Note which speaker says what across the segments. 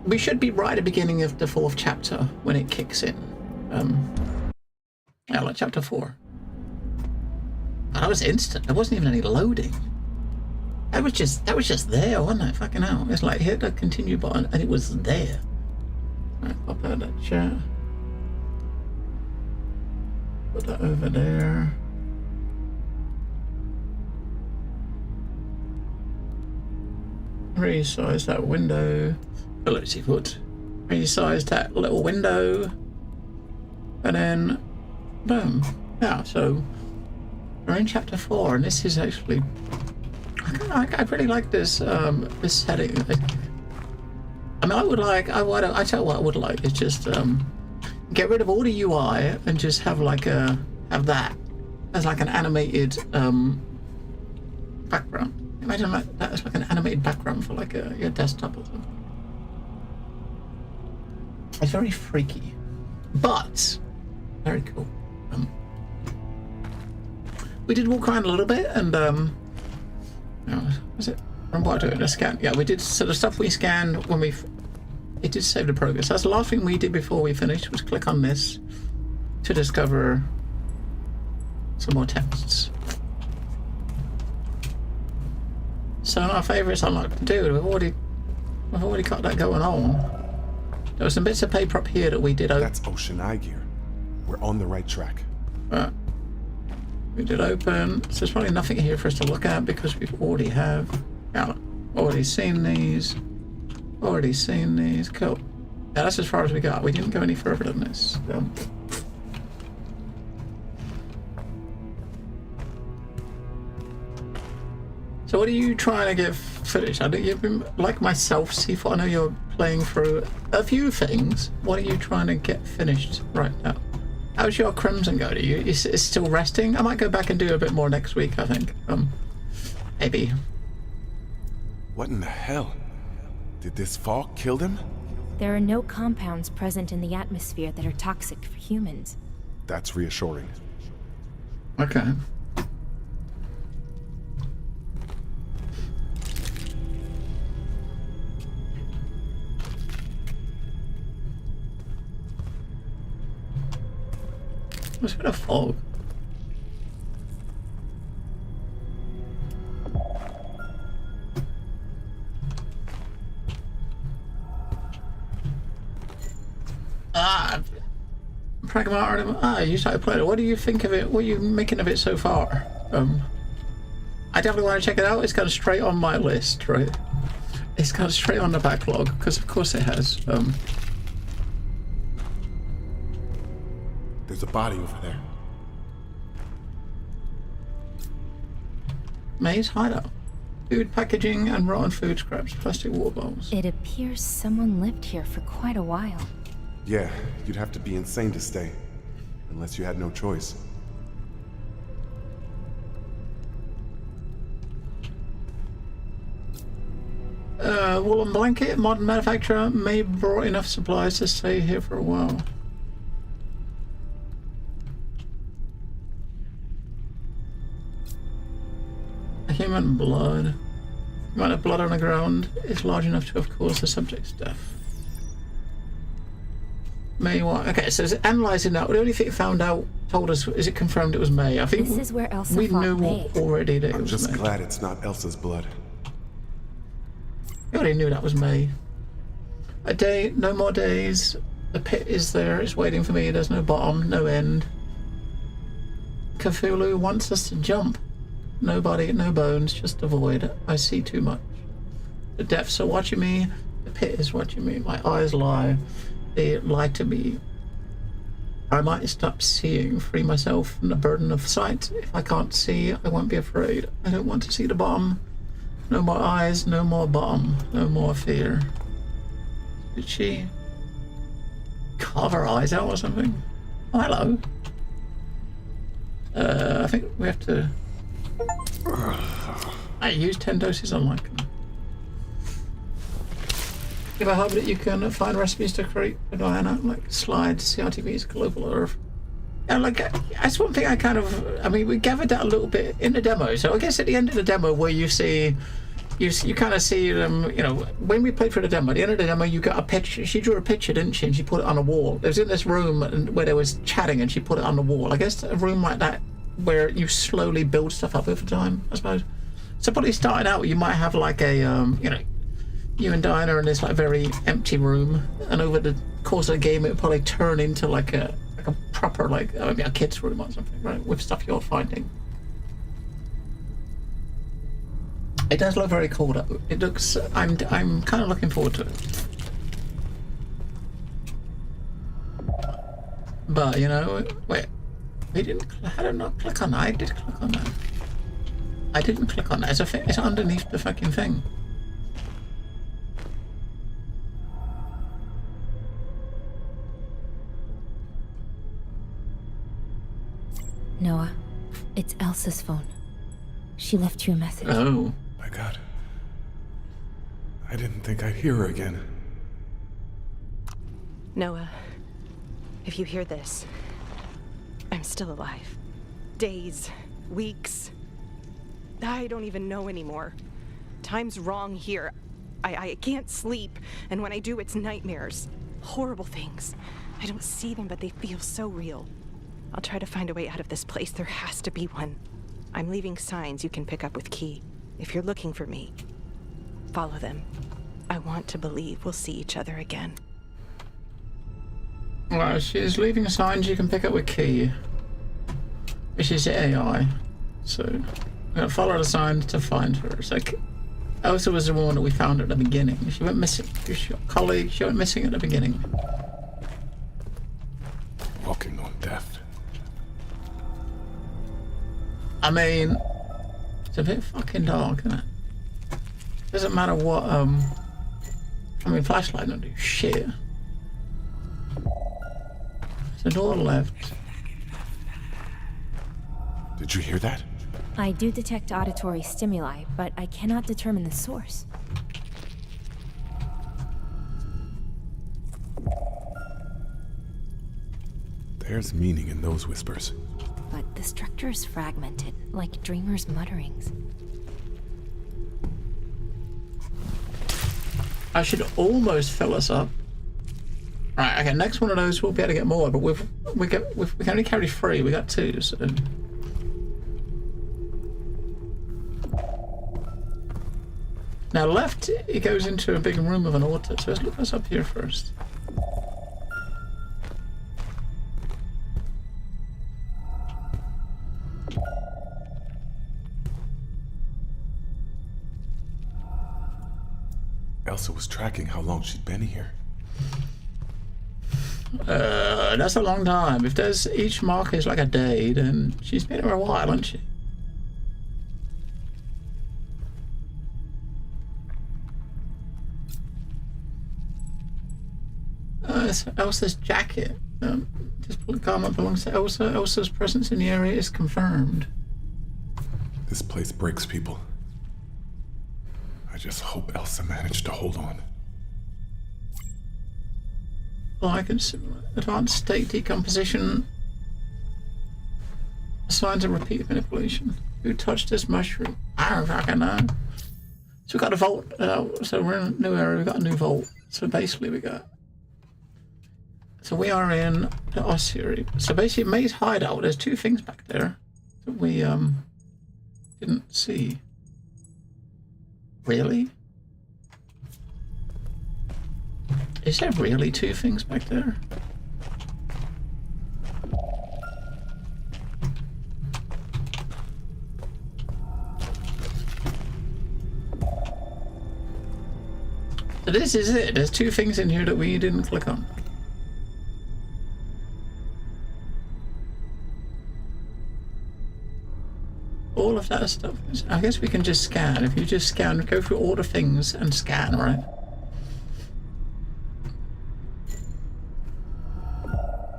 Speaker 1: We should be right at the beginning of the 4th chapter when it kicks in. Yeah, like chapter 4. That was instant. There wasn't even any loading. That was just there, wasn't it? Fucking hell. It's like hit the continue button and it was there. Right, pop out that chat. Put that over there. Resize that window. Hello, Seafoot. Resize that little window. And then, boom. Yeah, so we're in chapter 4, and this is actually. I really like this this setting. I mean, I tell you what I would like is just get rid of all the UI and just have like have that as like an animated background. Imagine that as like an animated background for like your desktop or something. It's very freaky, but very cool. We did walk around a little bit, and was it? Remember what I did in a scan? Yeah, we did. So the stuff we scanned when it did save the progress. That's the last thing we did before we finished. Was click on this to discover some more texts. So our favourites unlocked. Dude, we've already got that going on. There were some bits of paper up here that we did open.
Speaker 2: That's Ocean Eye gear. We're on the right track.
Speaker 1: We did open. So there's probably nothing here for us to look at because we've already already seen these. Already seen these. Cool. Yeah, that's as far as we got. We didn't go any further than this. So what are you trying to get finished? I know you've been, like myself, C4, I know you're playing through a few things. What are you trying to get finished right now? How's your Crimson go to you? Is it still resting? I might go back and do a bit more next week, I think. Maybe.
Speaker 2: What in the hell? Did this fog kill them?
Speaker 3: There are no compounds present in the atmosphere that are toxic for humans.
Speaker 2: That's reassuring.
Speaker 1: Okay. What's with a fog? Pragma, you started playing it. What do you think of it? What are you making of it so far? I definitely want to check it out. It's kind of straight on my list, right? It's kind of straight on the backlog, because of course it has.
Speaker 2: There's a body over there.
Speaker 1: Maze hideout. Food packaging and rotten food scraps. Plastic water bottles.
Speaker 3: It appears someone lived here for quite a while.
Speaker 2: Yeah, you'd have to be insane to stay. Unless you had no choice.
Speaker 1: Woolen blanket. Modern manufacturer may have brought enough supplies to stay here for a while. Human blood. The amount of blood on the ground is large enough to have caused the subject's death. May what? Okay, so it's analysing that. The only thing it found out told us is it confirmed it was May. I think
Speaker 3: this is where Elsa
Speaker 1: we
Speaker 3: fought
Speaker 1: knew
Speaker 3: May.
Speaker 1: already that it was
Speaker 2: I'm just
Speaker 1: May.
Speaker 2: glad it's not Elsa's blood.
Speaker 1: We already knew that was May. A day, no more days. The pit is there. It's waiting for me. There's no bottom, no end. Cthulhu wants us to jump. No body, no bones, just a void. I see too much. The depths are watching me. The pit is watching me. My eyes lie. They lie to me. I might stop seeing, free myself from the burden of sight. If I can't see, I won't be afraid. I don't want to see the bottom. No more eyes, no more bottom, no more fear. Did she carve her eyes out or something? Oh, hello. I think we have to... I use 10 doses on Nacon. Give a hope that you can find recipes to create a Diana, like slides, CRTVs, global earth. Yeah, like that's one thing I mean, we gathered that a little bit in the demo. So I guess at the end of the demo where you see, you kind of see them, you know, when we played for the demo, at the end of the demo, you got a picture. She drew a picture, didn't she? And she put it on a wall. It was in this room where they was chatting, and she put it on the wall. I guess a room like that where you slowly build stuff up over time, I suppose. So probably starting out, you might have like a, you know, you and Diana in this like very empty room, and over the course of the game, it would probably turn into like a proper, like, maybe a kid's room or something, right? With stuff you're finding. It does look very cool though. It looks, I'm kind of looking forward to it. But, you know, wait, we didn't, I did not click on that. I did click on that. I didn't click on that. It's underneath the fucking thing.
Speaker 3: Noah, it's Elsa's phone. She left you a message.
Speaker 1: Oh.
Speaker 2: My God. I didn't think I'd hear her again.
Speaker 4: Noah, if you hear this, I'm still alive. Days, weeks. I don't even know anymore. Time's wrong here. I can't sleep, and when I do, it's nightmares. Horrible things. I don't see them, but they feel so real. I'll try to find a way out of this place. There has to be one. I'm leaving signs you can pick up with Key. If you're looking for me, follow them. I want to believe we'll see each other again.
Speaker 1: Well, she's leaving signs you can pick up with Key. Which is AI. So, we're gonna follow the signs to find her. It's like, Elsa was the one that we found at the beginning. She went missing. Your colleague, she went missing at the beginning.
Speaker 2: Walking on death.
Speaker 1: I mean, it's a bit fucking dark, isn't it? Doesn't matter what, I mean, flashlight don't do shit. There's a door left.
Speaker 2: Did you hear that?
Speaker 3: I do detect auditory stimuli, but I cannot determine the source.
Speaker 2: There's meaning in those whispers.
Speaker 3: But the structure is fragmented, like dreamers' mutterings.
Speaker 1: I should almost fill us up. Right, okay, next one of those we'll be able to get more, but we can only carry 3, we got 2, so. Now left, it goes into a big room of an altar, so let's look us up here first.
Speaker 2: Elsa was tracking how long she'd been here.
Speaker 1: That's a long time. If there's each mark is like a day, then she's been here a while, hasn't she? It's Elsa's jacket. This garment belongs to Elsa. Elsa's presence in the area is confirmed.
Speaker 2: This place breaks people. I just hope Elsa managed to hold on.
Speaker 1: Like advanced state decomposition. Signs of repeated manipulation. Who touched this mushroom? I don't fucking know. So we got a vault. So we're in a new area. We got a new vault. So basically we got. So we are in the ossuary. So basically May's hideout. There's 2 things back there that we didn't see. Really? Is there really 2 things back there? So this is it. There's 2 things in here that we didn't click on. All of that stuff. I guess we can just scan. If you just scan, go through all the things and scan, right?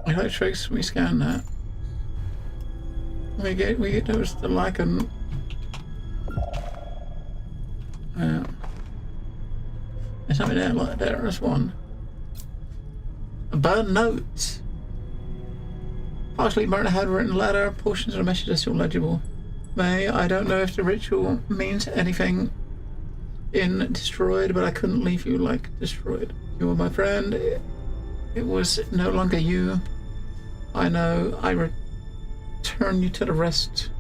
Speaker 1: Electrics, we scan that. We get those the Nacon. Yeah. There's something there, like there's one. Burn notes. Partially burnt a handwritten letter. Portions of the message are still legible. May, I don't know if the ritual means anything. in destroyed, but I couldn't leave you like destroyed. You were my friend. It was no longer you. I know. I return you to the rest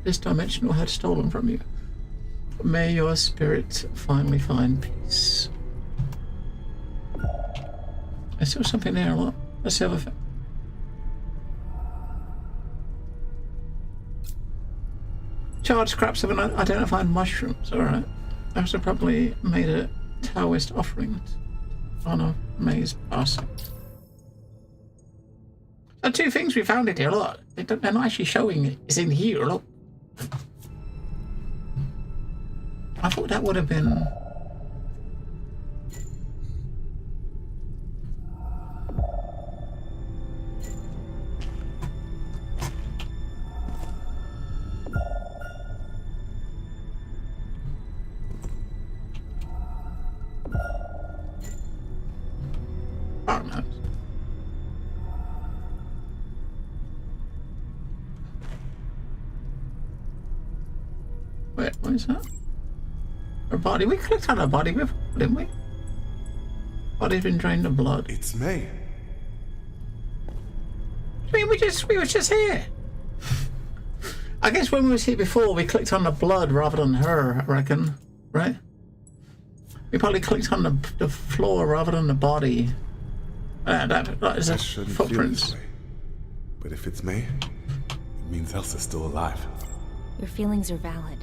Speaker 1: this dimensional had stolen from you. May your spirit finally find peace. There's still something there. Look. Let's have a thing. Charred scraps of an unidentified mushrooms. Alright. I also probably made a Taoist offering on a maze passing. The two things we found in here, look. They're not actually showing it. It's in here, look. I thought that would have been... Oh, no. Wait, what is that? Her body. We clicked on her body before, didn't we? Body's been drained of blood.
Speaker 2: It's May.
Speaker 1: I mean, we were just here. I guess when we was here before, we clicked on the blood rather than her, I reckon. Right? We probably clicked on the floor rather than the body. That is a footprints.
Speaker 2: But if it's May, it means Elsa's still alive.
Speaker 3: Your feelings are valid.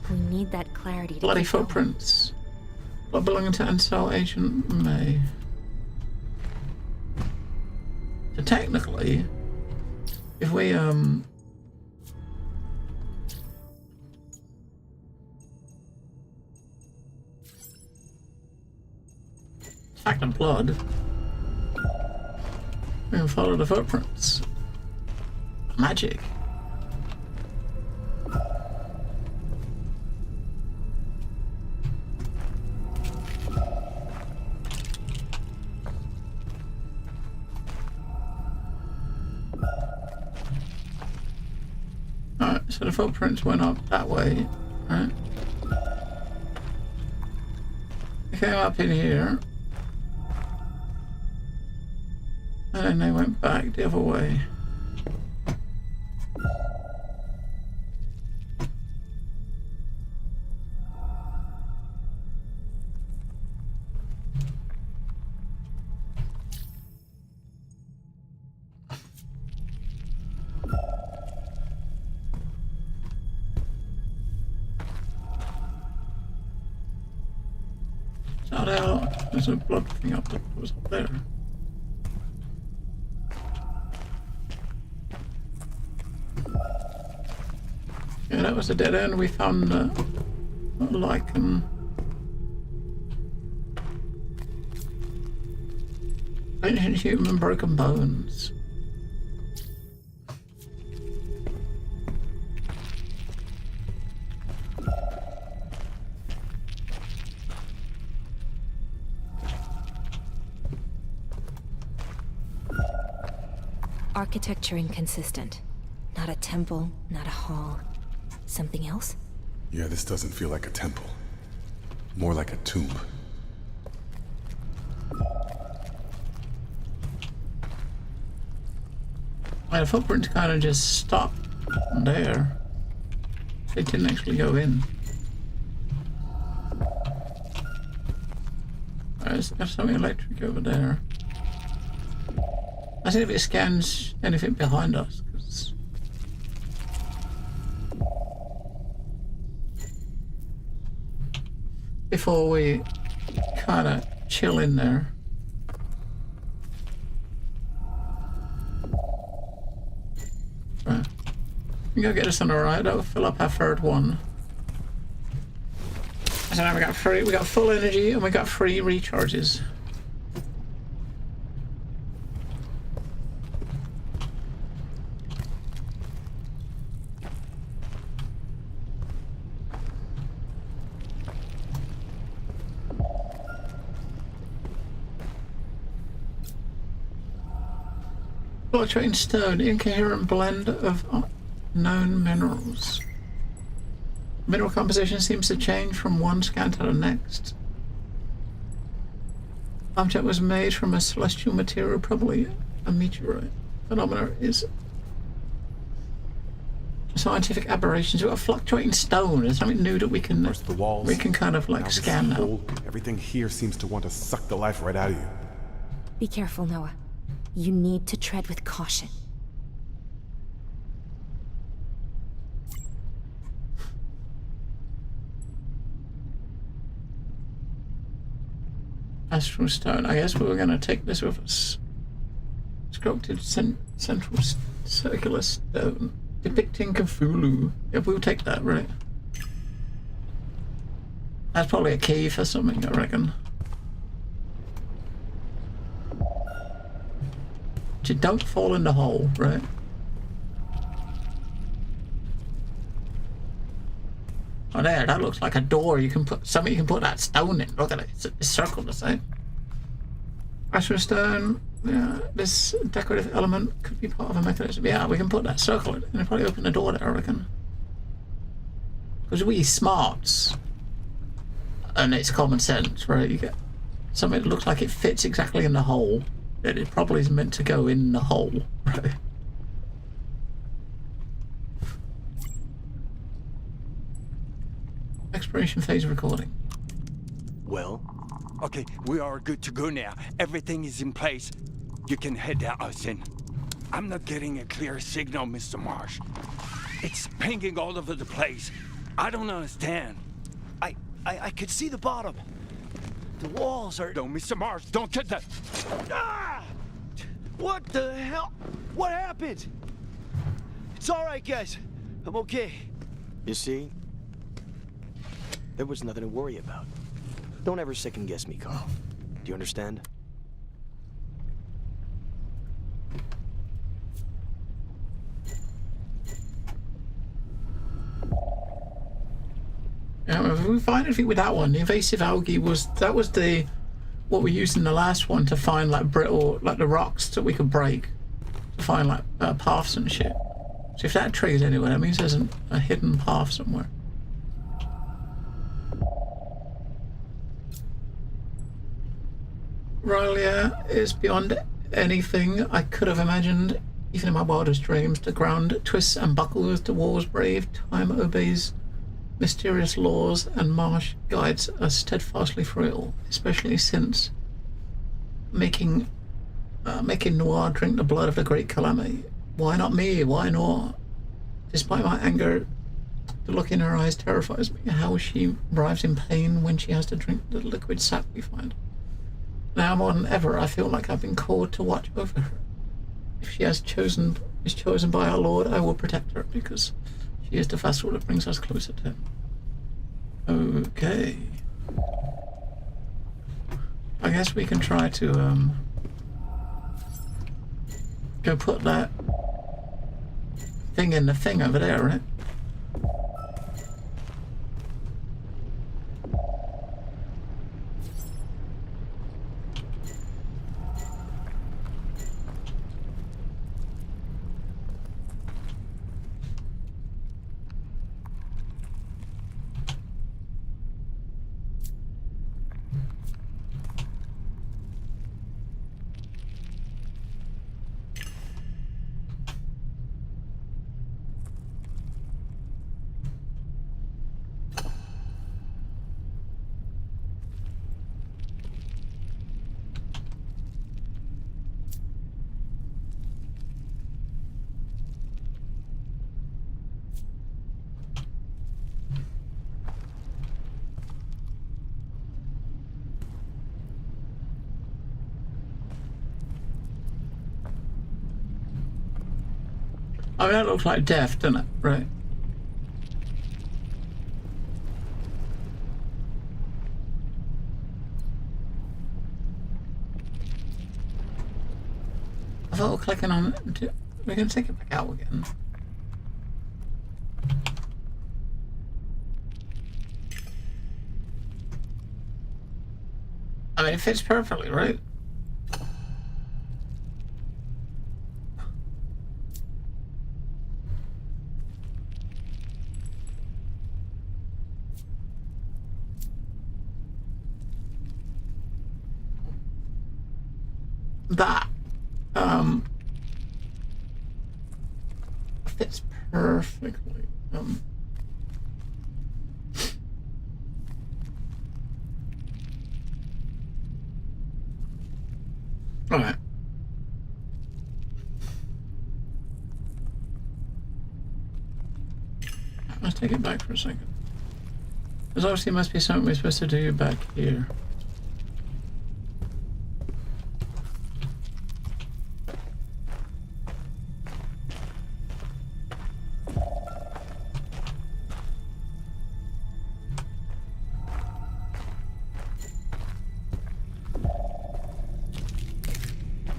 Speaker 3: We need that clarity to
Speaker 1: Bloody
Speaker 3: keep going.
Speaker 1: footprints. Blood belonging to Ansel Agent May. So technically, if we attack the blood, we can follow the footprints. Magic. Alright, so the footprints went up that way, right? They came up in here. And then they went back the other way. So there's a blood thing up that was up there. Yeah, that was a dead end. We found lichen. Ancient human broken bones.
Speaker 3: Architecture inconsistent. Not a temple, not a hall. Something else?
Speaker 2: Yeah, this doesn't feel like a temple. More like a tomb.
Speaker 1: My footprints kind of just stopped there. They didn't actually go in. There's something electric over there. I see if it scans anything behind us. Before we kind of chill in there. Right. We go get us on a ride. That'll fill up our third one. So now we got full energy and we got 3 recharges. Fluctuating stone, incoherent blend of known minerals. Mineral composition seems to change from one scan to the next. Object was made from a celestial material, probably a meteorite. Phenomena is scientific aberrations. We've got fluctuating stone. Is something new that we can
Speaker 2: First the walls,
Speaker 1: we can kind of like
Speaker 2: now
Speaker 1: scan
Speaker 2: this
Speaker 1: now.
Speaker 2: hole. Everything here seems to want to suck the life right out of you.
Speaker 3: Be careful, Noah. You need to tread with caution.
Speaker 1: Astral stone. I guess we were going to take this with us. Sculpted central circular stone depicting Cthulhu. Yeah, we'll take that, right? That's probably a key for something, I reckon. Just don't fall in the hole, right? Oh, there, that looks like a door. You can put something. You can put that stone in. Look at it. It's circled the same. Astral stone. Yeah, this decorative element could be part of a mechanism. Yeah, we can put that circle in and probably open the door there, I reckon. Because we smarts, and it's common sense, right? You get something that looks like it fits exactly in the hole. That it probably is meant to go in the hole, right? Exploration phase recording.
Speaker 5: Well, okay, we are good to go now. Everything is in place. You can head out, Austin. I'm not getting a clear signal, Mr. Marsh. It's pinging all over the place. I don't understand.
Speaker 6: I could see the bottom. The walls are...
Speaker 5: No, Mr. Marsh, don't get that.
Speaker 6: Ah! What the hell? What happened? It's all right, guys. I'm okay. You see? There was nothing to worry about. Don't ever second guess me, Carl. Do you understand?
Speaker 1: Yeah, if we find anything with that one, the invasive algae was what we used in the last one to find like brittle, like the rocks that we could break to find like paths and shit. So if that triggers anywhere, that means there's a hidden path somewhere. Rylia is beyond anything I could have imagined, even in my wildest dreams. The ground twists and buckles, the walls brave, time obeys mysterious laws, and Marsh guides us steadfastly through it all, especially since making Noir drink the blood of the great calamity. Why not me? Why Noir? Despite my anger, the look in her eyes terrifies me. How she writhes in pain when she has to drink the liquid sap we find. Now more than ever, I feel like I've been called to watch over her. If she is chosen by our Lord, I will protect her, because she is the vessel that brings us closer to him. Okay. I guess we can try to go put that thing in the thing over there, right? I mean, that looks like death, doesn't it? Right. I thought we're clicking on it. We can take it back out again. I mean, it fits perfectly, right? that fits perfectly. All right. Let's take it back for a second. There's obviously must be something we're supposed to do back here.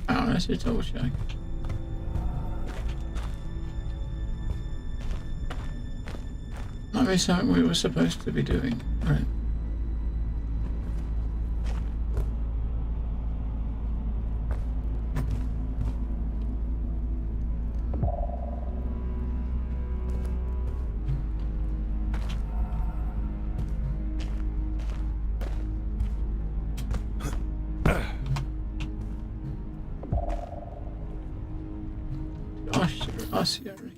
Speaker 1: Let's just double check. Might be something we were supposed to be doing, right? Ossuary.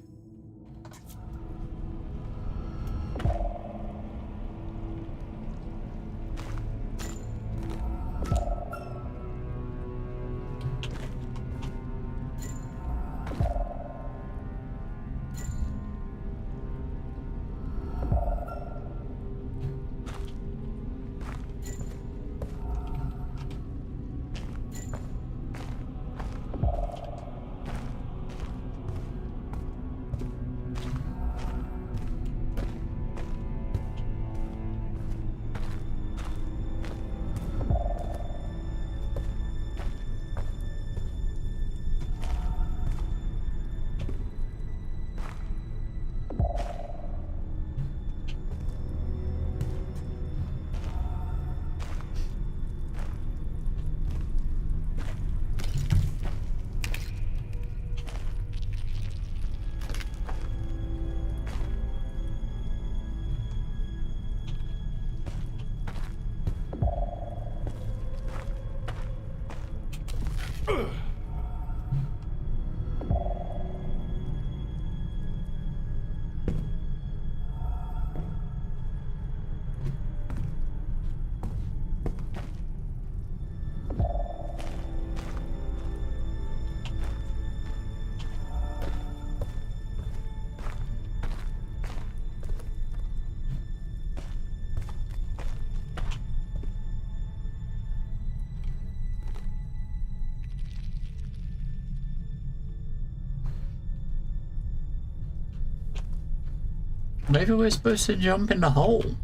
Speaker 1: Maybe we're supposed to jump in the hole.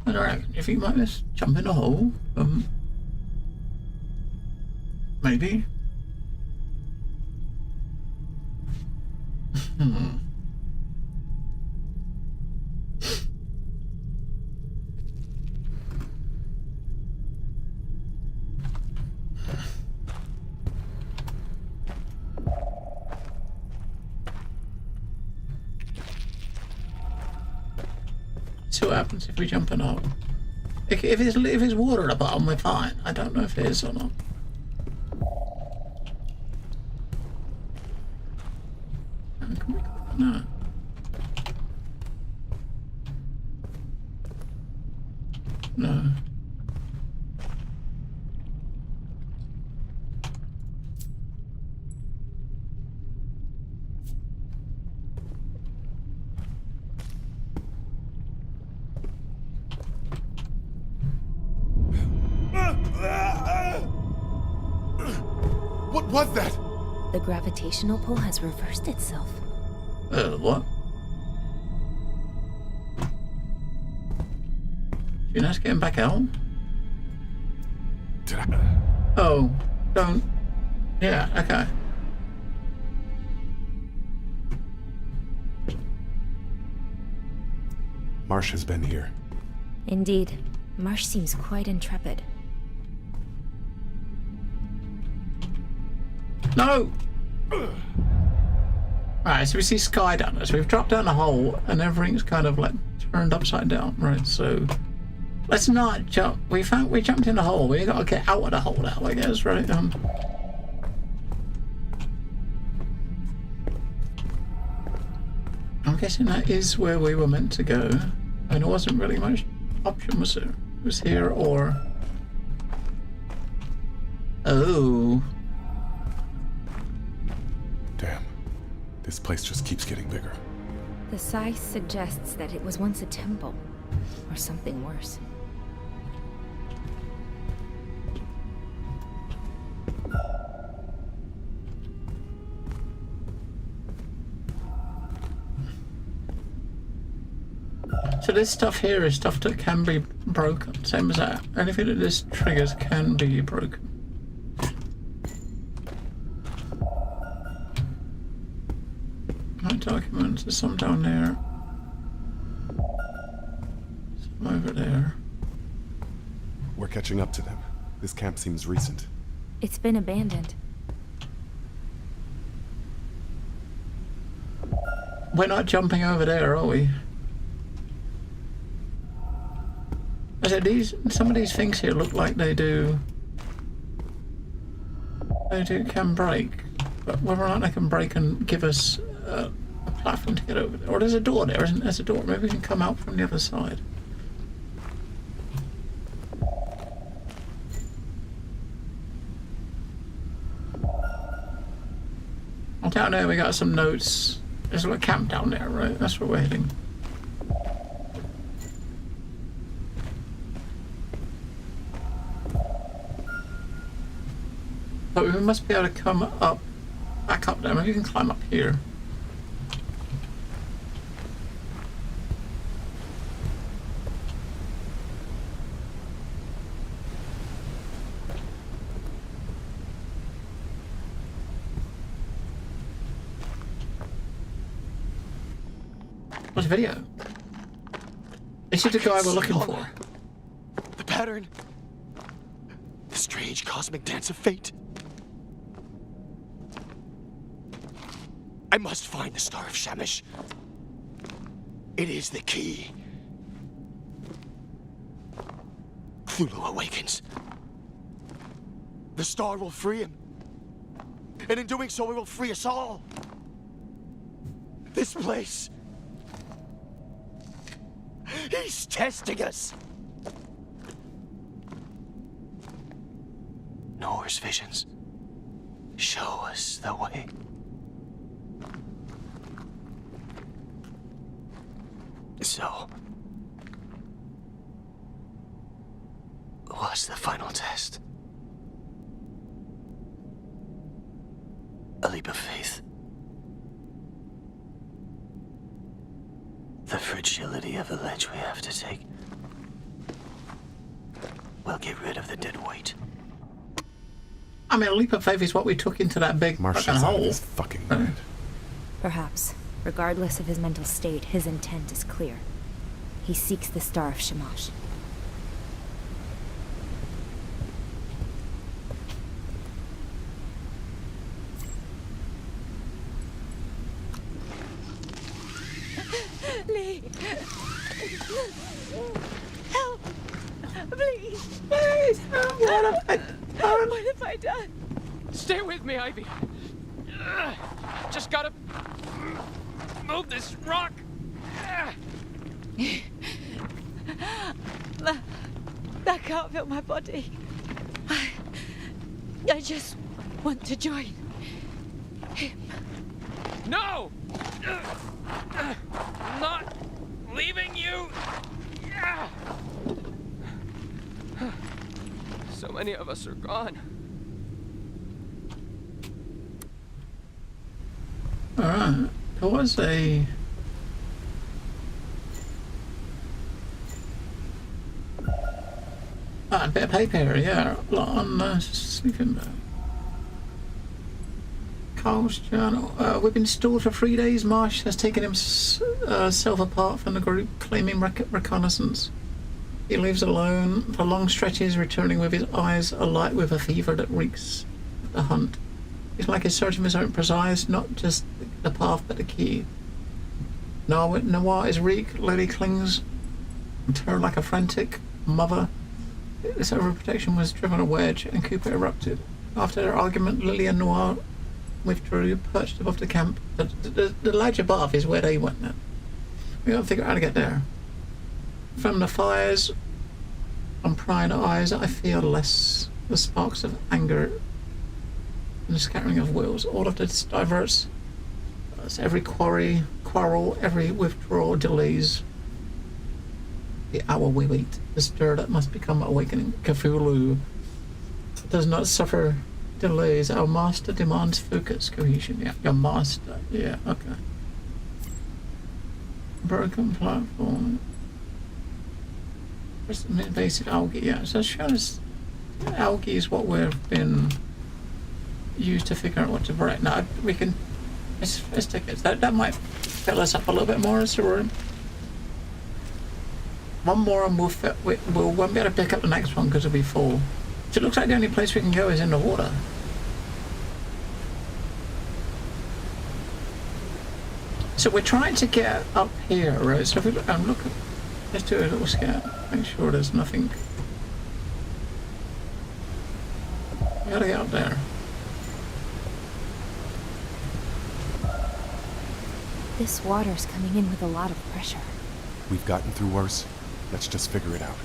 Speaker 1: I don't know. If you might just jump in the hole, maybe. See what happens if we jump in a hole. If it's water at the bottom, we're fine. I don't know if it is or not. Can we go? No. No.
Speaker 2: What was that?
Speaker 3: The gravitational pull has reversed itself.
Speaker 1: What? You're not getting back out?
Speaker 2: Did I?
Speaker 1: Oh, don't. Yeah, okay.
Speaker 2: Marsh has been here.
Speaker 3: Indeed. Marsh seems quite intrepid.
Speaker 1: No! Alright, so we see sky down there. So we've dropped down a hole and everything's kind of like turned upside down, right? So Let's not jump. We jumped in the hole. We gotta get out of the hole now, I guess, right? I'm guessing that is where we were meant to go. And there wasn't really much option, was there? It was here or... Oh.
Speaker 2: Damn. This place just keeps getting bigger.
Speaker 3: The size suggests that it was once a temple, or something worse.
Speaker 1: So this stuff here is stuff that can be broken, same as that. Anything that this triggers can be broken. My documents, there's some down there. Some over there.
Speaker 2: We're catching up to them. This camp seems recent.
Speaker 3: It's been abandoned.
Speaker 1: We're not jumping over there, are we? I said some of these things here look like they can break, but whether or not they can break and give us a platform to get over there. Or there's a door there, isn't there? There's a door. Maybe we can come out from the other side. Down there we got some notes. There's a little camp down there, right? That's where we're heading. But we must be able to come up, back up there. Maybe we can climb up here. What's the video? This is the guy we're looking for.
Speaker 6: The pattern. The strange cosmic dance of fate. I must find the Star of Shamash. It is the key. Cthulhu awakens. The star will free him. And in doing so, it will free us all. This place. He's testing us. Noah's visions show us the way. So, what's the final test? A leap of faith. The fragility of the ledge we have to take will get rid of the dead weight.
Speaker 1: I mean, a leap of faith is what we took into that big fucking
Speaker 2: Marshall's out of
Speaker 1: hole.
Speaker 2: his fucking mind.
Speaker 3: Perhaps, regardless of his mental state, his intent is clear. He seeks the Star of Shamash.
Speaker 4: Lee! Help! Please!
Speaker 1: Please,
Speaker 4: What have I done?
Speaker 7: Stay with me, Ivy. Just gotta move this rock.
Speaker 4: That can't feel my body. I just want to join him.
Speaker 7: No! I'm not leaving you. So many of us are gone.
Speaker 1: Alright, there was a bit of paper here, yeah, on the sleeping bag. Carl's journal. We've been stalled for 3 days. Marsh has taken himself apart from the group, claiming reconnaissance. He lives alone for long stretches, returning with his eyes alight with a fever that reeks of the hunt. It's like he's searching for his own prize, not just the path but the key. Noir is weak. Lily clings to her like a frantic mother. This overprotection was driven a wedge, and Cooper erupted. After their argument, Lily and Noir withdrew, perched above the camp. The ledge above is where they went now. We gotta figure out how to get there. From the fires on prying eyes, I feel less the sparks of anger and the scattering of wills. All of this diverts us. Every quarrel, every withdrawal delays the hour we wait. The stir that must become awakening. Cthulhu does not suffer delays. Our master demands focus, cohesion. Yeah, your master. Yeah, okay. Broken platform. Where's the basic algae? Yeah, so it shows algae is what we've been used to figure out what to break. Now we can. Let's take it. That might fill us up a little bit more. So we're one more and we won't be able to pick up the next one because it'll be full. So it looks like the only place we can go is in the water. So we're trying to get up here, right? So if we look at, let's do a little scan. Make sure there's nothing. We gotta get up there.
Speaker 3: This water's coming in with a lot of pressure.
Speaker 2: We've gotten through worse. Let's just figure it out.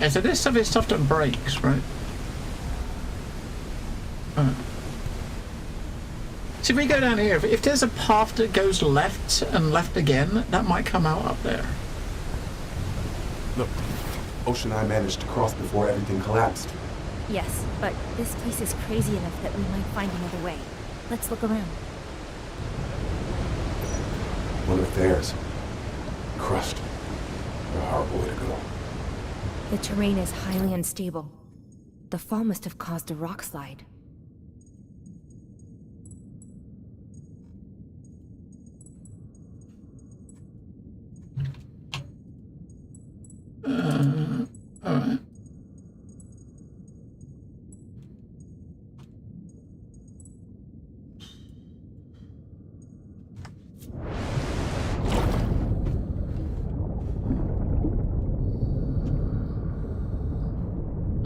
Speaker 1: Yeah, so this stuff is stuff that breaks, right? So if we go down here, if there's a path that goes left and left again, that might come out up there.
Speaker 2: Look, Ocean and I managed to cross before everything collapsed.
Speaker 3: Yes, but this place is crazy enough that we might find another way. Let's look around.
Speaker 2: One of theirs. Crushed. A horrible way to go.
Speaker 3: The terrain is highly unstable. The fall must have caused a rock slide.
Speaker 1: Alright.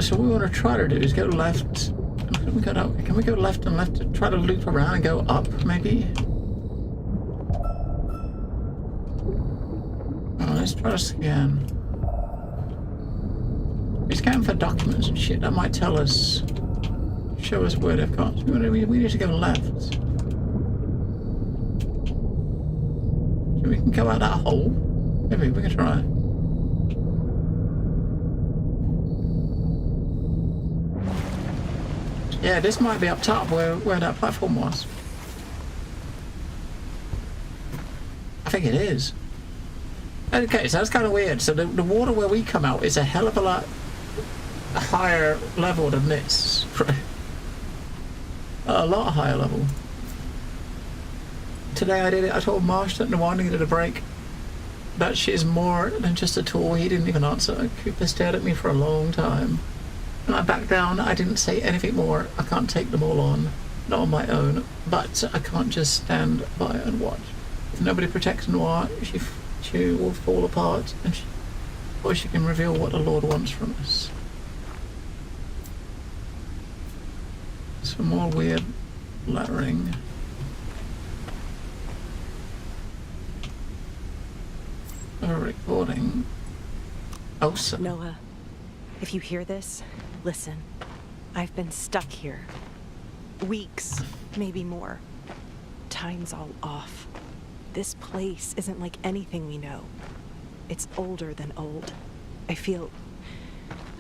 Speaker 1: So what we want to try to do is go left. Can we go left and left to try to loop around and go up, maybe? Oh, let's try to scan. We scan for documents and shit. That might tell us, show us where they've got. We need to go left. So we can go out that hole. Maybe we can try. Yeah, this might be up top where that platform was. I think it is. Okay, so that's kind of weird. So the water where we come out is a hell of a lot higher level than this. A lot higher level. Today I told Marsh that Noir needed a break. That shit is more than just a tool. He didn't even answer. Cooper stared at me for a long time. And I backed down. I didn't say anything more. I can't take them all on. Not on my own. But I can't just stand by and watch. If nobody protects Noir, she will fall apart. And or she can reveal what the Lord wants from us. Some more weird lettering. A recording. Oh, so.
Speaker 4: Noah, if you hear this, listen. I've been stuck here. Weeks, maybe more. Time's all off. This place isn't like anything we know. It's older than old. I feel...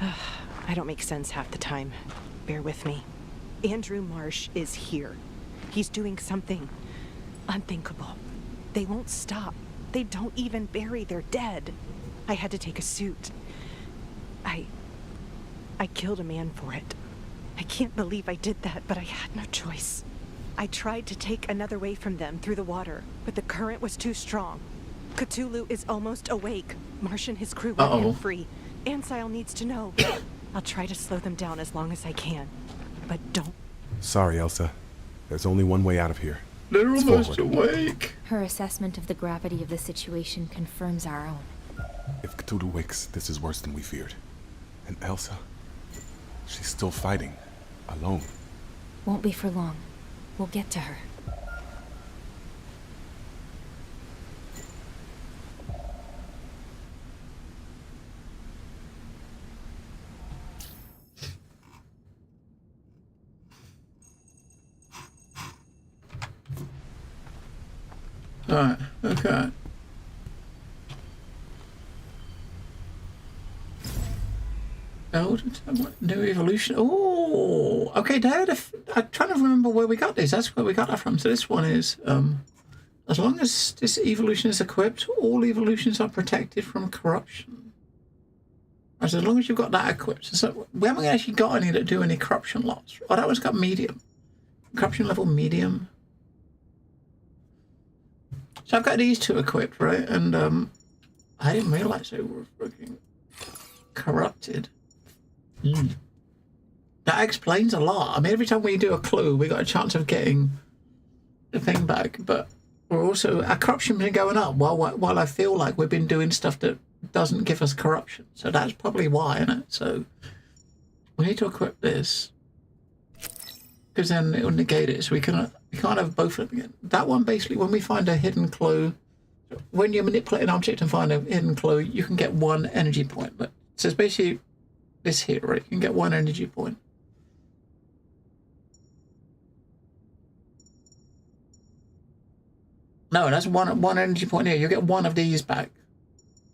Speaker 4: I don't make sense half the time. Bear with me. Andrew Marsh is here. He's doing something unthinkable. They won't stop. They don't even bury their dead. I had to take a suit. I killed a man for it. I can't believe I did that, but I had no choice. I tried to take another way from them through the water, but the current was too strong. Cthulhu is almost awake. Marsh and his crew want him free. Ansile needs to know. I'll try to slow them down as long as I can. But don't...
Speaker 2: Sorry, Elsa. There's only one way out of here.
Speaker 1: They're
Speaker 2: It's
Speaker 1: almost
Speaker 2: forward.
Speaker 1: awake.
Speaker 3: Her assessment of the gravity of the situation confirms our own.
Speaker 2: If Cthulhu wakes, this is worse than we feared. And Elsa, she's still fighting, alone.
Speaker 3: Won't be for long. We'll get to her.
Speaker 1: Alright, okay. New evolution. Oh, okay, Dad. I'm trying to remember where we got this. That's where we got that from. So this one is, as long as this evolution is equipped, all evolutions are protected from corruption. As long as you've got that equipped. So we haven't actually got any that do any corruption loss. Oh, that one's got medium. Corruption level medium. So I've got these two equipped, right? And I didn't realize they were freaking corrupted. That explains a lot. I mean, every time we do a clue, we got a chance of getting the thing back. But we're also, our corruption's been going up while I feel like we've been doing stuff that doesn't give us corruption. So that's probably why, isn't it? So we need to equip this, because then it will negate it. So we can't have both of them again. That one, basically, when we find a hidden clue, when you manipulate an object and find a hidden clue, you can get 1 energy point. But so it's basically this here, right? You can get 1 energy point. No, that's one energy point here. You get 1 of these back.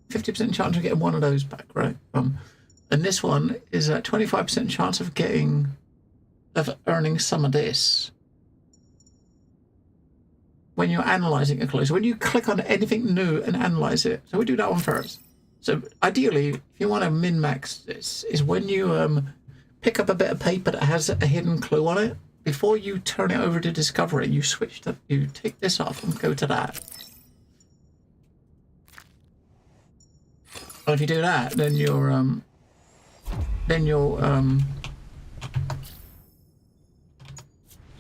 Speaker 1: 50% chance of getting 1 of those back, right? And this one is a 25% chance of earning some of this when you're analyzing a clue. So when you click on anything new and analyze it, so we do that one first. So ideally, if you want to min-max this, is when you pick up a bit of paper that has a hidden clue on it, before you turn it over to discovery, you take this off and go to that. And if you do that, then you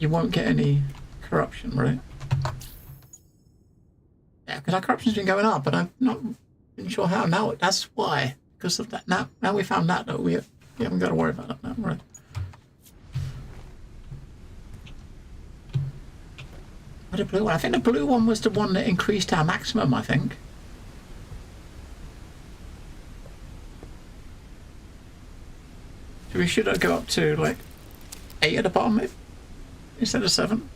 Speaker 1: won't get any corruption, right? Yeah, because our corruption's been going up, but I'm not sure how. Now that's why, because of that. Now we found that, though. We haven't got to worry about that now, right? What a blue one! I think the blue one was the one that increased our maximum. I think. So we should go up to like 8 at the bottom, maybe, instead of 7.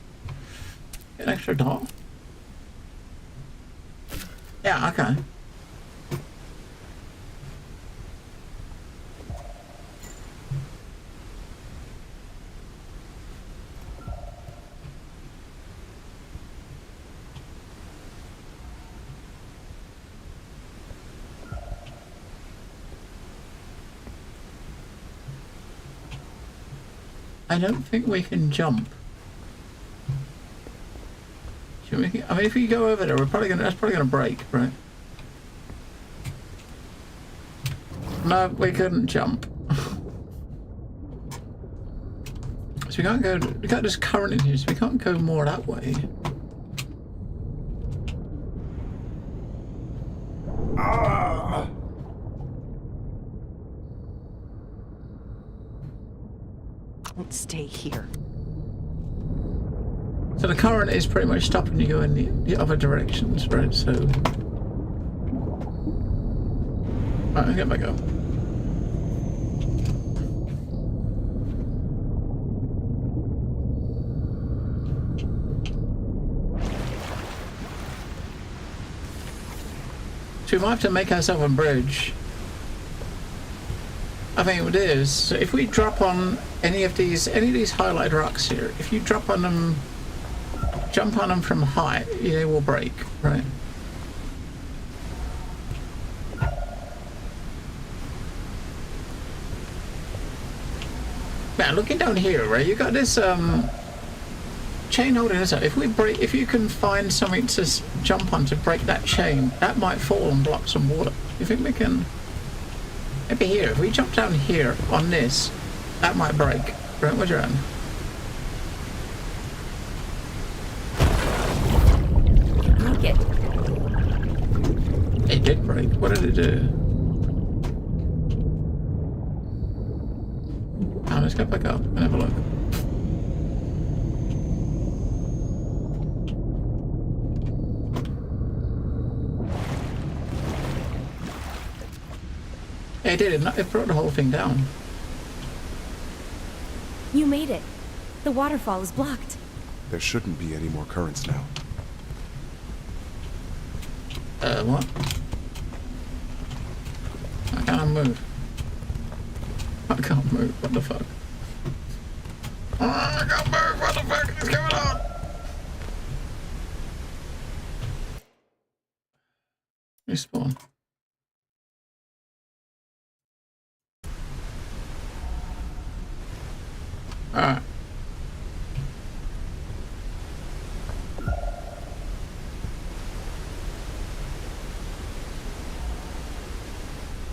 Speaker 1: Get an extra dot. Yeah, okay. I don't think we can jump. I mean, if we go over there, that's probably gonna break, right? No, we couldn't jump. So we can't go. We got this current in here, so we can't go more that way.
Speaker 4: Don't stay here.
Speaker 1: So the current is pretty much stopping you going the other directions, right? So, right, I'll get back up. So we might have to make ourselves a bridge. I think it is. So if we drop on any of these highlighted rocks here, if you drop on them, jump on them from height, they will break, right? Now looking down here, right, you got this chain holding us up. If you can find something to jump on to break that chain, that might fall and block some water. You think we can? Maybe here. If we jump down here on this, that might break. Right, what's your hand? did break. What did it do? Let's go back up and have a look. It did. It brought the whole thing down.
Speaker 3: You made it. The waterfall is blocked.
Speaker 2: There shouldn't be any more currents now.
Speaker 1: What? I can't move. I can't move. What the fuck? Oh, I can't move. What the fuck is going on? Respawn. Alright.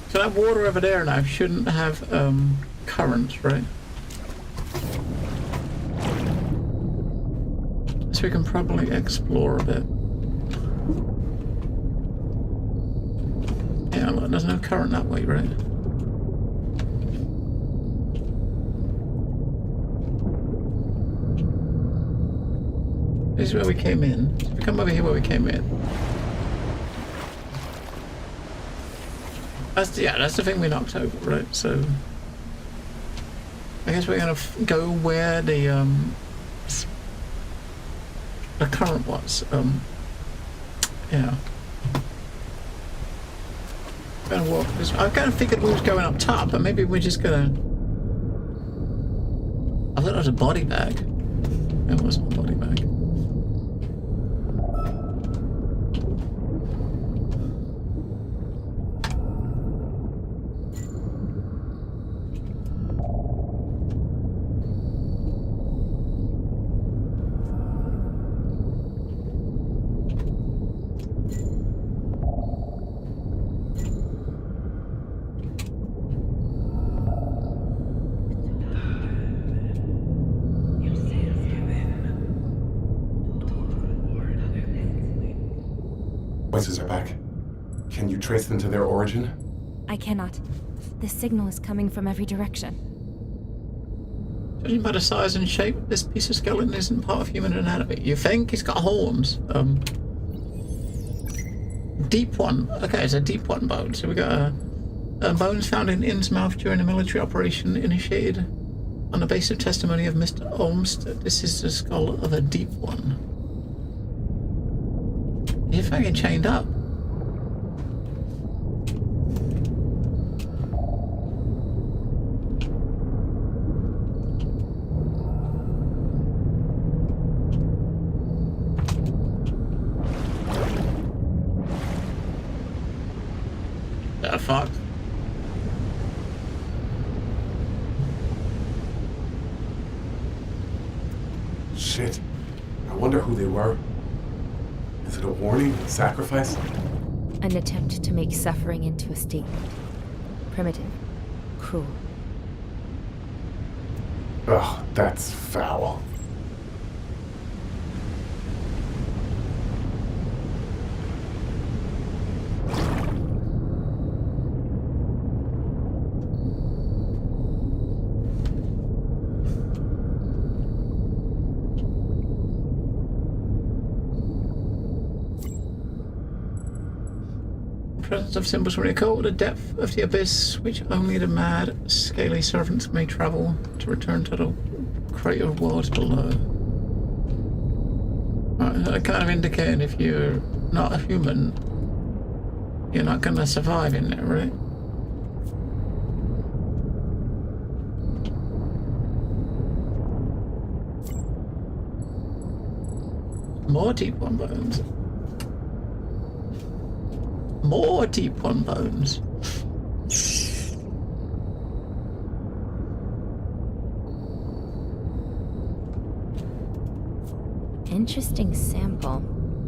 Speaker 1: So that water over there now shouldn't have currents, right? So we can probably explore a bit. Yeah, look, there's no current that way, right? This is where we came in. So if we come over here where we came in. That's the thing we knocked over, right? So I guess we're gonna go where the current was. Yeah. Gonna walk this. I kind of figured we was going up top, but maybe we're just gonna. I thought it was a body bag. It wasn't a body bag.
Speaker 2: Voices are back. Can you trace them to their origin?
Speaker 3: I cannot. The signal is coming from every direction.
Speaker 1: Judging by the size and shape, this piece of skeleton isn't part of human anatomy. You think? It's got horns. Deep one. Okay, it's a deep one bone. So we got bones found in Innsmouth during a military operation initiated on the basis of testimony of Mr. Olmsted. This is the skull of a deep one. You're fucking chained up. The fuck?
Speaker 2: Shit. I wonder who they were. Is it a warning? A sacrifice?
Speaker 3: An attempt to make suffering into a statement. Primitive. Cruel.
Speaker 2: Ugh, that's foul.
Speaker 1: Presence of symbols from the occult, the depth of the abyss, which only the mad, scaly servants may travel to return to the crater worlds below. Right, that kind of indicating if you're not a human, you're not gonna survive in there, right? More deep one bones. More deep one bones.
Speaker 3: Interesting sample,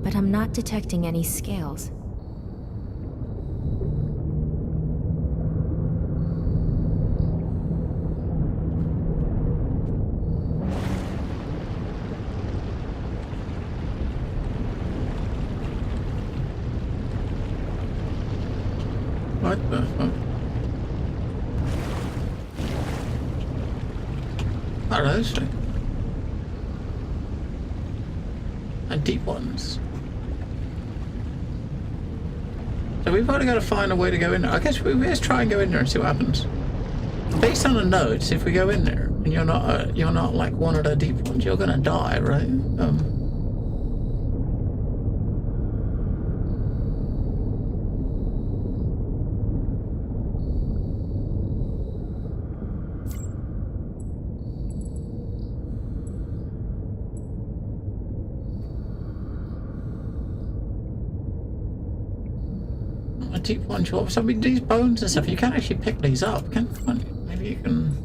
Speaker 3: but I'm not detecting any scales.
Speaker 1: What the fuck? What are those things? And deep ones. So we've probably got to find a way to go in there. I guess let's try and go in there and see what happens. Based on the notes, if we go in there and you're not like one of the deep ones, you're gonna die, right? A deep one, sure. So I mean, these bones and stuff, you can actually pick these up, can't you? Maybe you can.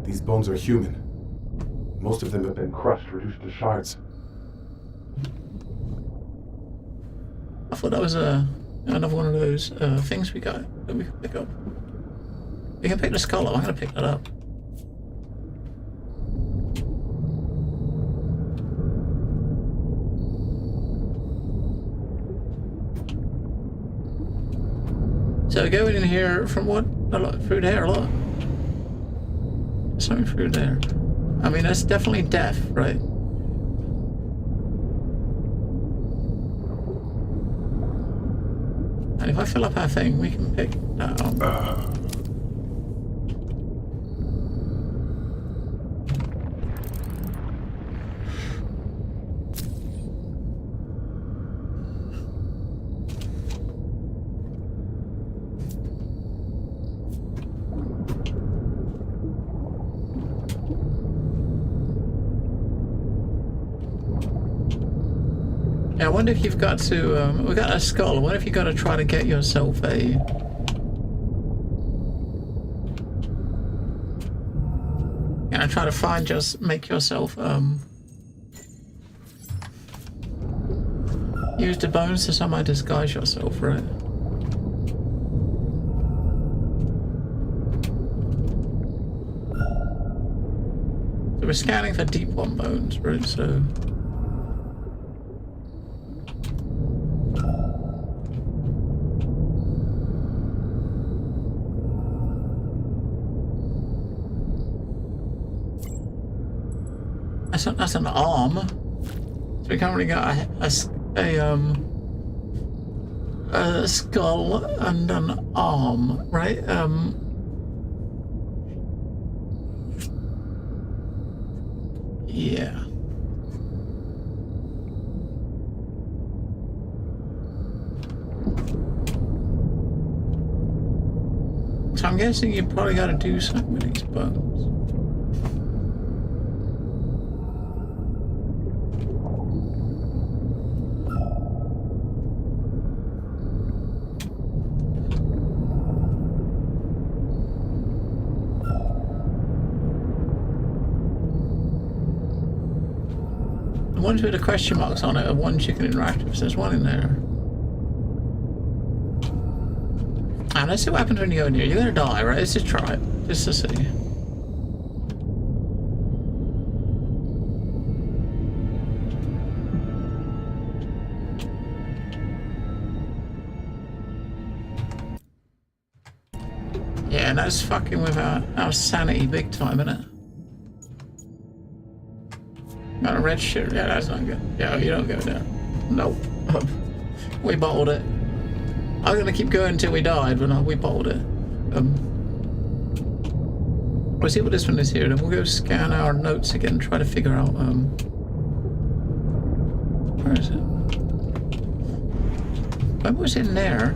Speaker 2: These bones are human. Most of them have been crushed, reduced to shards.
Speaker 1: I thought that was another one of those things we got that we can pick up. We can pick the skull up. I'm gonna pick that up. So going in here from what? A lot through there, a lot. Something through there. I mean, that's definitely death, right? And if I fill up our thing, we can pick that up. I wonder if you've got to, we got a skull, what if you got to try to get yourself a... Yeah, try to find, just make yourself, use the bones to somehow disguise yourself, right? So we're scanning for deep one bones, right, so... That's an arm. So we currently got a skull and an arm, right? Yeah. So I'm guessing you probably got to do something with these bones. The ones with the question marks on it are ones you can interact with. So there's one in there. And let's see what happens when you go in here. You're gonna die, right? Let's just try it. Just to see. Yeah, and that's fucking with our sanity big time, isn't it? Got a red shit. Yeah, that's not good. Yeah, you don't go there. Nope. We bottled it. I was gonna keep going until we died, but no, we bottled it. We'll see what this one is here, then we'll go scan our notes again and try to figure out, where is it? What was in there?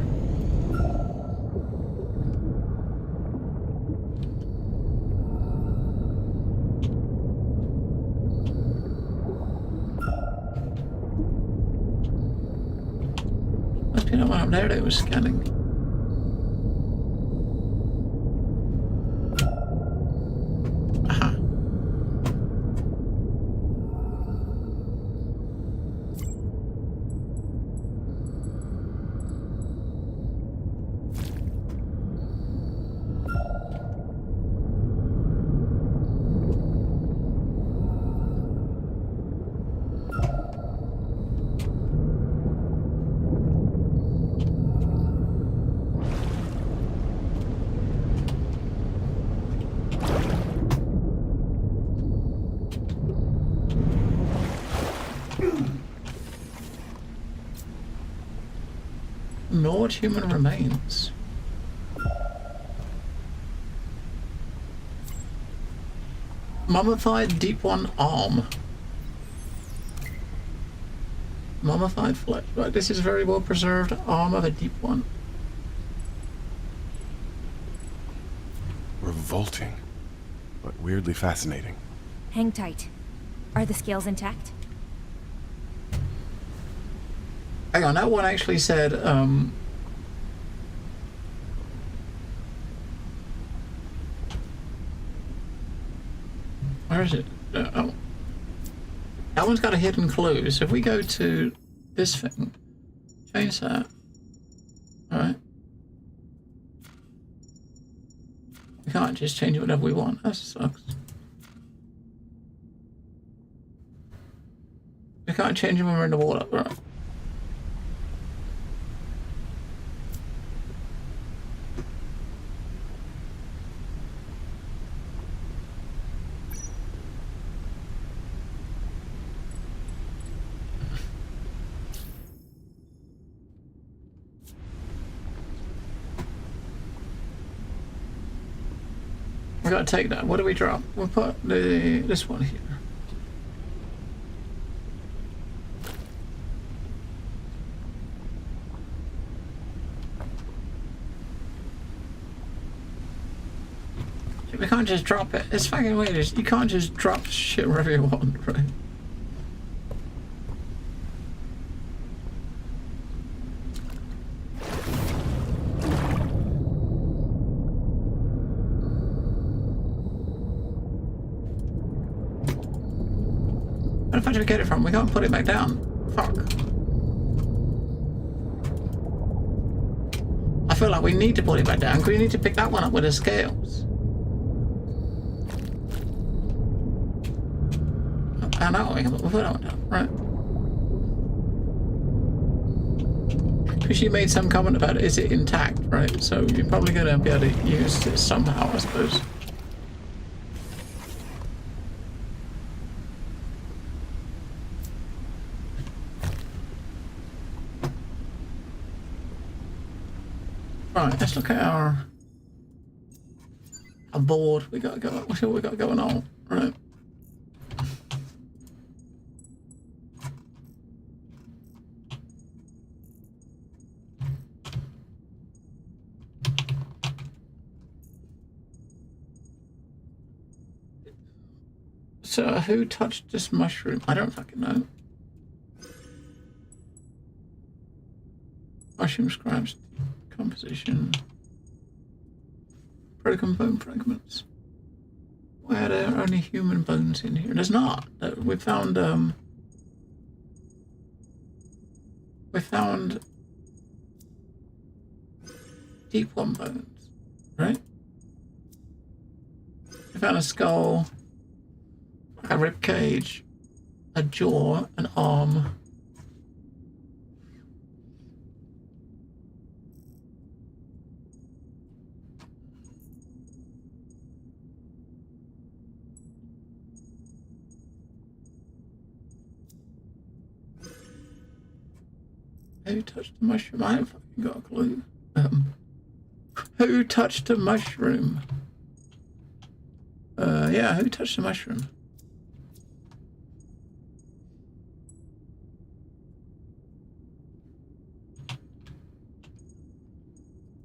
Speaker 1: Must be that one up there that it was scanning. Aha. Gnawed human remains. Mummified deep one arm. Mummified flesh. Right, this is very well preserved arm of a deep one.
Speaker 2: Revolting, but weirdly fascinating.
Speaker 3: Hang tight. Are the scales intact?
Speaker 1: Hang on, that one actually said, where is it? Oh. That one's got a hidden clue, so if we go to this thing, change that. Alright. We can't just change it whatever we want, that sucks. We can't change it when we're in the water, right? We gotta take that. What do we drop? We'll put this one here. We can't just drop it. It's fucking weird. You can't just drop shit wherever you want, right? Where the fuck did we get it from? We can't put it back down. Fuck. I feel like we need to put it back down because we need to pick that one up with the scales. I know, we can put that one down, right? Because you made some comment about it, is it intact, right? So you're probably going to be able to use this somehow, I suppose. Right, let's look at our board. We got to go. What's what we got going on, right? So who touched this mushroom? I don't fucking know. Mushroom scraps. Composition. Broken bone fragments. Why are there only human bones in here? There's not. We found deep one bones, right? We found a skull, a rib cage, a jaw, an arm. Who touched the mushroom? I haven't fucking got a clue. Who touched the mushroom? Yeah, who touched the mushroom?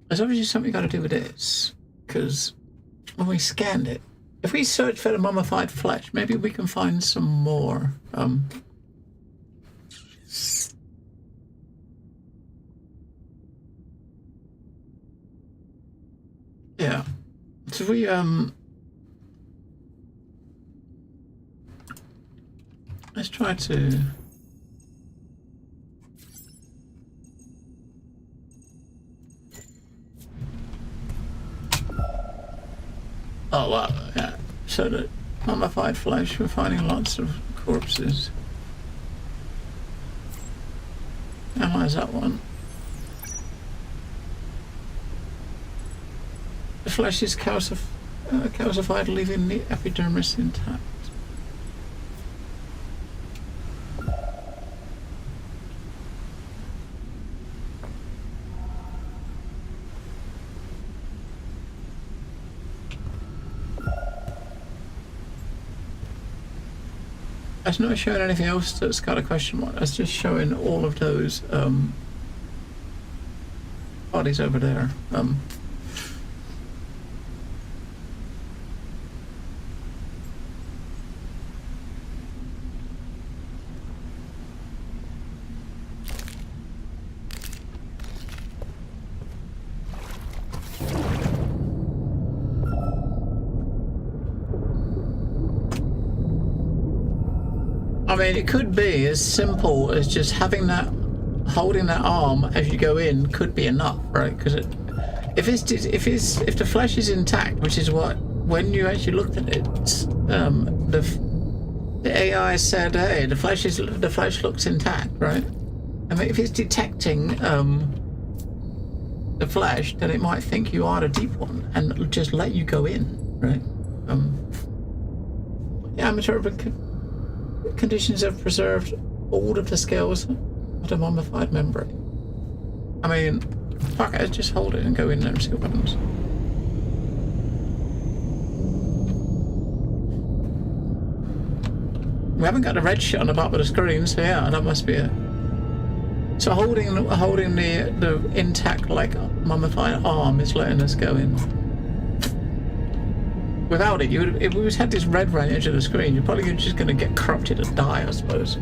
Speaker 1: There's obviously something got to do with this, because when we scanned it, if we search for the mummified flesh, maybe we can find some more. Yeah. So we let's try to oh wow, yeah. So the mummified flesh, we're finding lots of corpses. Analyze that one. The flesh is calcified, leaving the epidermis intact. It's not showing anything else that's got a question mark. It's just showing all of those bodies over there. I mean, it could be as simple as just having that, holding that arm as you go in could be enough, right? Because if the flesh is intact, which is what when you actually looked at it, the AI said, "Hey, the flesh looks intact," right? I mean, if it's detecting the flesh, then it might think you are a deep one and just let you go in, right? The amateur conditions have preserved all of the scales of the mummified membrane. I mean, fuck it, just hold it and go in there and see what happens. We haven't got a red shit on the bottom of the screen, so yeah, that must be it. So holding the intact, like, mummified arm is letting us go in. Without it, if we had this red right edge of the screen, you're probably just going to get corrupted and die, I suppose.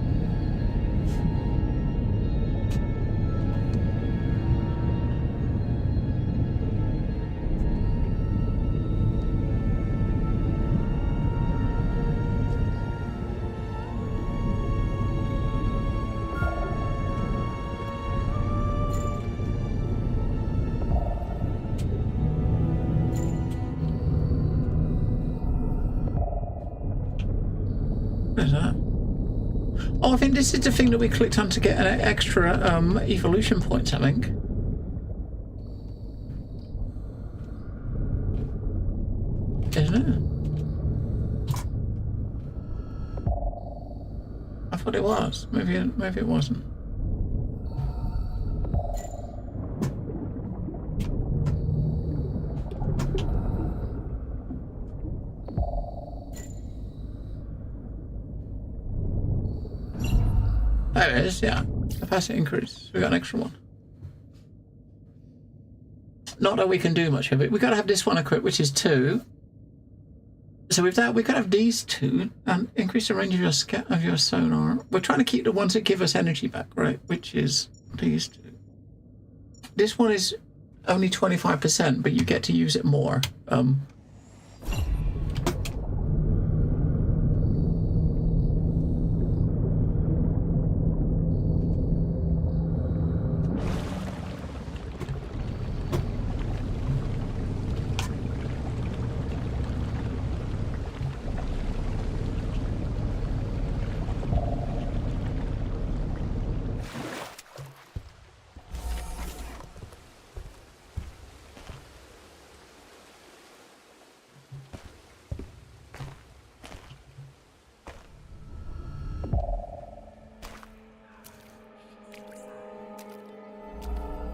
Speaker 1: What is that? Oh, I think this is the thing that we clicked on to get an extra evolution points, I think. Isn't it? I thought it was. Maybe it wasn't. There it is, yeah. Capacity increase. We got an extra one. Not that we can do much of it. We gotta have this one equipped, which is 2. So with that, we could have these 2 and increase the range of your sonar. We're trying to keep the ones that give us energy back, right? Which is these 2. This one is only 25%, but you get to use it more.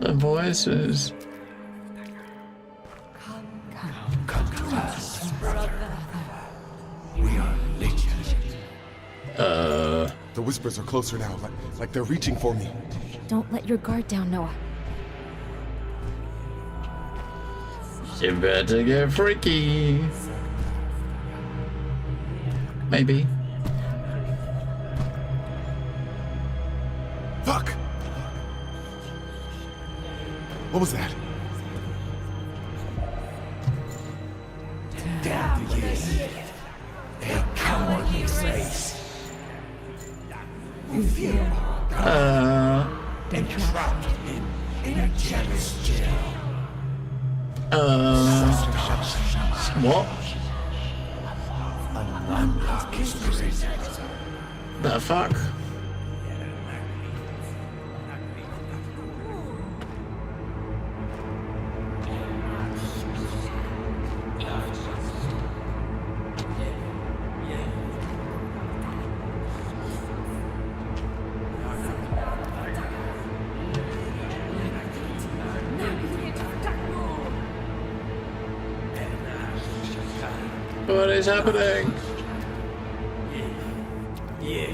Speaker 1: The voices.
Speaker 8: Come to us, brother. We are legion.
Speaker 2: The whispers are closer now, like they're reaching for me.
Speaker 3: Don't let your guard down, Noah.
Speaker 1: You better get freaky. Maybe.
Speaker 2: Fuck! What was that?
Speaker 8: Damn you! A cowardly race. We feel entrapped in a jealous jail.
Speaker 1: What?
Speaker 8: History.
Speaker 1: The fuck? What is happening?
Speaker 8: Yeah.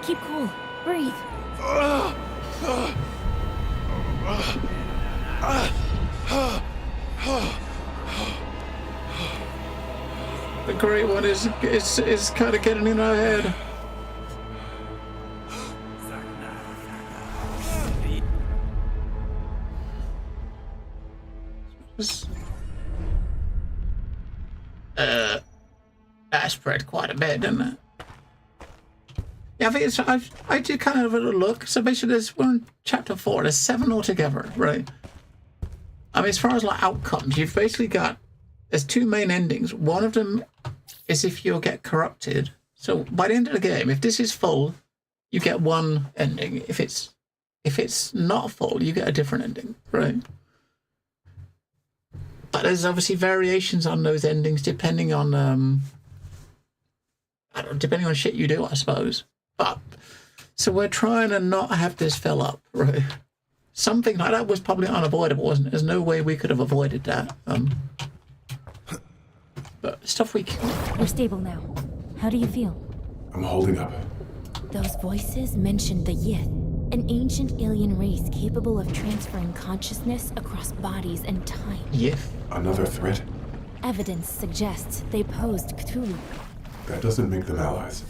Speaker 3: Keep cool. Breathe.
Speaker 1: The Great One is kind of getting in our head. That spread quite a bit, didn't it? Yeah, I think it's. I did kind of have a little look. So basically, we're in chapter 4. There's 7 altogether, right? I mean, as far as like outcomes, you've basically got. There's 2 main endings. One of them is if you'll get corrupted. So by the end of the game, if this is full, you get one ending. If it's not full, you get a different ending, right? But there's obviously variations on those endings depending on depending on shit you do, I suppose. But so we're trying to not have this fill up, right? Something like that was probably unavoidable, wasn't it? There's no way we could have avoided that. But stuff we can.
Speaker 3: You're stable now. How do you feel?
Speaker 2: I'm holding up.
Speaker 3: Those voices mentioned the Yith, an ancient alien race capable of transferring consciousness across bodies and time.
Speaker 1: Yith?
Speaker 2: Another threat?
Speaker 3: Evidence suggests they posed Cthulhu.
Speaker 2: That doesn't make them allies.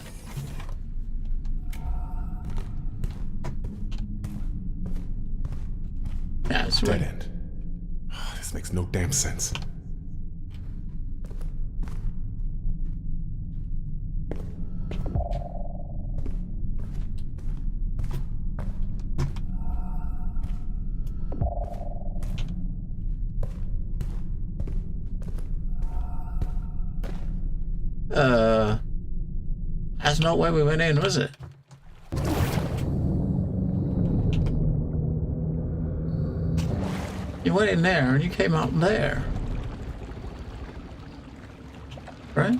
Speaker 1: Yeah, it's
Speaker 2: Dead
Speaker 1: right.
Speaker 2: end. This makes no damn sense.
Speaker 1: That's not where we went in, was it? You went in there and you came out there. Right?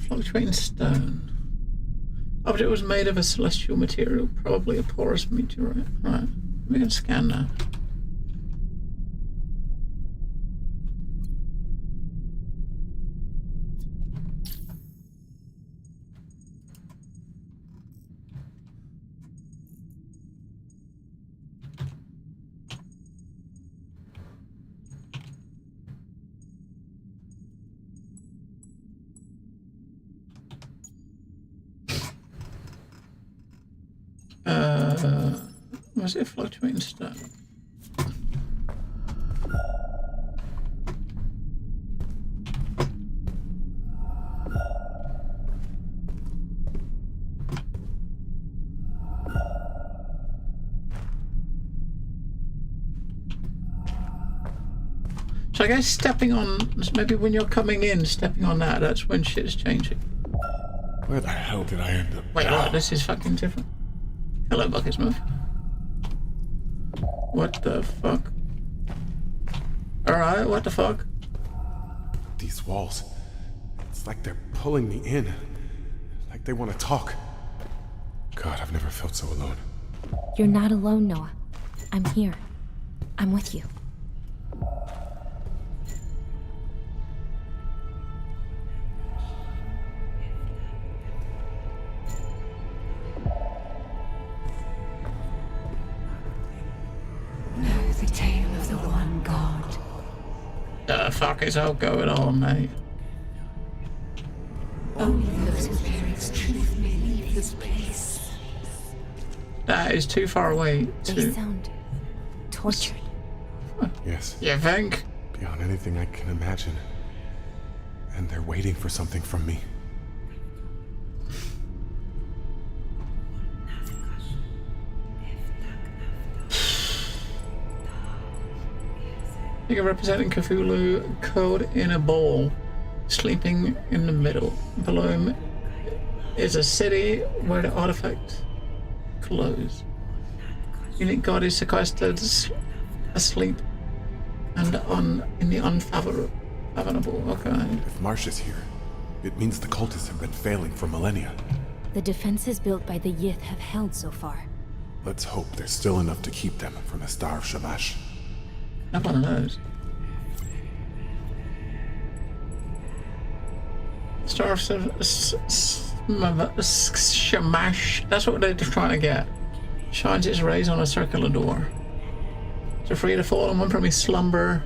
Speaker 1: Fluctuating stone. Object was made of a celestial material, probably a porous meteorite. Right, we can scan that. Was it a fluctuating stone? So I guess stepping on, maybe when you're coming in, stepping on that, that's when shit's changing.
Speaker 2: Where the hell did I end up?
Speaker 1: Wait,
Speaker 2: now?
Speaker 1: what? This is fucking different. Hello, Bucketsmith. What the fuck? Alright, what the fuck?
Speaker 2: These walls. It's like they're pulling me in. Like they want to talk. God, I've never felt so alone.
Speaker 3: You're not alone, Noah. I'm here. I'm with you.
Speaker 8: Know the tale of the one god.
Speaker 1: The fuck is all going on, mate?
Speaker 8: Only those who perish truth may leave this place.
Speaker 1: That is too far away
Speaker 3: They
Speaker 1: to...
Speaker 3: sound tortured.
Speaker 2: Yes,
Speaker 1: You think?
Speaker 2: beyond anything I can imagine. And they're waiting for something from me.
Speaker 1: Figure representing Cthulhu, code in a bowl, sleeping in the middle. Below him is a city where the artifact glows. Unique god is sequestered asleep and in the unfathomable. Okay.
Speaker 2: If Marsh is here, it means the cultists have been failing for millennia.
Speaker 3: The defenses built by the Yith have held so far.
Speaker 2: Let's hope there's still enough to keep them from the Star of Shamash.
Speaker 1: Not one of those. Star of Shamash. That's what they're trying to get. Shines its rays on a circular door. To free the fallen one from his slumber,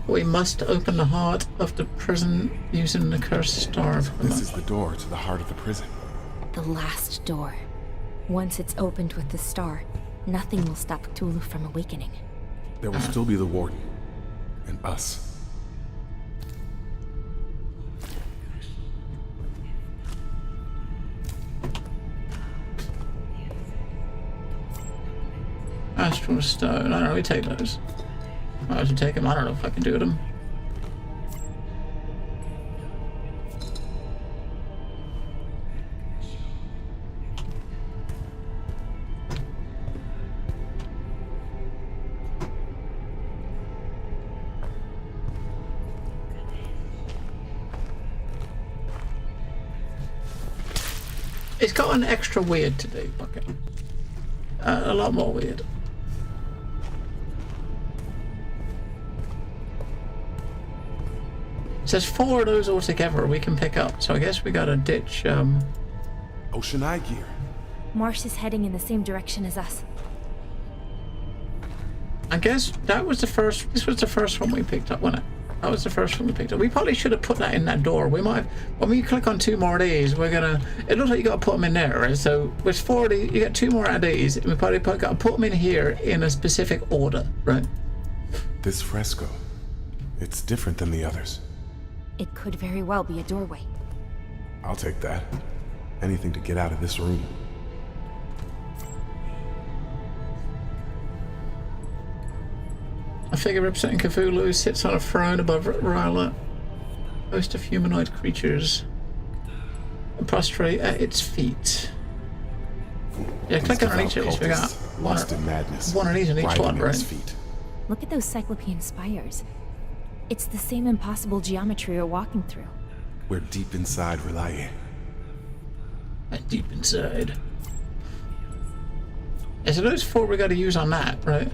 Speaker 1: we must open the heart of the prison using the cursed star of
Speaker 2: This is the door to the heart of the prison.
Speaker 3: The last door. Once it's opened with the star, nothing will stop Cthulhu from awakening.
Speaker 2: There will still be the warden. And us.
Speaker 1: Astral stone. I don't know, we take those. I should take them. I don't know if I can do them. It's got an extra weird to do, okay. A lot more weird. It says 4 of those altogether we can pick up, so I guess we gotta ditch,
Speaker 2: Ocean Eye gear.
Speaker 3: Marsh is heading in the same direction as us.
Speaker 1: I guess that was the first, this was the first one we picked up, wasn't it? That was the first one we picked up. We probably should have put that in that door. We might, when we click on 2 more of these, we're gonna, it looks like you gotta put them in there, right? So with 40, you get 2 more of these, and we probably gotta put them in here in a specific order, right?
Speaker 2: This fresco, it's different than the others.
Speaker 3: It could very well be a doorway.
Speaker 2: I'll take that. Anything to get out of this room.
Speaker 1: A figure representing Cthulhu sits on a throne above Ryla. A host of humanoid creatures prostrate at its feet. Yeah, click on each of these. We got
Speaker 2: lost in madness.
Speaker 1: One of these in each one, right?
Speaker 2: Feet.
Speaker 3: Look at those Cyclopean spires. It's the same impossible geometry we're walking through.
Speaker 2: We're deep inside Relaye.
Speaker 1: And deep inside. Yeah, so those 4 we got to use on that, right?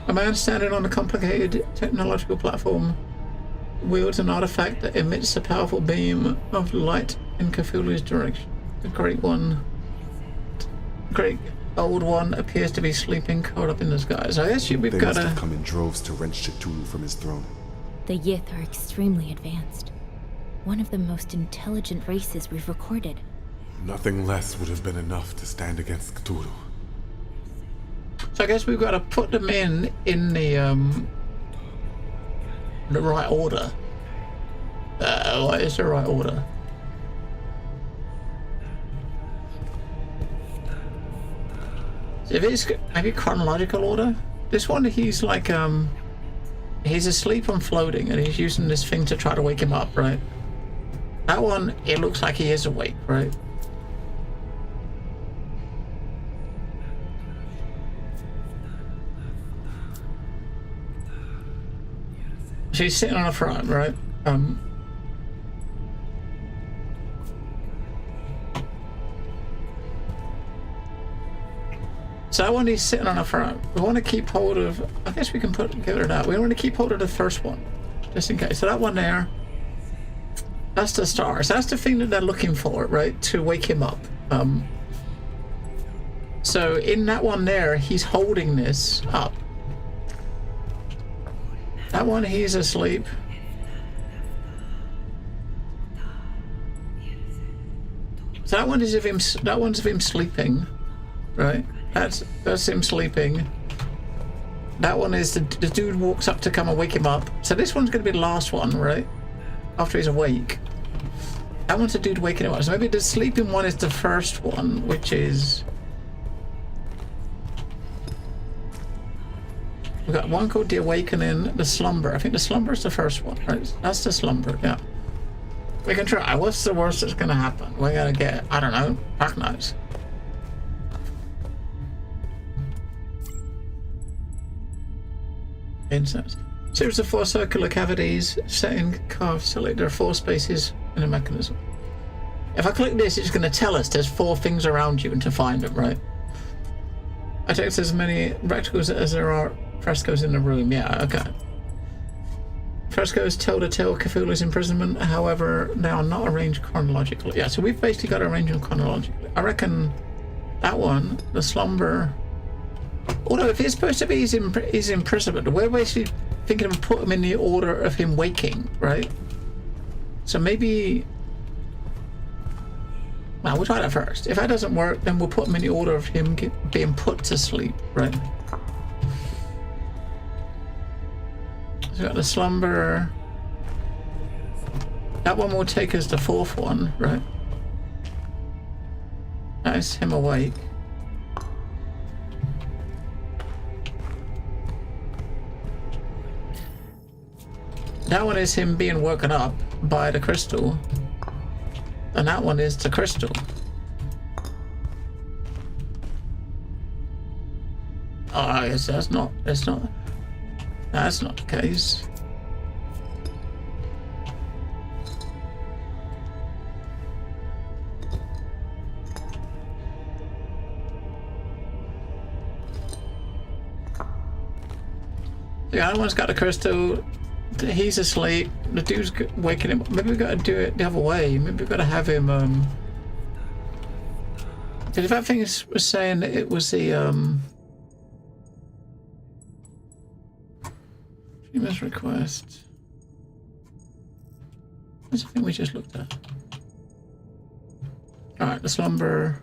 Speaker 1: A man standing on a complicated technological platform wields an artifact that emits a powerful beam of light in Cthulhu's direction. The great old one appears to be sleeping curled up in the sky. So I guess we've
Speaker 2: They
Speaker 1: got
Speaker 2: must
Speaker 1: to...
Speaker 2: have come in droves to wrench Cthulhu from his throne.
Speaker 3: The Yith are extremely advanced. One of the most intelligent races we've recorded.
Speaker 2: Nothing less would have been enough to stand against Cthulhu.
Speaker 1: So I guess we've got to put them in the right order. What is the right order? If it's maybe chronological order. This one, he's like he's asleep and floating, and he's using this thing to try to wake him up, right? That one, it looks like he is awake, right? She's sitting on a throne, right? So that one, he's sitting on a throne. We want to keep hold of, I guess we can give it that. We want to keep hold of the first one, just in case. So that one there, that's the star. So that's the thing that they're looking for, right? To wake him up. So in that one there, he's holding this up. That one, he's asleep. So that one is of him. That one's of him sleeping, right? That's him sleeping. That one is the dude walks up to come and wake him up. So this one's going to be the last one, right? After he's awake. That one's the dude waking him up. So maybe the sleeping one is the first one, which is. We've got one called the Awakening, the Slumber. I think the Slumber is the first one, right? That's the Slumber, yeah. We can try. What's the worst that's gonna happen? We're gonna get, I don't know, recognized. Incense. Series of 4 circular cavities set in carved select. There are 4 spaces in a mechanism. If I click this, it's going to tell us there's 4 things around you and to find them, right? I take as many reticles as there are frescoes in the room. Yeah, okay. Frescoes tell the tale of Cthulhu's imprisonment, however, they are not arranged chronologically. Yeah, so we've basically got to arrange them chronologically. I reckon that one, the slumber... Although if it's supposed to be his imprisonment, we're basically thinking of put him in the order of him waking, right? So maybe... Well, we'll try that first. If that doesn't work, then we'll put him in the order of him being put to sleep, right? So we got the slumber. That one will take us to the 4th one, right? That's him awake. That one is him being woken up by the crystal. And that one is the crystal. Oh, I guess that's not the case. The other one's got the crystal. He's asleep. The dude's waking him. Maybe we've got to do it the other way. Maybe we've got to have him. Because if that thing was saying that it was the famous request. What's the thing we just looked at? All right, the slumber.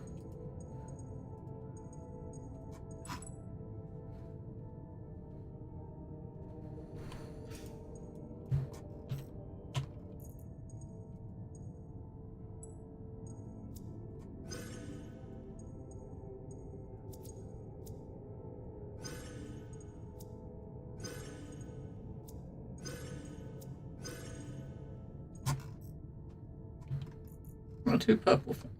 Speaker 1: Well, 2 purple things.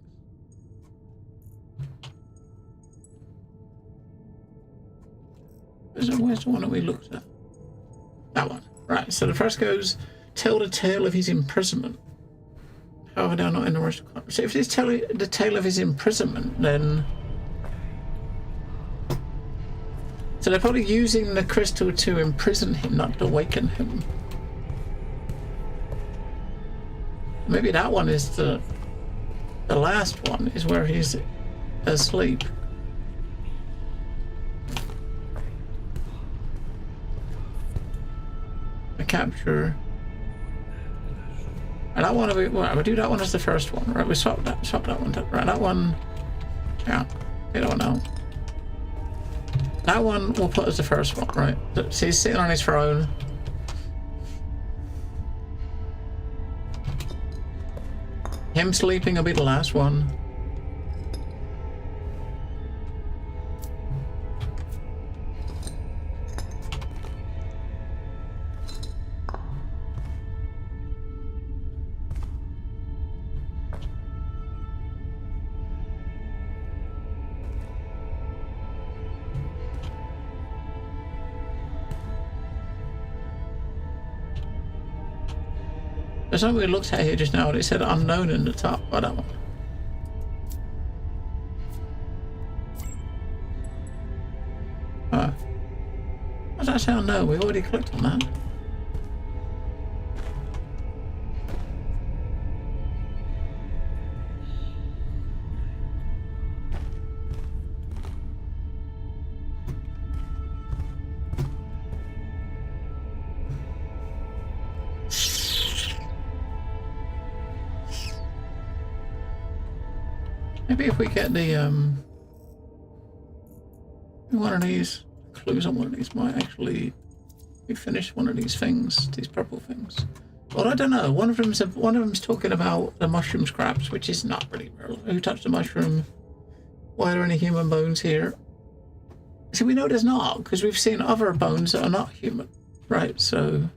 Speaker 1: Where's the one that we looked at? That one. Right, so the frescoes tell the tale of his imprisonment. However, they're not in the rush. So if it's telling the tale of his imprisonment, then... So they're probably using the crystal to imprison him, not to awaken him. Maybe that one is the last one is where he's asleep. The capture. And that one, we'll do that one as the first one, right? We swap that one. Right, that one. Yeah, take that one out. That one we'll put as the first one, right? So he's sitting on his throne. Him sleeping will be the last one. There's something we looked at here just now and it said unknown in the top. I don't know. What does that say unknown? We already clicked on that. Maybe if we get the one of these clues on one of these might actually finish one of these things, these purple things. Well, I don't know. One of them's talking about the mushroom scraps, which is not really relevant. Who touched the mushroom? Why are there any human bones here? So we know there's not, because we've seen other bones that are not human, right? So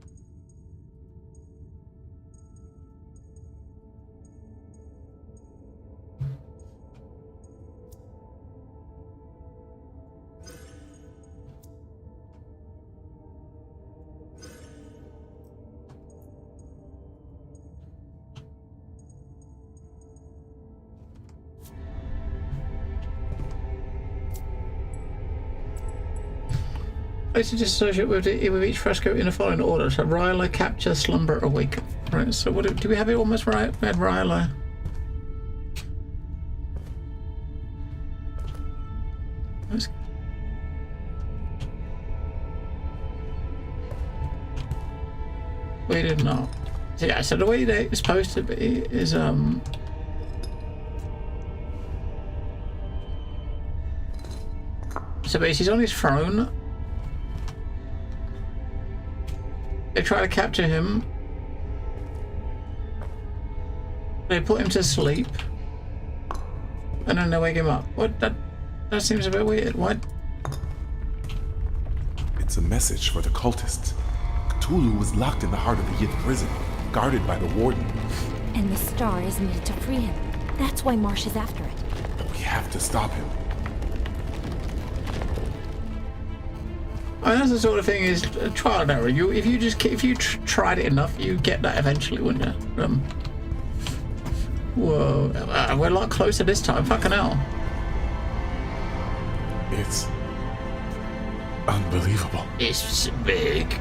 Speaker 1: Place to disassociate with each fresco in the following order. So Ryla, capture, slumber, awaken. Right, so what do we have it almost right? We had Ryla. We did not. So yeah, so the way that it's supposed to be is so basically he's on his throne. They try to capture him. They put him to sleep. And then they wake him up. What? That seems a bit weird. What?
Speaker 2: It's a message for the cultists. Cthulhu was locked in the heart of the Yith prison, guarded by the warden.
Speaker 3: And the star is needed to free him. That's why Marsh is after it.
Speaker 2: But we have to stop him.
Speaker 1: I mean, that's the sort of thing is trial and error. If you tried it enough, you get that eventually, wouldn't you? Whoa, we're a lot closer this time. Fucking hell.
Speaker 2: It's unbelievable.
Speaker 1: It's big.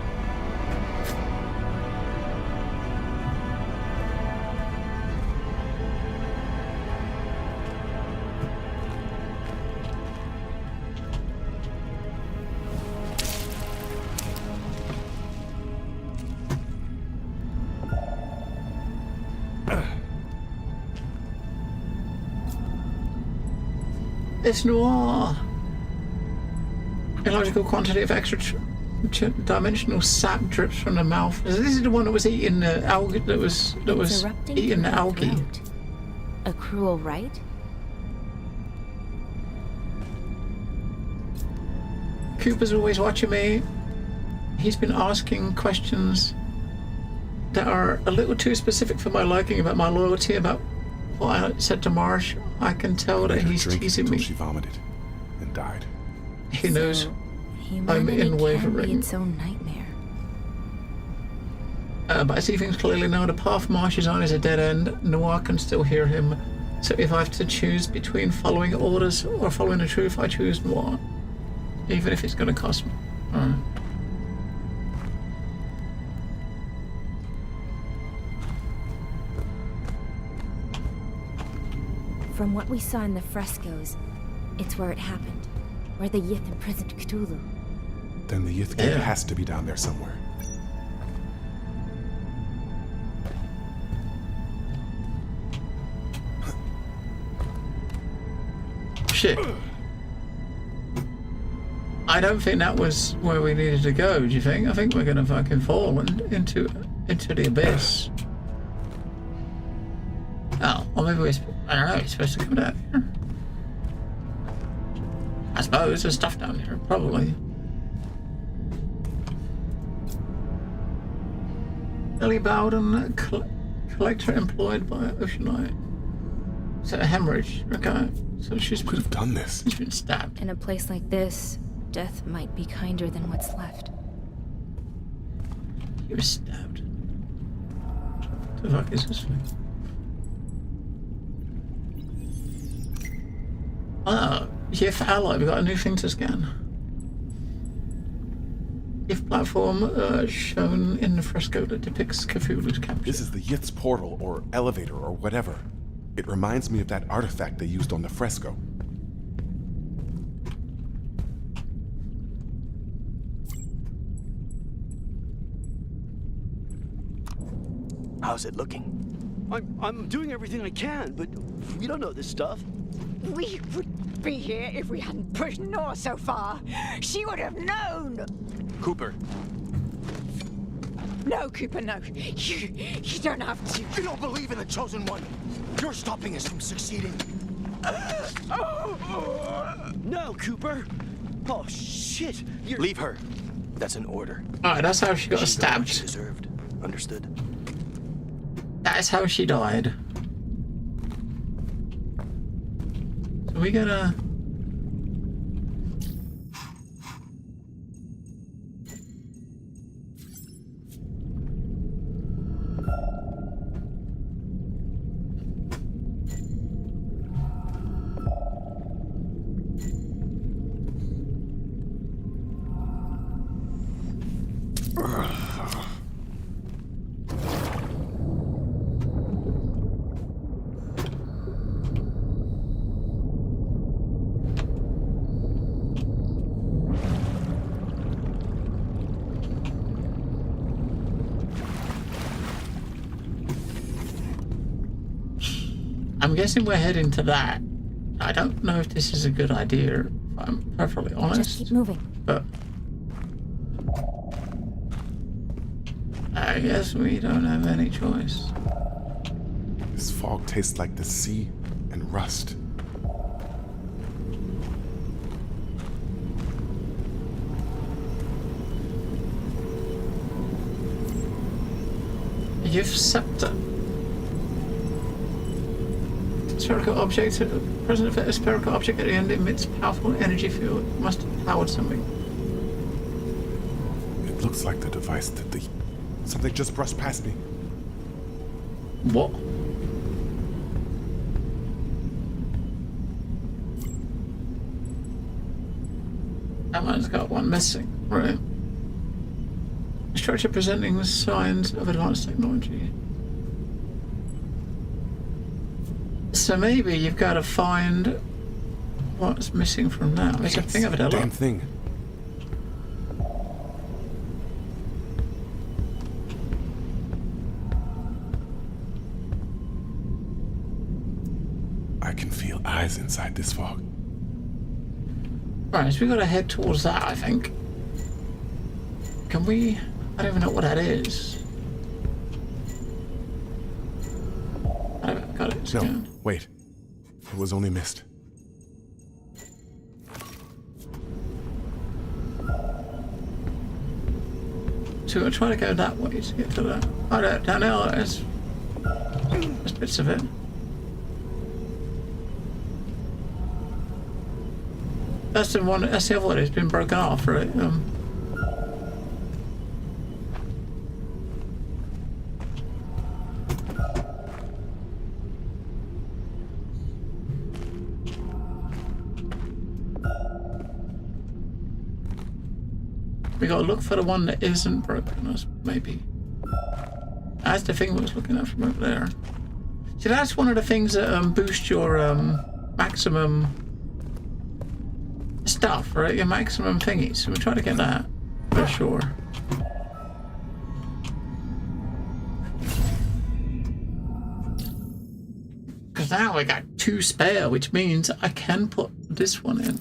Speaker 1: It's noir. Illogical quantity of extra dimensional sap drips from the mouth. This is the one that was eating the algae. That was eating the algae.
Speaker 3: Throat. A cruel rite?
Speaker 1: Cooper's always watching me. He's been asking questions that are a little too specific for my liking about my loyalty, about what I said to Marsh. I can tell that he's teasing me.
Speaker 2: She vomited and died.
Speaker 1: He knows I'm
Speaker 3: Humanity
Speaker 1: in
Speaker 3: can be
Speaker 1: wavering.
Speaker 3: its own nightmare.
Speaker 1: But I see things clearly now. The path Marsh is on is a dead end. Noir can still hear him. So if I have to choose between following orders or following the truth, I choose Noir. Even if it's going to cost me. Alright.
Speaker 3: From what we saw in the frescoes, it's where it happened. Where the Yith imprisoned Cthulhu.
Speaker 2: Then the Yith gate has to be down there somewhere.
Speaker 1: Shit. I don't think that was where we needed to go, do you think? I think we're gonna fucking fall into the abyss. Oh, or maybe I don't know, it's supposed to come down here. I suppose there's stuff down here, probably. Ellie Bowden, collector employed by Oceanite. So a hemorrhage, okay. So she's
Speaker 2: Could have done this.
Speaker 1: She's been stabbed.
Speaker 3: In a place like this, death might be kinder than what's left.
Speaker 1: He was stabbed. What the fuck is this thing? Ah, Yith ally, we've got a new thing to scan. Yith platform shown in the fresco that depicts Cthulhu's capture.
Speaker 2: This is the Yith's portal, or elevator, or whatever. It reminds me of that artifact they used on the fresco.
Speaker 6: How's it looking? I'm doing everything I can, but we don't know this stuff.
Speaker 8: We wouldn't be here if we hadn't pushed Nor so far. She would have known.
Speaker 6: Cooper.
Speaker 8: No, Cooper, no. You don't have to.
Speaker 6: You don't believe in the Chosen One. You're stopping us from succeeding. No, Cooper. Oh, shit. Leave her. That's an order.
Speaker 1: Alright, that's how she got
Speaker 6: She got what she
Speaker 1: stabbed.
Speaker 6: deserved. Understood?
Speaker 1: That is how she died. So we gotta... I'm guessing we're heading to that. I don't know if this is a good idea, if I'm perfectly honest.
Speaker 3: Just keep moving.
Speaker 1: But I guess we don't have any choice.
Speaker 2: This fog tastes like the sea and rust.
Speaker 1: Youth scepter. Spherical object, present effect, a spherical object at the end emits powerful energy field. It must have powered something.
Speaker 2: It looks like the device that something just brushed past me.
Speaker 1: What? That one's got one missing, right? A structure presenting signs of advanced technology. So maybe you've got to find what's missing from now. There's a thing of it.
Speaker 2: Damn thing. I can feel eyes inside this fog.
Speaker 1: Right, so we got to head towards that, I think. Can we? I don't even know what that is. I haven't got it.
Speaker 2: No,
Speaker 1: scanned.
Speaker 2: wait. It was only mist.
Speaker 1: So we'll try to go that way to get to that. Oh, no, down there, there's bits of it. That's the one. That's the other one. It's been broken off, right? We gotta look for the one that isn't broken, maybe. That's the thing we was looking at from over there. See, that's one of the things that boost your maximum stuff, right? Your maximum thingies. So we try to get that for sure. Because now I got 2 spare, which means I can put this one in.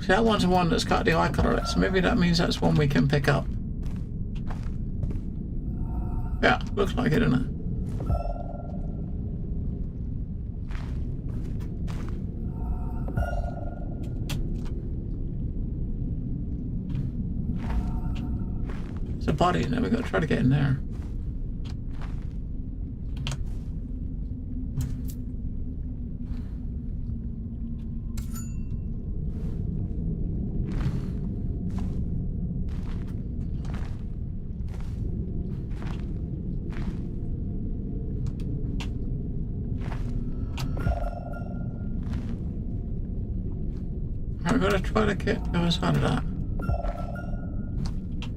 Speaker 1: That one's the one that's got the icon on it, so maybe that means that's one we can pick up. Yeah, looks like it, doesn't it? It's a body in there, we've got to try to get in there. We're gonna try to get the other side of that.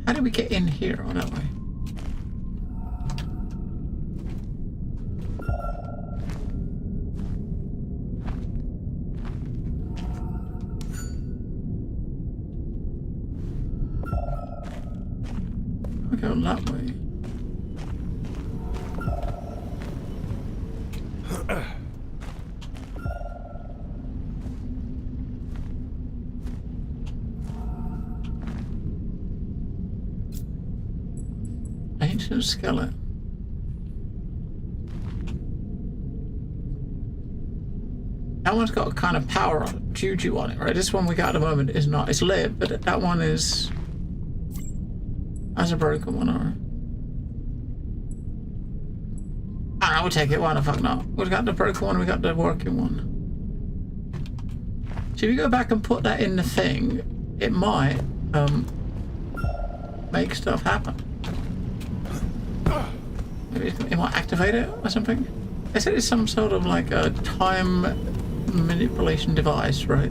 Speaker 1: How do we get in here? Oh, that way. We go that way. Ancient skeleton. That one's got a kind of power on it, juju on it, right? This one we got at the moment is not. It's lit, but that one is as a broken one, or I will take it. Why the fuck not? We've got the broken one, we got the working one. So if you go back and put that in the thing, it might make stuff happen. Maybe it might activate it or something. They said it's some sort of like a time manipulation device, right?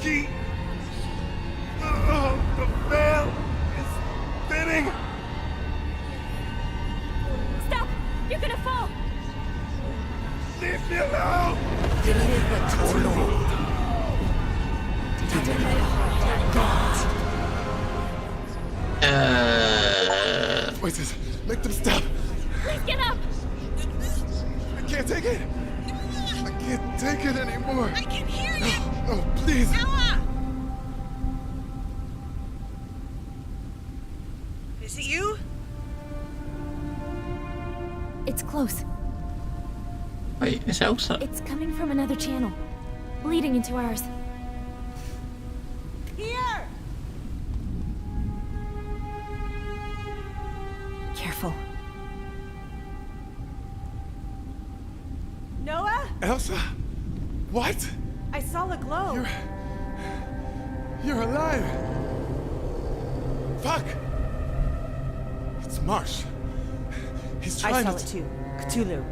Speaker 2: key. Oh, the veil is thinning.
Speaker 3: Stop! You're gonna fall!
Speaker 2: Leave me alone. Voices, make them stop.
Speaker 3: Please get up!
Speaker 2: I can't take it. I can't take it anymore.
Speaker 8: I can hear you!
Speaker 2: No, please.
Speaker 8: Noah! Is it you?
Speaker 3: It's close.
Speaker 1: Wait, it's Elsa.
Speaker 3: It's coming from another channel, bleeding into ours.
Speaker 8: Here!
Speaker 3: Careful.
Speaker 4: Noah?
Speaker 2: Elsa? What?
Speaker 4: I saw a glow.
Speaker 2: You're alive. Fuck. It's Marsh. He's trying
Speaker 4: I saw
Speaker 2: to...
Speaker 4: it too. Cthulhu.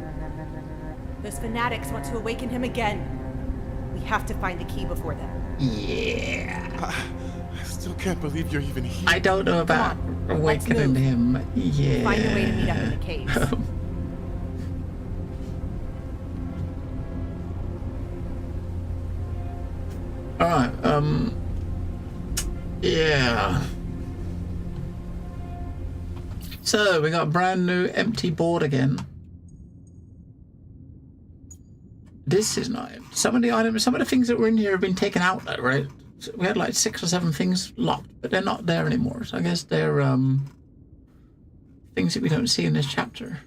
Speaker 4: Those fanatics want to awaken him again. We have to find the key before them.
Speaker 1: Yeah.
Speaker 2: I still can't believe you're even here.
Speaker 1: I don't know about awakening him. Yeah.
Speaker 4: Find a way to meet up in the caves.
Speaker 1: Alright, yeah. So, we got a brand new empty board again. This is not empty. Some of the items, some of the things that were in here have been taken out though, right? So we had like 6 or 7 things locked, but they're not there anymore. So I guess they're, things that we don't see in this chapter.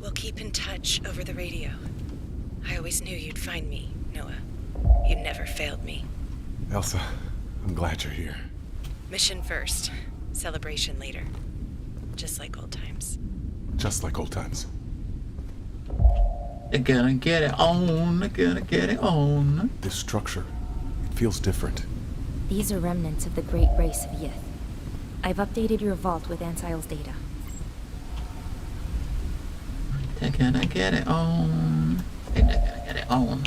Speaker 9: We'll keep in touch over the radio. I always knew you'd find me, Noah. You never failed me.
Speaker 2: Elsa, I'm glad you're here.
Speaker 9: Mission first, celebration later. Just like old times.
Speaker 2: Just like old times.
Speaker 1: They're gonna get it on, they're gonna get it on.
Speaker 2: This structure, it feels different.
Speaker 3: These are remnants of the great race of Yith. I've updated your vault with Ansile's data.
Speaker 1: They're gonna get it on. They're gonna get it on.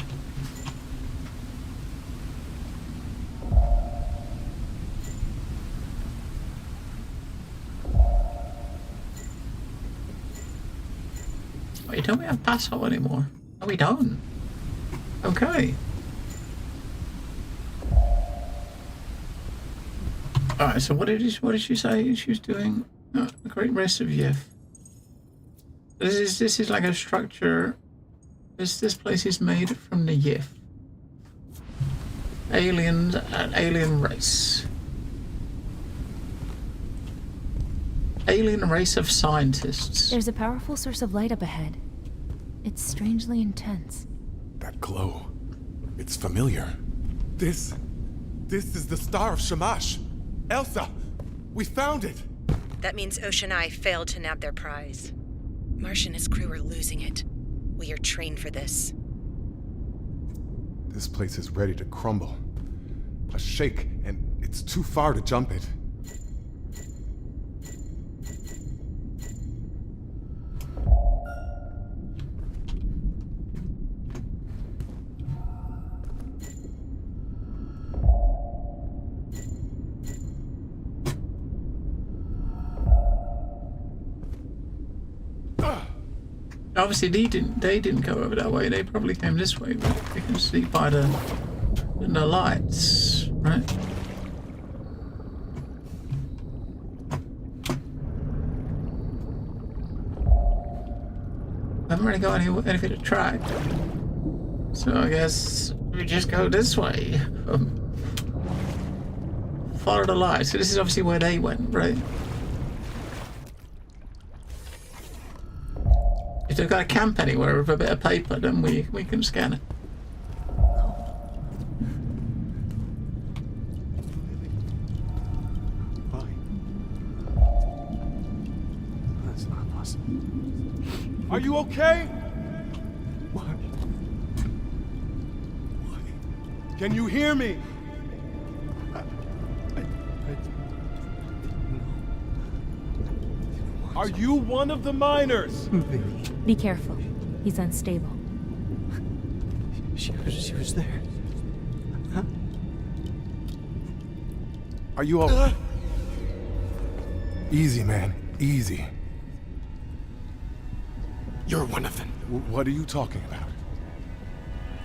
Speaker 1: Wait, don't we have Paso anymore? No, we don't. Okay. Alright, so what did she say she was doing? The great race of Yith. This is like a structure. This place is made from the Yith. Aliens, an alien race. Alien race of scientists.
Speaker 3: There's a powerful source of light up ahead. It's strangely intense.
Speaker 2: That glow, it's familiar. This is the Star of Shamash. Elsa, we found it.
Speaker 9: That means Ocean Eye failed to nab their prize. Marsh and his crew are losing it. We are trained for this.
Speaker 2: This place is ready to crumble. A shake, and it's too far to jump it.
Speaker 1: Obviously, they didn't go over that way. They probably came this way, but you can see by the lights, right? I haven't really got anything to track, so I guess we just go this way. Follow the lights. So this is obviously where they went, right? If they've got a camp anywhere with a bit of paper, then we can scan it.
Speaker 6: Why? That's not possible.
Speaker 2: Are you okay?
Speaker 6: Why?
Speaker 2: Can you hear me? Are you one of the miners?
Speaker 3: Be careful. He's unstable.
Speaker 6: She was there. Huh?
Speaker 2: Are you all... Easy, man. Easy.
Speaker 6: You're one of them.
Speaker 2: What are you talking about?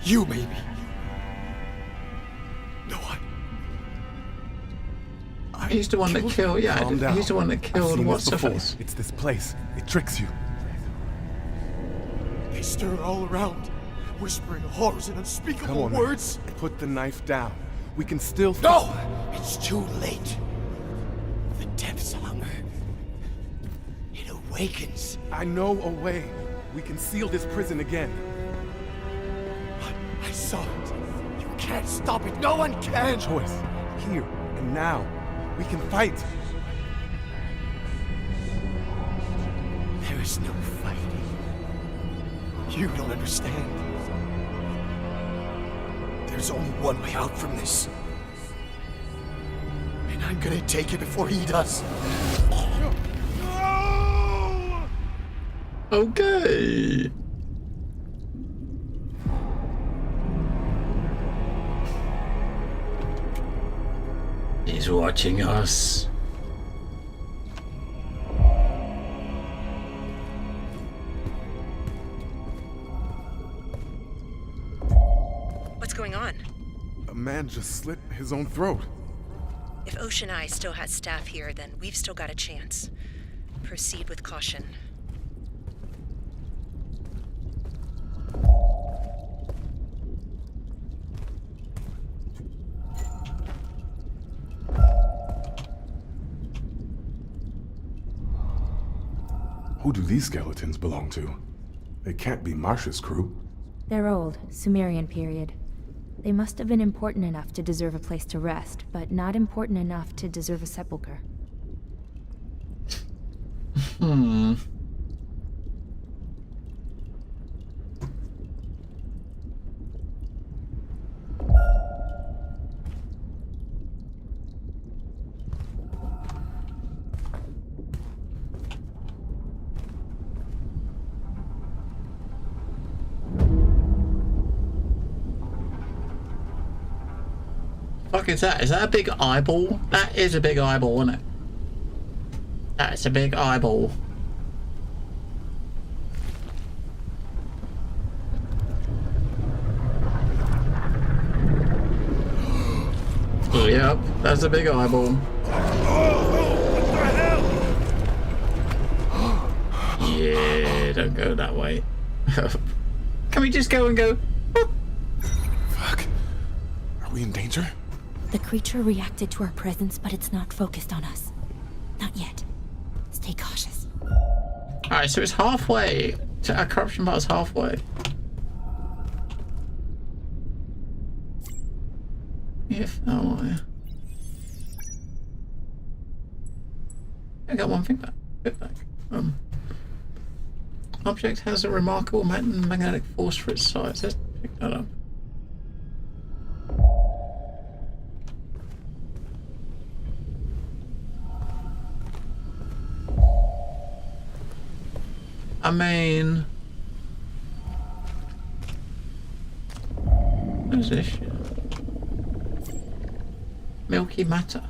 Speaker 6: You, maybe. No,
Speaker 1: He's the one that killed. Yeah,
Speaker 2: Calm down.
Speaker 1: he's the one that
Speaker 2: I've
Speaker 1: killed.
Speaker 2: seen
Speaker 1: What's
Speaker 2: this
Speaker 1: the
Speaker 2: before.
Speaker 1: face?
Speaker 2: It's this place. It tricks you.
Speaker 6: They stir all around, whispering horrors and unspeakable
Speaker 2: Come on, man.
Speaker 6: words.
Speaker 2: Put the knife down. We can still...
Speaker 6: No! It's too late. The depths hunger. It awakens.
Speaker 2: I know a way. We can seal this prison again.
Speaker 6: I saw it. You can't stop it. No one can.
Speaker 2: Choice. Here and now. We can fight.
Speaker 6: There is no fighting. You don't understand. There's only one way out from this. And I'm gonna take it before he does.
Speaker 1: Okay. He's watching us.
Speaker 9: What's going on?
Speaker 2: A man just slit his own throat.
Speaker 9: If Ocean Eye still has staff here, then we've still got a chance. Proceed with caution.
Speaker 2: Who do these skeletons belong to? They can't be Marsh's crew.
Speaker 3: They're old, Sumerian period. They must have been important enough to deserve a place to rest, but not important enough to deserve a sepulcher.
Speaker 1: Fuck is that? Is that a big eyeball? That is a big eyeball, isn't it? That's a big eyeball. Oh, yep, that's a big eyeball. Yeah, don't go that way. Can we just go and go?
Speaker 2: Fuck. Are we in danger?
Speaker 3: The creature reacted to our presence, but it's not focused on us. Not yet. Stay cautious.
Speaker 1: Alright, so it's halfway. Our corruption bar is halfway. If I got one thing back. Bit back. Object has a remarkable magnetic force for its size. Let's pick that up. I mean, what's this shit? Milky matter.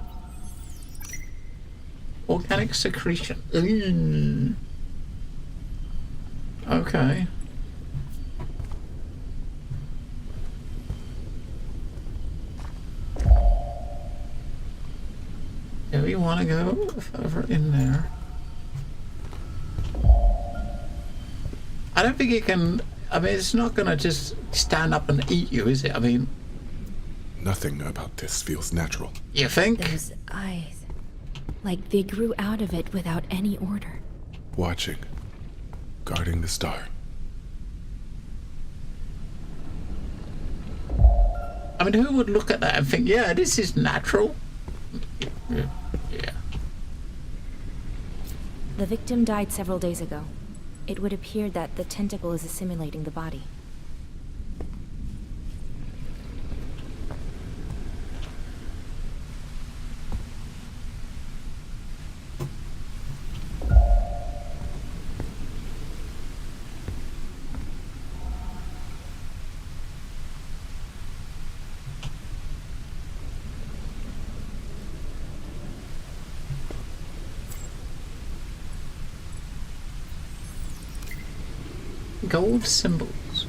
Speaker 1: Organic secretion. Okay. Do we want to go further in there? I don't think it can. I mean, it's not gonna just stand up and eat you, is it? I mean,
Speaker 2: Nothing about this feels natural.
Speaker 1: you think?
Speaker 3: Those eyes. Like they grew out of it without any order.
Speaker 2: Watching. Guarding the star.
Speaker 1: I mean, who would look at that and think, yeah, this is natural? Yeah.
Speaker 3: The victim died several days ago. It would appear that the tentacle is assimilating the body.
Speaker 1: gold symbols.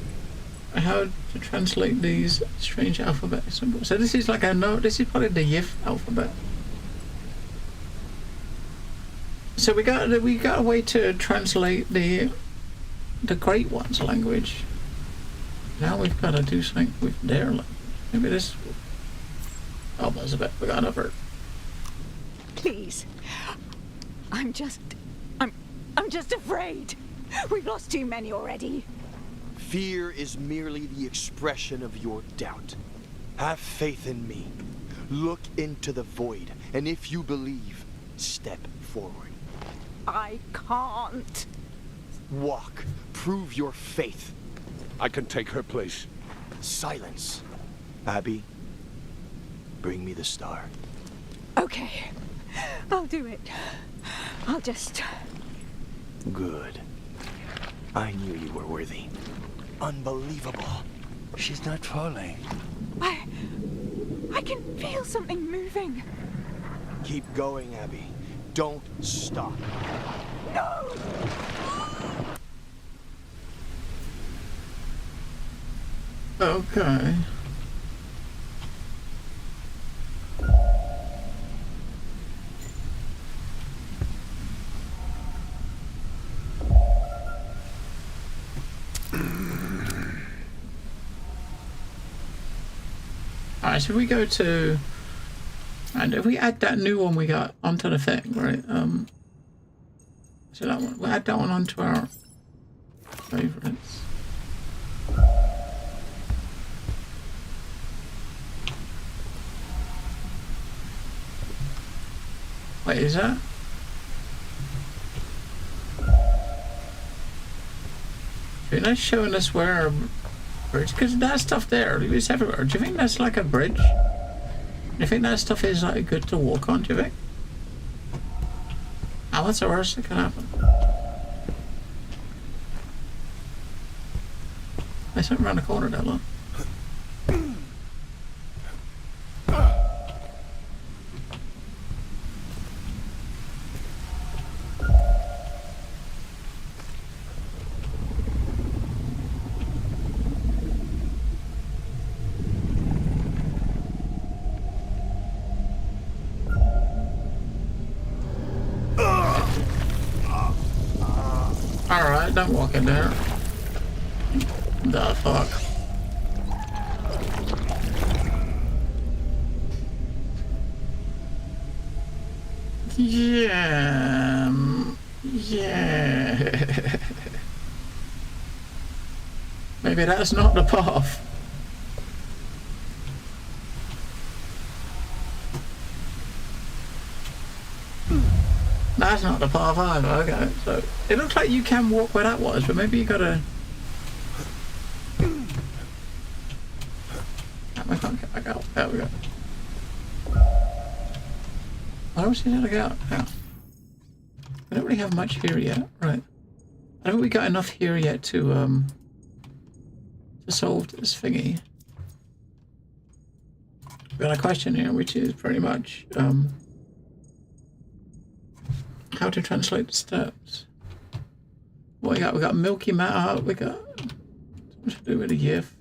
Speaker 1: How to translate these strange alphabet symbols. So this is like a no. This is probably the Yif alphabet. So we got a way to translate the Great One's language. Now we've got to do something with their language. Maybe this. Oh, Elizabeth, we got another.
Speaker 8: Please. I'm just afraid. We've lost too many already.
Speaker 6: Fear is merely the expression of your doubt. Have faith in me. Look into the void, and if you believe, step forward.
Speaker 8: I can't.
Speaker 6: Walk. Prove your faith.
Speaker 2: I can take her place.
Speaker 6: Silence. Abby, bring me the star.
Speaker 8: Okay. I'll do it. I'll just...
Speaker 6: Good. I knew you were worthy. Unbelievable.
Speaker 5: She's not falling.
Speaker 8: I can feel something moving.
Speaker 6: Keep going, Abby. Don't stop.
Speaker 8: No!
Speaker 1: Okay. Alright, so if we go to, and if we add that new one we got onto the thing, right? So that one, we'll add that one onto our favorites. Wait, is that? Do you know showing us where our bridge? Because that stuff there, it's everywhere. Do you think that's like a bridge? Do you think that stuff is like good to walk on, do you think? Oh, what's the worst that can happen? There's something around the corner there, look. Alright, don't walk in there. The fuck? Yeah. Yeah. Maybe that's not the path. That's not the path either. Okay, so it looks like you can walk where that was, but maybe you gotta. I can't get back out. There we go. Why was he not out? Yeah. We don't really have much here yet, right? I don't think we got enough here yet to solve this thingy. We got a question here, which is pretty much how to translate the steps. What we got? We got Milky Matter. We got something to do with a GIF.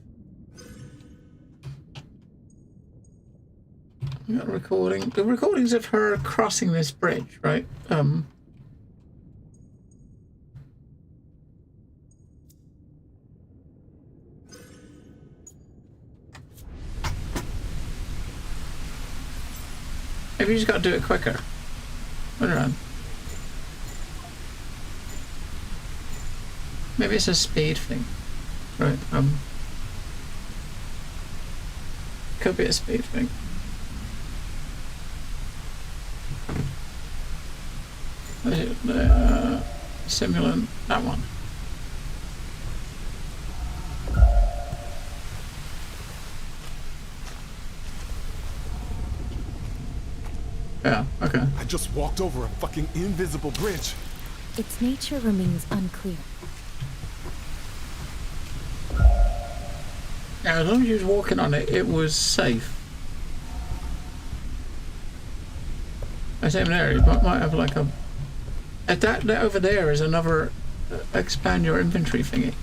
Speaker 1: We got a recording. The recordings of her crossing this bridge, right? Maybe you just got to do it quicker. Run around. Maybe it's a speed thing, right? Could be a speed thing. What is it? The simulant, that one. Yeah, okay.
Speaker 2: I just walked over a fucking invisible bridge.
Speaker 3: Its nature remains unclear.
Speaker 1: Yeah, as long as you was walking on it, it was safe. I say there, you might have like a... That over there is another expand your inventory thingy.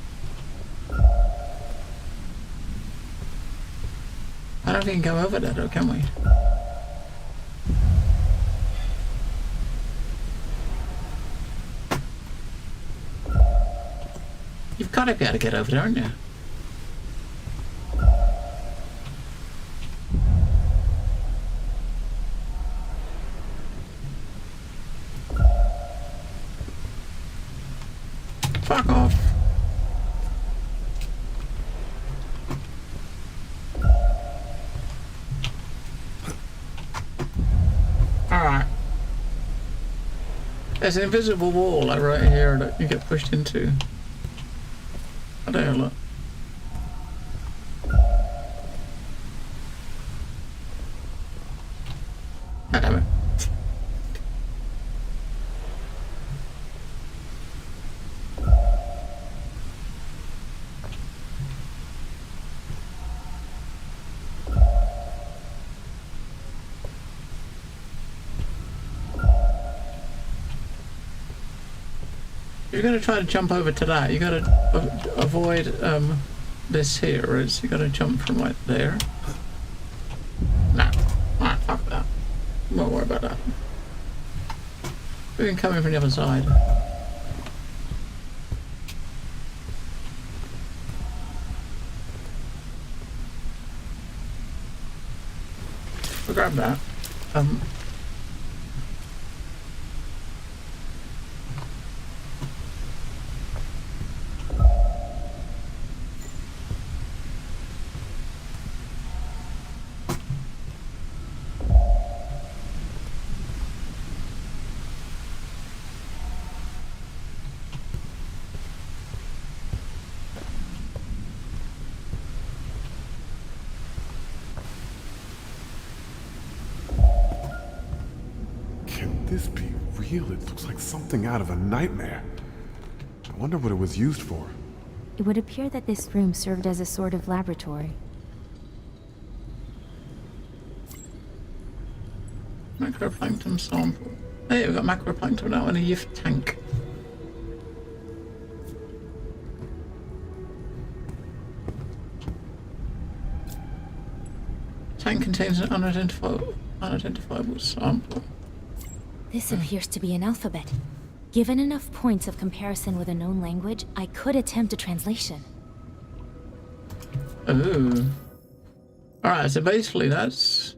Speaker 1: even go over there though, can we? You've got to be able to get over there, haven't you? Fuck off. Alright. There's an invisible wall like right here that you get pushed into. I don't know, look. God damn it. You're going to try to jump over to that. You got to avoid this here. Is you got to jump from right there? No. Alright, fuck that. Won't worry about that. We can come in from the other side. We'll grab that.
Speaker 2: This be real? It looks like something out of a nightmare. I wonder what it was used for.
Speaker 3: It would appear that this room served as a sort of laboratory.
Speaker 1: Macroplankton sample. Hey, we've got macroplankton now in a yift tank. Tank contains an unidentifiable sample.
Speaker 3: This appears to be an alphabet. Given enough points of comparison with a known language, I could attempt a translation.
Speaker 1: Ooh. Alright, so basically that's...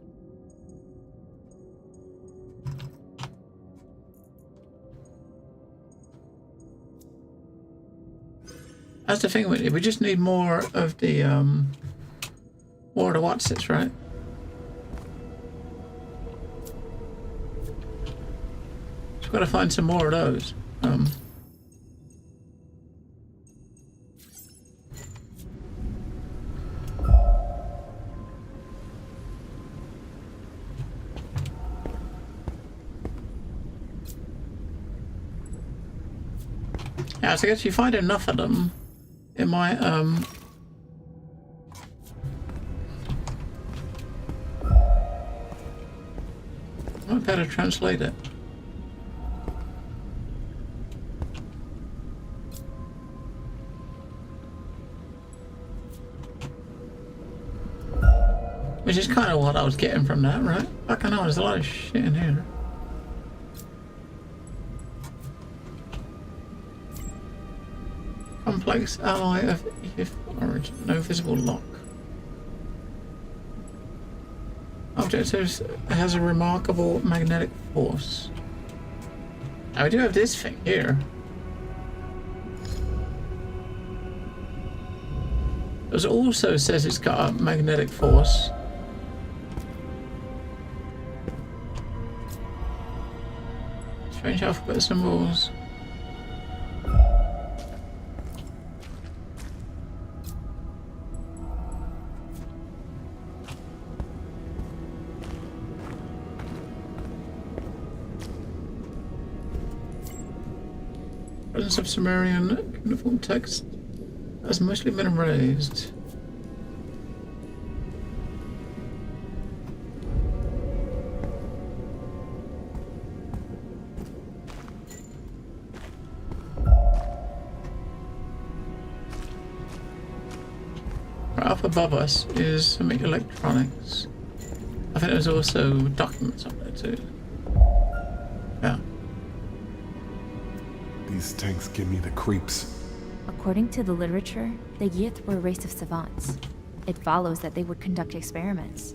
Speaker 1: That's the thing with it. We just need more of the, more of the what's-its, right? We've got to find some more of those. Yeah, so I guess if you find enough of them, it might, might better translate it. Which is kind of what I was getting from that, right? Fucking hell, there's a lot of shit in here. Complex alloy of EF origin. No visible lock. Object has a remarkable magnetic force. Now we do have this thing here. It also says it's got a magnetic force. Strange alphabet symbols. Presence of Sumerian cuneiform text has mostly been erased. up above us is some electronics. I think there's also documents up there too. Yeah.
Speaker 2: These tanks give me the creeps.
Speaker 3: According to the literature, the Yith were a race of savants. It follows that they would conduct experiments.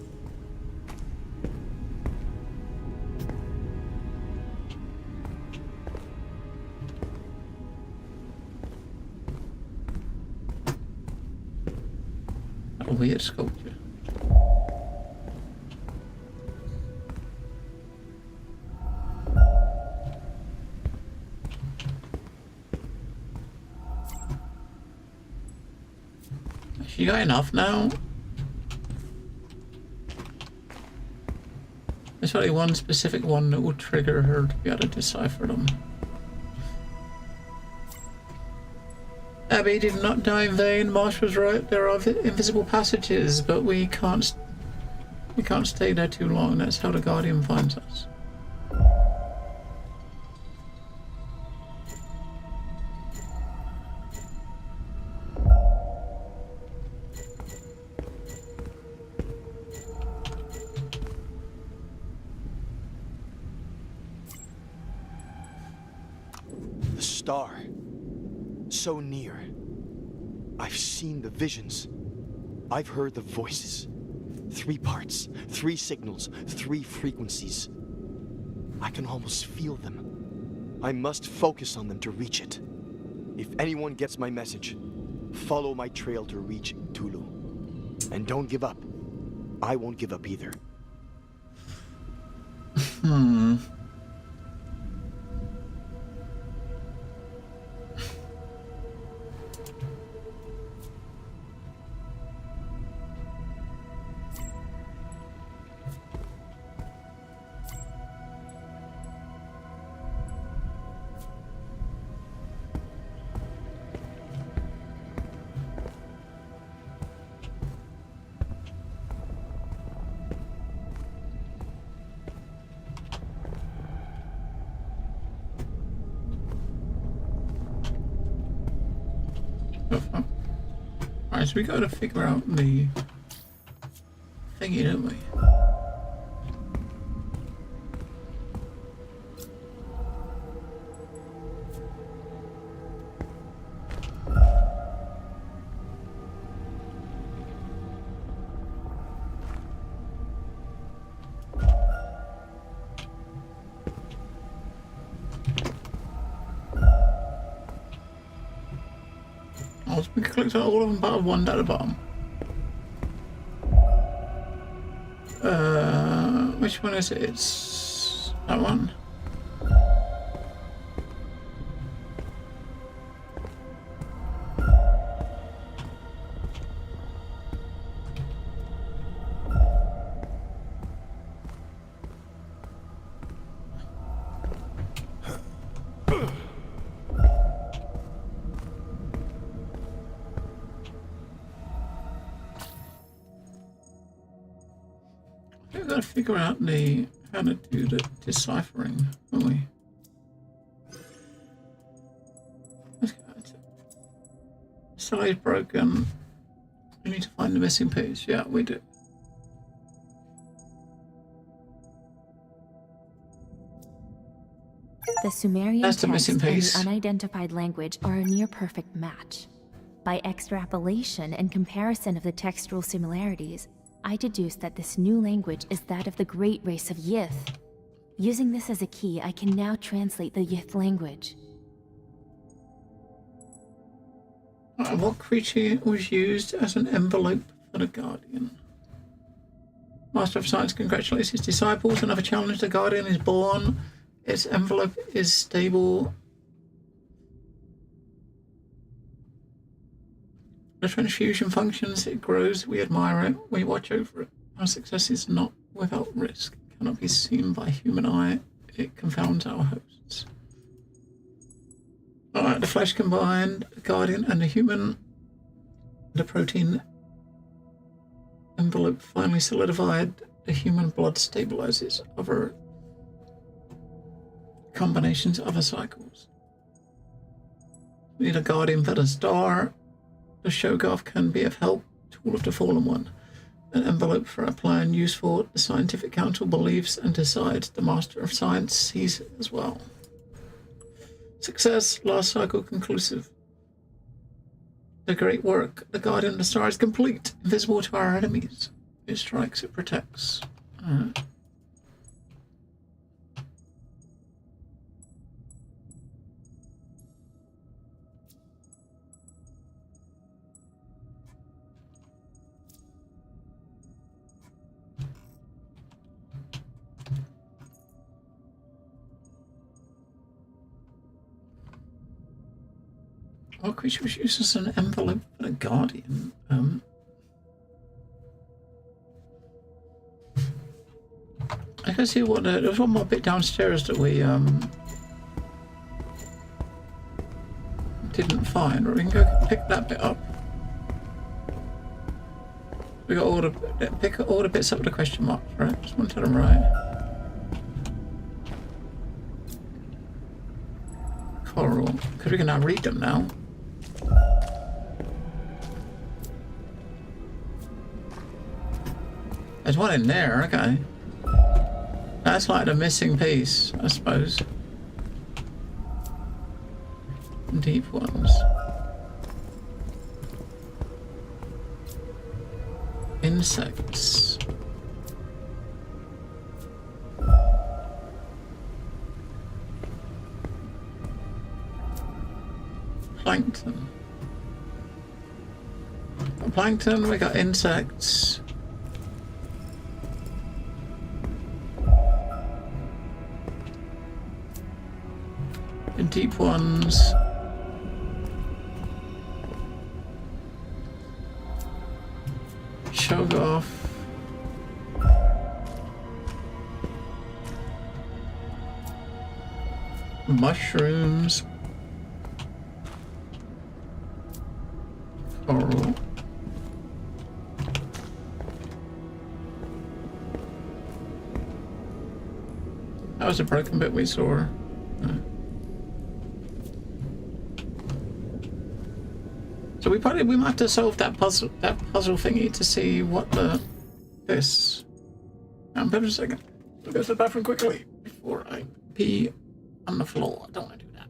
Speaker 1: A weird sculpture. She got enough now? There's only one specific one that will trigger her to be able to decipher them. Abby did not die in vain. Marsh was right. There are invisible passages, but we can't stay there too long. That's how the Guardian finds us.
Speaker 6: The star. So near. I've seen the visions. I've heard the voices. 3 parts, 3 signals, 3 frequencies. I can almost feel them. I must focus on them to reach it. If anyone gets my message, follow my trail to reach Cthulhu. And don't give up. I won't give up either.
Speaker 1: Alright, so we gotta figure out the thingy, don't we? We can collect all of them but one down the bottom. Which one is it? It's that one. We've got to figure out how to do the deciphering, don't we? Let's go. Sally's broken. We need to find the missing piece. Yeah, we do.
Speaker 3: The Sumerian
Speaker 1: That's the
Speaker 3: text
Speaker 1: missing
Speaker 3: and
Speaker 1: piece.
Speaker 3: the unidentified language are a near-perfect match. By extrapolation and comparison of the textual similarities, I deduced that this new language is that of the great race of Yith. Using this as a key, I can now translate the Yith language.
Speaker 1: What creature was used as an envelope for the Guardian? Master of Science congratulates his disciples. Another challenge. The Guardian is born. Its envelope is stable. The transfusion functions. It grows. We admire it. We watch over it. Our success is not without risk. It cannot be seen by human eye. It confounds our hosts. Alright, the flesh combined, the Guardian and the human. The protein envelope finally solidified. The human blood stabilizes. Other combinations, other cycles. We need a Guardian for the star. The Shoggoth can be of help Tool of the Fallen One. An envelope for a plan used for the Scientific Council believes and decides. The Master of Science sees it as well. Success. Last cycle conclusive. The great work. The Guardian of the Stars complete. Invisible to our enemies. It strikes, it protects. Well, creature was used as an envelope for the Guardian. I can see what there was one more bit downstairs that we didn't find. We can go pick that bit up. We got all the pick all the bits up with the question marks, right? Just one to the right. Coral, because we can now read them now. There's one in there, okay. That's like the missing piece, I suppose. Deep ones. Insects. Plankton. Plankton, we got insects. The deep ones. Chogoff. Mushrooms. Coral. That was a broken bit we saw. So we might have to solve that puzzle thingy to see what this. Wait a second. I'll go to the bathroom quickly before I pee on the floor. I don't want to do that.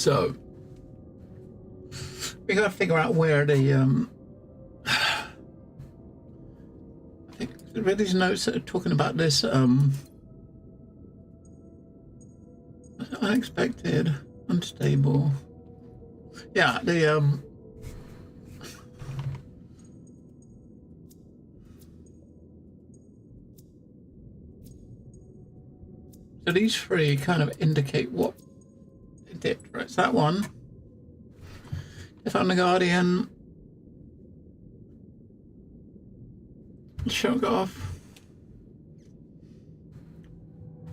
Speaker 1: So we gotta figure out where the I think I read these notes that are talking about this unexpected, unstable. Yeah, the so these three kind of indicate what they did, right? It's that one. They found the Guardian. Shoggoth.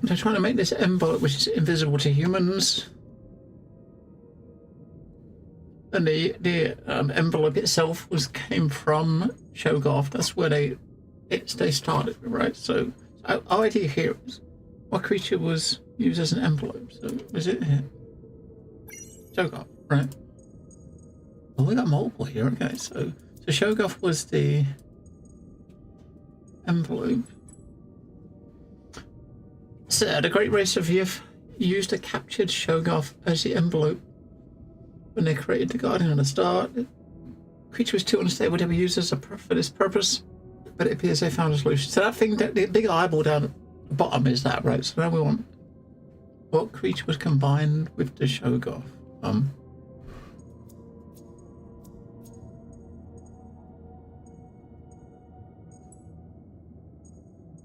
Speaker 1: They're trying to make this envelope which is invisible to humans. And the envelope itself came from Shoggoth. That's where they started, right? So our idea here is what creature was used as an envelope? So was it here? Shoggoth, right? Oh, we got multiple here. Okay, so Shoggoth was the envelope. So the great race of Yith used a captured Shoggoth as the envelope when they created the Guardian at the start. The creature was too unstable to be used as for this purpose, but it appears they found a solution. So that thing, the big eyeball down at the bottom is that, right? So now we want what creature was combined with the Shoggoth.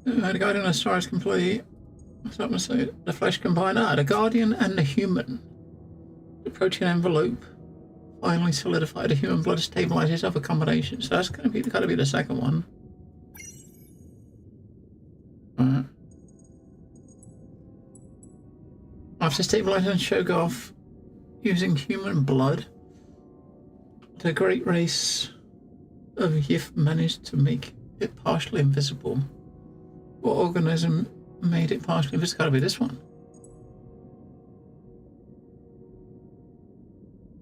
Speaker 1: The Guardian and the Star is complete. What's that must say? The flesh combined. The Guardian and the human. The protein envelope finally solidified. The human blood stabilizes other combinations. So that's gotta be the second one. Alright. After stabilizing Shoggoth using human blood, the great race of Yith managed to make it partially invisible. What organism made it partially invisible? It's gotta be this one.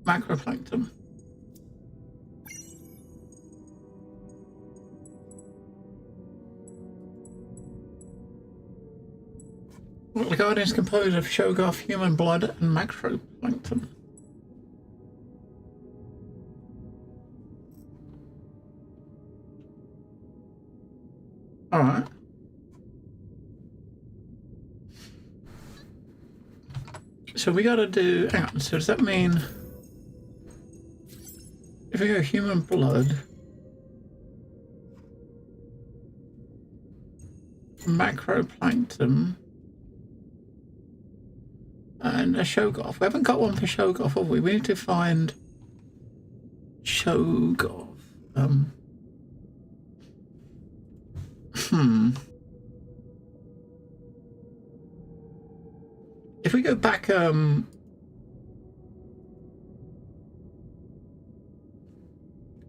Speaker 1: Macroplankton. Well, the Guardian is composed of Shoggoth, human blood, and macroplankton. Alright. So we gotta do, hang on, so does that mean if we go human blood, macroplankton, and a Shoggoth? We haven't got one for Shoggoth, have we? We need to find Shoggoth. If we go back,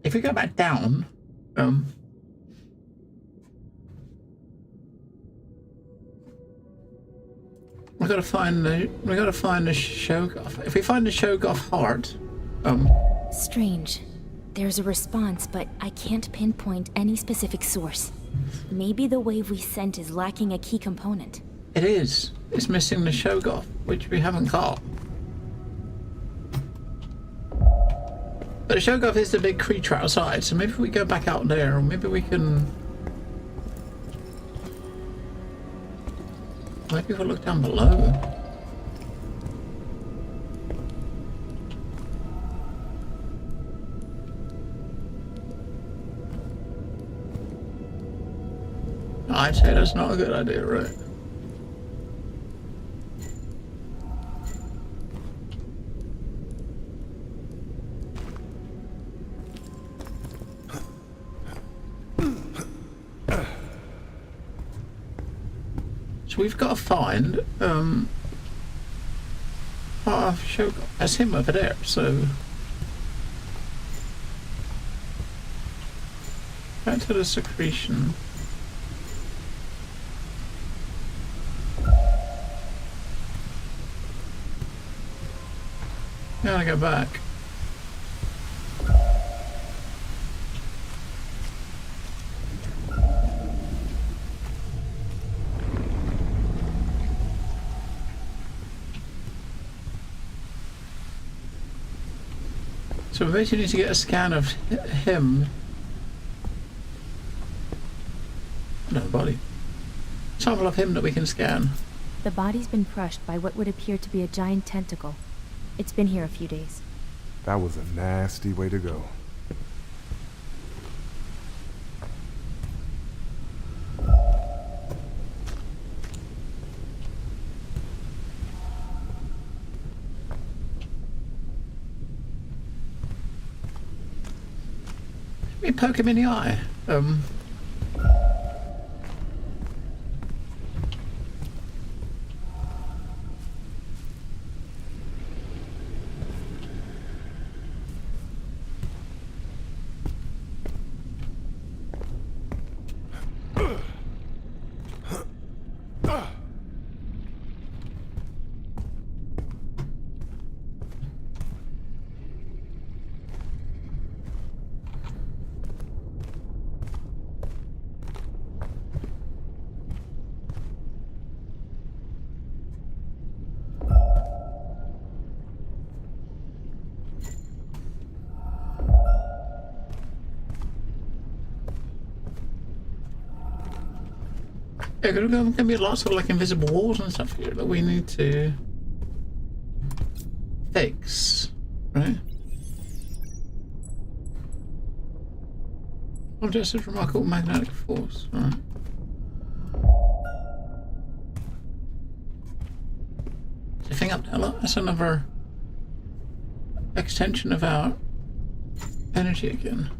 Speaker 1: if we go back down, we gotta find the Shoggoth. If we find the Shoggoth heart,
Speaker 3: Strange. There's a response, but I can't pinpoint any specific source. Maybe the wave we sent is lacking a key component.
Speaker 1: It is. It's missing the Shoggoth, which we haven't got. But the Shoggoth is the big creature outside, so maybe if we go back out there, or maybe we can... Maybe we'll look down below. I'd say that's not a good idea, right? So we've got to find Shoggoth. That's him over there, so back to the secretion. Gotta go back. So we basically need to get a scan of him. No body. Sample of him that we can scan.
Speaker 3: The body's been crushed by what would appear to be a giant tentacle. It's been here a few days.
Speaker 2: That was a nasty way to go.
Speaker 1: We poke him in the eye. Yeah, there's going to be lots of like invisible walls and stuff here that we need to fix, right? Objects of remarkable magnetic force, right? The thing up there, look, that's another extension of our energy again.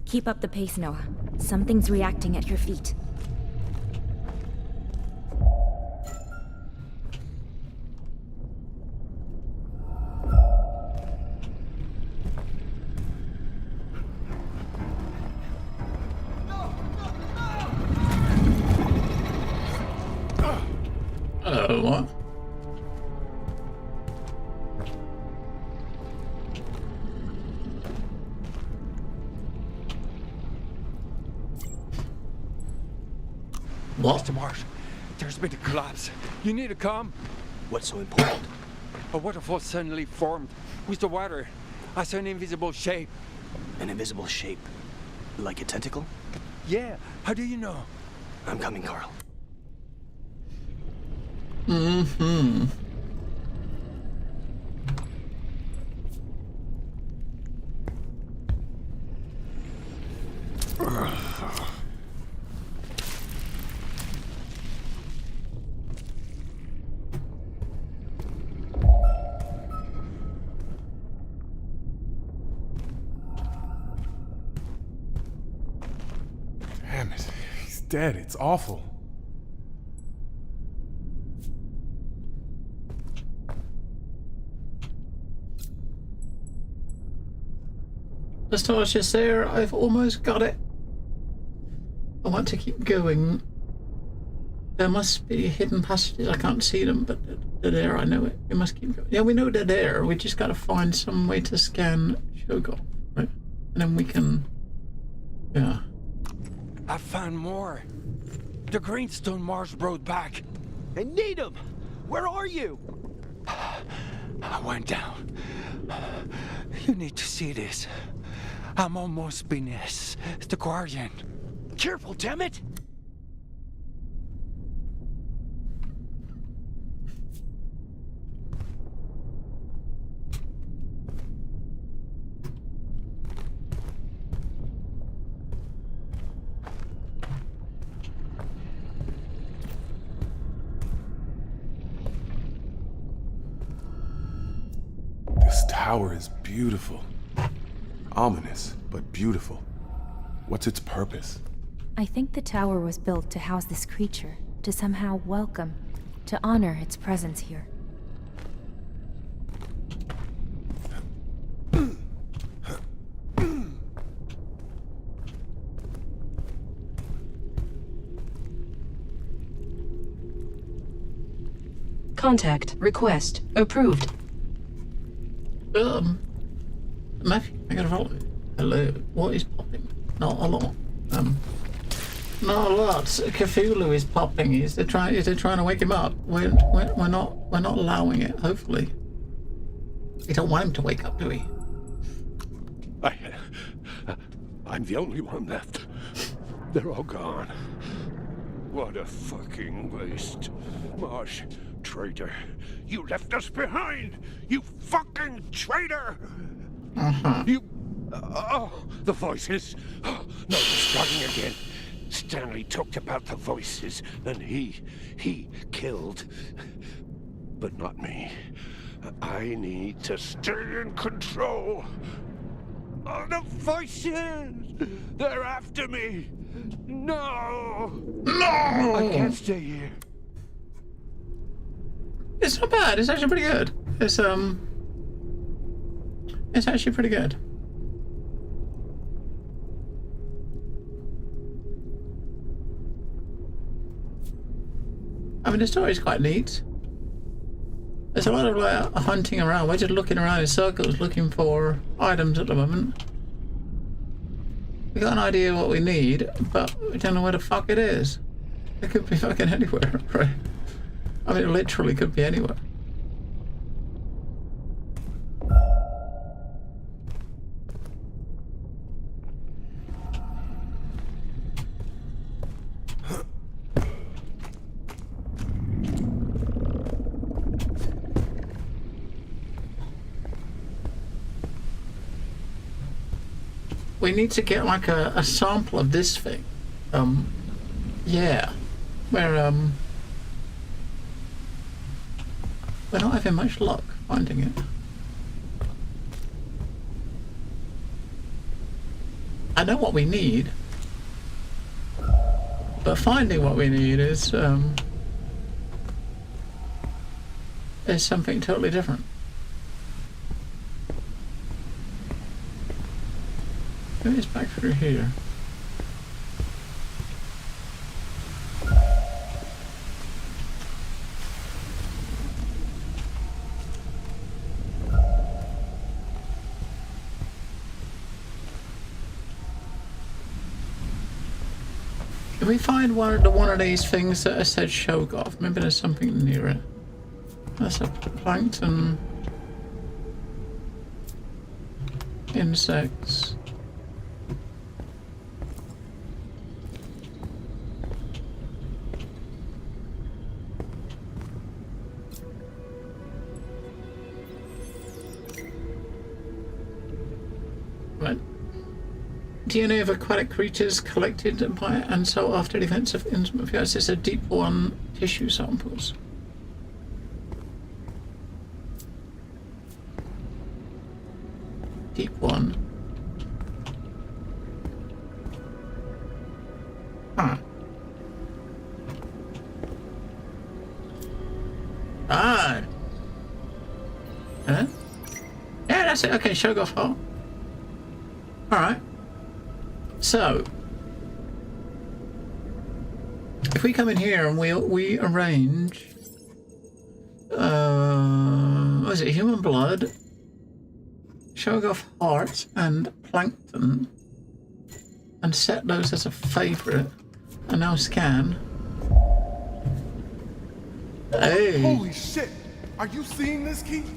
Speaker 3: Keep up the pace, Noah. Something's reacting at your feet.
Speaker 1: What? What?
Speaker 5: Mr. Marsh, there's been a collapse. You need to come.
Speaker 6: What's so important?
Speaker 5: A waterfall suddenly formed with the water. I saw an invisible shape.
Speaker 6: An invisible shape? Like a tentacle?
Speaker 5: Yeah, how do you know?
Speaker 6: I'm coming, Carl.
Speaker 1: Mm-hmm.
Speaker 2: Damn it. He's dead. It's awful.
Speaker 1: As Tosh is there, I've almost got it. I want to keep going. There must be hidden passages. I can't see them, but they're there. I know it. We must keep going. Yeah, we know they're there. We just got to find some way to scan Shoggoth, right? And then we can... Yeah.
Speaker 5: I found more. The greenstone Marsh brought back.
Speaker 6: I need him! Where are you?
Speaker 5: I went down. You need to see this. I'm almost beneath the Guardian.
Speaker 6: Careful, damn it!
Speaker 2: This tower is beautiful. Ominous, but beautiful. What's its purpose?
Speaker 3: I think the tower was built to house this creature, to somehow welcome, to honor its presence here.
Speaker 10: Contact request approved.
Speaker 1: Matthew, I gotta follow you. Hello. What is popping? Not a lot. Not a lot. Cthulhu is popping. Is they trying to wake him up? We're not allowing it. Hopefully, we don't want him to wake up, do we?
Speaker 11: I'm the only one left. They're all gone. What a fucking waste. Marsh, traitor. You left us behind! You fucking traitor! You... oh, the voices. Oh, no, they're starting again. Stanley talked about the voices, and he killed. But not me. I need to stay in control. Oh, the voices! They're after me! No!
Speaker 1: No!
Speaker 11: I can't stay here.
Speaker 1: It's not bad. It's actually pretty good. It's actually pretty good. I mean, the story's quite neat. There's a lot of like hunting around. We're just looking around in circles looking for items at the moment. We got an idea what we need, but we don't know where the fuck it is. It could be fucking anywhere, right? I mean, it literally could be anywhere. We need to get like a sample of this thing. Yeah. We're not having much luck finding it. I know what we need, but finding what we need is something totally different. Maybe it's back through here. If we find one of these things that said Shoggoth, maybe there's something near it. That's a plankton. Insects. Right. DNA of aquatic creatures collected by and so after events of intimate affairs. It's a deep one tissue samples. Deep one. Huh. Ah. Huh? Yeah, that's it. Okay, Shoggoth Hole. Alright. So, if we come in here and we arrange, what is it, human blood, Shoggoth heart, and plankton, and set those as a favourite, and now scan. Hey!
Speaker 2: Holy shit! Are you seeing this, Keith?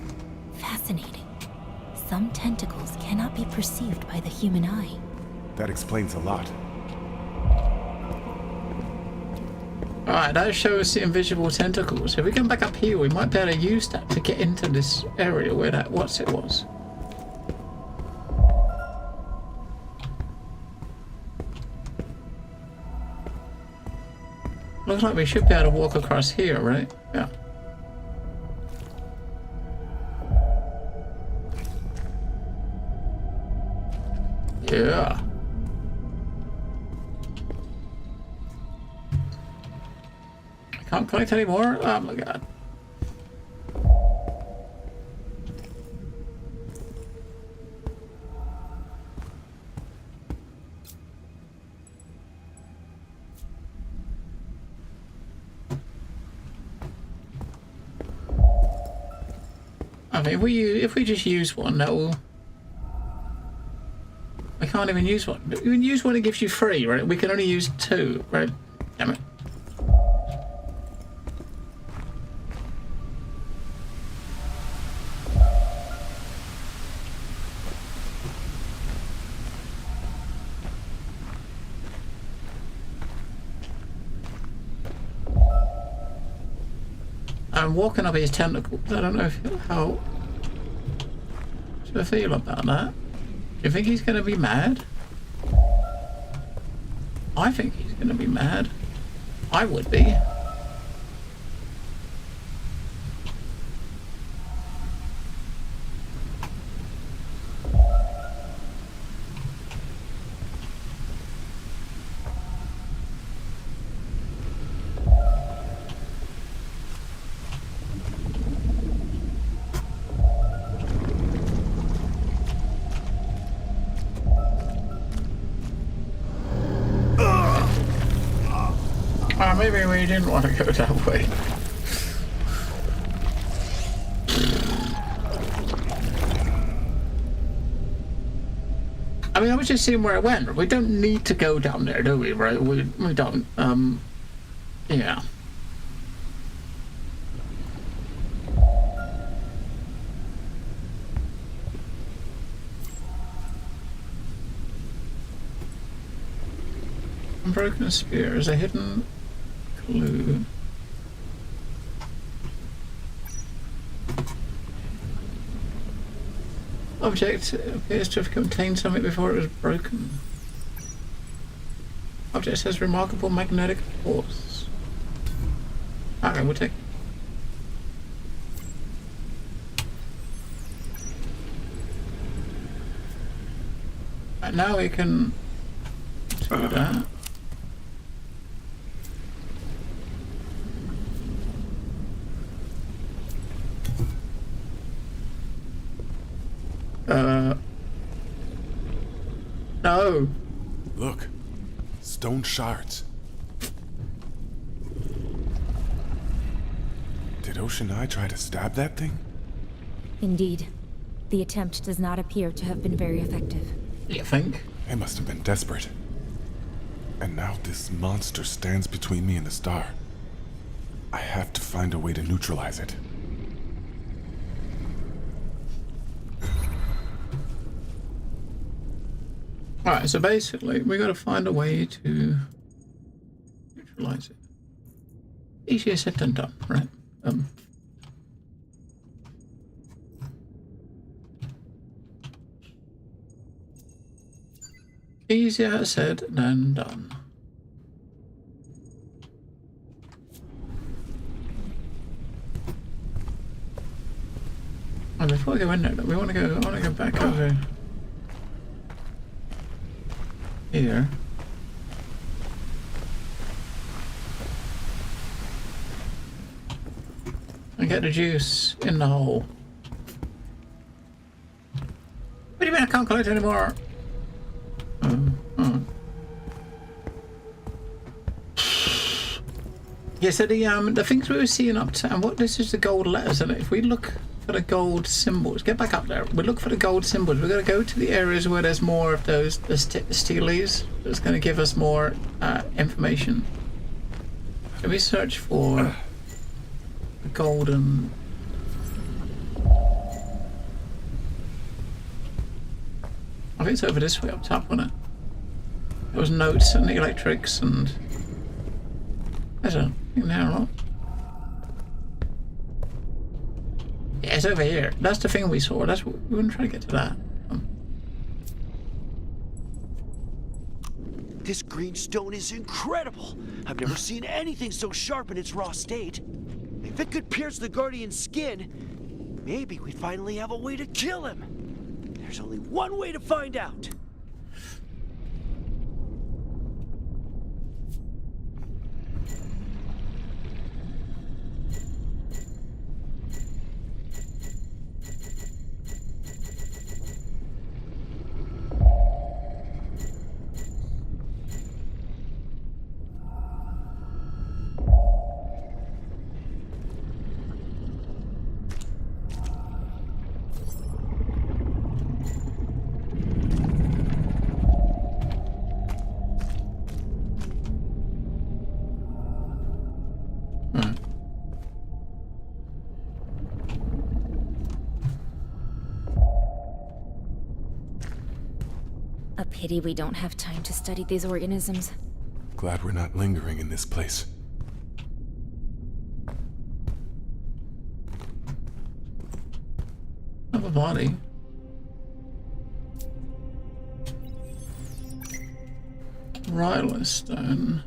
Speaker 3: Fascinating. Some tentacles cannot be perceived by the human eye.
Speaker 2: That explains a lot.
Speaker 1: Alright, that shows the invisible tentacles. If we come back up here, we might be able to use that to get into this area where that what's it was. Looks like we should be able to walk across here, right? Yeah. Yeah. Can't collect any more? Oh my god. I mean, if we just use one, no. I can't even use one. You can use one, it gives you 3, right? We can only use 2, right? Damn it. I'm walking up his tentacles. I don't know how to feel about that. Do you think he's going to be mad? I think he's going to be mad. I would be. Maybe we didn't want to go that way. I mean, I was just seeing where it went. We don't need to go down there, do we? Right? We don't. Yeah. Unbroken spear is a hidden clue. Object appears to have contained something before it was broken. Object has remarkable magnetic force. Okay, we'll take. Right, now we can do that. No.
Speaker 2: Look. Stone shards. Did Ocean Eye try to stab that thing?
Speaker 3: Indeed. The attempt does not appear to have been very effective.
Speaker 1: You think?
Speaker 2: They must have been desperate. And now this monster stands between me and the star. I have to find a way to neutralize it.
Speaker 1: Alright, so basically, we got to find a way to neutralize it. Easier said than done, right? Easier said than done. And before we go in there, we want to go. I want to go back over here. And get the juice in the hole. What do you mean I can't collect anymore? Yeah, so the things we were seeing up to, and what this is the gold letters, and if we look for the gold symbols, get back up there. We look for the gold symbols. We're going to go to the areas where there's more of those the steelies. That's going to give us more information. So we search for the golden. I think it's over this way up top, wasn't it? There was notes and the electrics and there's a thing there or not. Yeah, it's over here. That's the thing we saw. That's what we wouldn't try to get to that.
Speaker 6: This green stone is incredible. I've never seen anything so sharp in its raw state. If it could pierce the Guardian's skin, maybe we'd finally have a way to kill him. There's only one way to find out.
Speaker 3: Pity we don't have time to study these organisms.
Speaker 2: Glad we're not lingering in this place.
Speaker 1: Of a body. Rylus stone.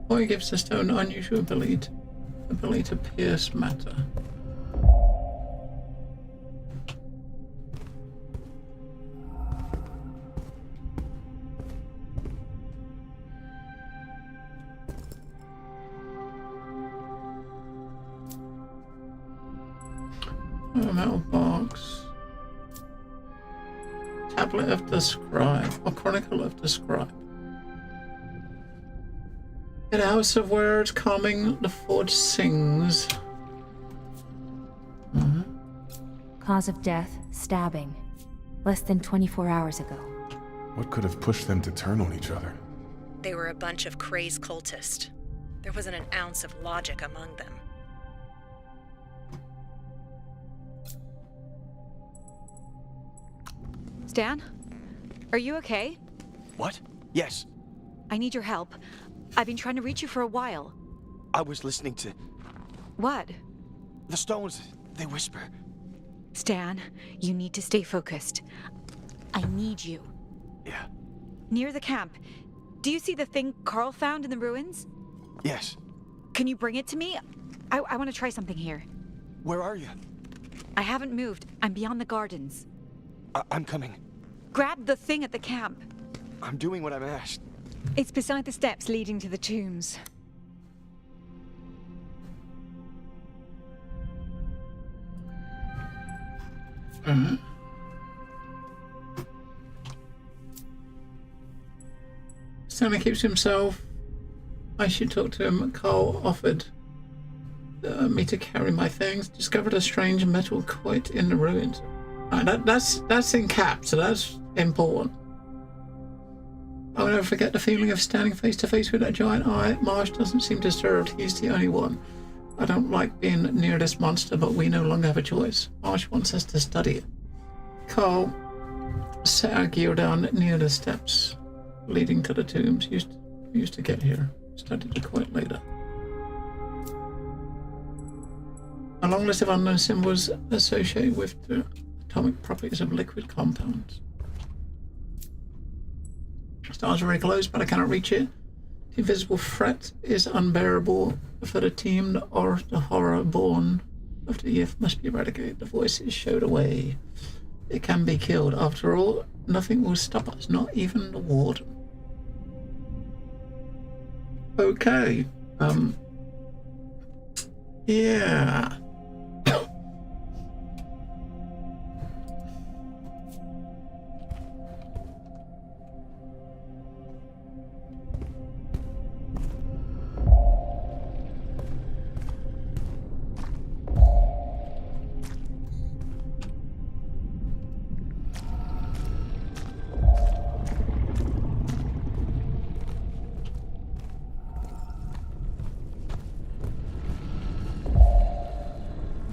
Speaker 1: Boy gives the stone unusual ability to pierce matter. A metal box. Tablet of the Scribe, or Chronicle of the Scribe. In a house of words, calming the forge sings.
Speaker 3: Cause of death, stabbing. Less than 24 hours ago.
Speaker 2: What could have pushed them to turn on each other?
Speaker 9: They were a bunch of crazed cultists. There wasn't an ounce of logic among them.
Speaker 8: Stan? Are you okay?
Speaker 6: What? Yes.
Speaker 8: I need your help. I've been trying to reach you for a while.
Speaker 6: I was listening to...
Speaker 8: What?
Speaker 6: The stones, they whisper.
Speaker 8: Stan, you need to stay focused. I need you.
Speaker 6: Yeah.
Speaker 8: Near the camp. Do you see the thing Carl found in the ruins?
Speaker 6: Yes.
Speaker 8: Can you bring it to me? I want to try something here.
Speaker 6: Where are you?
Speaker 8: I haven't moved. I'm beyond the gardens.
Speaker 6: I'm coming.
Speaker 8: Grab the thing at the camp.
Speaker 6: I'm doing what I'm asked.
Speaker 8: It's beside the steps leading to the tombs.
Speaker 1: Stanley keeps himself. I should talk to him. Carl offered me to carry my things. Discovered a strange metal quoit in the ruins. Right, that's in caps, so that's important. I will never forget the feeling of standing face to face with that giant eye. Marsh doesn't seem disturbed. He's the only one. I don't like being near this monster, but we no longer have a choice. Marsh wants us to study it. Carl set our gear down near the steps leading to the tombs. Used to get here. Studied it quite later. A long list of unknown symbols associated with the atomic properties of liquid compounds. Stars are very close, but I cannot reach it. The invisible threat is unbearable for the team, or the horror born of the Yith must be eradicated. The voices showed a way. It can be killed. After all, nothing will stop us, not even the warden. Okay. Yeah.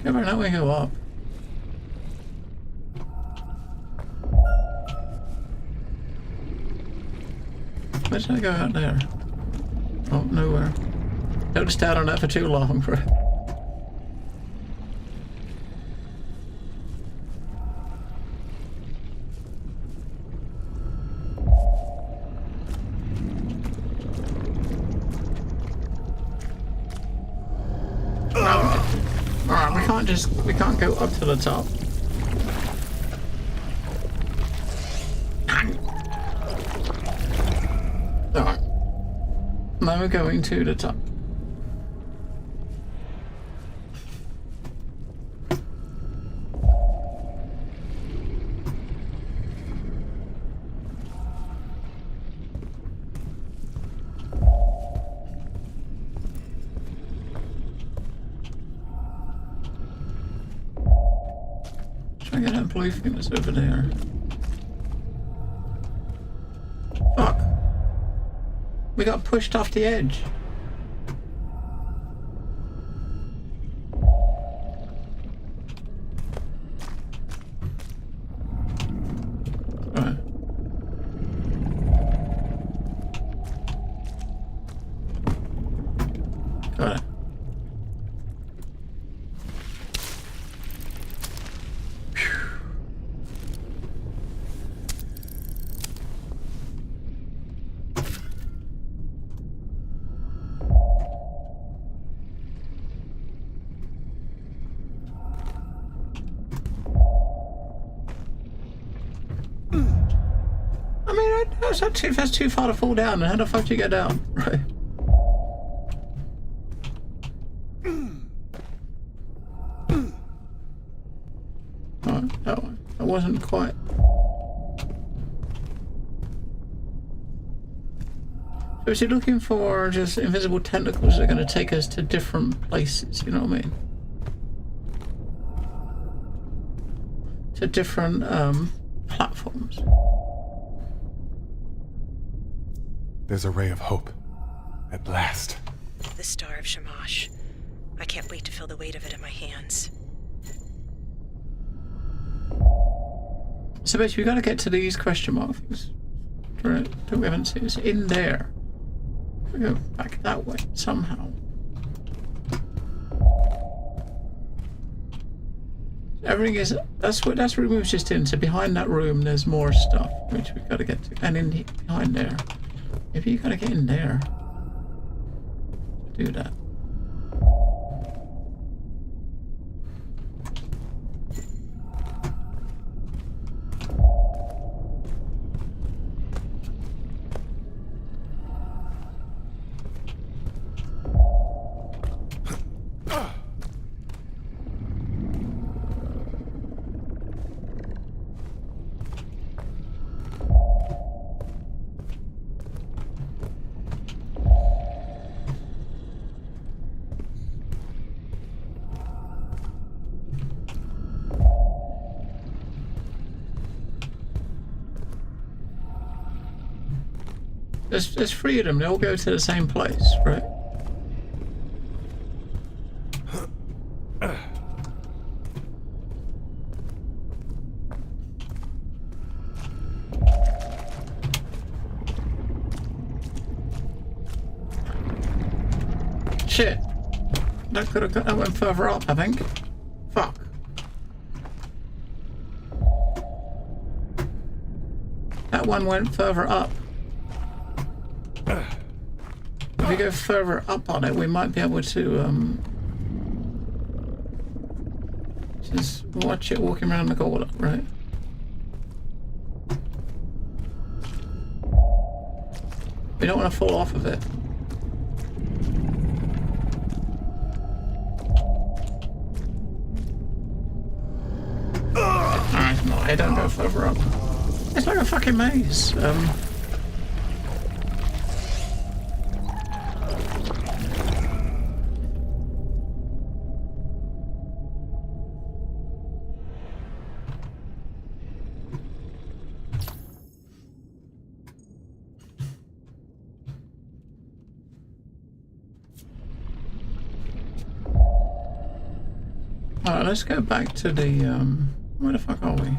Speaker 1: Never know we go up. Where should I go out there? Oh, nowhere. Don't stand on that for too long, bro. We can't go up to the top. Alright. Now we're going to the top. I get that blue thing that's over there. Fuck. We got pushed off the edge. is that too? That's too far to fall down. And how the fuck do you get down? Right. Oh, no, that wasn't quite. So is he looking for just invisible tentacles that are going to take us to different places? You know what I mean? To different platforms.
Speaker 2: There's a ray of hope. At last.
Speaker 9: The Star of Shamash. I can't wait to feel the weight of it in my hands.
Speaker 1: So basically, we got to get to these question mark things. Right? That we haven't seen. It's in there. We go back that way somehow. Everything is. That's what room we was just in. So behind that room, there's more stuff which we got to get to, and in behind there. Maybe you got to get in there. Do that. There's three of them. They all go to the same place, right? Shit. That could have got that went further up, I think. Fuck. That one went further up. If we go further up on it, we might be able to just watch it walking around the gauntlet, right? We don't want to fall off of it. Alright, no, I don't go further up. It's like a fucking maze. Alright, let's go back to the, where the fuck are we?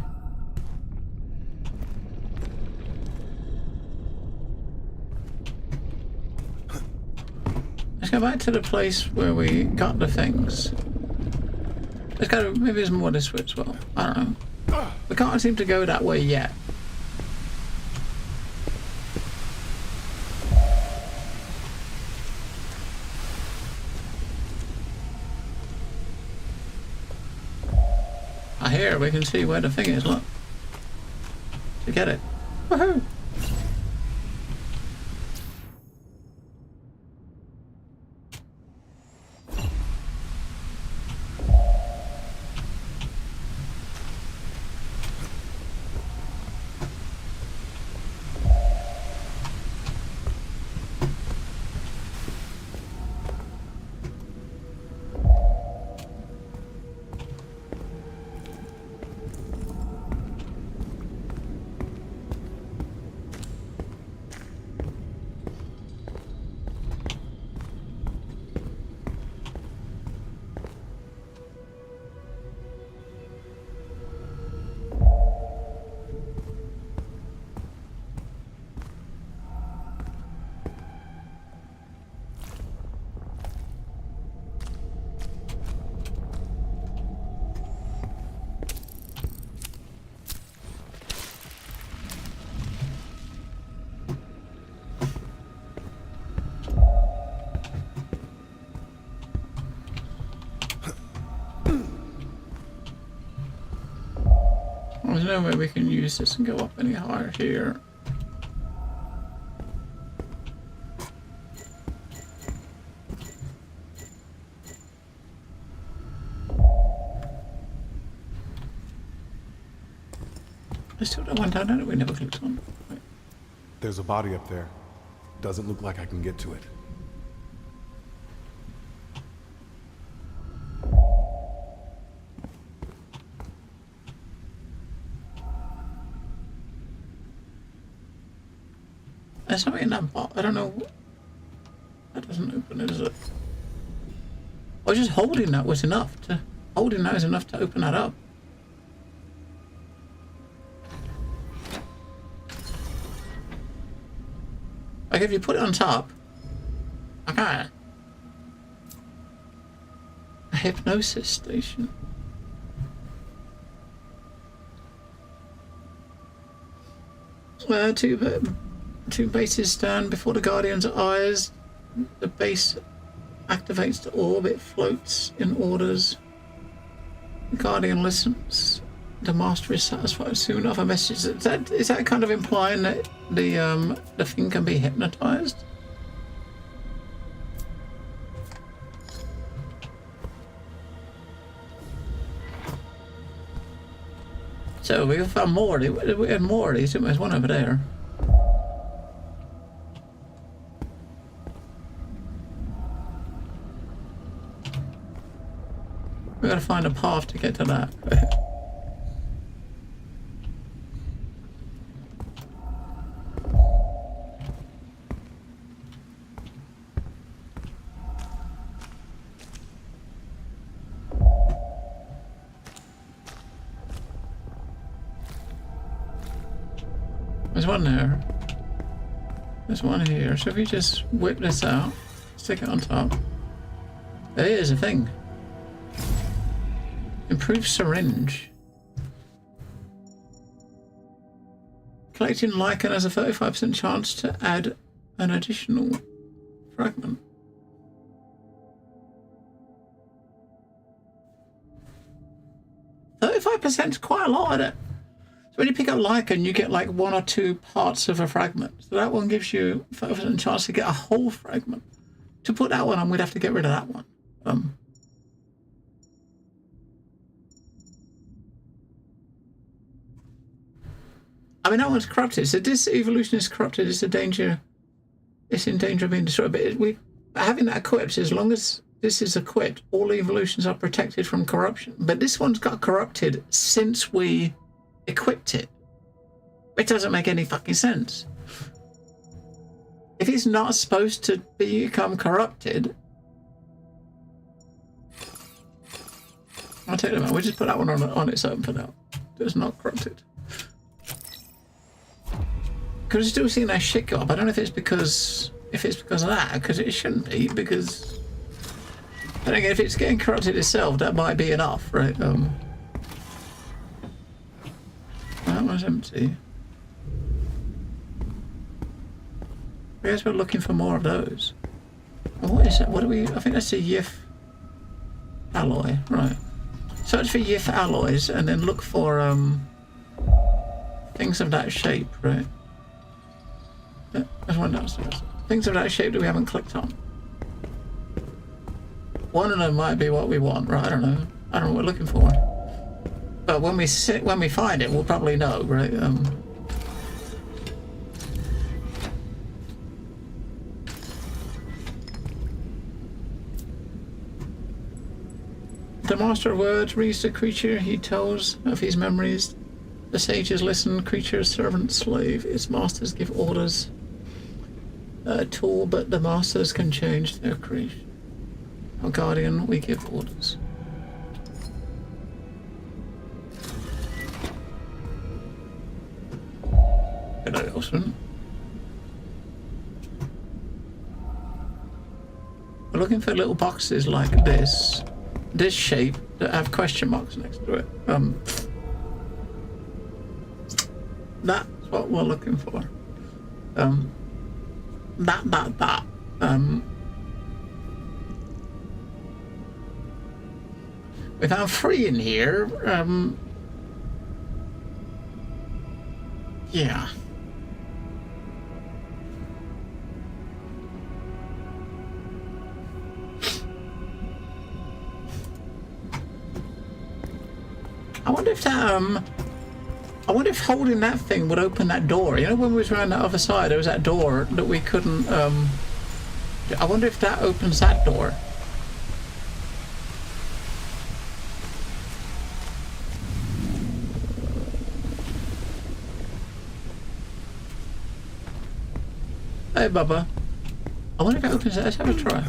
Speaker 1: Let's go back to the place where we got the things. Let's go, maybe there's more this way as well. I don't know. We can't seem to go that way yet. Here we can see where the thing is, look. To get it. Woohoo! There's no way we can use this and go up any higher here. There's still that one down there that we never clicked on. Wait.
Speaker 2: There's a body up there. Doesn't look like I can get to it.
Speaker 1: There's something in that box. I don't know. That doesn't open it, does it? Or just holding that was enough to... Holding that is enough to open that up. Like if you put it on top... Okay. A hypnosis station. Two bases stand before the Guardian's eyes. The base activates the orb. It floats in orders. The Guardian listens. The Master is satisfied soon. Other messages. Is that kind of implying that the thing can be hypnotized? So we found more. We had more of these. There's one over there. We gotta find a path to get to that. There's one there. There's one here. So if we just whip this out, stick it on top. There is a thing. Improved syringe. Collecting Nacon has a 35% chance to add an additional fragment. %5% is quite a lot, isn't it? So when you pick up Nacon, you get like 1 or 2 parts of a fragment. So that one gives you 5% chance to get a whole fragment. To put that one on, we'd have to get rid of that one. I mean, that one's corrupted. So this evolution is corrupted. It's a danger. It's in danger of being destroyed. But having that equipped, as long as this is equipped, all evolutions are protected from corruption. But this one's got corrupted since we equipped it. It doesn't make any fucking sense. If it's not supposed to become corrupted, I'll take them out. We'll just put that one on its own for now. It's not corrupted. Because we're still seeing that shit go up. I don't know if it's because of that, because it shouldn't be, because I think if it's getting corrupted itself, that might be enough, right? That one's empty. I guess we're looking for more of those. And what is that? What do we? I think that's a Yif alloy, right? Search for Yif alloys and then look for things of that shape, right? Yeah, there's one downstairs. Things of that shape that we haven't clicked on. One of them might be what we want, right? I don't know what we're looking for. But when we find it, we'll probably know, right? The Master of Words reads the creature. He tells of his memories. The sages listen. Creature, servant, slave. Its masters give orders. A tool, but the masters can change their creation. Our guardian, we give orders. Hello, Wilson. We're looking for little boxes like this shape that have question marks next to it. That's what we're looking for. That. We found 3 in here. Yeah. I wonder if that, I wonder if holding that thing would open that door. You know, when we was around that other side, there was that door that we couldn't, I wonder if that opens that door. Hey, Bubba. I wonder if it opens it. Let's have a try.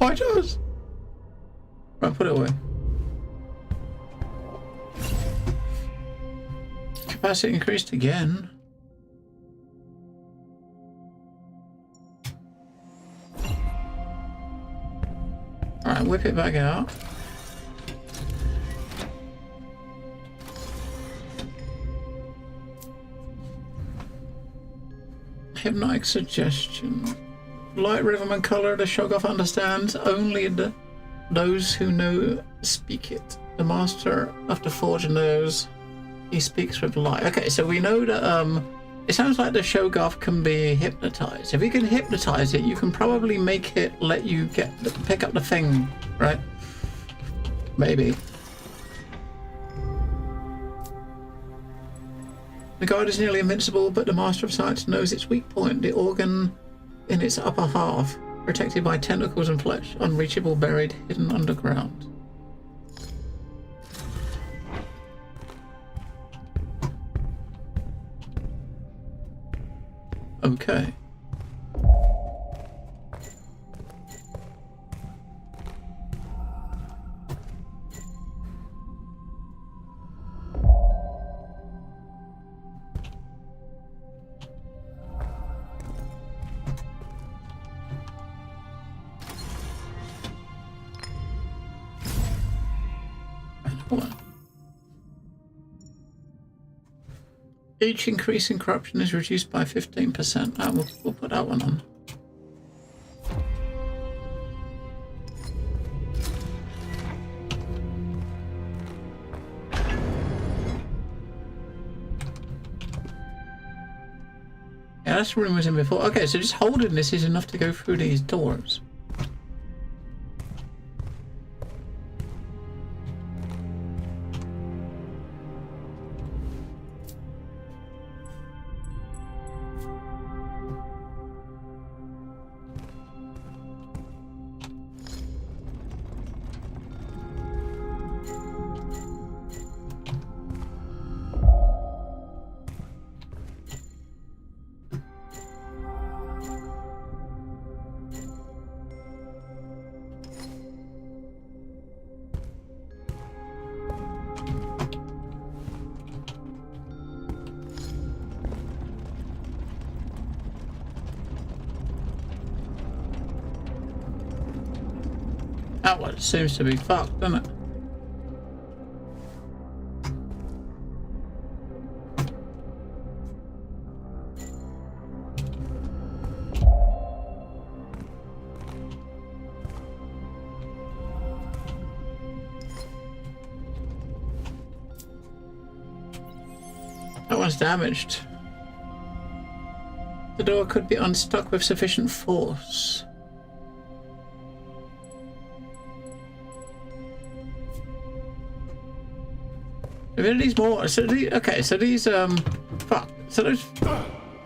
Speaker 1: Oh, it does. Right, put it away. Capacity increased again. Alright, whip it back out. Hypnotic suggestion. Light, rhythm, and color the Shoggoth understands. Only those who know speak it. The master of the forge knows he speaks with light. Okay, so we know that it sounds like the Shoggoth can be hypnotized. If you can hypnotize it, you can probably make it let you pick up the thing, right? Maybe. The guard is nearly invincible, but the Master of Science knows its weak point, the organ in its upper half, protected by tentacles and flesh, unreachable, buried, hidden underground. Okay. Each increase in corruption is reduced by 15%. We'll put that one on. Yeah, that's the room I was in before. Okay, so just holding this is enough to go through these doors. That one seems to be fucked, doesn't it? That one's damaged. The door could be unstuck with sufficient force. These more. So these, okay. So these fuck. So those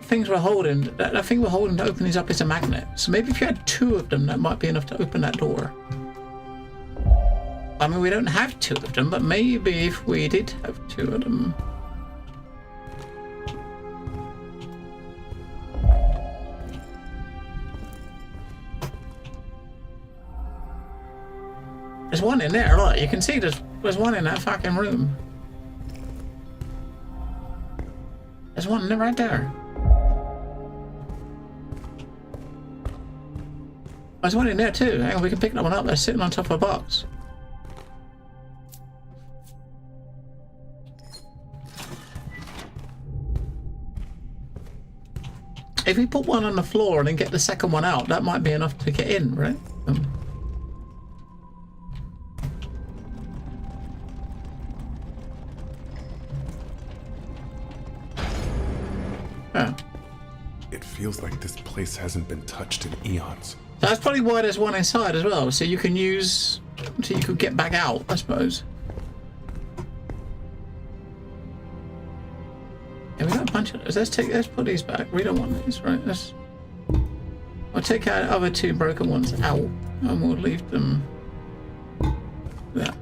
Speaker 1: things we're holding. That thing we're holding to open these up is a magnet. So maybe if you had 2 of them, that might be enough to open that door. I mean, we don't have 2 of them, but maybe if we did have 2 of them. There's one in there. Look, you can see there's one in that fucking room. There's one right there. There's one in there too. Hang on, we can pick that one up. They're sitting on top of a box. If we put one on the floor and then get the second one out, that might be enough to get in, right? Oh.
Speaker 2: It feels like this place hasn't been touched in eons.
Speaker 1: That's probably why there's one inside as well, so you can use... So you could get back out, I suppose. Yeah, we got a bunch of those. Let's put these back. We don't want these, right? I'll take our other two broken ones out, and we'll leave them there.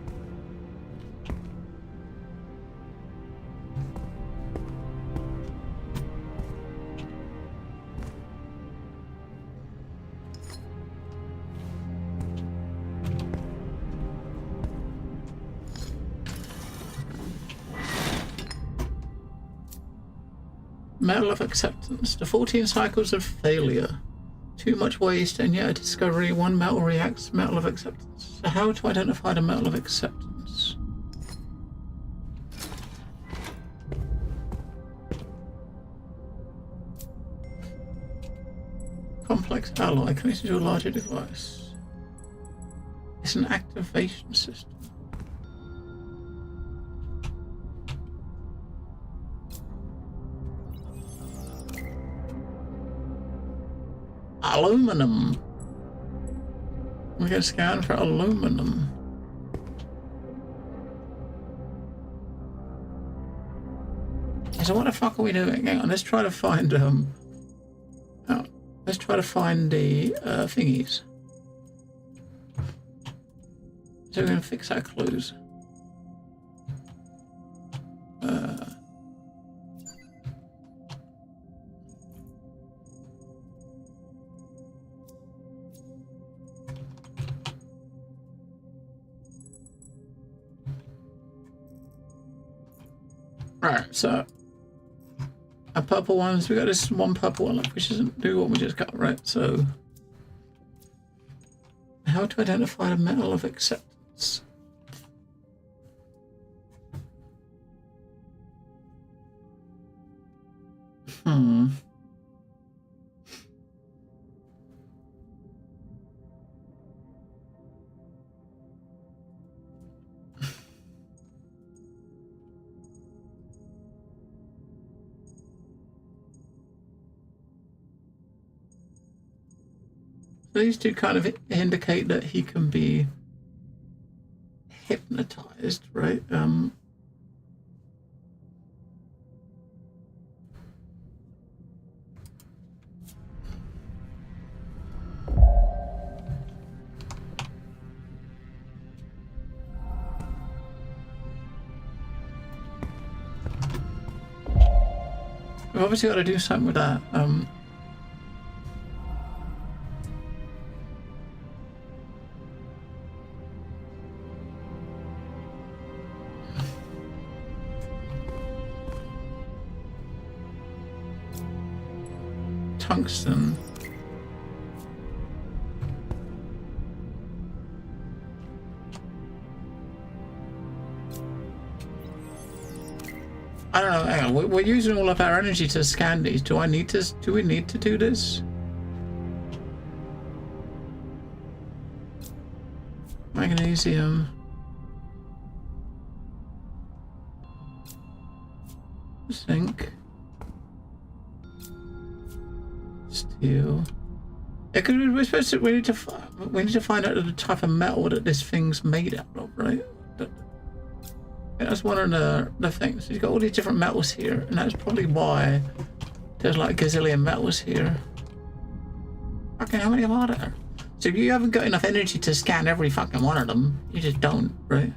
Speaker 1: Metal of acceptance. The 14 cycles of failure. Too much waste and yet a discovery. One metal reacts. Metal of acceptance. So how to identify the metal of acceptance? Complex alloy connected to a larger device. It's an activation system. Aluminum. We can scan for aluminum. So what the fuck are we doing? Hang on, let's try to find let's try to find the thingies. So we're gonna fix our clues. Right, so our purple ones, we got this one purple one left, which doesn't do what we just got, right? So how to identify the metal of acceptance? These two kind of indicate that he can be hypnotized, right? We've obviously got to do something with that. Tungsten. I don't know. Hang on. We're using all of our energy to scan these. Do we need to do this? Magnesium. Zinc. Steel. Yeah, because we're supposed to. We need to find out the type of metal that this thing's made out of, right? That's one of the things. You've got all these different metals here, and that's probably why there's like a gazillion metals here. Okay, how many are there? So if you haven't got enough energy to scan every fucking one of them, you just don't, right?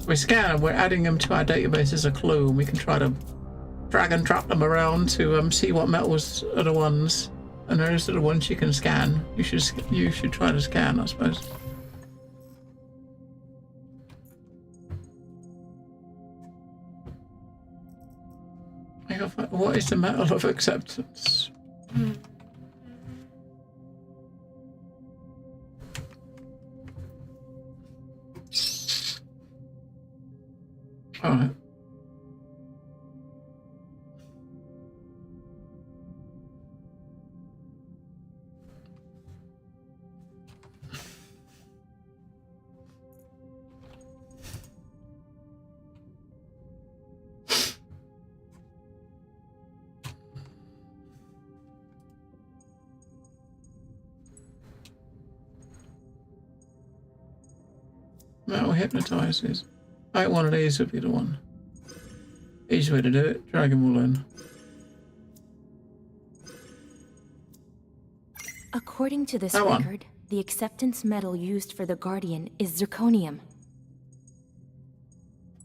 Speaker 1: We scan and we're adding them to our database as a clue, and we can try to drag and drop them around to see what metals are the ones, and those are the ones you can scan. You should try to scan, I suppose. What is the metal of acceptance? All right. Metal hypnotizes. I think one of these would be the one. Easy way to do it. Drag them all in.
Speaker 3: According to this
Speaker 1: That one.
Speaker 3: record, the acceptance metal used for the Guardian is zirconium.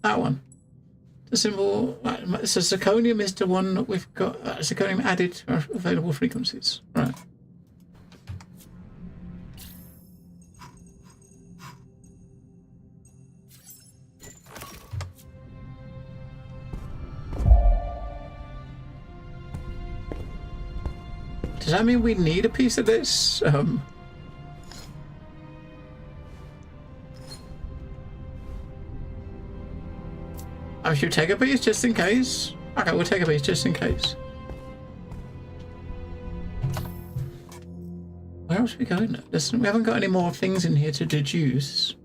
Speaker 1: That one. The symbol. So zirconium is the one that we've got. Zirconium added to our available frequencies. Right. Does that mean we need a piece of this? I should take a piece just in case. Okay, we'll take a piece just in case. Where else are we going? Listen, we haven't got any more things in here to deduce.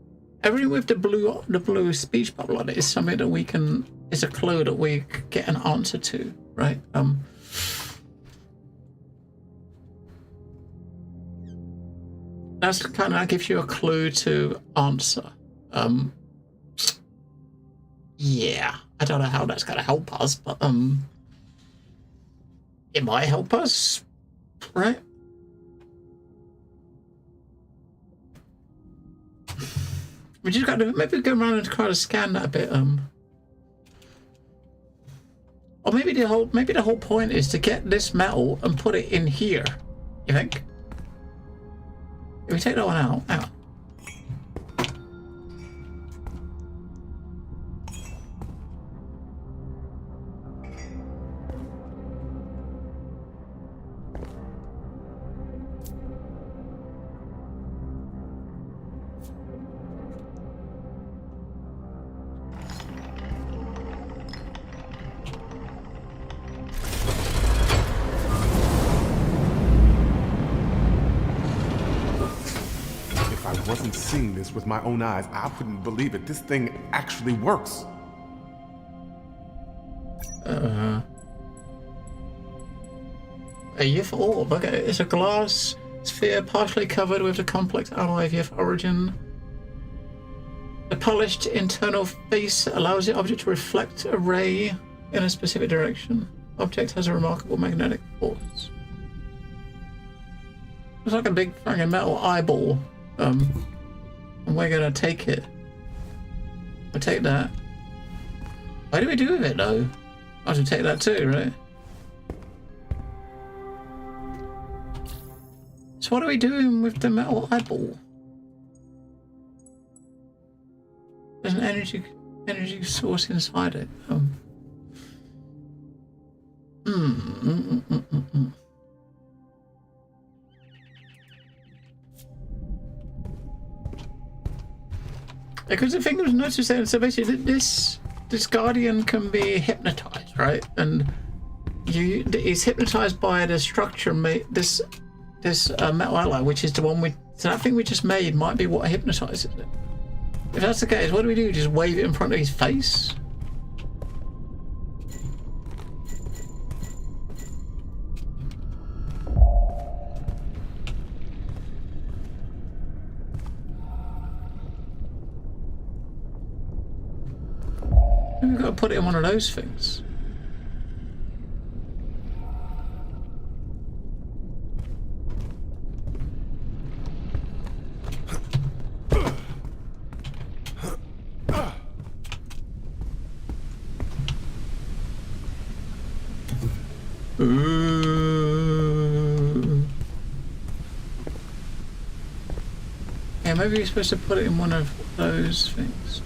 Speaker 1: Everything with the blue speech bubble on it is something that we can. Is a clue that we get an answer to, right? That's kind of gives you a clue to answer. Yeah, I don't know how that's going to help us, but it might help us, right? We just got to maybe go around and try to scan that a bit, or maybe the whole point is to get this metal and put it in here. You think? If we take that one out, hang on.
Speaker 2: Seeing this with my own eyes, I wouldn't believe it. This thing actually works.
Speaker 1: A Yith orb. Okay, it's a glass sphere partially covered with the complex alloy of Yith origin. The polished internal face allows the object to reflect a ray in a specific direction. Object has a remarkable magnetic force. It's like a big fucking metal eyeball. And we're gonna take it. We'll take that. What do we do with it though? I should take that too, right? So what are we doing with the metal eyeball? There's an energy source inside it. Because the thing was noticed there, so basically this Guardian can be hypnotized, right? And he's hypnotized by the structure made this metal alloy, which is the one so that thing we just made might be what hypnotizes it. If that's the case, what do we do? Just wave it in front of his face? We've got to put it in one of those things. Yeah, maybe you're supposed to put it in one of those things.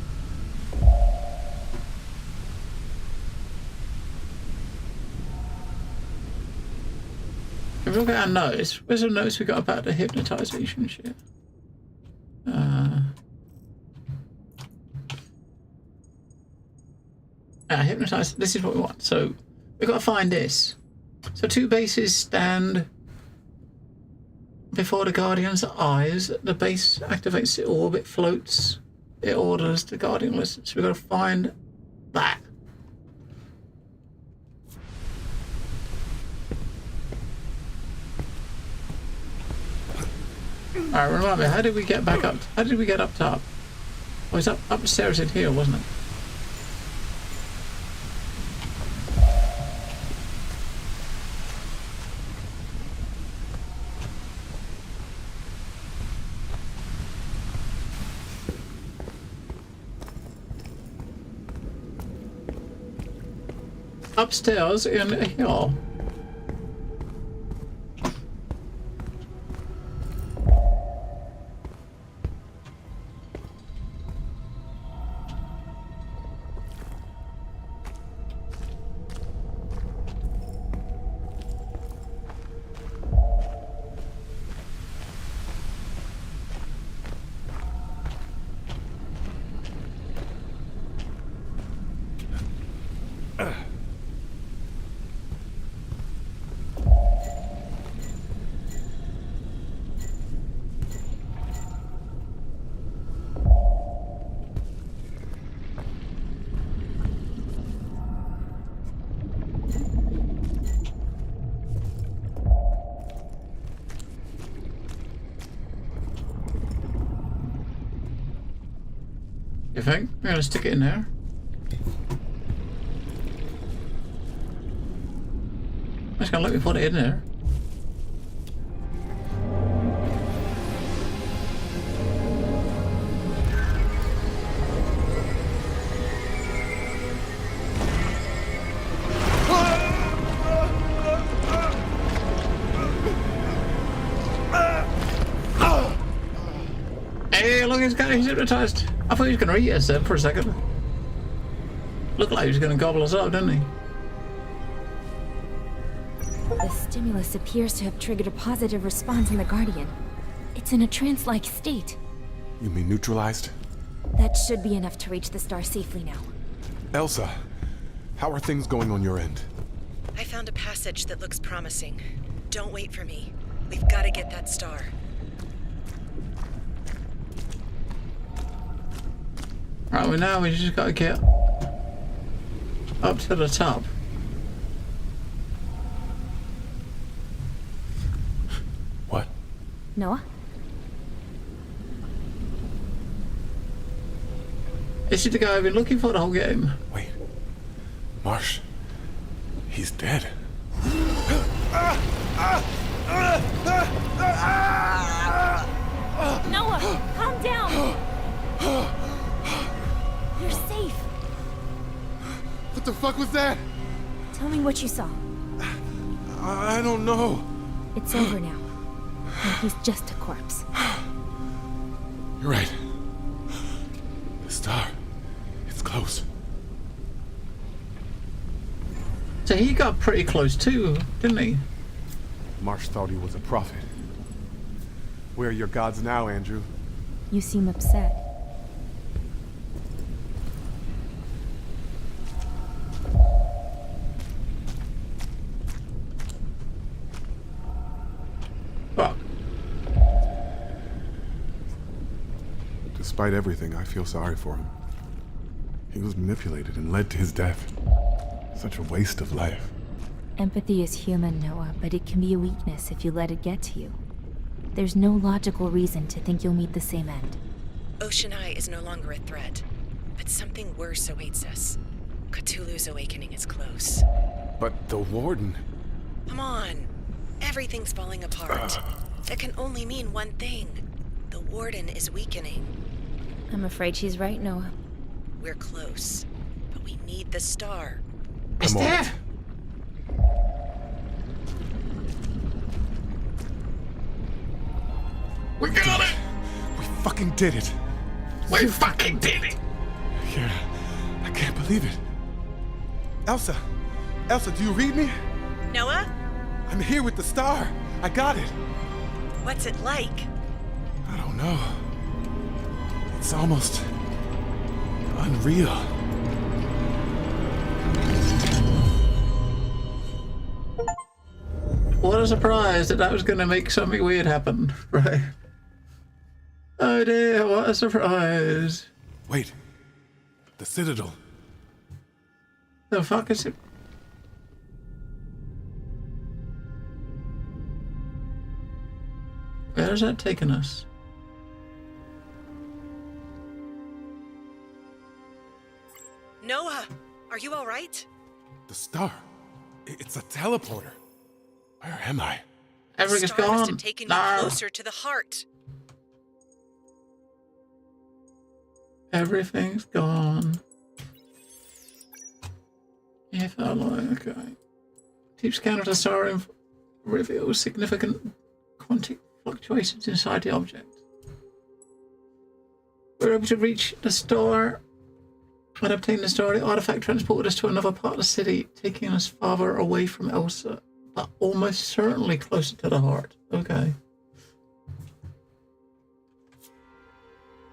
Speaker 1: If we look at our notes, where's the notes we got about the hypnotization shit? Hypnotize, this is what we want. So we've got to find this. So two bases stand before the Guardian's eyes. The base activates the orb, it floats, it orders, the Guardian listens. So we've got to find that. Alright, remind me, how did we get back up? How did we get up top? Oh, it's upstairs in here, wasn't it? Upstairs in here. You think? I'm gonna stick it in there. Just gonna let me put it in there. Hey, look, he's hypnotized. I thought he was going to eat us then for a second. Looked like he was going to gobble us up, didn't he?
Speaker 3: The stimulus appears to have triggered a positive response in the Guardian. It's in a trance-like state.
Speaker 2: You mean neutralized?
Speaker 3: That should be enough to reach the star safely now.
Speaker 2: Elsa, how are things going on your end?
Speaker 9: I found a passage that looks promising. Don't wait for me. We've got to get that star.
Speaker 1: Right, well now we just got to get up to the top.
Speaker 2: What?
Speaker 3: Noah?
Speaker 1: This is the guy I've been looking for the whole game.
Speaker 2: Wait. Marsh. He's dead.
Speaker 3: Noah, calm down! You're safe.
Speaker 2: What the fuck was that?
Speaker 3: Tell me what you saw.
Speaker 2: I don't know.
Speaker 3: It's over now. And he's just a corpse.
Speaker 2: You're right. The star. It's close.
Speaker 1: So he got pretty close too, didn't he?
Speaker 2: Marsh thought he was a prophet. Where are your gods now, Andrew?
Speaker 3: You seem upset.
Speaker 1: Well,
Speaker 2: despite everything, I feel sorry for him. He was manipulated and led to his death. Such a waste of life.
Speaker 3: Empathy is human, Noah, but it can be a weakness if you let it get to you. There's no logical reason to think you'll meet the same end.
Speaker 9: Ocean Eye is no longer a threat, but something worse awaits us. Cthulhu's awakening is close.
Speaker 2: But the warden...
Speaker 9: Come on. Everything's falling apart. That can only mean one thing. The warden is weakening.
Speaker 3: I'm afraid she's right, Noah.
Speaker 9: We're close, but we need the star.
Speaker 1: it's there. We got it!
Speaker 2: We fucking did it!
Speaker 1: We fucking did it!
Speaker 2: Yeah, I can't believe it. Elsa! Elsa, do you read me?
Speaker 9: Noah?
Speaker 2: I'm here with the star. I got it.
Speaker 9: What's it like?
Speaker 2: I don't know. It's almost... unreal.
Speaker 1: What a surprise that was going to make something weird happen, right? Oh dear, what a surprise.
Speaker 2: Wait. The Citadel.
Speaker 1: The fuck is it? Where is that taking us?
Speaker 9: Are you all right?
Speaker 2: The star. It's a teleporter. Where am I?
Speaker 1: Everything's
Speaker 9: Star must
Speaker 1: gone.
Speaker 9: have taken
Speaker 1: No.
Speaker 9: you closer to the heart.
Speaker 1: Everything's gone. If I like, okay. Deep scan of the star reveals significant quantic fluctuations inside the object. We're able to reach the star and obtain the star. The artifact transported us to another part of the city, taking us farther away from Elsa, but almost certainly closer to the heart. Okay.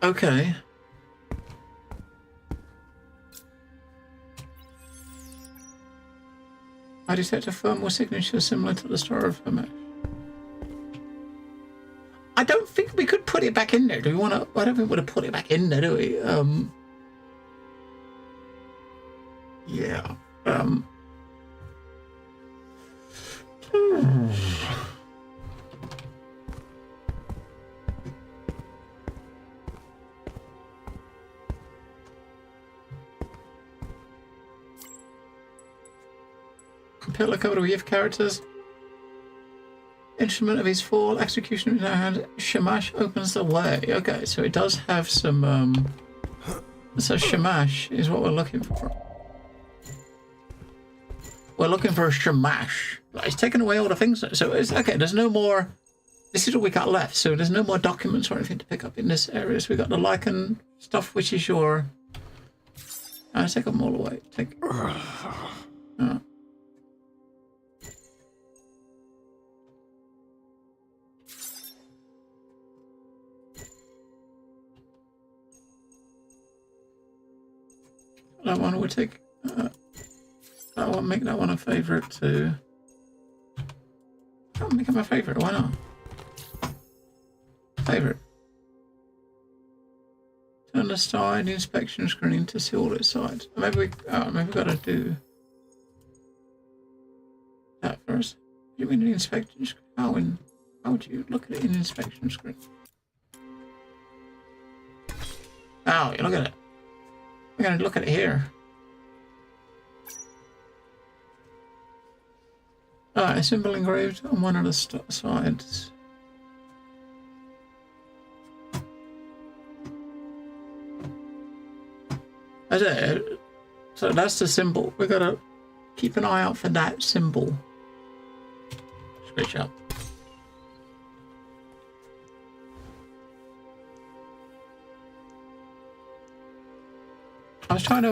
Speaker 1: Okay. I detect a thermal signature similar to the Star of Hermes. I don't think we could put it back in there. Do we want to? I don't think we would have put it back in there, do we? Yeah. Pillar covered with characters. Instrument of his fall, execution in our hand. Shamash opens the way. Okay, so it does have some. So Shamash is what we're looking for. We're looking for a Shamash. It's taken away all the things. So it's okay. There's no more. This is what we got left. So there's no more documents or anything to pick up in this area. So we got the Nacon stuff, which is your. I'll take them all away. Take. That one would take. That one, make that one a favorite too. I'll make it my favorite. Why not? Favorite. Turn the star in the inspection screen to see all its sides. Maybe we. Maybe we gotta do that first. What do you mean the inspection screen? How would you look at it in the inspection screen? Oh, you look at it. We're gonna look at it here. A symbol engraved on one of the sides. That's it. So that's the symbol. We gotta keep an eye out for that symbol. Switch up. I was trying to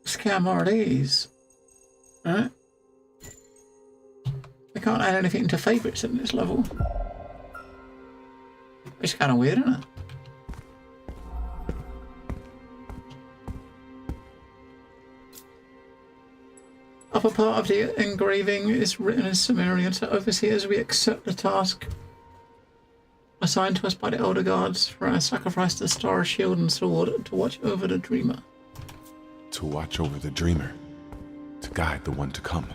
Speaker 1: scam more of these, right? We can't add anything to favorites in this level. It's kind of weird, isn't it? Upper part of the engraving is written in Sumerian, so overseers, we accept the task assigned to us by the Elder Gods for our sacrifice to the Star, Shield, and Sword to watch over the Dreamer.
Speaker 2: To watch over the Dreamer. To guide the one to come.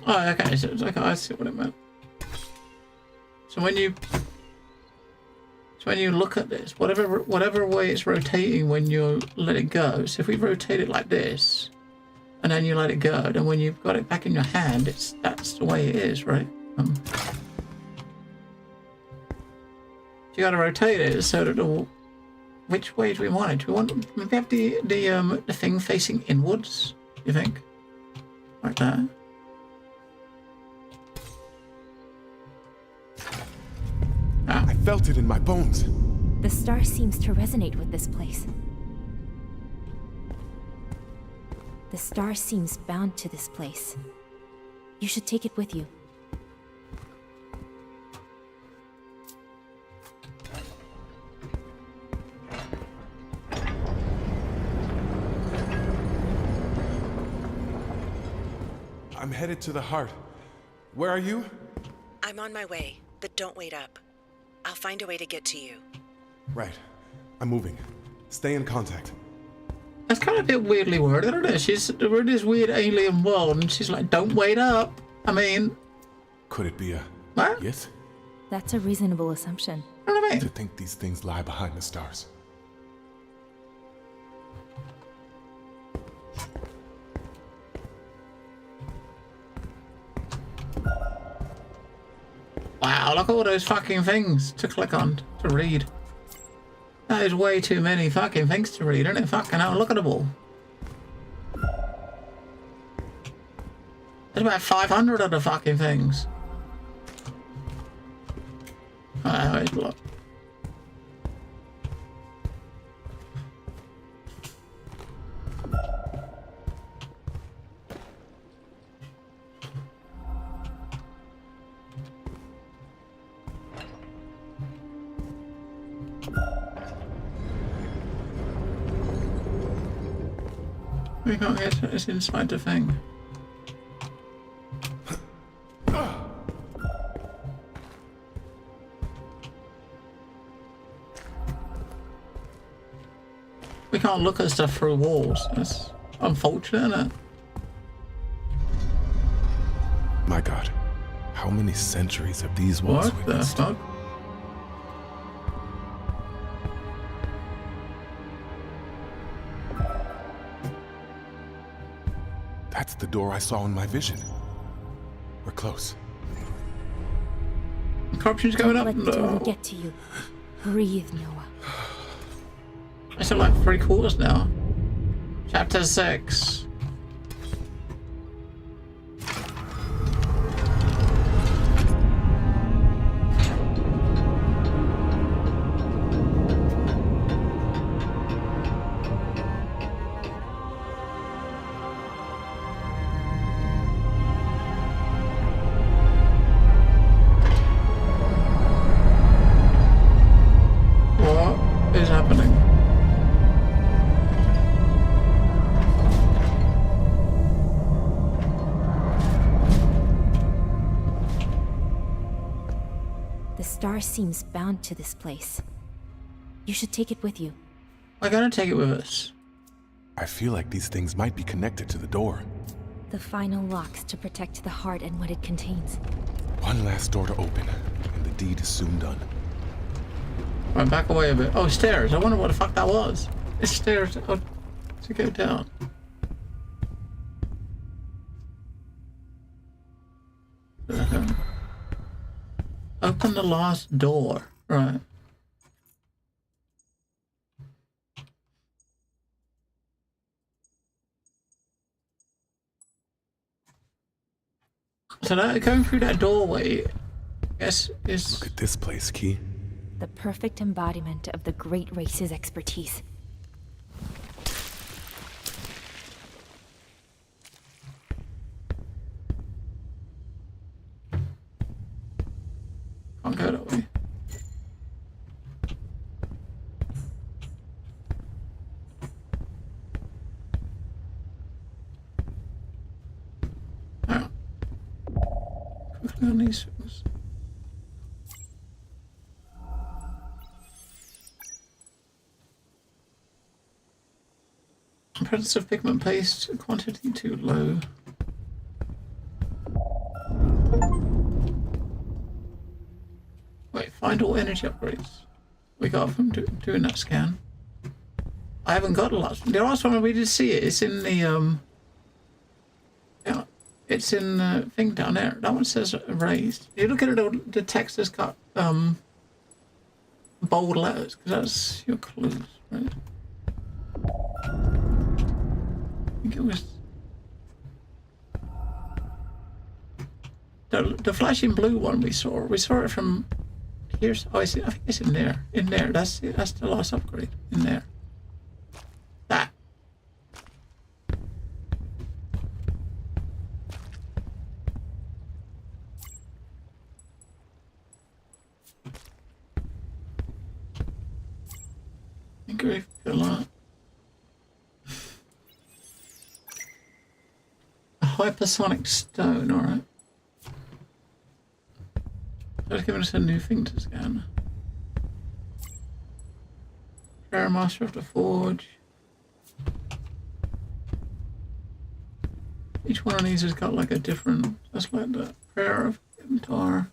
Speaker 1: Oh, okay, so it's okay, I see what it meant. So when you look at this, whatever way it's rotating when you let it go, so if we rotate it like this, and then you let it go, then when you've got it back in your hand, that's the way it is, right? You gotta rotate it so that which way do we want it? Do we want maybe have the thing facing inwards, you think? Like that?
Speaker 2: I felt it in my bones.
Speaker 3: The star seems to resonate with this place. The star seems bound to this place. You should take it with you.
Speaker 2: I'm headed to the heart. Where are you?
Speaker 9: I'm on my way, but don't wait up. I'll find a way to get to you.
Speaker 2: Right. I'm moving. Stay in contact.
Speaker 1: That's kind of a bit weirdly worded, isn't it? We're in this weird alien world, and she's like, don't wait up. I mean...
Speaker 2: Could it be a...
Speaker 1: What?
Speaker 2: Yes?
Speaker 3: That's a reasonable assumption.
Speaker 1: What do I mean?
Speaker 2: To think these things lie behind the stars.
Speaker 1: Wow, look at all those fucking things to click on, to read. That is way too many fucking things to read, isn't it? Fucking hell, look at them all. There's about 500 of the fucking things. Wow, it's a lot. We can't get to this inside the thing. We can't look at stuff through walls. That's unfortunate, isn't it?
Speaker 2: My God, how many centuries have these walls
Speaker 1: What the
Speaker 2: witnessed?
Speaker 1: fuck?
Speaker 2: That's the door I saw in my vision. We're close.
Speaker 1: Corruption's going up.
Speaker 3: Let
Speaker 1: No.
Speaker 3: Cthulhu get to you. Breathe, Noah.
Speaker 1: I still like 3/4 now. Chapter 6. What is happening?
Speaker 3: The star seems bound to this place. You should take it with you.
Speaker 1: We're gonna take it with us.
Speaker 2: I feel like these things might be connected to the door.
Speaker 3: The final locks to protect the heart and what it contains.
Speaker 2: One last door to open, and the deed is soon done.
Speaker 1: Right, back away a bit. Oh, stairs. I wonder what the fuck that was. It's stairs to go down. Open the last door. Right. So that going through that doorway, I guess, is...
Speaker 2: Look at this place, Key.
Speaker 3: The perfect embodiment of the great race's expertise.
Speaker 1: Can't go that way. Now, quickly on these things. Presence of pigment paste, quantity too low. Wait, find all energy upgrades. We got from doing that scan. I haven't got a lot. The last one we did see it. It's in the yeah, it's in the thing down there. That one says erased. You look at it, the text has got bold letters because that's your clues, right? I think it was the flashing blue one we saw. We saw it from here. Oh, I think it's in there. In there. That's the last upgrade. In there. That. grief, killer. A hypersonic stone, alright. That's giving us a new thing to scan. Prayer Master of the Forge. Each one of these has got like a different, just like the Prayer of Intar.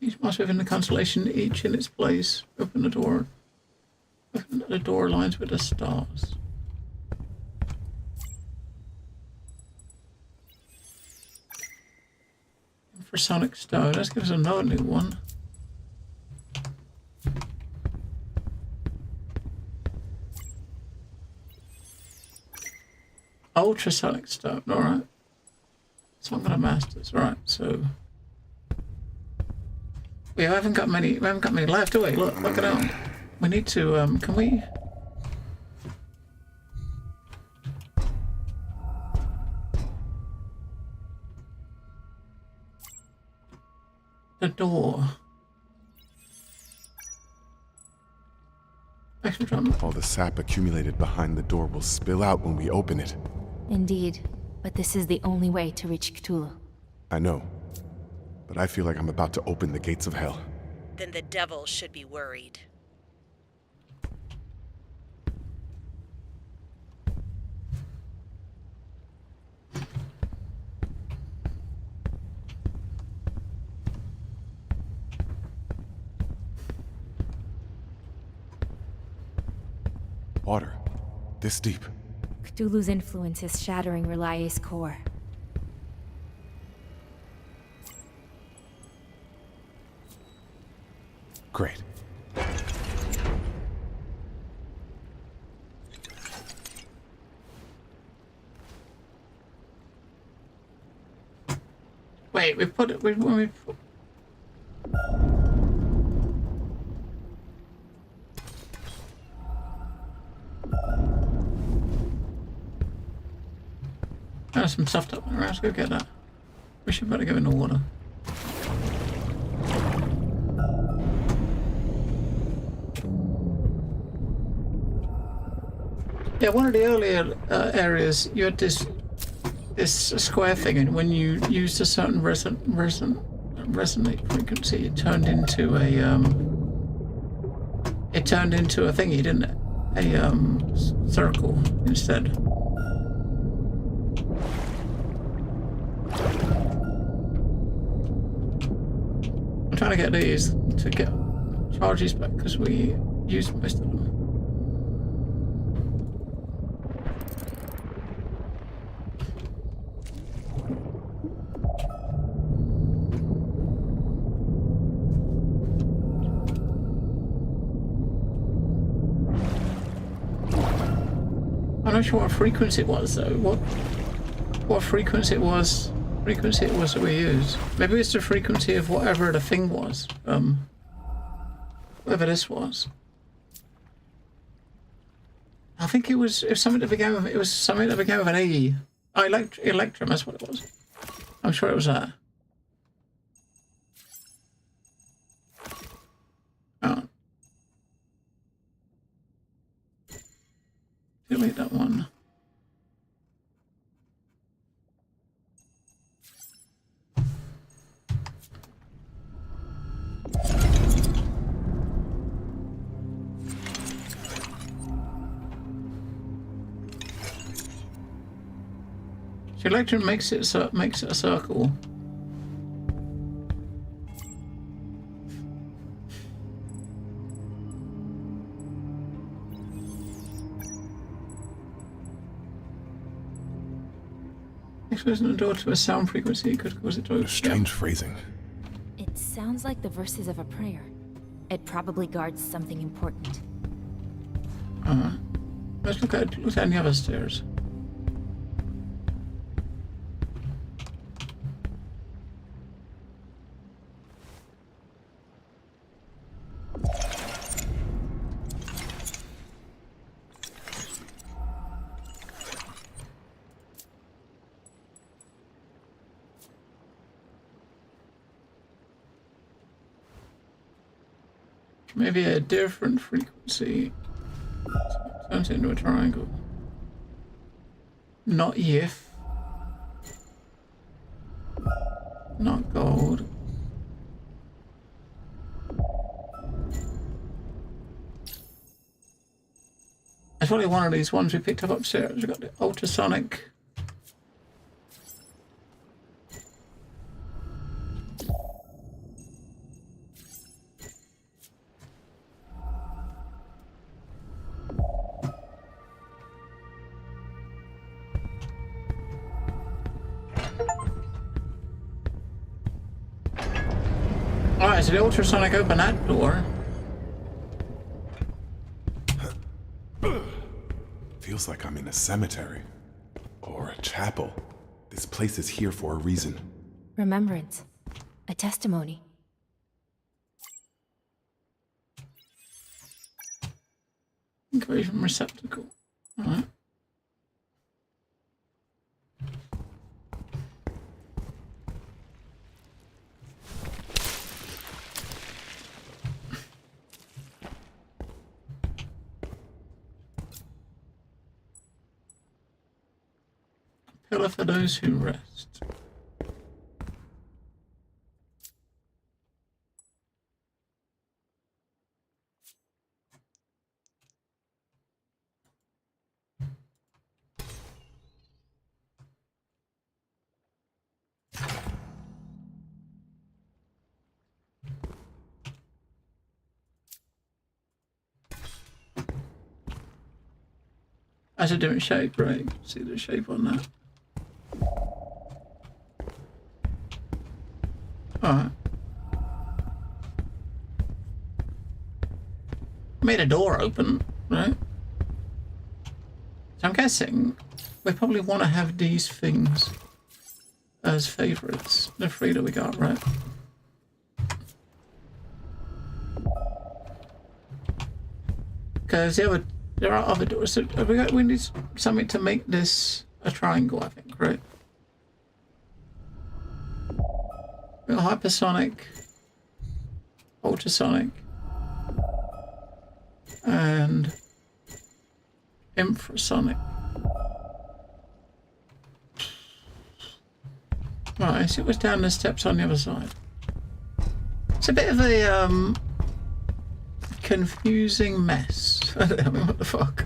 Speaker 1: Each master within the constellation, each in its place. Open the door. Open the door lines with the stars. For Sonic Stone, let's give us another new one. Ultrasonic Stone, alright. So I'm gonna masters, alright, so we haven't got many left, do we? Look at that. We need to can we the door. Extra drum.
Speaker 2: All the sap accumulated behind the door will spill out when we open it.
Speaker 3: Indeed, but this is the only way to reach Cthulhu.
Speaker 2: I know, but I feel like I'm about to open the gates of hell.
Speaker 9: Then the devil should be worried.
Speaker 2: Water. This deep.
Speaker 3: Cthulhu's influence is shattering Relia's core.
Speaker 2: Great.
Speaker 1: Wait, we put it when we put there's some stuff up there. Let's go get that. We should better go in the water. Yeah, one of the earlier areas, you had this square thing, and when you used a certain resonate frequency, it turned into a thingy, didn't it? A circle instead. I'm trying to get these to get charges back because we used most of them. I'm not sure what frequency it was though. What frequency it was? Frequency it was that we used. Maybe it's the frequency of whatever the thing was. Whatever this was. I think it was something that began with an E. Electrum. That's what it was. I'm sure it was that. Oh. Delete that one. So electron makes it a circle. Exposing the door to a sound frequency could cause it to open.
Speaker 2: Strange phrasing.
Speaker 3: It sounds like the verses of a prayer. It probably guards something important.
Speaker 1: Let's look at the other stairs. Maybe a different frequency. Turns it into a triangle. Not Yif. Not gold. It's probably one of these ones we picked up upstairs. We've got the ultrasonic. Alright, so the ultrasonic opened that door.
Speaker 2: Feels like I'm in a cemetery. Or a chapel. This place is here for a reason.
Speaker 3: Remembrance. A testimony.
Speaker 1: Engraving receptacle. Alright. Pillar for those who rest. That's a different shape, right? See the shape on that. Alright. Made a door open, right? So I'm guessing we probably want to have these things as favorites. The three that we got, right? Because there are other doors. So we need something to make this a triangle, I think, right? We got hypersonic, ultrasonic, and infrasonic. Right, let's see what's down the steps on the other side. It's a bit of a confusing mess. I mean, what the fuck?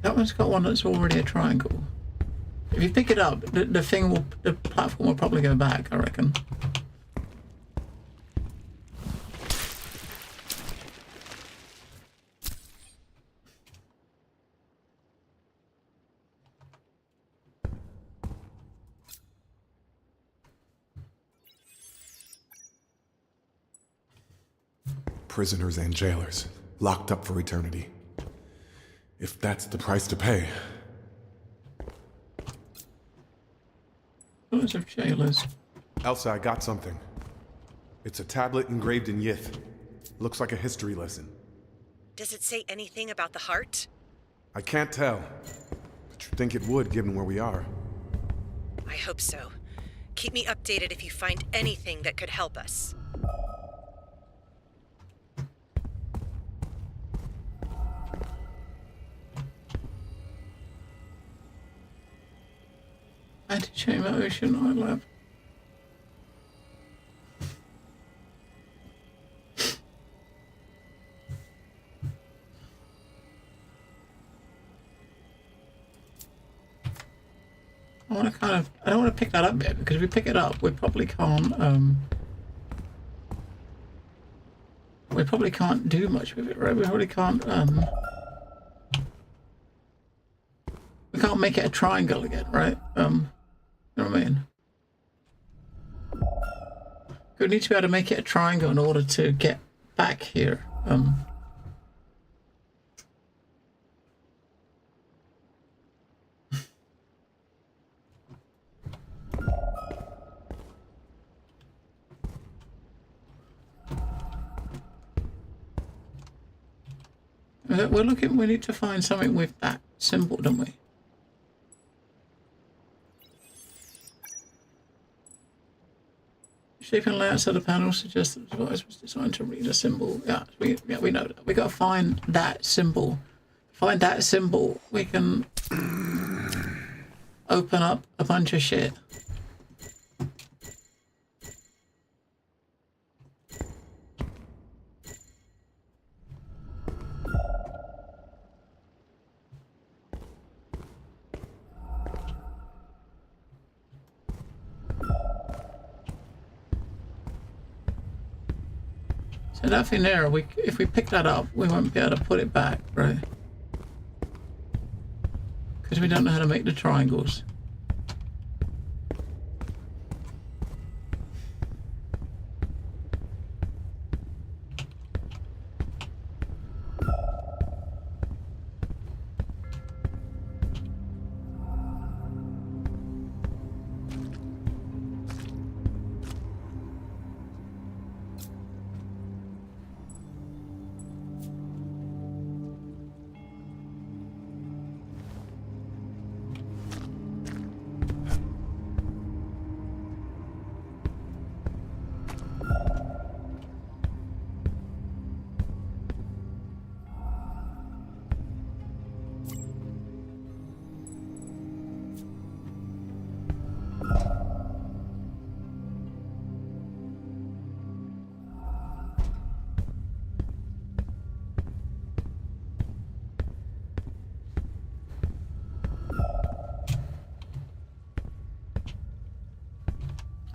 Speaker 1: That one's got one that's already a triangle. If you pick it up, the platform will probably go back, I reckon.
Speaker 2: Prisoners and jailers, locked up for eternity. If that's the price to pay.
Speaker 1: Lots of jailers.
Speaker 2: Elsa, I got something. It's a tablet engraved in Yith. Looks like a history lesson.
Speaker 9: Does it say anything about the heart?
Speaker 2: I can't tell, but you'd think it would given where we are.
Speaker 9: I hope so. Keep me updated if you find anything that could help us.
Speaker 1: Antechamber Ocean Eye Lab. I don't want to pick that up yet, because if we pick it up, we probably can't do much with it, right? We probably can't we can't make it a triangle again, right? You know what I mean? We need to be able to make it a triangle in order to get back here. We need to find something with that symbol, don't we? Shape and layout of the panel suggests that the device was designed to read a symbol. Yeah, we know that. We gotta find that symbol. Find that symbol, we can open up a bunch of shit. So that thing there, if we pick that up, we won't be able to put it back, right? Because we don't know how to make the triangles.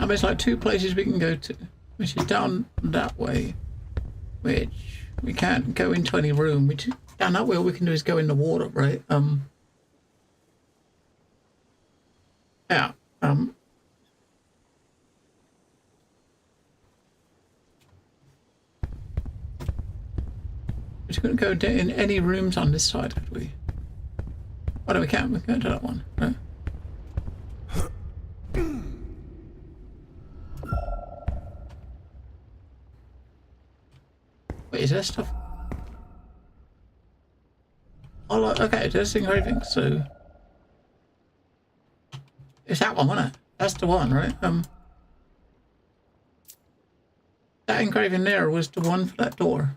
Speaker 1: There's like two places we can go to, which is down that way, which we can't go into any room. Which down that way, all we can do is go in the water, right? Yeah. We couldn't go in any rooms on this side, could we? Oh no, we can't. We can go to that one, right? Wait, is there stuff? Oh, okay, there's engraving, so... It's that one, wasn't it? That's the one, right? That engraving there was the one for that door.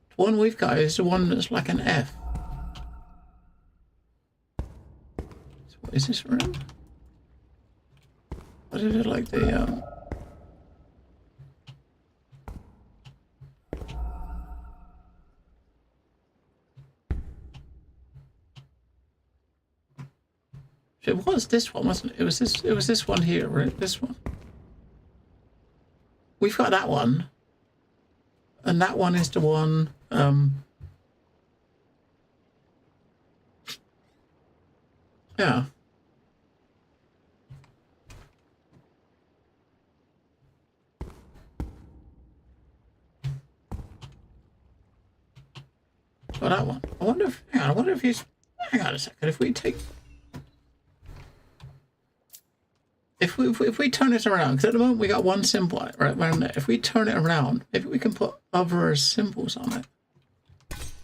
Speaker 1: The one we've got is the one that's like an F. So what is this room? What is it like the It was this one, wasn't it? It was this one here, right? This one. We've got that one. And that one is the one yeah. Oh, that one. I wonder if he's... Hang on a second. If we take... If we turn it around, because at the moment we got one symbol right around there. If we turn it around, maybe we can put other symbols on it.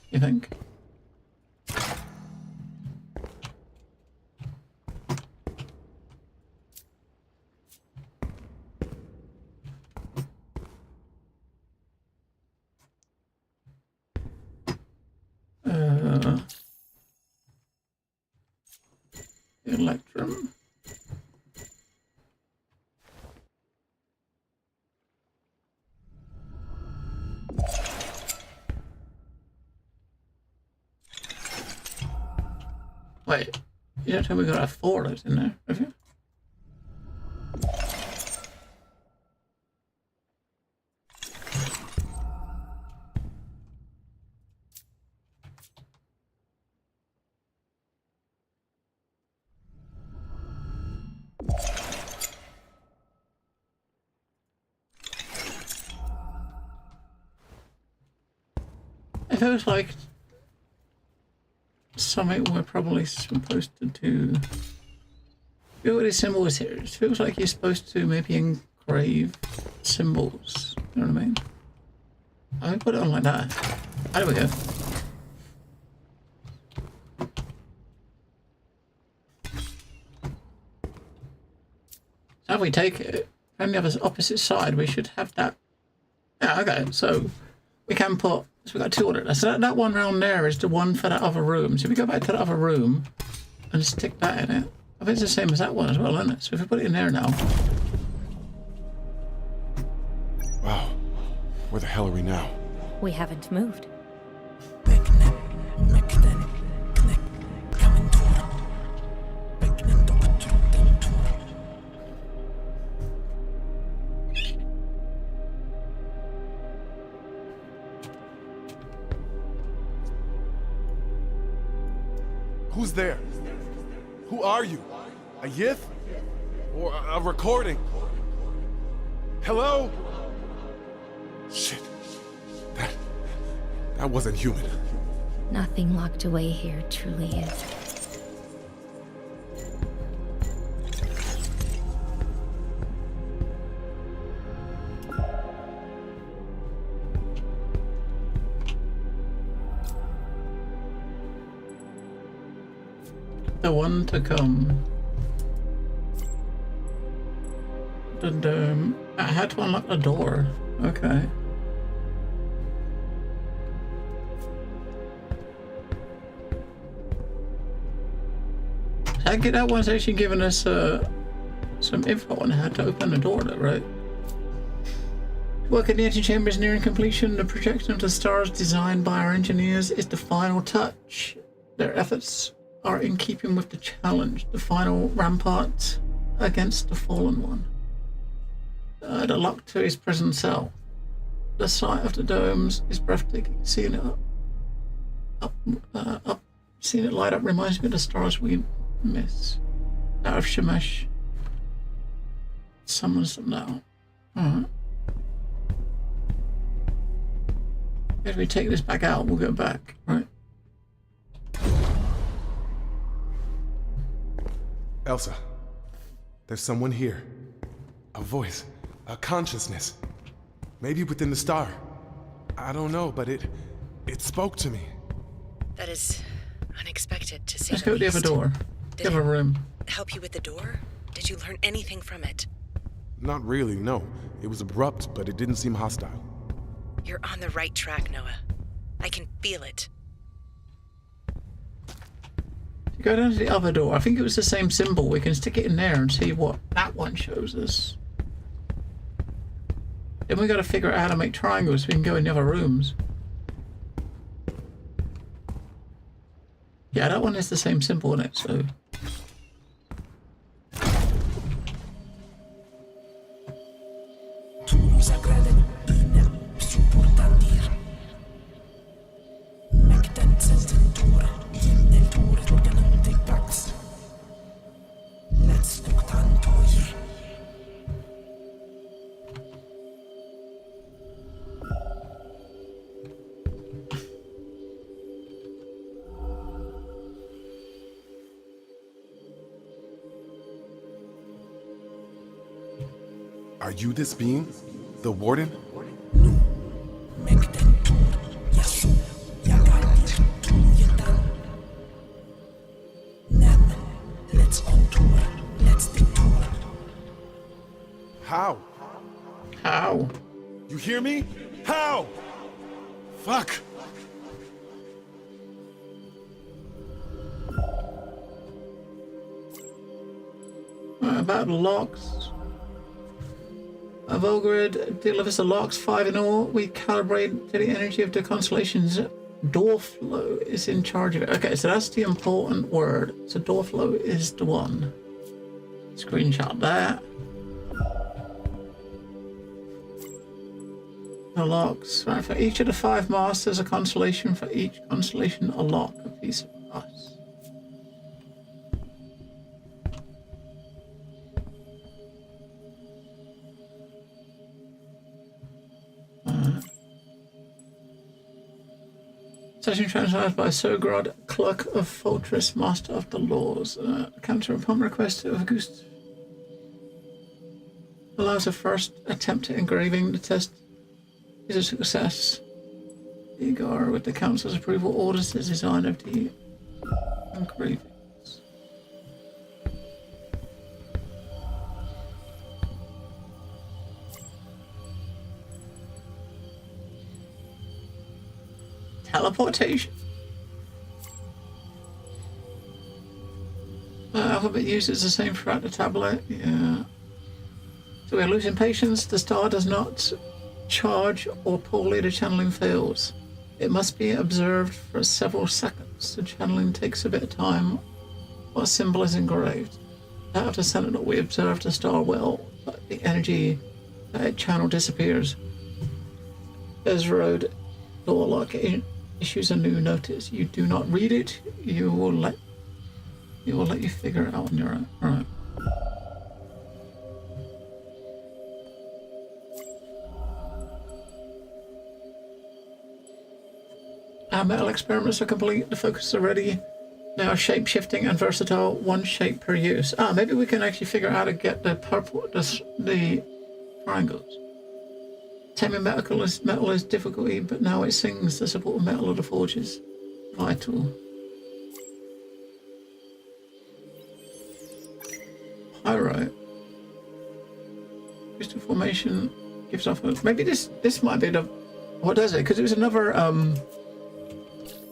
Speaker 1: You think? Electrum. Wait, you don't tell me we got 4 of those in there, have you? It feels like something we're probably supposed to do. Look what his symbol is here. It feels like you're supposed to maybe engrave symbols. You know what I mean? I'm gonna put it on like that. There we go. Now we take it from the other opposite side, we should have that. Yeah, okay, so we can put, so we've got two orders. So that one round there is the one for that other room. So we go back to the other room and stick that in it. I think it's the same as that one as well, isn't it? So if we put it in there now.
Speaker 2: Wow. Where the hell are we now?
Speaker 3: We haven't moved.
Speaker 2: Who's there? Who are you? A Yith? Or a recording? Hello? Shit. That wasn't human.
Speaker 3: Nothing locked away here truly is.
Speaker 1: The one to come. And I had to unlock the door. Okay. I get that one's actually giving us some info on how to open the door, though, right? Work in the antechamber is nearing completion. The projection of the stars designed by our engineers is the final touch. Their efforts are in keeping with the challenge, the final rampart against the fallen one. The lock to his prison cell. The sight of the domes is breathtaking. Seeing it seeing it light up reminds me of the stars we miss. That of Shemesh summons them now. Alright. If we take this back out, we'll go back, right?
Speaker 2: Elsa, there's someone here. A voice, a consciousness. Maybe within the star. I don't know, but it spoke to me.
Speaker 9: That is unexpected, to say
Speaker 1: Let's go to the other door. The other room.
Speaker 9: Help you with the door? Did you learn anything from it?
Speaker 2: Not really, no. It was abrupt, but it didn't seem hostile.
Speaker 9: You're on the right track, Noah. I can feel it.
Speaker 1: Go down to the other door. I think it was the same symbol. We can stick it in there and see what that one shows us. Then we got to figure out how to make triangles so we can go in the other rooms. Yeah, that one is the same symbol in it, so...
Speaker 2: Are you this being? The Warden? How?
Speaker 1: How?
Speaker 2: You hear me? How? Fuck!
Speaker 1: About locks. Volgrid delivers the locks, 5 in all. We calibrate to the energy of the constellation's door flow is in charge of it. Okay, so that's the important word. So door flow is the one. Screenshot that. The locks. Right, for each of the 5 masters, a constellation. For each constellation, a lock. A piece of us. Session transcribed by Sogrod, Clerk of Fortress, Master of the Laws. Counter upon request of August. Allows a first attempt at engraving. The test is a success. Igor, with the Council's approval, orders the design of the engravings. Teleportation. Alphabet uses the same throughout the tablet. Yeah. So we're losing patience. The star does not charge or poorly the channeling fails. It must be observed for several seconds. The channeling takes a bit of time while a symbol is engraved. Out of the sentinel, we observe the star well, but the energy channel disappears. Ezroad door lock issues a new notice. You do not read it. He will let you figure it out on your own. All right. Our metal experiments are complete. The focus are ready. Now shape-shifting and versatile. One shape per use. Maybe we can actually figure out how to get the purple, the triangles. Taming metal is difficulty, but now it sings. The support of metal of the forges. Vital. Pyro. Crystal formation gives off. Maybe this might be the. What does it? Because it was another.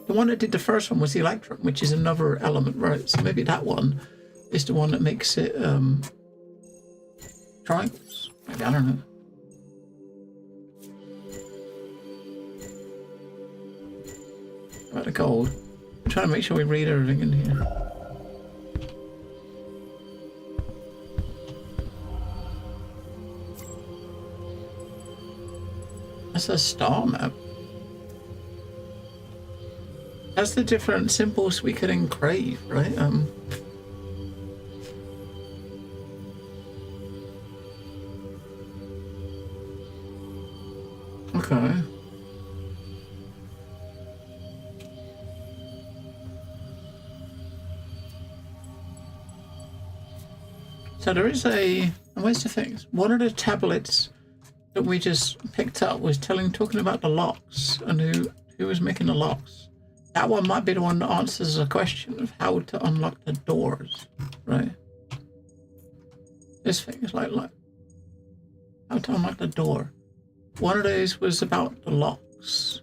Speaker 1: The one that did the first one was the electron, which is another element, right? So maybe that one is the one that makes it triangles. Maybe, I don't know. About the gold. I'm trying to make sure we read everything in here. That's a star map. That's the different symbols we could engrave, right? Okay. So there is and where's the things? One of the tablets that we just picked up was talking about the locks and who was making the locks. That one might be the one that answers a question of how to unlock the doors, right? This thing is like how to unlock the door. One of those was about the locks.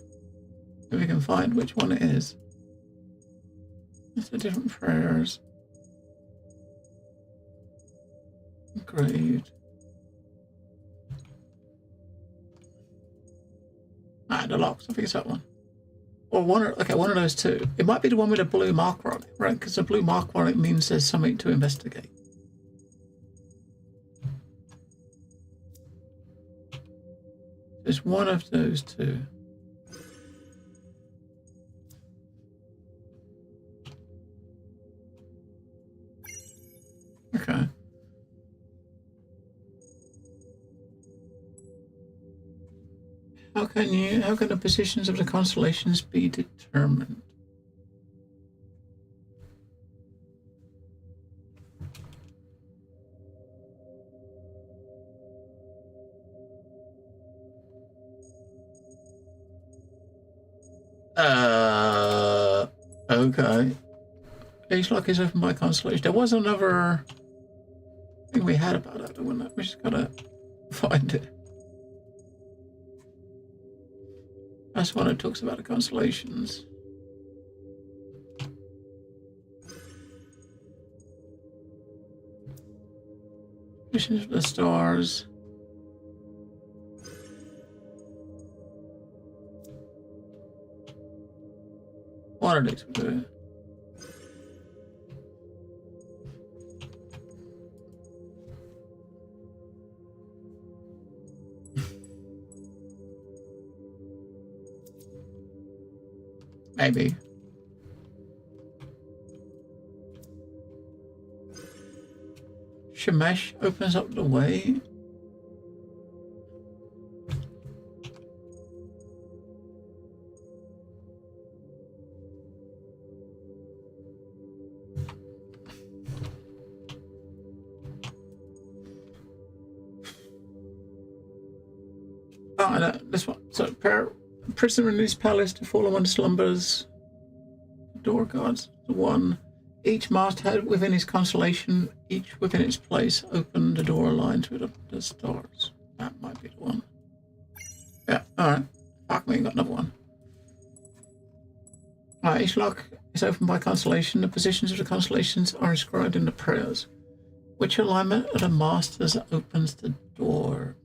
Speaker 1: If we can find which one it is. It's the different prayers. Engraved. The locks. I think it's that one. Or one of those two. It might be the one with a blue marker on it, right? Because the blue marker on it means there's something to investigate. There's one of those two. Okay. How can the positions of the constellations be determined? Okay. Each lock is opened by constellation. There was another thing we had about that, wasn't it? We just gotta find it. That's one that talks about the constellations. Missions of the stars. One of these will do it. Maybe. Shemesh opens up the way. Oh, no, this one. So, prisoner in his palace to fall among slumbers. Door guards, the one. Each masthead within his constellation, each within its place, open the door aligned with the stars. That might be the one. Yeah, alright. Fuck me, got another one. Each lock is opened by constellation. The positions of the constellations are inscribed in the prayers. Which alignment of the masters opens the door?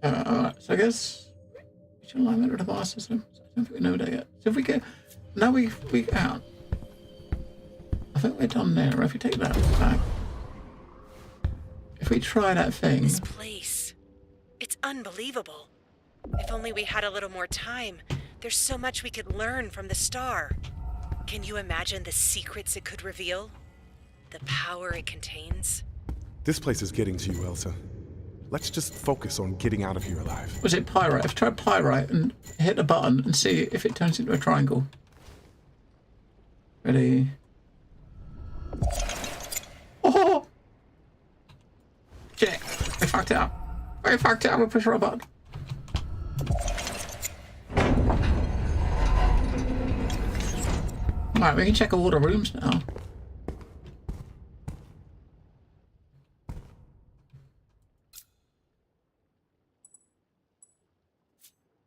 Speaker 1: Alright, so I guess which alignment of the masters? I don't think we know that yet. So if we get now we out. I think we're done there. If we take that back. If we try that thing.
Speaker 9: This place. It's unbelievable. If only we had a little more time. There's so much we could learn from the star. Can you imagine the secrets it could reveal? The power it contains?
Speaker 2: This place is getting to you, Elsa. Let's just focus on getting out of here alive.
Speaker 1: Was it pyrite? I've tried pyrite and hit the button and see if it turns into a triangle. Ready? Oh! Shit! I fucked it up. I fucked it up with push the button. Alright, we can check all the rooms now.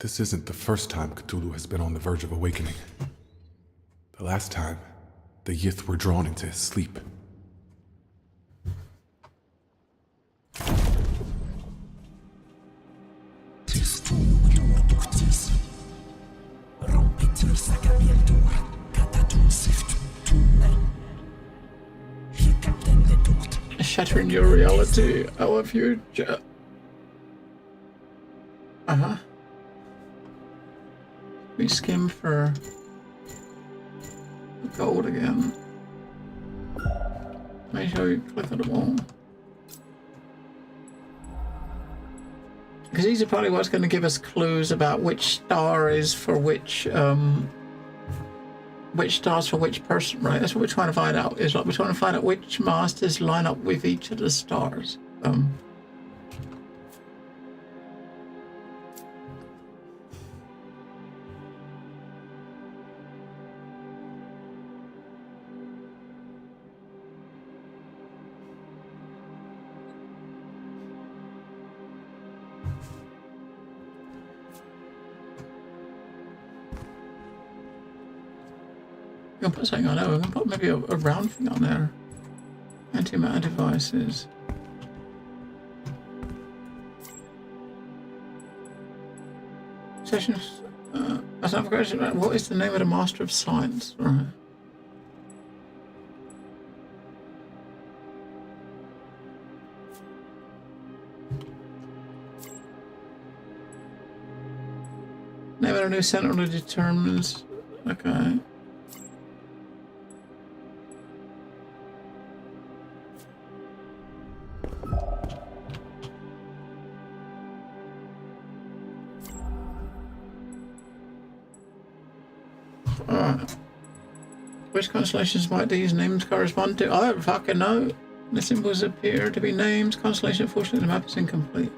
Speaker 2: This isn't the first time Cthulhu has been on the verge of awakening. The last time, the Yith were drawn into his sleep.
Speaker 1: Shattering your reality, our future. Uh-huh. We skim for the gold again. Make sure you click on the wall. Because these are probably what's going to give us clues about which star is for which star's for which person, right? That's what we're trying to find out. Is like we're trying to find out which masters line up with each of the stars. We can put something on there. We can put maybe a round thing on there. Antimatter devices. Sessions. That's another question. What is the name of the Master of Science? Right. Name of a new sentinel determines. Okay. Which constellations might these names correspond to? I don't fucking know. The symbols appear to be names. Constellation, unfortunately, the map is incomplete.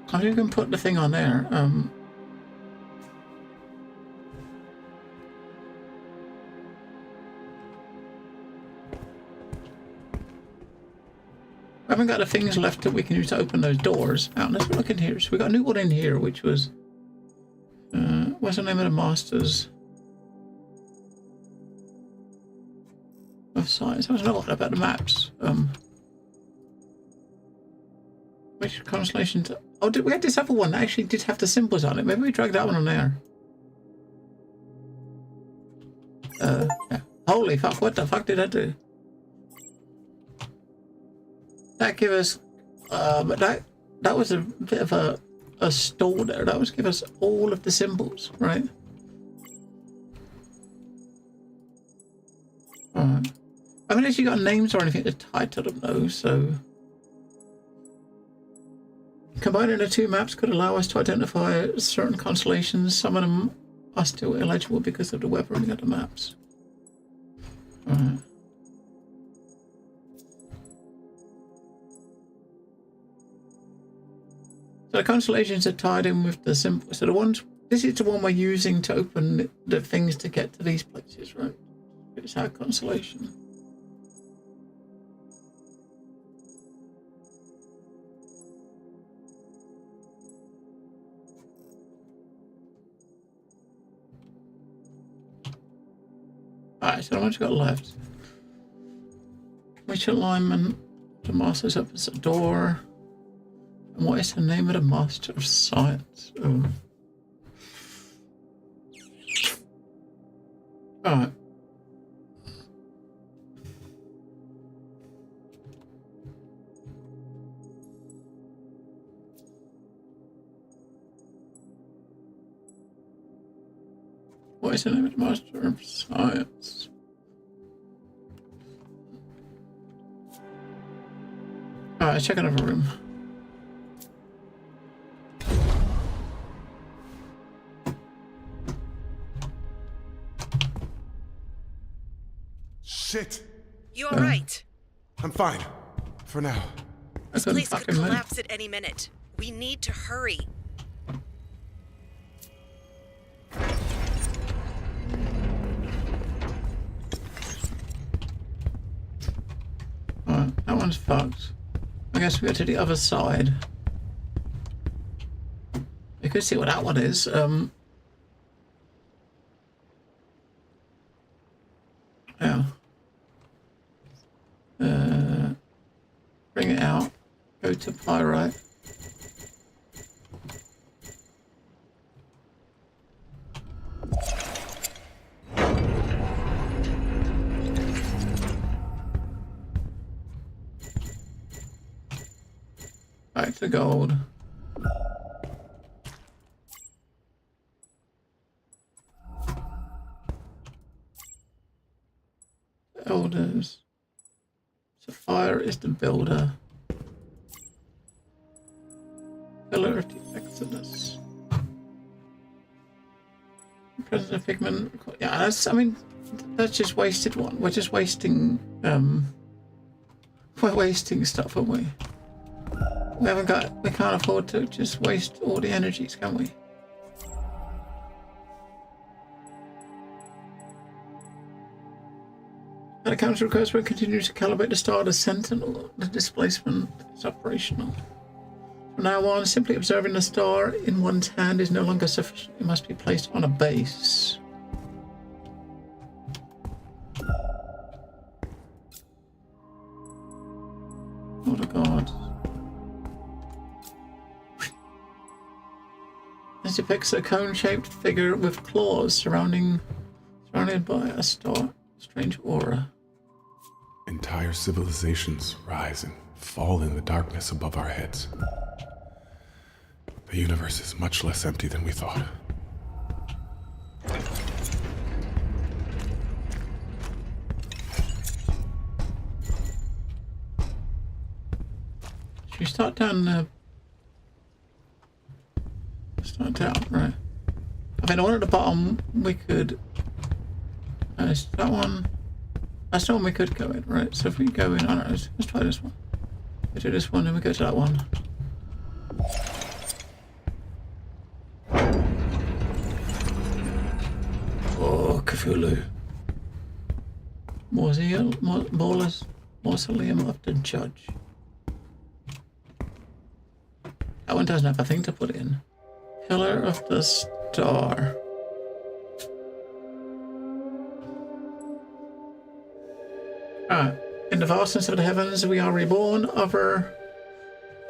Speaker 1: I think you can put the thing on there. I haven't got the things left that we can use to open those doors. Now, let's look in here. So we got a new one in here, which was... what's the name of the Masters of Science? I was not about the maps. Which constellations... Oh, did we had this other one that actually did have the symbols on it. Maybe we dragged that one on there. Yeah. Holy fuck, what the fuck did I do? That give us, but that was a bit of a stall there. That was give us all of the symbols, right? Alright. I haven't actually got names or anything to tie to them though, so... Combining the two maps could allow us to identify certain constellations. Some of them are still illegible because of the weathering of the maps. Right. So the constellations are tied in with the symbol. So the ones, this is the one we're using to open the things to get to these places, right? It's our constellation. Alright, so how much got left? Which alignment? The master's up as a door. And what is the name of the master of science? Oh. Alright. What is the name of the master of science? Alright, let's check another room.
Speaker 2: Shit!
Speaker 9: You alright?
Speaker 2: I'm fine. For now.
Speaker 9: This place could collapse at any minute. We need to hurry.
Speaker 1: Alright, that one's fucked. I guess we go to the other side. We could see what that one is. Yeah. Bring it out. Go to pyrite. Back to gold. Elders. Sapphire is the builder. Pillar of the Exodus. President of Pigment. Yeah, that's, I mean, that's just wasted one. We're just wasting, we're wasting stuff, aren't we? We can't afford to just waste all the energies, can we? At a counter request, we continue to calibrate the star, the sentinel, the displacement is operational. From now on, simply observing the star in one's hand is no longer sufficient. It must be placed on a base. Oh my god. This depicts a cone-shaped figure with claws surrounded by a star. Strange aura.
Speaker 2: Entire civilizations rise and fall in the darkness above our heads. The universe is much less empty than we thought.
Speaker 1: Should we start down the... Start down, right. I think the one at the bottom we could... Is that one? That's the one we could go in, right? So if we go in, I don't know, let's try this one. We do this one, then we go to that one. Oh, Cthulhu. Mausoleum of the Judge. That one doesn't have a thing to put in. Pillar of the Star. Alright. In the vastness of the heavens we are reborn. Other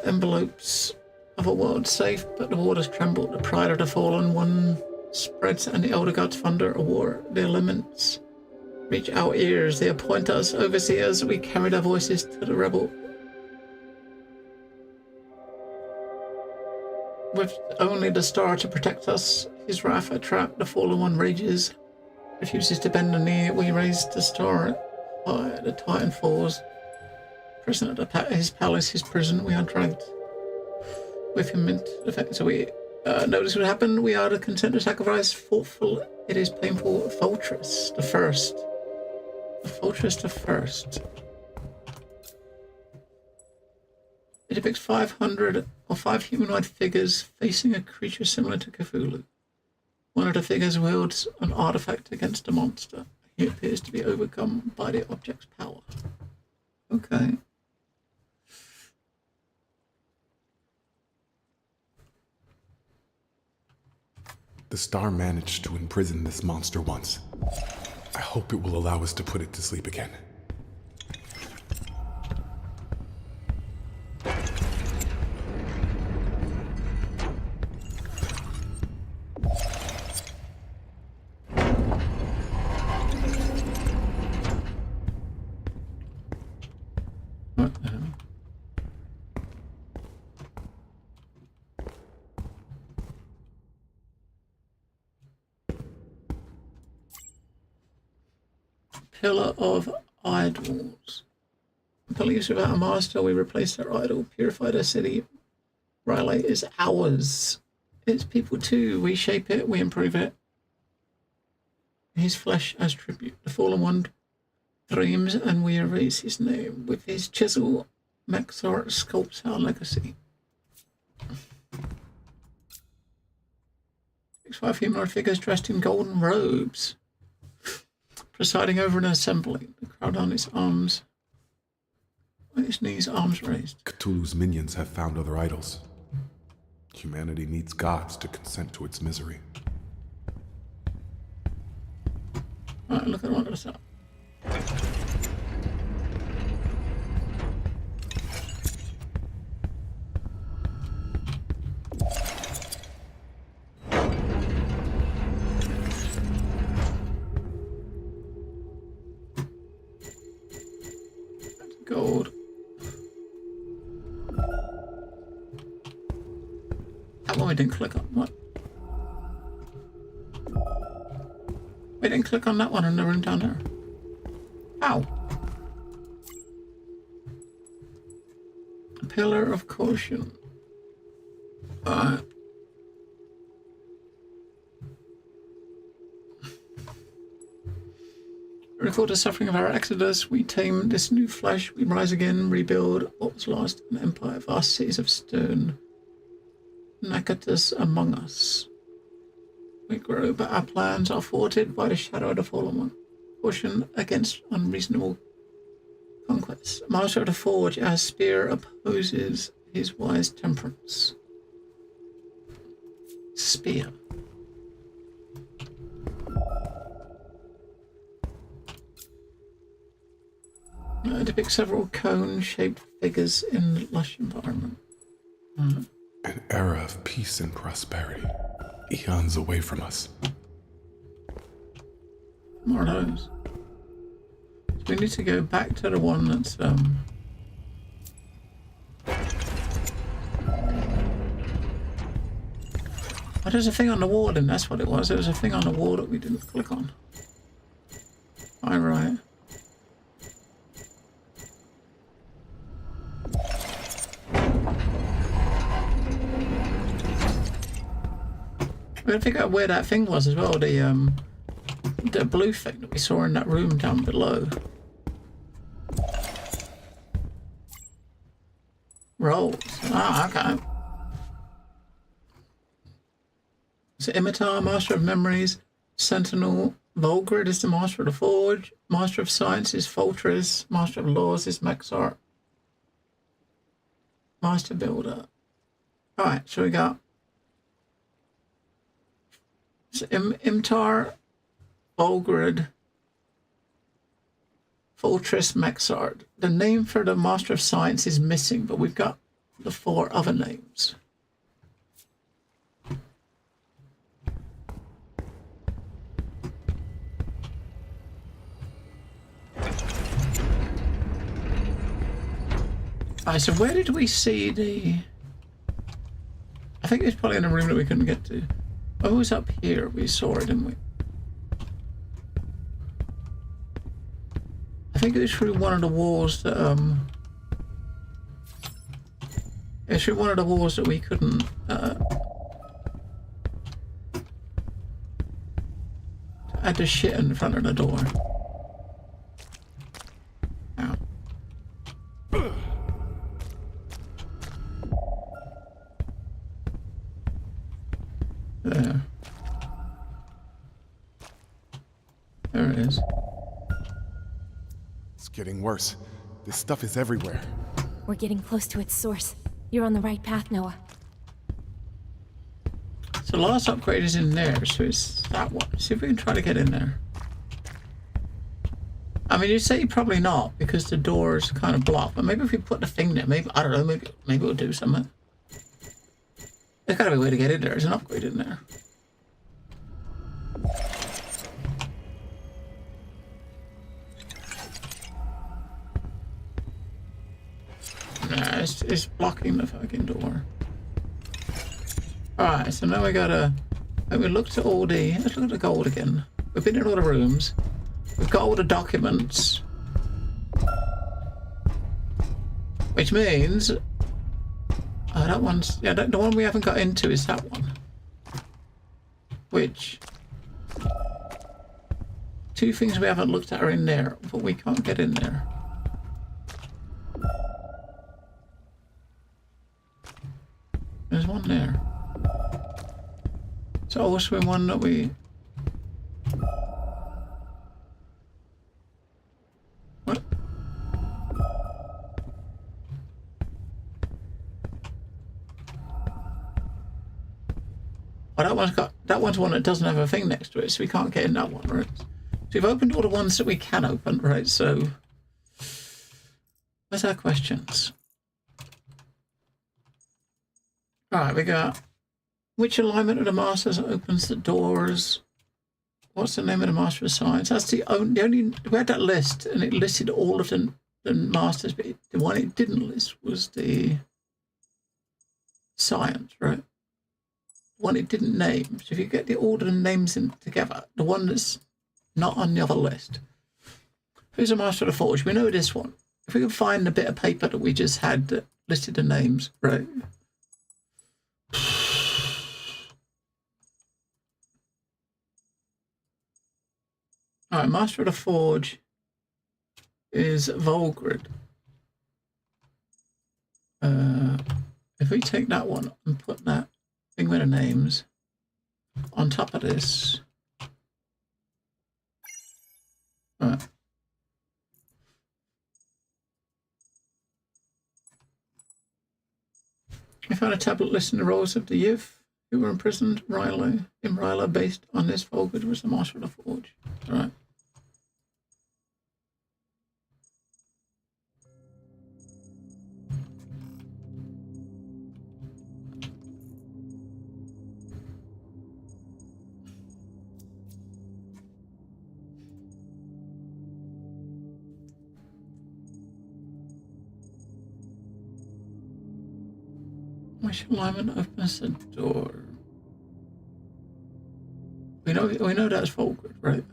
Speaker 1: envelopes of a world safe, but the waters tremble. The pride of the fallen one spreads, and the elder gods thunder a war. The elements reach our ears. They appoint us overseers. We carry their voices to the rebel. With only the star to protect us, his wrath a trap. The fallen one rages, refuses to bend the knee. We raise the star. The Titan falls. Prisoner at his palace, his prison. We are dragged with him into effect. So we notice what happened. We are to consent to sacrifice. Thoughtful. It is painful. Fortress. The first. The fortress to first. It depicts 500 or 5 humanoid figures facing a creature similar to Cthulhu. One of the figures wields an artifact against a monster. He appears to be overcome by the object's power. Okay.
Speaker 2: The star managed to imprison this monster once. I hope it will allow us to put it to sleep again.
Speaker 1: What the hell? Pillar of idols. Pillar used without a master, we replace their idol, purify their city. Riley is ours. It's people too. We shape it, we improve it. His flesh as tribute. The fallen one dreams and we erase his name. With his chisel, Maxar sculpts our legacy. 5 humanoid figures dressed in golden robes. Presiding over an assembly, the crowd on its arms, on its knees, arms raised.
Speaker 2: Cthulhu's minions have found other idols. Humanity needs gods to consent to its misery.
Speaker 1: Alright, look at one of us up. Gold. That one we didn't click on. What? We didn't click on that one in the room down there. Ow. A pillar of caution. Record the suffering of our exodus. We tame this new flesh. We rise again, rebuild what was lost, an empire, vast cities of stone. Nacon among us. We grow, but our plans are thwarted by the shadow of the fallen one. Caution against unreasonable conquest. Master of the Forge, our spear opposes his wise temperance. Spear. Depicts several cone-shaped figures in lush environment.
Speaker 2: An era of peace and prosperity, eons away from us.
Speaker 1: More of those. So we need to go back to the one that's oh, there's a thing on the wall, and that's what it was. There was a thing on the wall that we didn't click on. Right. I'm gonna figure out where that thing was as well, the blue thing that we saw in that room down below. Rolls. Ah, okay. So Imitar, Master of Memories, Sentinel, Volgrid is the Master of the Forge, Master of Science is Fortress, Master of Laws is Maxar, Master Builder. Alright, so we got so Imtar, Volgrid, Fortress, Maxard. The name for the Master of Science is missing, but we've got the 4 other names. Alright, so where did we see the... I think it's probably in a room that we couldn't get to. Oh, it was up here. We saw it, didn't we? I think it was through one of the walls that, it's through one of the walls that we couldn't, add the shit in front of the door. There. There it is.
Speaker 2: It's getting worse. This stuff is everywhere.
Speaker 3: We're getting close to its source. You're on the right path, Noah.
Speaker 1: So last upgrade is in there, so it's that one. See if we can try to get in there. I mean, you'd say probably not, because the door is kind of blocked, but maybe if we put the thing there, maybe, I don't know, maybe it'll do something. There's gotta be a way to get in there. There's an upgrade in there. Nah, it's blocking the fucking door. Alright, so now we gotta... Let me look to all the... Let's look at the gold again. We've been in all the rooms. We've got all the documents. Which means... Oh, that one's... Yeah, the one we haven't got into is that one. Which... Two things we haven't looked at are in there, but we can't get in there. There's one there. So also one that we... What? Oh, that one's one that doesn't have a thing next to it, so we can't get in that one, right? So we've opened all the ones that we can open, right? So where's our questions? Alright, we got which alignment of the masters opens the doors? What's the name of the master of science? That's the only we had that list and it listed all of the masters, but the one it didn't list was the science, right? The one it didn't name. So if you get the order and names in together, the one that's not on the other list. Who's the master of the forge? We know this one. If we can find the bit of paper that we just had that listed the names, right? Alright, Master of the Forge is Volgrid. If we take that one and put that thing with the names on top of this. Right. We found a tablet listing the roles of the youth who were imprisoned in Ryla based on this. Volgrid was the Master of the Forge. Alright. Which alignment opens the door? We know that's Volgrid, right?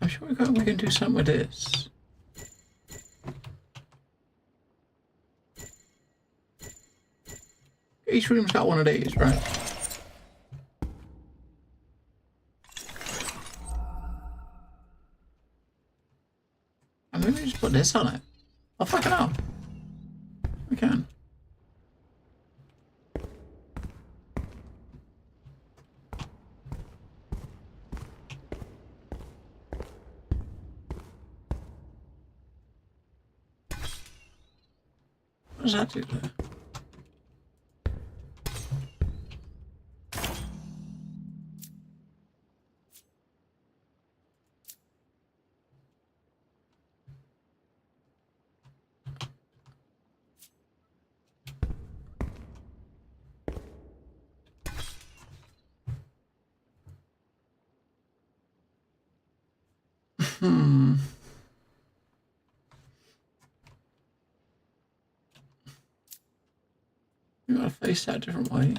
Speaker 1: I'm sure we can do something with this. Each room's got one of these, right? And maybe just put this on it. Oh, fucking hell. We can. What does that do there? You gotta face that a different way.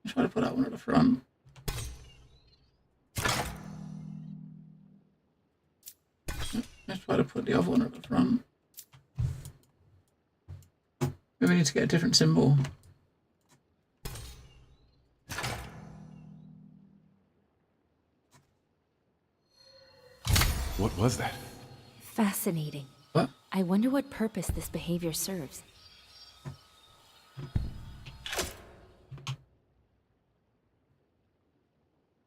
Speaker 1: Try to put that one at the front. Let's try to put the other one at the front. Maybe we need to get a different symbol.
Speaker 2: What was that?
Speaker 3: Fascinating.
Speaker 1: What?
Speaker 3: I wonder what purpose this behavior serves.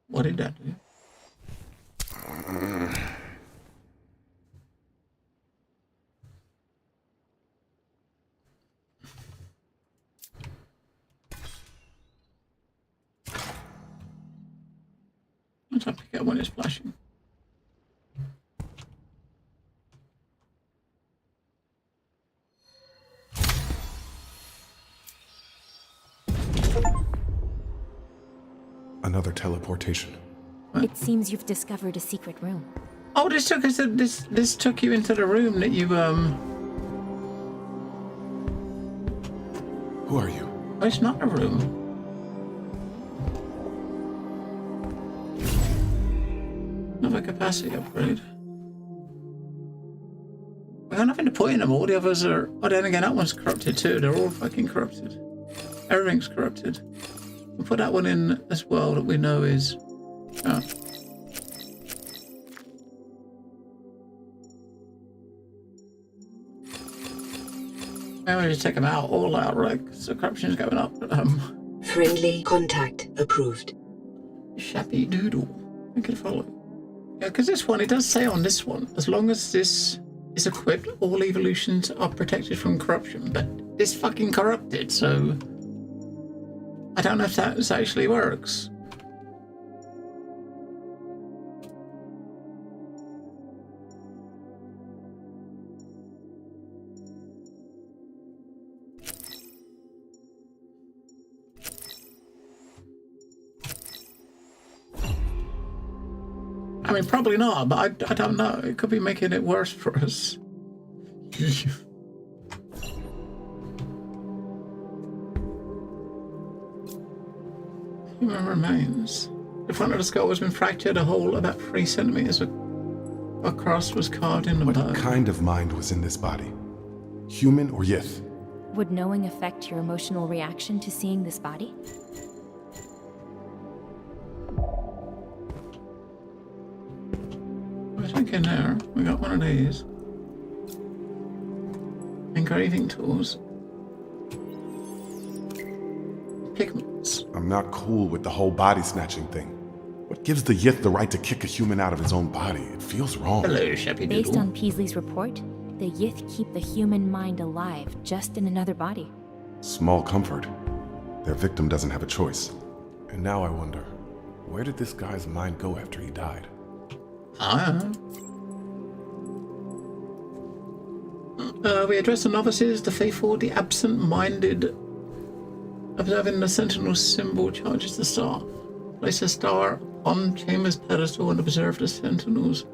Speaker 1: What did that do? Let's have to pick up when it's flashing.
Speaker 2: Another teleportation.
Speaker 3: It seems you've discovered a secret room.
Speaker 1: Oh, this took us. This took you into the room that you
Speaker 2: Who are you?
Speaker 1: Oh, it's not a room. Another capacity upgrade. We got nothing to put in them. All the others are. Oh, then again, that one's corrupted too. They're all fucking corrupted. Everything's corrupted. We'll put that one in as well that we know is. Oh. Maybe we just take them out, all out, right? Because the corruption's going up.
Speaker 10: Friendly contact approved.
Speaker 1: Shappy doodle. I could follow. Yeah, because this one, it does say on this one, as long as this is equipped, all evolutions are protected from corruption. But it's fucking corrupted, so I don't know if that actually works. I mean, probably not, but I don't know. It could be making it worse for us. Human remains. The front of the skull has been fractured. A hole about 3 centimeters across was carved in the bone.
Speaker 2: What kind of mind was in this body? Human or Yith?
Speaker 3: Would knowing affect your emotional reaction to seeing this body?
Speaker 1: I think in there, we got one of these. Engraving tools. Pigments.
Speaker 2: I'm not cool with the whole body snatching thing. What gives the Yith the right to kick a human out of his own body? It feels wrong.
Speaker 1: Hello, Shappy Doodle.
Speaker 3: Based on Peasley's report, the Yith keep the human mind alive, just in another body.
Speaker 2: Small comfort. Their victim doesn't have a choice. And now I wonder, where did this guy's mind go after he died?
Speaker 1: We address the novices, the faithful, the absent-minded. Observing the sentinel symbol charges the star. Place the star on chamber's pedestal and observe the sentinel's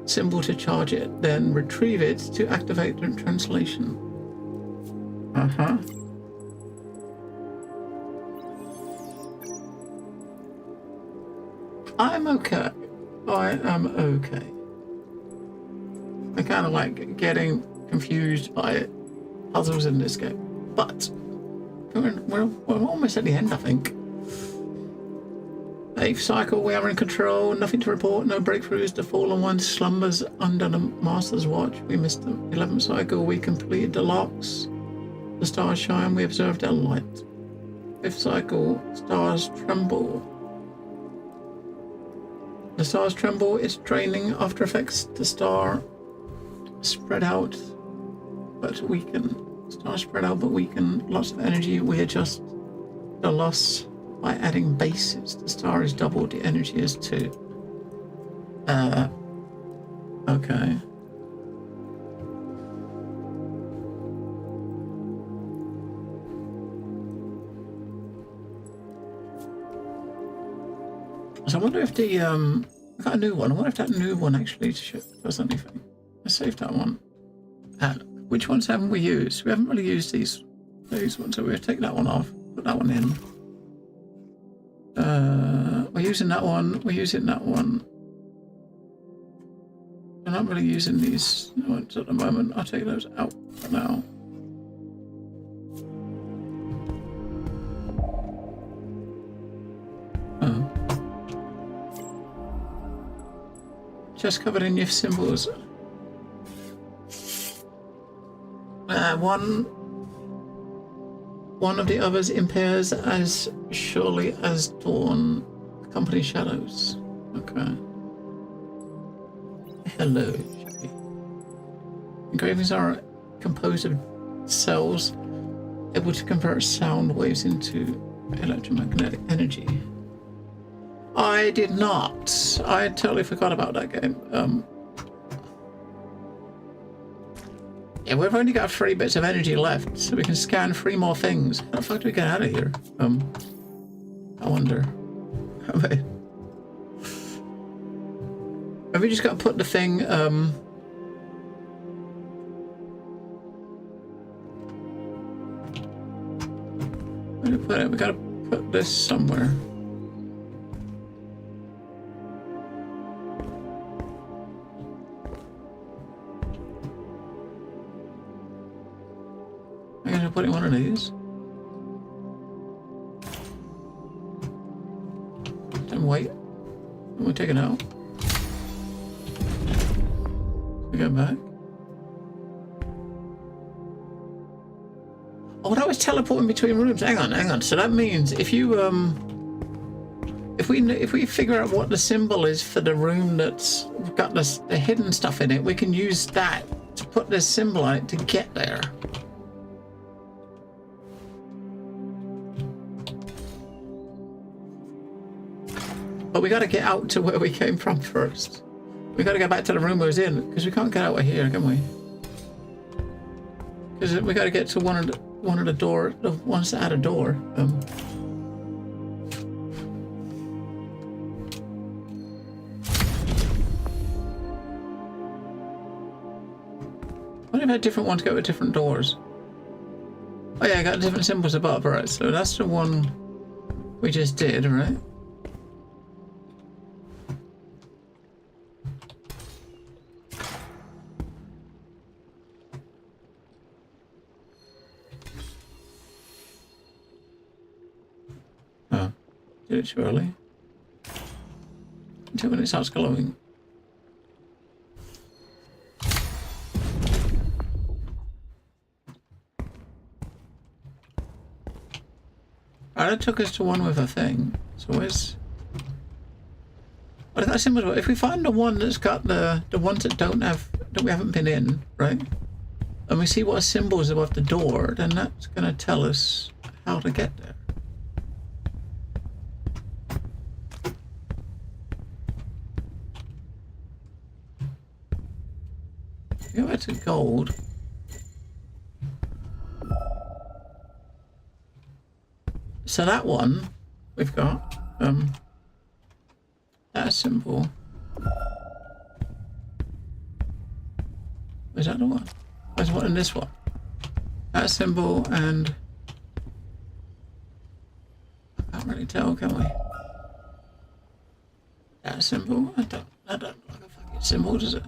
Speaker 1: symbol to charge it. Then retrieve it to activate the translation. I'm okay. I am okay. I kind of like getting confused by puzzles in this game, but we're almost at the end, I think. 8th cycle, we are in control. Nothing to report, no breakthroughs. The fallen one slumbers under the master's watch. We missed them. 11th cycle, we completed the locks. The stars shine, we observed their light. 5th cycle, stars tremble. The stars tremble, it's draining after effects. The star spread out but weaken. Stars spread out but weaken. Lots of energy. We adjust the loss by adding bases. The star is doubled, the energy is 2. Okay. So I wonder if the I got a new one. I wonder if that new one actually does anything. I saved that one. Which ones haven't we used? We haven't really used these These ones, so we'll take that one off, put that one in. We're using that one, we're using that one. We're not really using these ones at the moment. I'll take those out for now. Oh. Just covered in Yif symbols. One of the others impairs as surely as dawn accompany shadows. Okay. Hello, Jackie. Engravings are composed of cells able to convert sound waves into electromagnetic energy. I did not. I totally forgot about that game. Yeah, we've only got 3 bits of energy left, so we can scan 3 more things. How the fuck do we get out of here? I wonder. Have we just got to put the thing, where do we put it? We gotta put this somewhere. I gotta put it in one of these. Then wait. And we take it out. We go back. Oh, that was teleporting between rooms. Hang on. So that means if you if we figure out what the symbol is for the room that's got the hidden stuff in it, we can use that to put this symbol on it to get there. But we got to get out to where we came from first. We got to go back to the room we was in, because we can't get out of here, can we? Because we got to get to one of the door, the ones that had a door. What if I had different ones go to different doors? Oh yeah, I got different symbols above, right? So that's the one we just did, right? Did it too early? Until when it starts glowing. Alright, that took us to one with a thing. So where's... What if that symbol? If we find the one that's got the ones that don't have, that we haven't been in, right? And we see what symbol is above the door, then that's gonna tell us how to get there. Go back to gold. So that one we've got that symbol. Is that the one? There's one in this one. That symbol and I can't really tell, can we? That symbol? I don't like a fucking symbol, does it?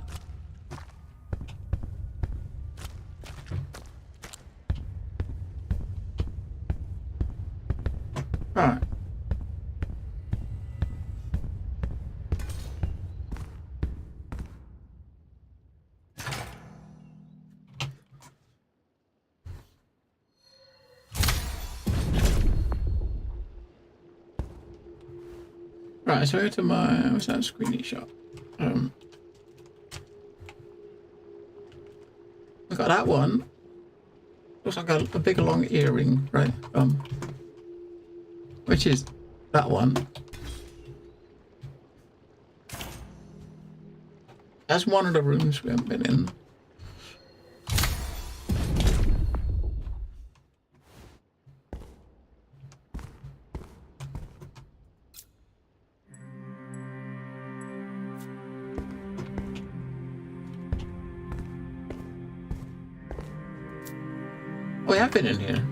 Speaker 1: Right. Right, so I go to my, what's that screeny shot? I've got that one. Looks like a big long earring, right? Which is that one. That's one of the rooms we haven't been in. Oh, we have been in here.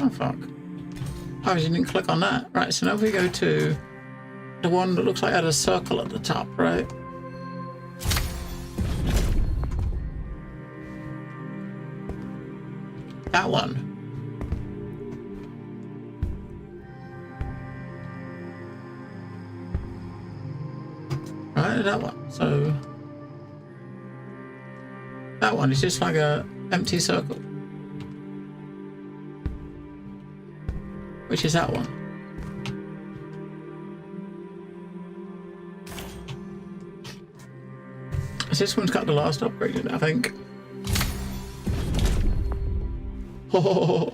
Speaker 1: Oh, fuck. Oh, you didn't click on that. Right, so now if we go to the one that looks like it had a circle at the top, right? That one. Right, that one. So that one is just like a empty circle. Which is that one. So this one's got the last upgrade in it, I think. Oh,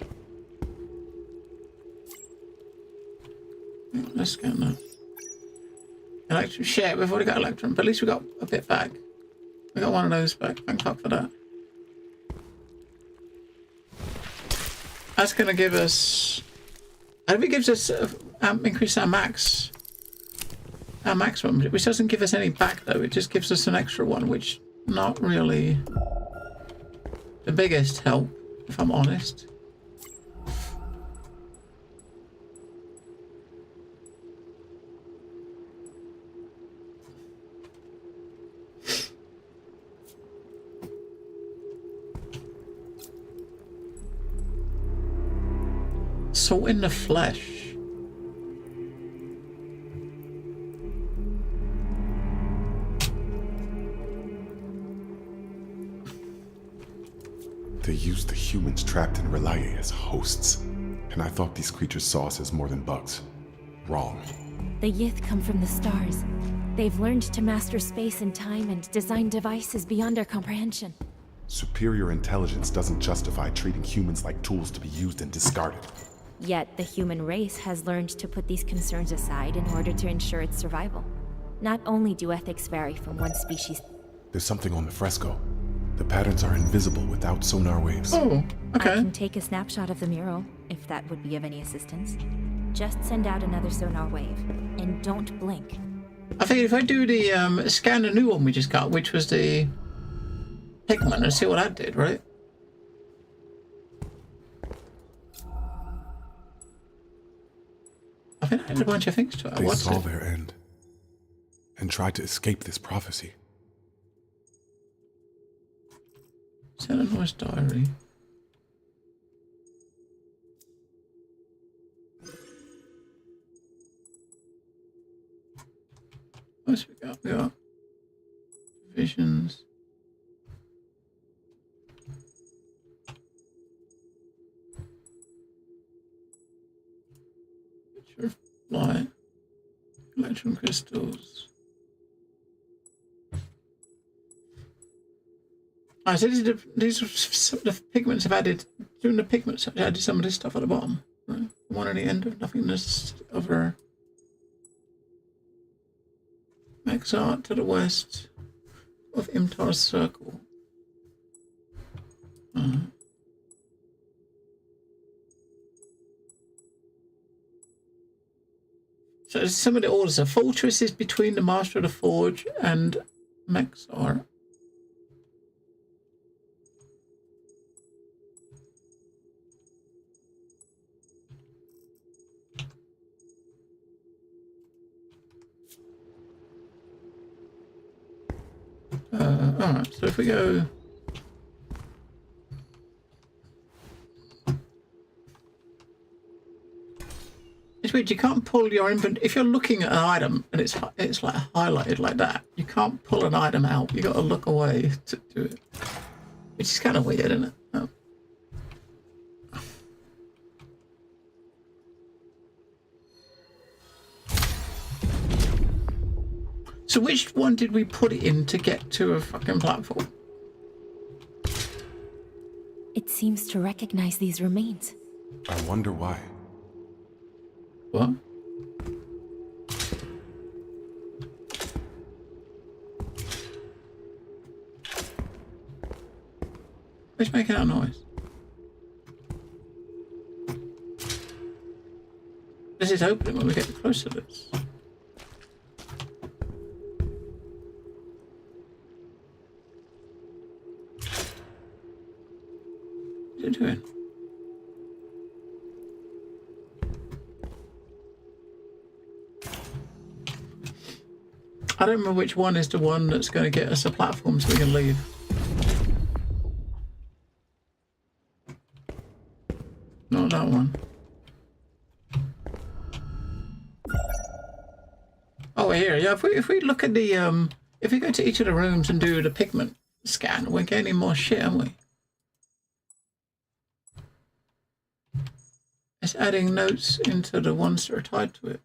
Speaker 1: let's get that. Electrum. Shit, we've already got Electrum, but at least we got a bit back. We got one of those back. Thank fuck for that. That's going to give us... I hope it gives us increase our maximum, which doesn't give us any back though. It just gives us an extra one, which not really the biggest help, if I'm honest. Salt in the flesh.
Speaker 2: They used the humans trapped in Relaye as hosts, and I thought these creatures saw us as more than bugs. Wrong.
Speaker 3: The Yith come from the stars. They've learned to master space and time and design devices beyond our comprehension.
Speaker 2: Superior intelligence doesn't justify treating humans like tools to be used and discarded.
Speaker 3: Yet the human race has learned to put these concerns aside in order to ensure its survival. Not only do ethics vary from one species...
Speaker 2: There's something on the fresco. The patterns are invisible without sonar waves.
Speaker 1: Oh, okay.
Speaker 3: I can take a snapshot of the mural, if that would be of any assistance. Just send out another sonar wave, and don't blink.
Speaker 1: I think if I do the scan the new one we just got, which was the pigment, and see what that did, right? I think I had a bunch of things to it.
Speaker 2: They
Speaker 1: What's
Speaker 2: saw
Speaker 1: it?
Speaker 2: their end and tried to escape this prophecy.
Speaker 1: Illinois diary. What else we got? We got visions. Picture of light. Electron crystals. I said these are some of the pigments have added. Doing the pigments have added some of this stuff at the bottom. Right? One at the end of nothingness over. Exart to the west of Imtar's circle. So some of the orders are fortress is between the Master of the Forge and Mexar. Alright, so if we go... It's weird, you can't pull your inventory... If you're looking at an item and it's like highlighted like that, you can't pull an item out. You got to look away to do it. Which is kind of weird, isn't it? Oh. So which one did we put it in to get to a fucking platform?
Speaker 3: It seems to recognize these remains.
Speaker 2: I wonder why.
Speaker 1: What? Who's making that noise? This is opening when we get close to this. What's it doing? I don't remember which one is the one that's going to get us a platform so we can leave. Not that one. Oh, here. Yeah, if we look at the if we go to each of the rooms and do the pigment scan, we're getting more shit, aren't we? It's adding notes into the ones that are tied to it.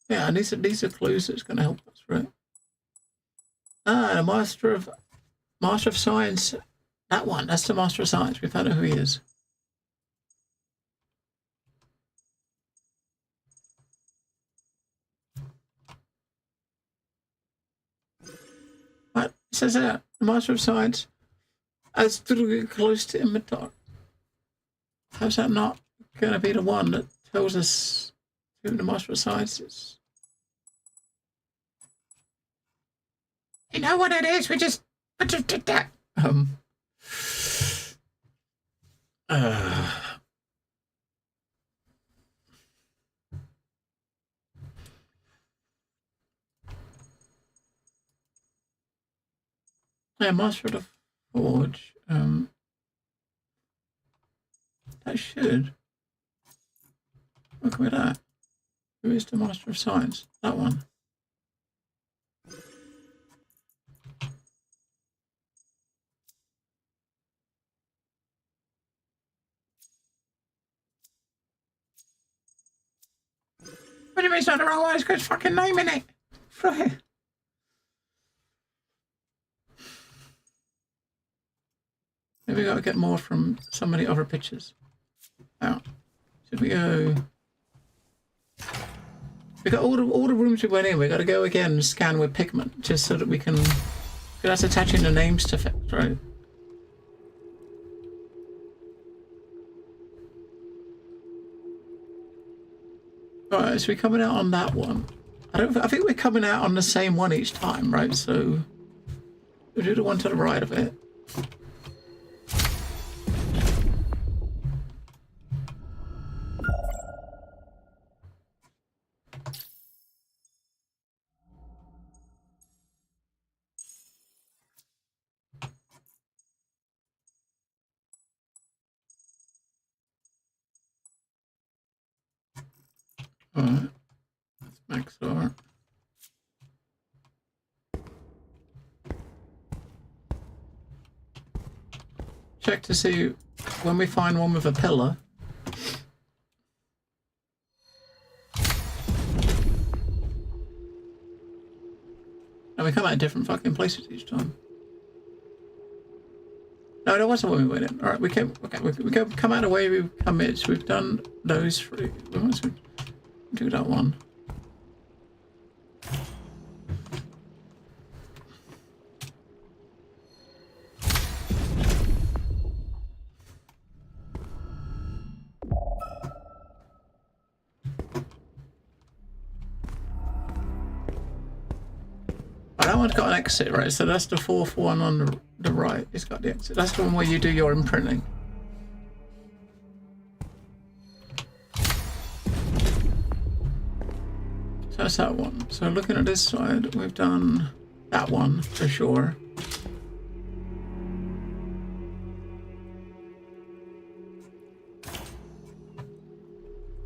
Speaker 1: Yeah, and these are clues that's going to help us, right? Ah, the Master of Science. That one. That's the Master of Science. We found out who he is. What? It says that the Master of Science as close to Imitar. How's that not going to be the one that tells us who the Master of Science is? You know what it is? We just did that. Yeah, Master of the Forge. That should. Look at that. Who is the Master of Science? That one. What do you mean it's not the wrong one? It's got his fucking name in it. Right. Maybe we gotta get more from some of the other pictures. Now, should we go? We got all the rooms we went in. We got to go again and scan with pigment, just so that we can. That's attaching the names to things, right? Alright, so we're coming out on that one. I think we're coming out on the same one each time, right? So we'll do the one to the right of it. Alright, let's max over. Check to see when we find one with a pillar. And we come out of different fucking places each time. No, that wasn't when we went in. Alright, we came, okay, we come out the way we've come in, so we've done those three. We want to do that one. That one's got an exit, right? So that's the fourth one on the right. It's got the exit. That's the one where you do your imprinting. So that's that one. So looking at this side, we've done that one for sure.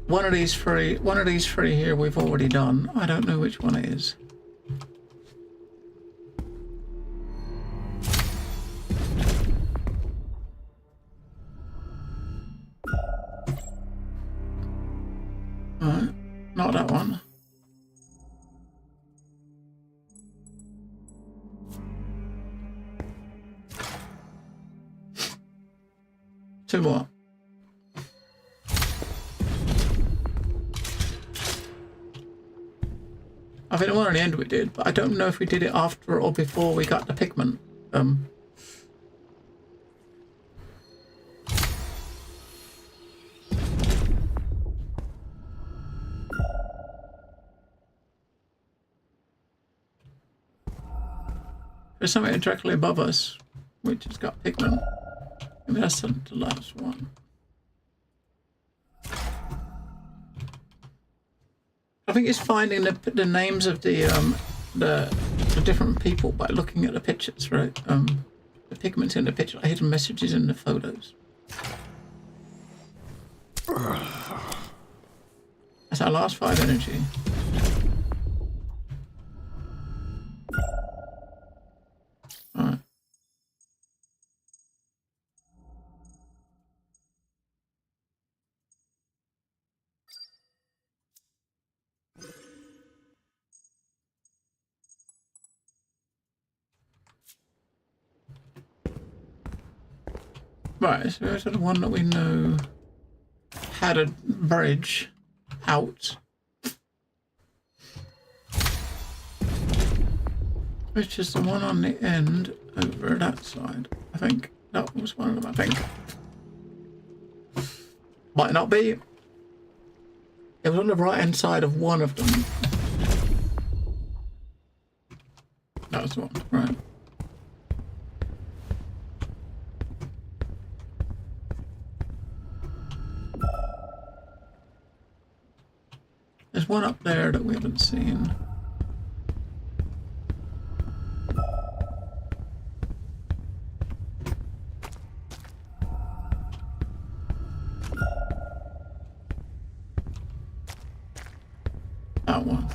Speaker 1: One of these three here we've already done. I don't know which one it is. Not that one. Two more. I think the one on the end we did, but I don't know if we did it after or before we got the pigment. There's something directly above us, which has got pigment. Maybe that's the last one. I think it's finding the names of the different people by looking at the pictures, right? The pigments in the picture, hidden messages in the photos. That's our last 5 energy. Alright. Right, so there's the one that we know had a bridge out. Which is the one on the end over that side. I think that was one of them, I think. Might not be. It was on the right hand side of one of them. That was the one, right. There's one up there that we haven't seen. That one.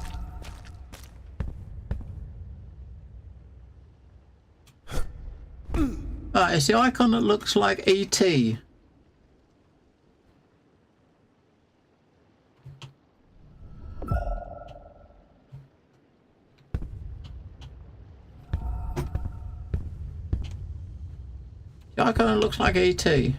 Speaker 1: It's the icon that looks like E.T. The icon that looks like E.T.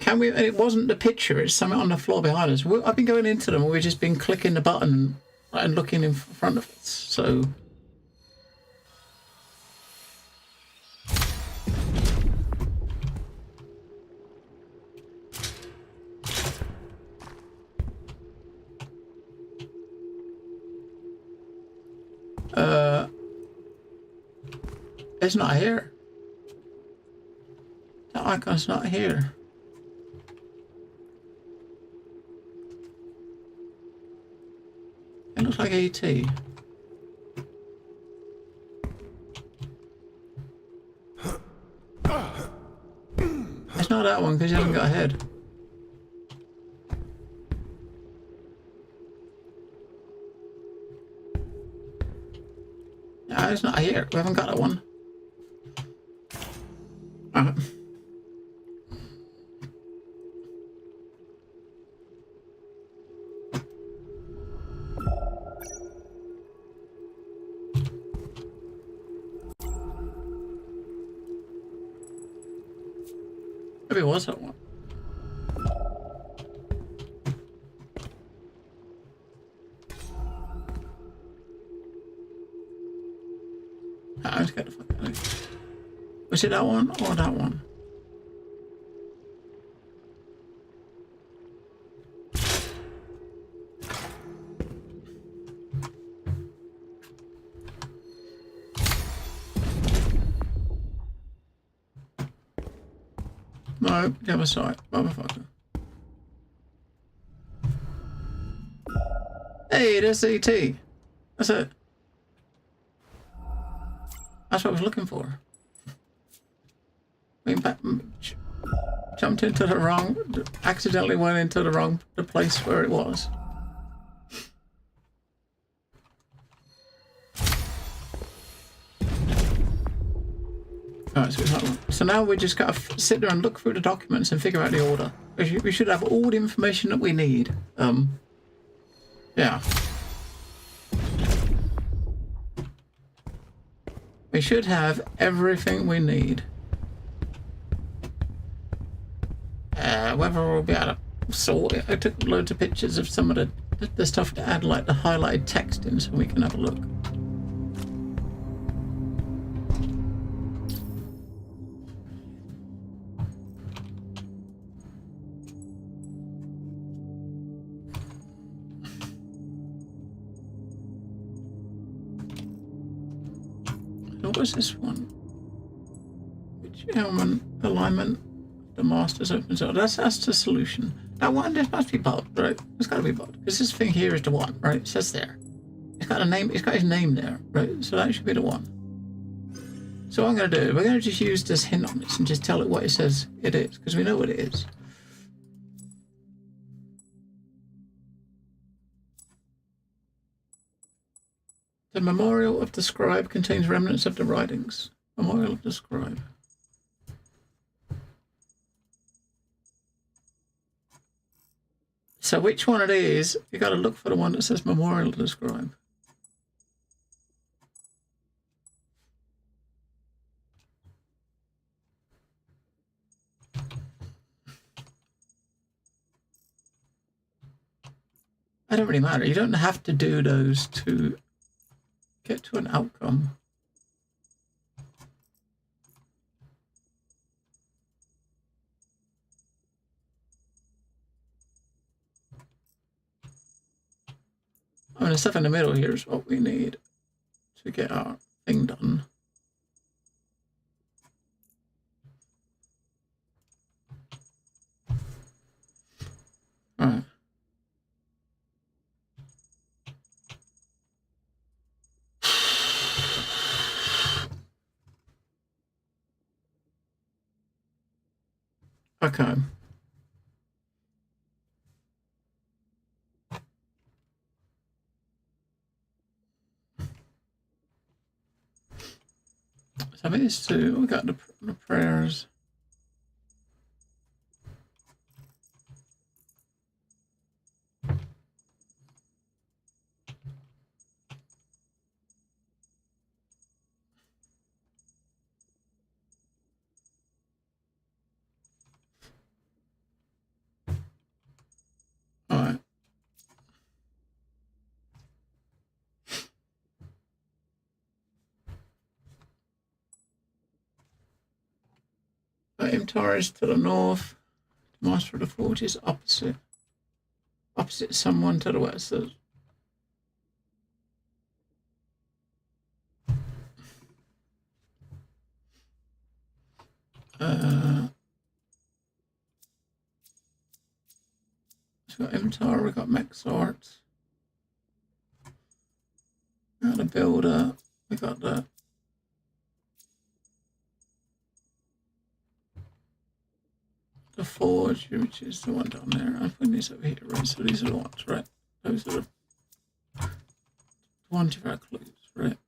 Speaker 1: Can we? It wasn't the picture. It's something on the floor behind us. I've been going into them, and we've just been clicking the button and looking in front of us. So. It's not here. The icon's not here. It looks like AT. It's not that one because you haven't got a head. No, it's not here. We haven't got that one. Maybe it was that one. I just got the fuck out of here. Was it that one or that one? No, the other side, motherfucker. Hey, there's ET. That's it. That's what I was looking for. We jumped into the wrong, accidentally went into the place where it was. Alright, so it's not one. So now we just gotta sit there and look through the documents and figure out the order. We should have all the information that we need. Yeah. We should have everything we need. Whether we'll be able to sort it. I took loads of pictures of some of the stuff to add like the highlighted text in so we can have a look. what's this one? Which element, alignment, the master's opens up. That's the solution. That one, this must be bold, right? It's got to be bold. Because this thing here is the one, right? It says there. It's got a name, it's got his name there, right? So that should be the one. So what I'm going to do, we're going to just use this hint on this and just tell it what it says it is, because we know what it is. The memorial of the scribe contains remnants of the writings. Memorial of the scribe. So which one it is, you got to look for the one that says memorial of the scribe. It don't really matter. You don't have to do those to get to an outcome. I mean, the stuff in the middle here is what we need to get our thing done. All right. Okay. So these two, we got the prayers. All right. Imtar is to the north. The Master of the Forge is opposite. Opposite someone to the west. So we've got Imtar, we've got Mexart. We got the builder, we got the forge, which is the one down there. I'm putting these over here, right? So these are the ones, right? Those are the ones of our clues, right?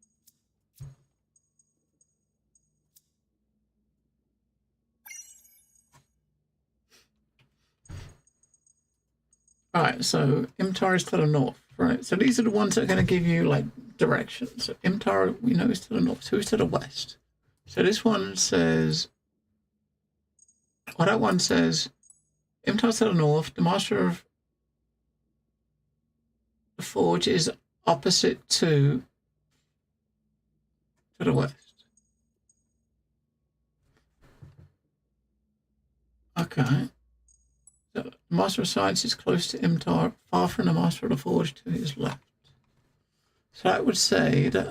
Speaker 1: Alright, so Imtar is to the north, right? So these are the ones that are going to give you like directions. So Imtar, we know, is to the north. So who's to the west? So this one says, well, that one says Imtar's to the north. The Master of the Forge is opposite to the west. Okay. The Master of Science is close to Imtar, far from the Master of the Forge to his left. So I would say that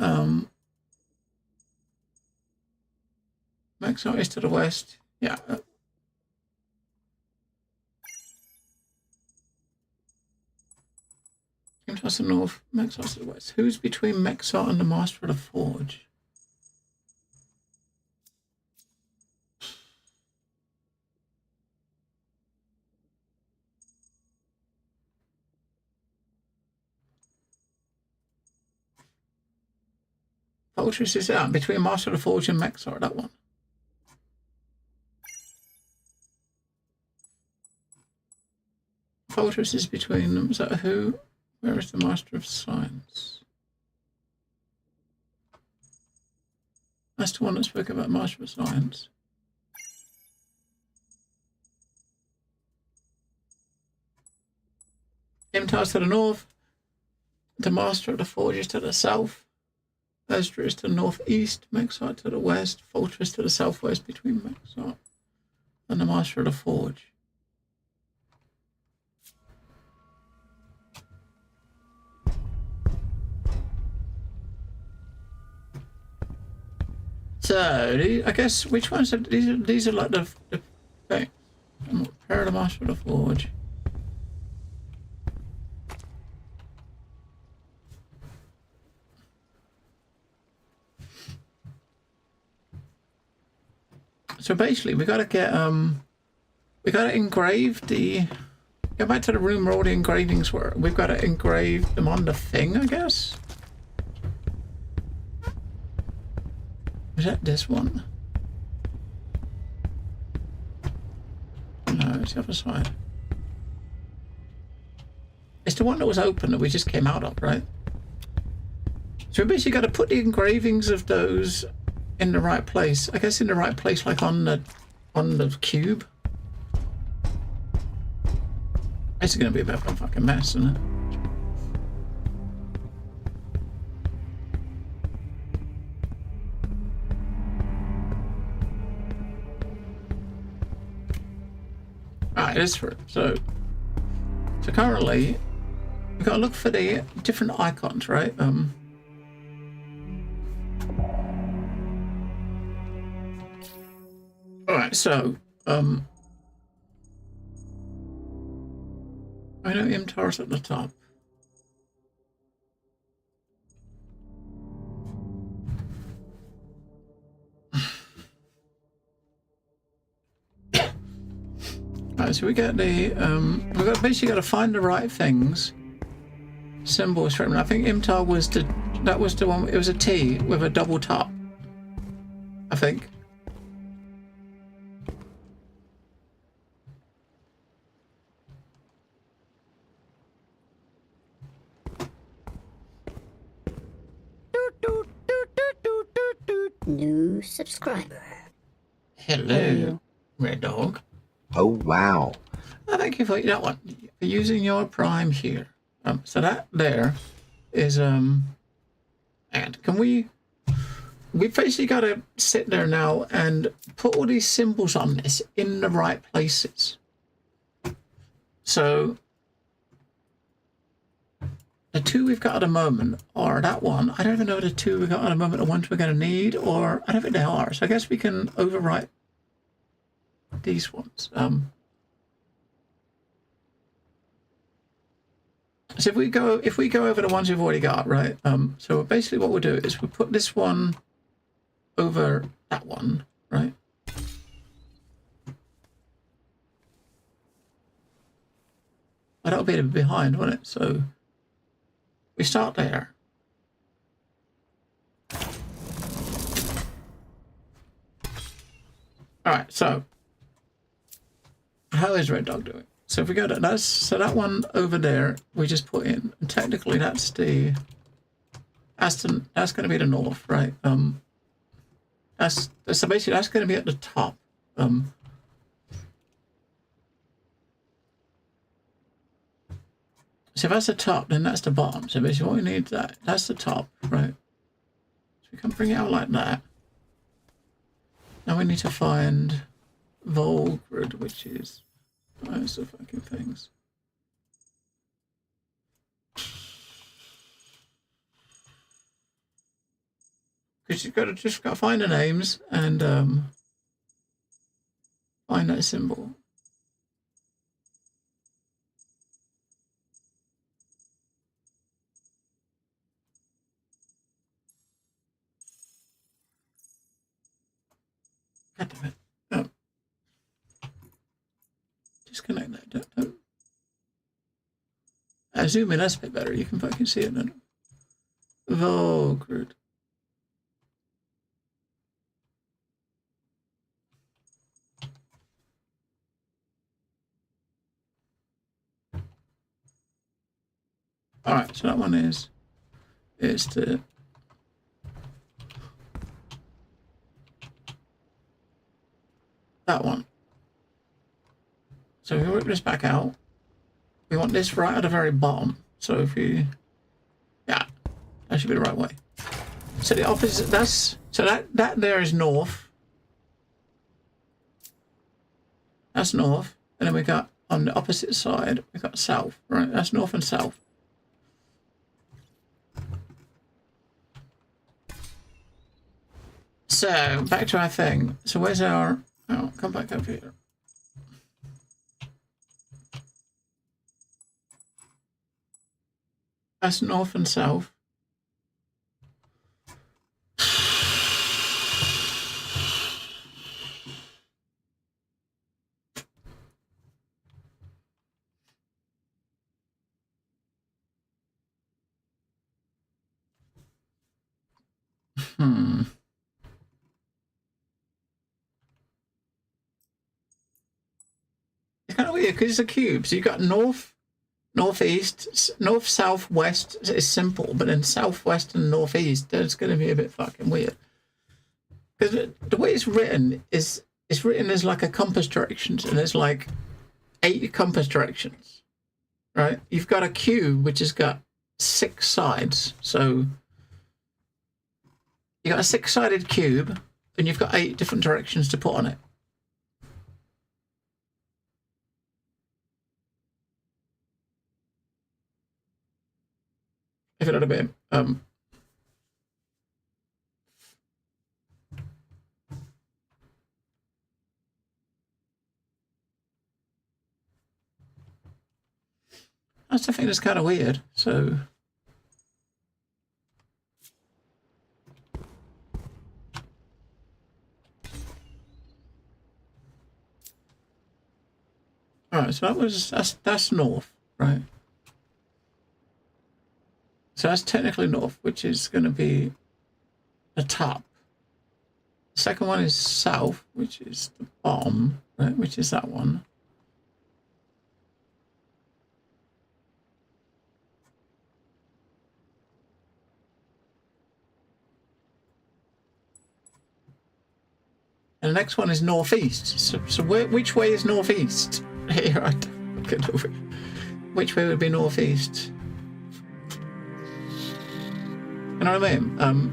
Speaker 1: Mexar is to the west. Yeah. Imtar's to the north, Mexar's to the west. Who's between Mexar and the Master of the Forge? Fortress is out between Master of the Forge and Mexar, that one. Fortress is between them. Is that who? Where is the Master of Science? That's the one that spoke about Master of Science. Imtar's to the north. The Master of the Forge is to the south. Ezra is to the northeast, Mexar to the west, Fortress to the southwest between Mexar and the Master of the Forge. So, I guess, which ones are, these are like the okay. Repair the master of the forge. So basically, we gotta get, we gotta engrave the, go back to the room where all the engravings were. We've gotta engrave them on the thing, I guess. Is that this one? No, it's the other side. It's the one that was open that we just came out of, right? So we basically gotta put the engravings of those in the right place. I guess in the right place, like on the cube. It's gonna be a bit of a fucking mess, isn't it? Alright, it is for it. So currently we've got to look for the different icons, right? Alright, so I know Imtar's at the top. Alright, so we get the we've got basically got to find the right things. Symbols for him. I think Imtar was the one. It was a T with a double top, I think.
Speaker 12: New subscriber.
Speaker 1: Hello, Red Dog.
Speaker 13: Oh, wow.
Speaker 1: Thank you for that one. For using your Prime here. So that there is and can we basically got to sit there now and put all these symbols on this in the right places. So the two we've got at the moment are that one. I don't even know the two we've got at the moment, the ones we're going to need, or I don't think they are. So I guess we can overwrite these ones. So if we go over the ones we've already got, right? So basically what we'll do is we'll put this one over that one, right? But that'll be behind, won't it? So we start there. All right, so how is Red Dog doing? So if we go to that one over there, we just put in, and technically that's going to be the north, right? So basically that's going to be at the top. So if that's the top, then that's the bottom. So basically what we need that's the top, right? So we can bring it out like that. Now we need to find Volgrid, which is those the fucking things. Because you've got to just find the names and find that symbol. God damn it. Oh. Disconnect that. Don't. Zoom in, that's a bit better. You can fucking see it then. Volgrid. Alright, so that one is the that one. So if we whip this back out, we want this right at the very bottom. So if we, yeah, that should be the right way. So the opposite, that there is north. That's north. And then we got on the opposite side, we got south, right? That's north and south. So, back to our thing. So where's our... Oh, come back up here. That's north and south. It's kind of weird because it's a cube. So you've got north, northeast, north, south, west is simple, but then southwest and northeast, that's going to be a bit fucking weird. Because the way it's written is, it's written as like a compass directions, and there's like 8 compass directions, right? You've got a cube which has got 6 sides, so you got a 6-sided cube, and you've got 8 different directions to put on it. If it had a bit, that's the thing that's kind of weird. So. Alright, so that's north, right? So that's technically north, which is going to be the top. The second one is south, which is the bottom, right? Which is that one. And the next one is northeast. So which way is northeast? Here, I don't get over it. Which way would be northeast? You know what I mean?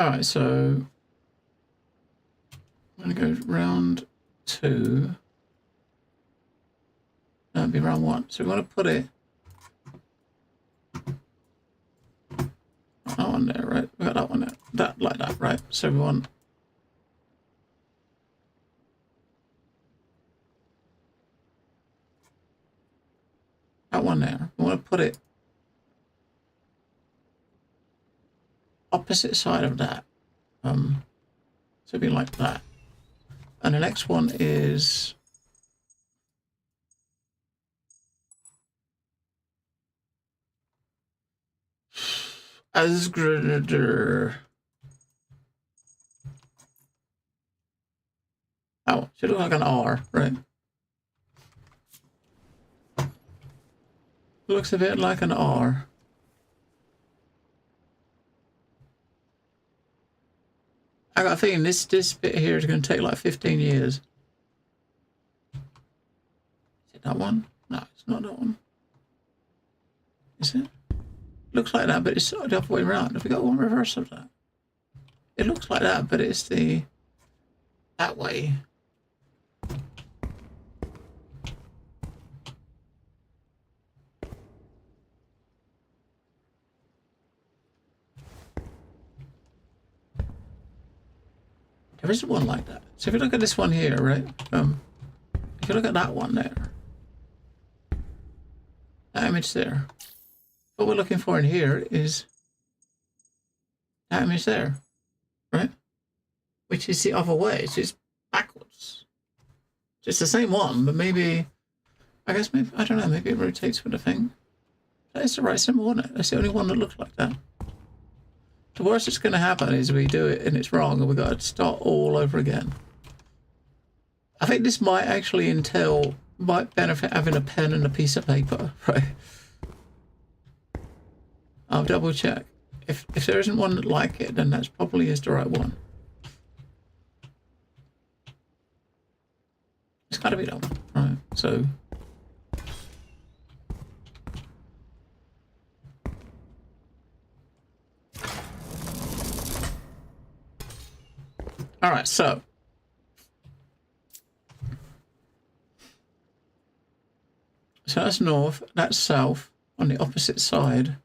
Speaker 1: Alright, so I'm going to go round 2. That'd be round 1. So we want to put it that one there, right? We got that one there. That like that, right? So we want that one there. We want to put it opposite side of that, so it'd be like that. And the next one is Asgradder. Oh, should look like an R, right? Looks a bit like an R. I got a feeling this bit here is going to take like 15 years. Is it that one? No, it's not that one. Is it? Looks like that, but it's the other way around. Have we got one reverse of that? It looks like that, but it's that way. There isn't one like that. So if you look at this one here, right? If you look at that one there, that image there, what we're looking for in here is that image there, right? Which is the other way. It's just backwards. It's the same one, but maybe, I guess maybe, I don't know, maybe it rotates with the thing. That is the right symbol, isn't it? That's the only one that looks like that. the worst that's going to happen is we do it and it's wrong and we got to start all over again. I think this might benefit having a pen and a piece of paper, right? I'll double check. If there isn't one like it, then that's probably is the right one. It's got to be that one, right? So. All right, so. So that's north, that's south. On the opposite side,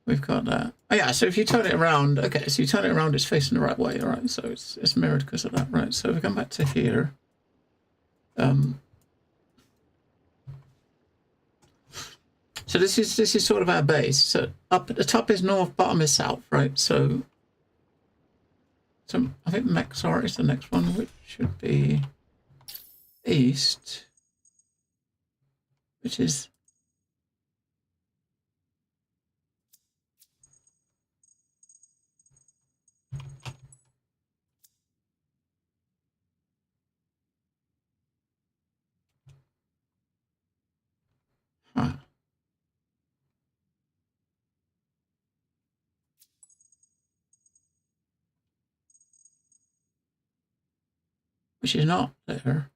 Speaker 1: we've got that. Oh yeah, so if you turn it around, okay, so you turn it around, it's facing the right way, all right? So it's mirrored because of that, right? So we come back to here. So this is sort of our base. So up at the top is north, bottom is south, right? So I think Mexar is the next one, which should be east, which is which is not there.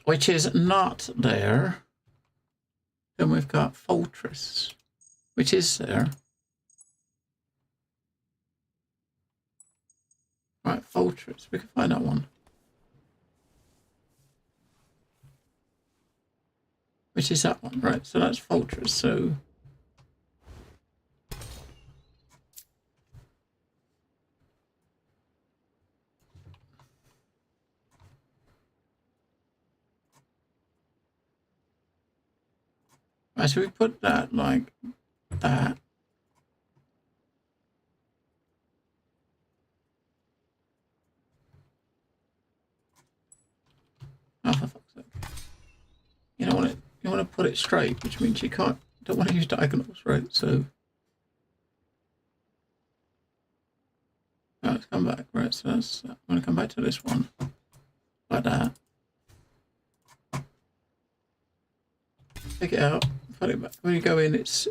Speaker 1: Which is not there. Then we've got Fortress, which is there. Right, Fortress. We can find that one. Which is that one, right? So that's Fortress. So right, so we put that like that. Oh, for fuck's sake. You want to put it straight, which means you don't want to use diagonals, right? So let's come back, right? So I'm going to come back to this one like that. Take it out, put it back. When you go in, it's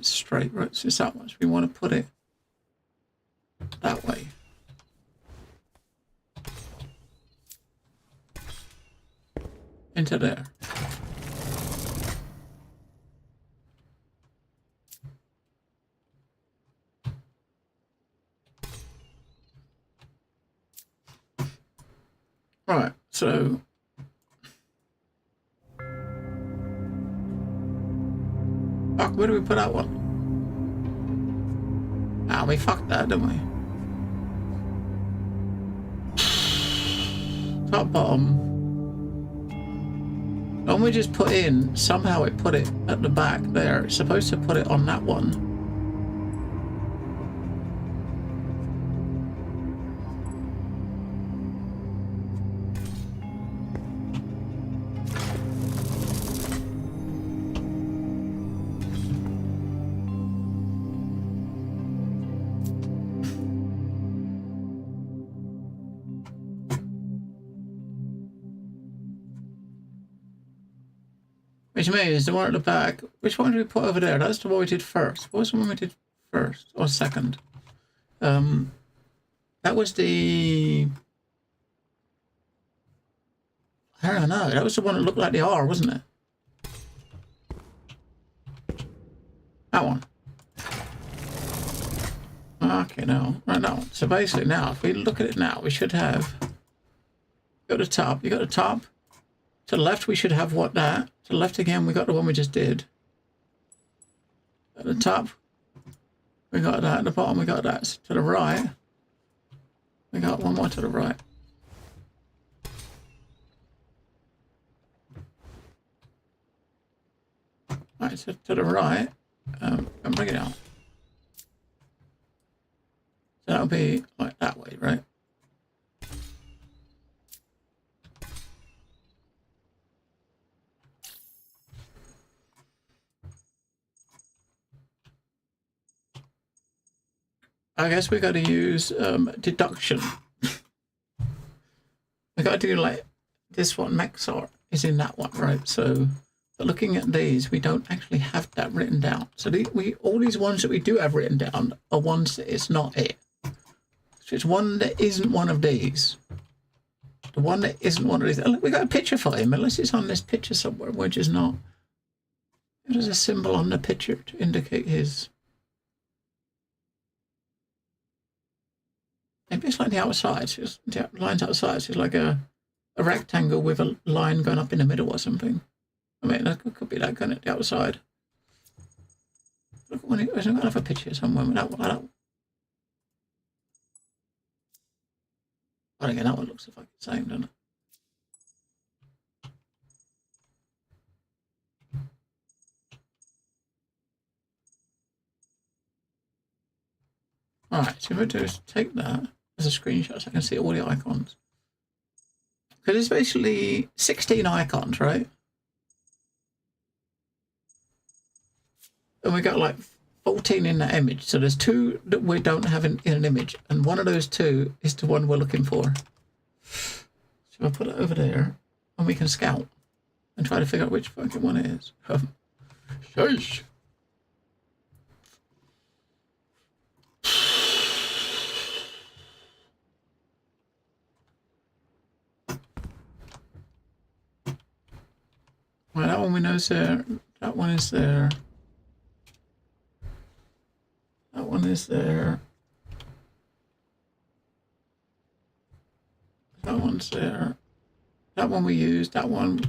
Speaker 1: straight, right? So it's that one. So we want to put it that way. Into there. Right, so fuck, where do we put that one? Ah, we fucked that, didn't we? Top, bottom. When we just put in, somehow it put it at the back there. It's supposed to put it on that one. Which means the one at the back, which one did we put over there? That's the one we did first. What was the one we did first or second? That was the, I don't know, that was the one that looked like the R, wasn't it? That one. Okay, no, right, that one. So basically now, if we look at it now, we should have, go to the top, you got the top. To the left, we should have what that. To the left again, we got the one we just did. At the top, we got that. At the bottom, we got that. To the right, we got one more to the right. Right, so to the right, and bring it out. So that'll be like that way, right? I guess we got to use deduction. We got to do like this one. Maxar is in that one, right? So, but looking at these, we don't actually have that written down. So all these ones that we do have written down are ones that it's not it. So it's one that isn't one of these. The one that isn't one of these. Look, we got a picture for him, unless it's on this picture somewhere, which is not. There's a symbol on the picture to indicate his. Maybe it's like the outside. It's the lines outside. So it's like a rectangle with a line going up in the middle or something. I mean, that could be that kind of the outside. Look, there's another picture somewhere. That one. Again, that one looks the fucking same, doesn't it? Alright, so what I do is take that as a screenshot so I can see all the icons. Because it's basically 16 icons, right? And we got like 14 in that image. So there's 2 that we don't have in an image. And one of those 2 is the one we're looking for. So I'll put it over there and we can scout and try to figure out which fucking one it is. Sheesh. Well, that one we know is there. That one is there. That one is there. That one's there. That one we used. That one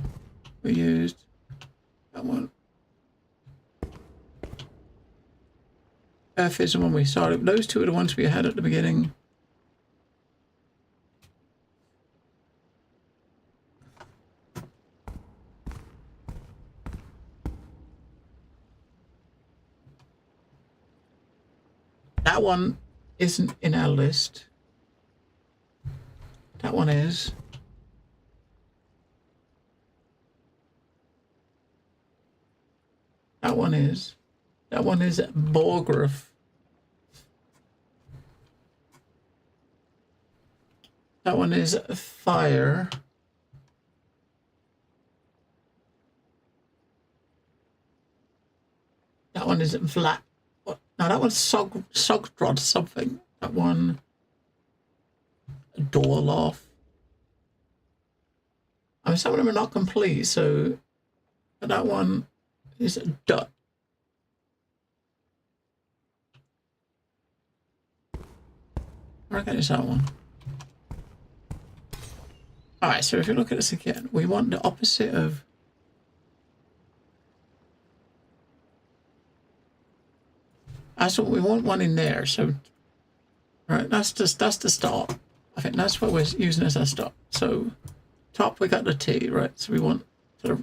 Speaker 1: we used. That one. F is the one we started. Those 2 are the ones we had at the beginning. That one isn't in our list. That one is. That one is. That one is Borgraf. That one is Fire. That one is Vlad. No, that one's Sogdrod something. That one, Dorloff. I mean, some of them are not complete, so that one is Dut. I reckon it's that one. Alright, so if you look at this again, we want the opposite of. That's what we want, one in there. So, right, that's the start. I think that's what we're using as our start. So, top we got the T, right? So we want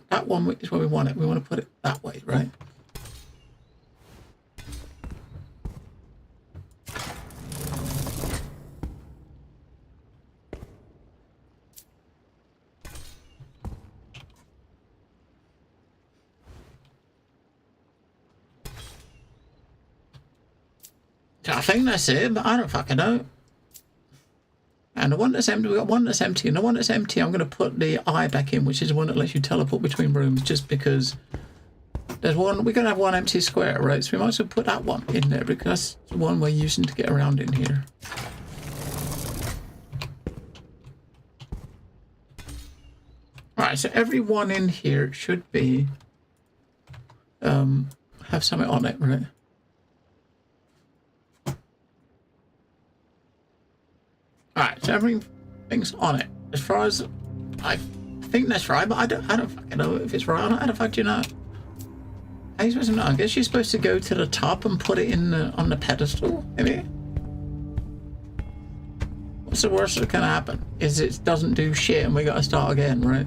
Speaker 1: that one is where we want it. We want to put it that way, right? I think that's it, but I don't fucking know. And the one that's empty, we got one that's empty, and the one that's empty, I'm going to put the eye back in, which is the one that lets you teleport between rooms, just because there's one, we're going to have one empty square, right? So we might as well put that one in there, because that's the one we're using to get around in here. Alright, so every one in here should be, have something on it, right? Alright, so everything's on it. As far as I think that's right, but I don't fucking know if it's right or not. How the fuck do you know? How are you supposed to know? I guess you're supposed to go to the top and put it in on the pedestal, maybe? What's the worst that can happen? Is it doesn't do shit and we gotta start again, right?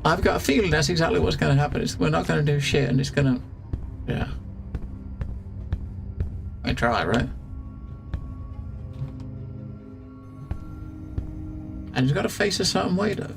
Speaker 1: I've got a feeling that's exactly what's gonna happen. We're not gonna do shit and it's gonna, yeah. I try, right? And it's got to face a certain way, though.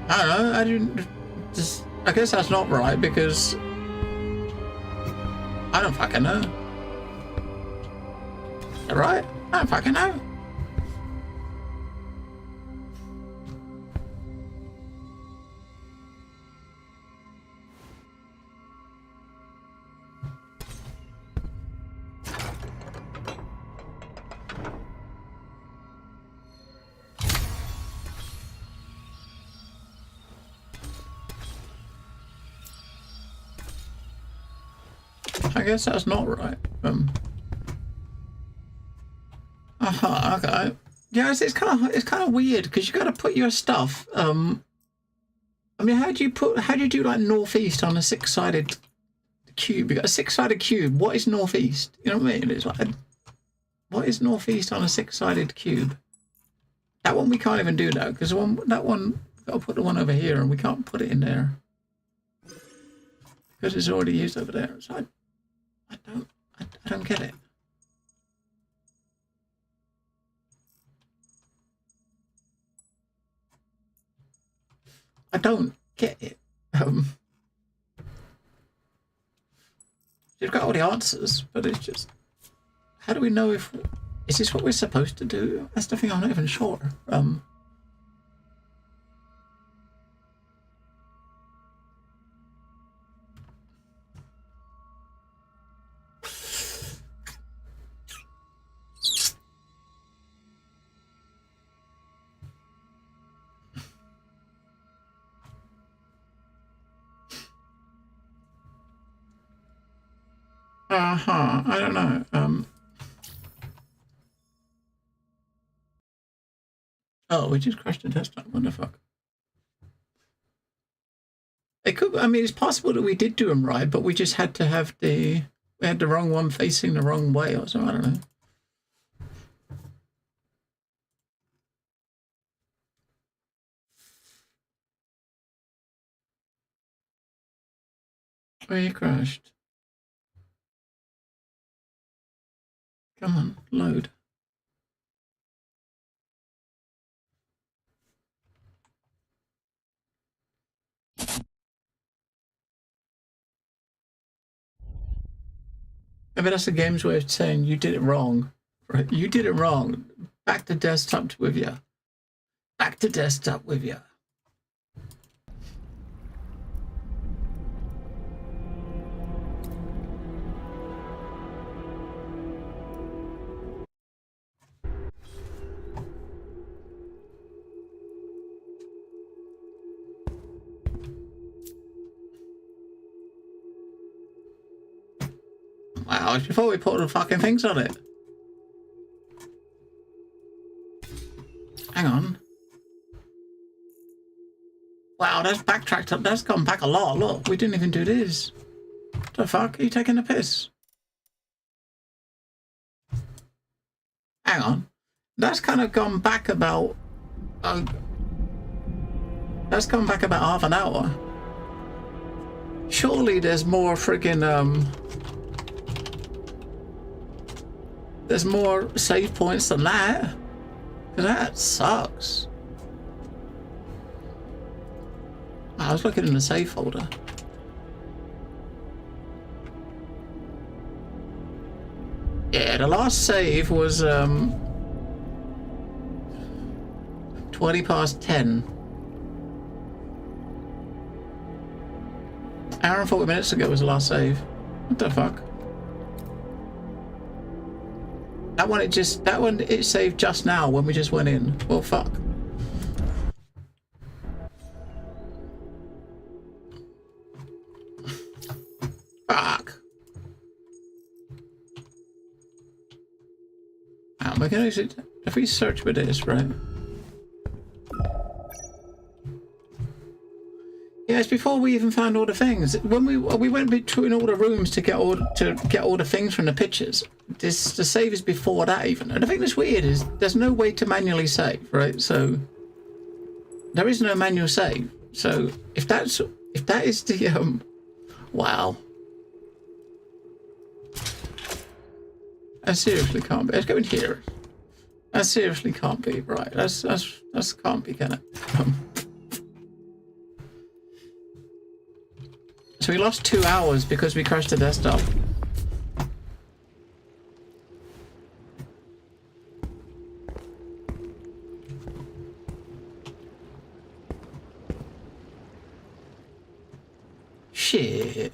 Speaker 1: I don't know. I didn't. I guess that's not right because I don't fucking know. Is that right? I don't fucking know. I guess that's not right. Okay. Yeah, it's kind of weird because you got to put your stuff. I mean, how do you do like northeast on a 6-sided cube? You got a 6-sided cube. What is northeast? You know what I mean? It's like, what is northeast on a 6-sided cube? That one we can't even do now because that one got to put the one over here and we can't put it in there because it's already used over there. So I don't get it. I don't get it. You've got all the answers, but it's just, how do we know if, is this what we're supposed to do? That's the thing, I'm not even sure. I don't know. Oh, we just crashed the desktop. What the fuck? It could. I mean, it's possible that we did do them right, but we just had to have we had the wrong one facing the wrong way or something. I don't know. Where you crashed? Come on, load. Maybe that's the game's way of saying you did it wrong. Right? You did it wrong. Back to desktop with you. Back to desktop with you. Wow, before we put the fucking things on it. Hang on. Wow, that's backtracked up. That's gone back a lot. Look, we didn't even do this. What the fuck? Are you taking a piss? Hang on. That's kind of gone back about... that's gone back about half an hour. Surely there's more friggin', there's more save points than that. That sucks. I was looking in the save folder. Yeah, the last save was 20 past 10. Hour and 40 minutes ago was the last save. What the fuck? That one it saved just now when we just went in. Well, fuck. Fuck. We're gonna use it. If we search with this, right? Yeah, it's before we even found all the things. When we went between all the rooms to get all the things from the pictures. The save is before that even. And the thing that's weird is there's no way to manually save, right? So there is no manual save. So if that is the wow. I seriously can't be. Let's go in here. That seriously can't be right. That's can't be, can it? So we lost 2 hours because we crashed the desktop. Shit.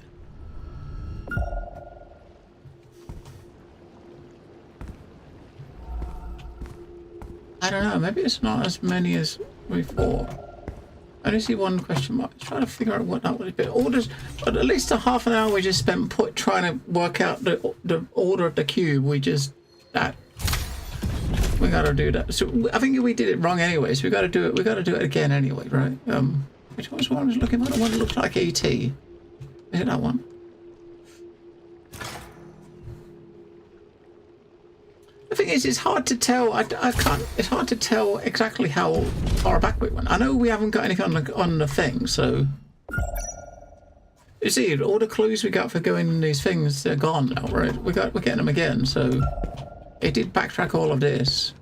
Speaker 1: I don't know, maybe it's not as many as we thought. I only see one question mark. Trying to figure out what that would be. Orders, but at least a half an hour we just spent trying to work out the order of the cube. We gotta do that. So I think we did it wrong anyway. So we gotta do it. We gotta do it again anyway, right? Which one was one I was looking at? The one that looked like ET. Is it that one? The thing is, it's hard to tell. I can't. It's hard to tell exactly how far back we went. I know we haven't got anything on the thing, so you see, all the clues we got for going in these things, they're gone now, right? We're getting them again, so it did backtrack all of this.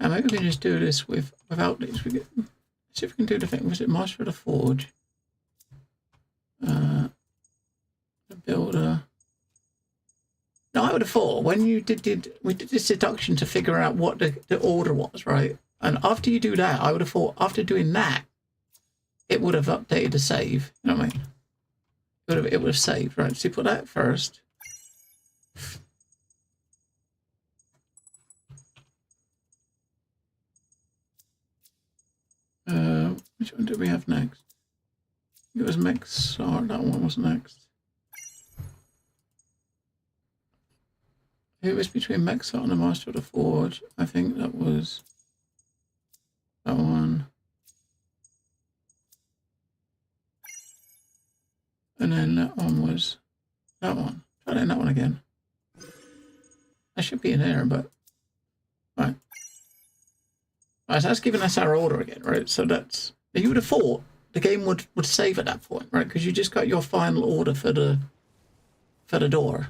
Speaker 1: And maybe we can just do this without these. See if we can do the thing. Was it Master of the Forge? The Builder. No, I would have thought when you we did this deduction to figure out what the order was, right? And after you do that, I would have thought after doing that, it would have updated the save. You know what I mean? It would have saved, right? So you put that first. Which one did we have next? It was Mex, or that one was next. It was between Mexar and the Master of the Forge. I think that was that one. And then that one was that one. Try that one again. I should be in there, but right. Right, so that's giving us our order again, right? So that's, you would have thought the game would save at that point, right? Because you just got your final order for the door.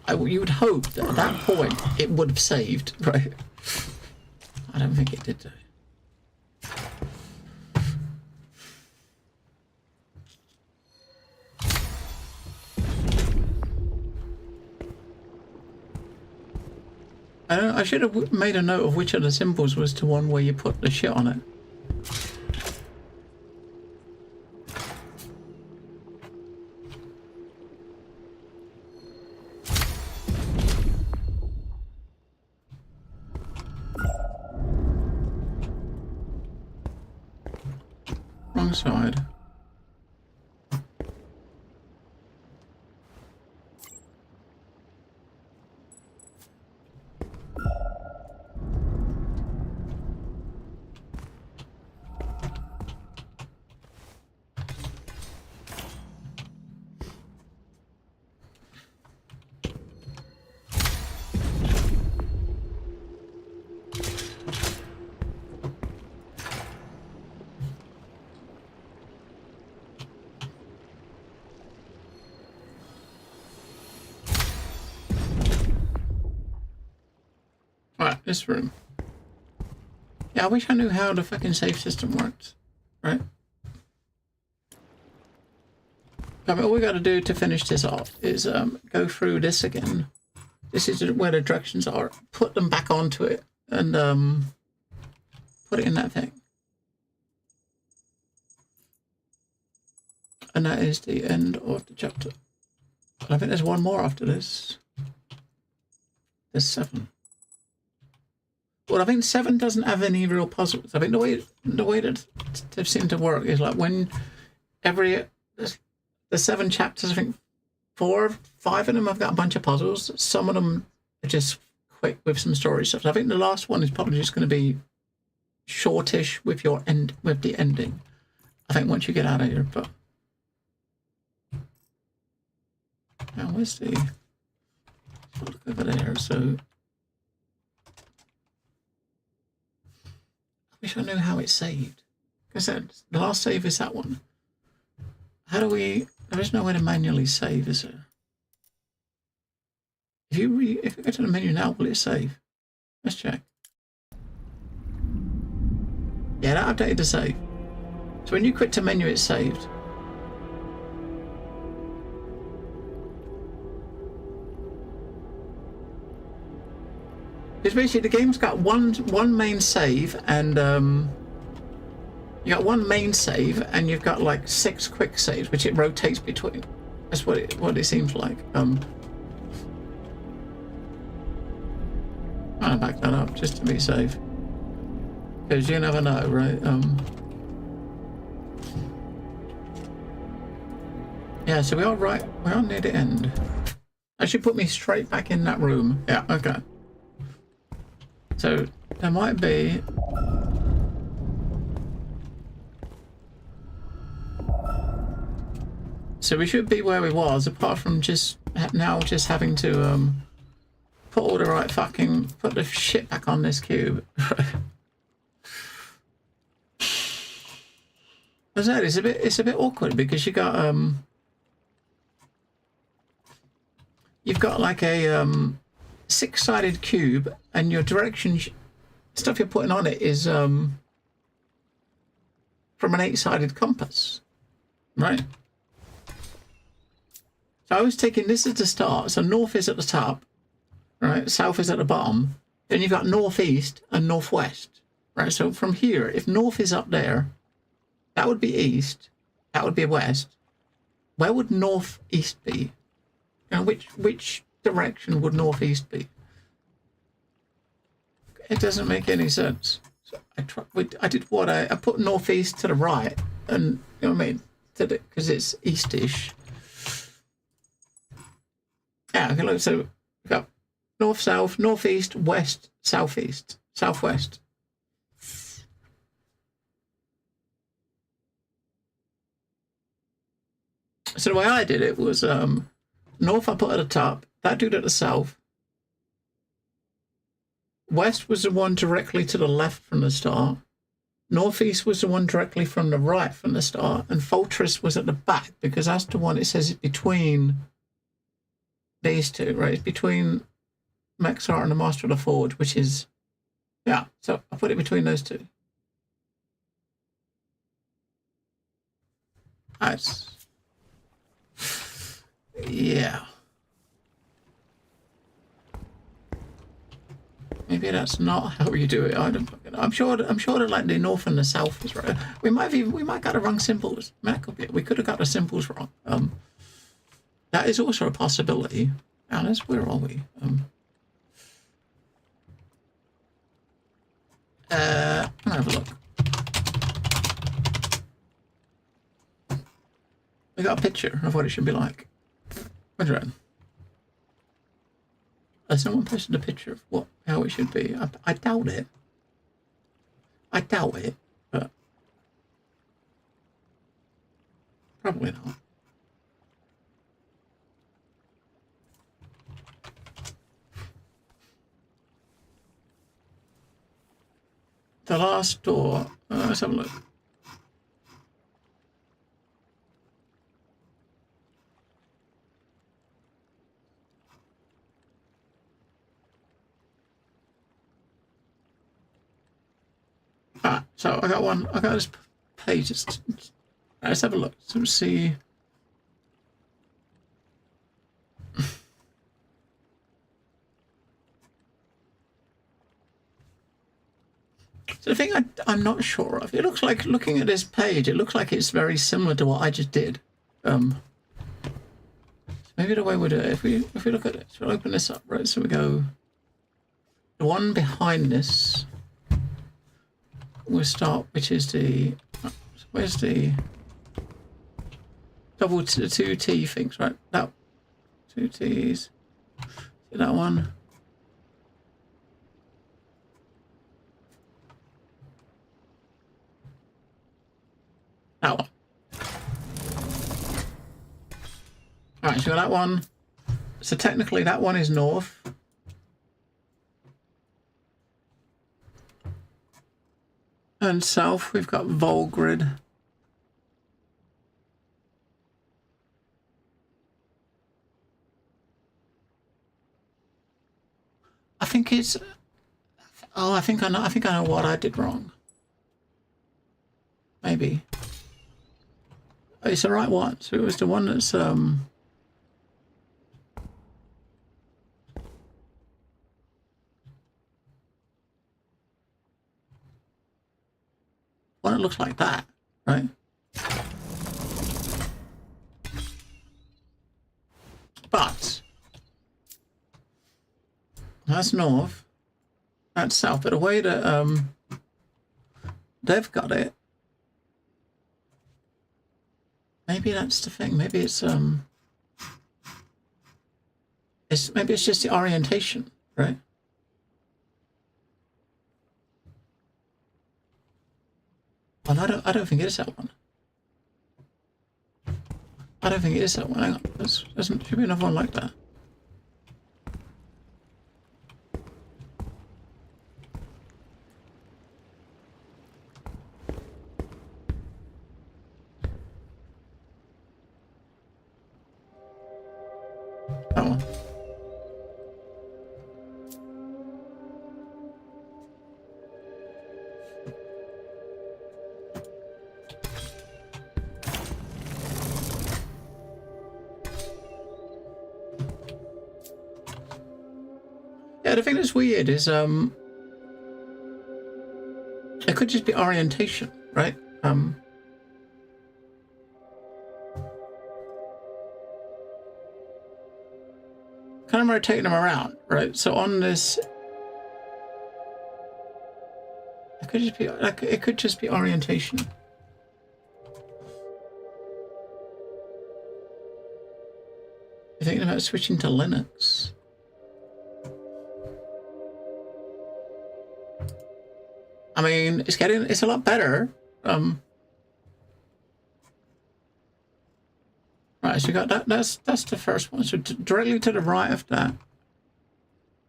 Speaker 1: You would hope that at that point it would have saved, right? I don't think it did though. I should have made a note of which of the symbols was the one where you put the shit on it. Wrong side. This room. Yeah, I wish I knew how the fucking save system works, right? I mean, all we got to do to finish this off is go through this again. This is where the directions are. Put them back onto it and put it in that thing. And that is the end of the chapter. I think there's one more after this. There's 7. Well, I think 7 doesn't have any real puzzles. I think the way that they seem to work is like when the 7 chapters, I think 4 or 5 of them have got a bunch of puzzles. Some of them are just quick with some story stuff. So I think the last one is probably just going to be shortish with the ending. I think once you get out of here, but now where's the look over there? So. Wish I knew how it's saved. I said, the last save is that one. How do we... There is no way to manually save, is there? If you go to the menu now, will it save? Let's check. Yeah, that updated the save. So when you quit to menu, it's saved. Because basically the game's got one main save and you got one main save and you've got like 6 quick saves which it rotates between. That's what it seems like. I'll back that up just to be safe. Because you never know, right? Yeah, so we are near the end. That should put me straight back in that room. Yeah, okay. So there might be... So we should be where we was, apart from just having to put all the right fucking... put the shit back on this cube. As I said, it's a bit awkward because you got you've got like a 6-sided cube and your direction stuff you're putting on it is from an 8-sided compass, right? So I was taking this as the start, so north is at the top, right? South is at the bottom. Then you've got northeast and northwest, right? So from here, if north is up there, that would be east, that would be west. Where would northeast be? You know, which direction would northeast be? It doesn't make any sense. So I did what? I put northeast to the right, and you know what I mean, because it's eastish. Yeah, okay, look, so we've got north, south, northeast, west, southeast, southwest. So the way I did it was north I put at the top, that dude at the south. West was the one directly to the left from the start. Northeast was the one directly from the right from the start. And Fortress was at the back because that's the one, it says it's between these two, right? It's between Mexar and the Master of the Forge, which is, yeah. So I put it between those two. That's... yeah. Maybe that's not how you do it. I don't fucking know. I'm sure that like the north and the south is right. We might got the wrong symbols. I mean, that could be, we could have got the symbols wrong. That is also a possibility. Alice, where are we? I'll have a look. We got a picture of what it should be like. What's right? Someone posted a picture of how it should be. I doubt it. I doubt it, but probably not. The last door. Let's have a look. So I got this page. Let's have a look. So see. So the thing I'm not sure of, it looks like, looking at this page, it looks like it's very similar to what I just did. Maybe the way we do it, if we look at it, so we'll open this up, right? So we go, the one behind this, we'll start, which is the, where's the double, the 2 T things, right? That 2 T's, see that one? That one. Alright, so that one. So technically that one is north. And south, we've got Volgrid. I think it's... Oh, I think I know what I did wrong. Maybe. It's the right one. So it was the one that's, one that looks like that, right? But that's north. That's south. But the way that they've got it, maybe that's the thing. Maybe it's maybe it's just the orientation, right? Well, I don't think it is that one. I don't think it is that one. Hang on, there should be another one like that. That one. Yeah, the thing that's weird is it could just be orientation, right? Kind of rotating them around, right? So on this, it could just be like it could just be orientation. You're thinking about switching to Linux. I mean, it's a lot better. Right, so you got that. That's the first one. So directly to the right of that,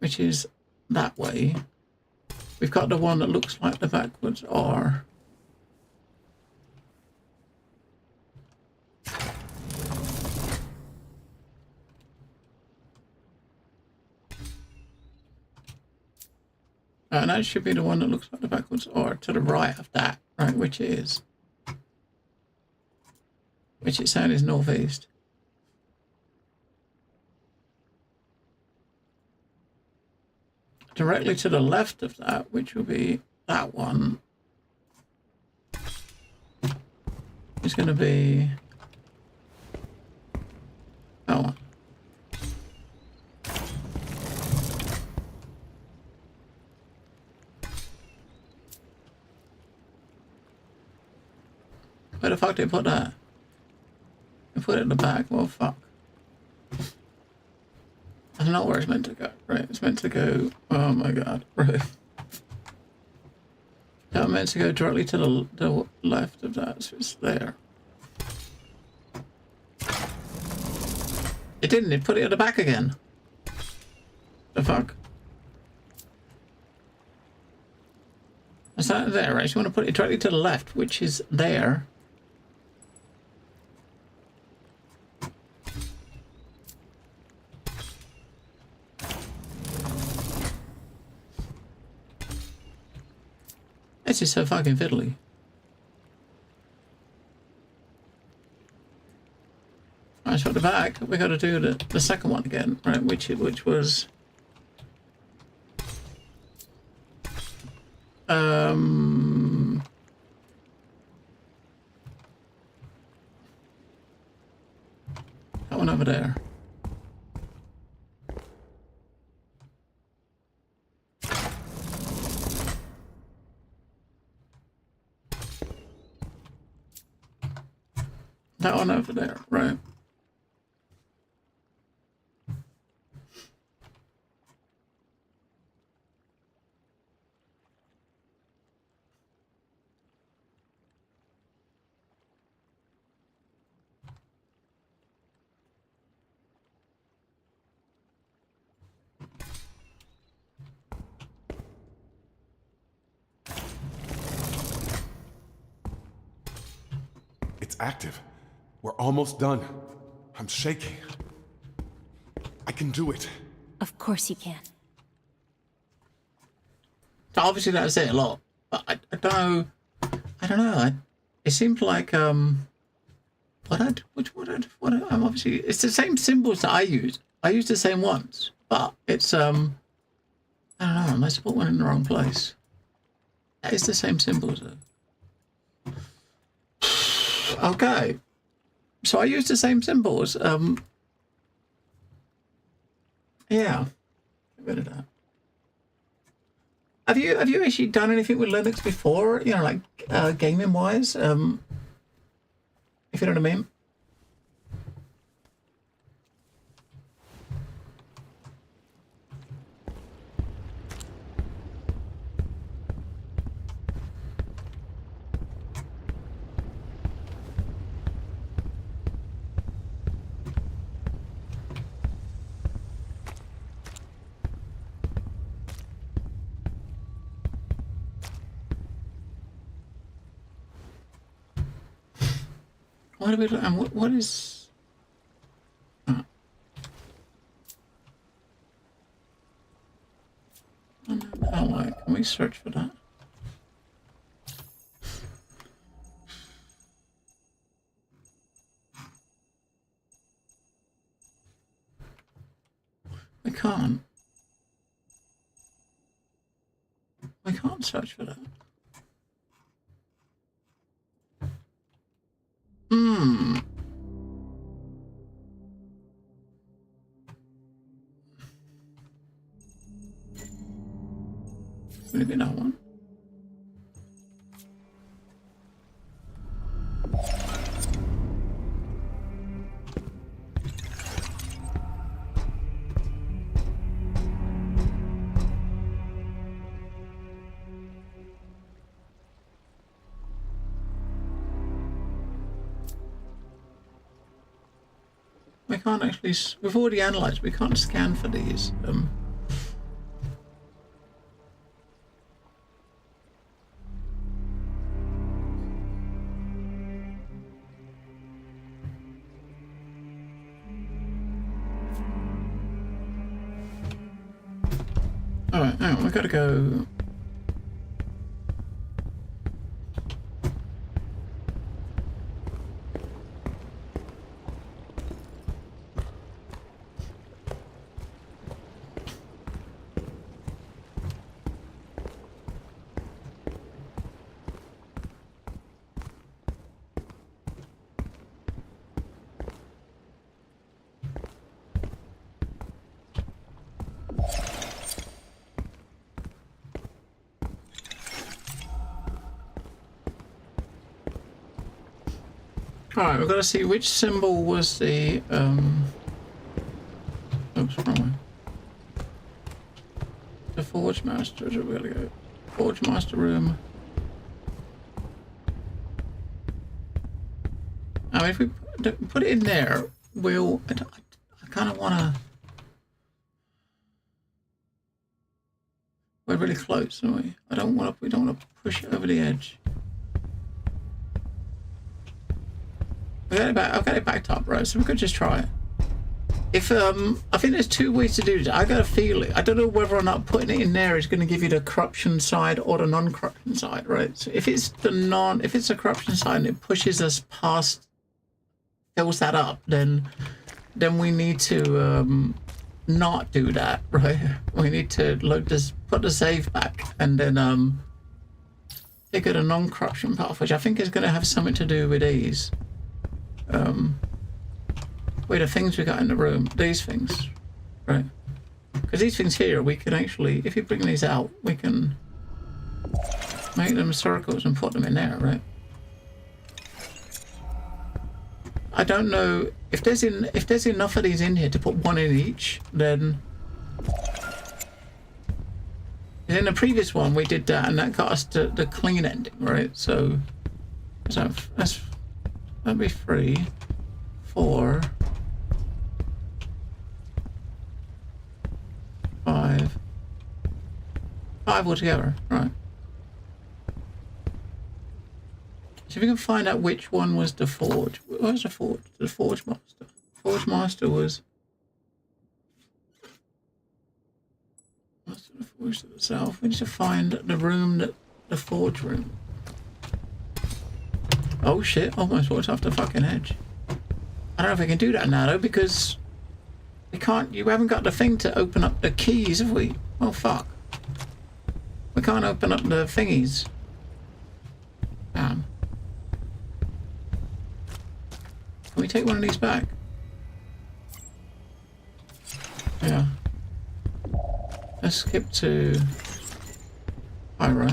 Speaker 1: which is that way, we've got the one that looks like the backwards R. And that should be the one that looks like the backwards R to the right of that, right? Which it's saying is northeast. Directly to the left of that, which will be that one, is going to be that one. Where the fuck did they put that? They put it in the back. Well, fuck. That's not where it's meant to go, right? It's meant to go. Oh my god, right? It's meant to go directly to the left of that, so it's there. It didn't. It put it at the back again. The fuck? Is that there, right? So you want to put it directly to the left, which is there. This is so fucking fiddly. Right, so at the back, we got to do the second one again, right? Which was that one over there. That one over there, right?
Speaker 2: active. We're almost done. I'm shaking. I can do it.
Speaker 3: Of course you can.
Speaker 1: So obviously that's it a lot. But I don't know. I don't know. It seems like obviously it's the same symbols that I use. I use the same ones, but it's I don't know. I must have put one in the wrong place. That is the same symbols though. Okay, so I use the same symbols. Yeah, get rid of that. Have you actually done anything with Linux before? You know, like gaming wise. If you know what I mean. What do we do? And what is? Oh. Oh, like, can we search for that? We can't. We can't search for that. Hmm. Maybe that one. We can't actually. We've already analysed. We can't scan for these. All right, hang on. We gotta go. Alright, we've got to see which symbol was the, oops, wrong way. The Forge Master, is where we gotta go. Forge Master room. I mean, if we put it in there, we'll, I kind of want to, we're really close, aren't we? We don't want to push it over the edge. I've got it backed up, right? So we could just try it. If I think there's two ways to do this. I got a feeling. I don't know whether or not putting it in there is going to give you the corruption side or the non-corruption side, right? So if it's the corruption side and it pushes us past, fills that up, then we need to not do that, right? We need to put the save back and then figure the non-corruption path, which I think is going to have something to do with these. Wait, the things we got in the room, these things, right? Because these things here, we can actually, if you bring these out, we can make them circles and put them in there, right? I don't know if there's enough of these in here to put one in each. Then in the previous one we did that, and that got us to the clean ending, right? So that'd be 3, 4, 5 altogether, right? So we can find out which one was the forge. What was the forge? The forge master. Forge master was. What's the forge to the south? We need to find the room that the forge room. Oh shit! Almost walked off the fucking edge. I don't know if we can do that now though because we can't. You haven't got the thing to open up the keys, have we? Oh fuck! We can't open up the thingies. Damn. Can we take one of these back? Yeah. Let's skip to Pyro.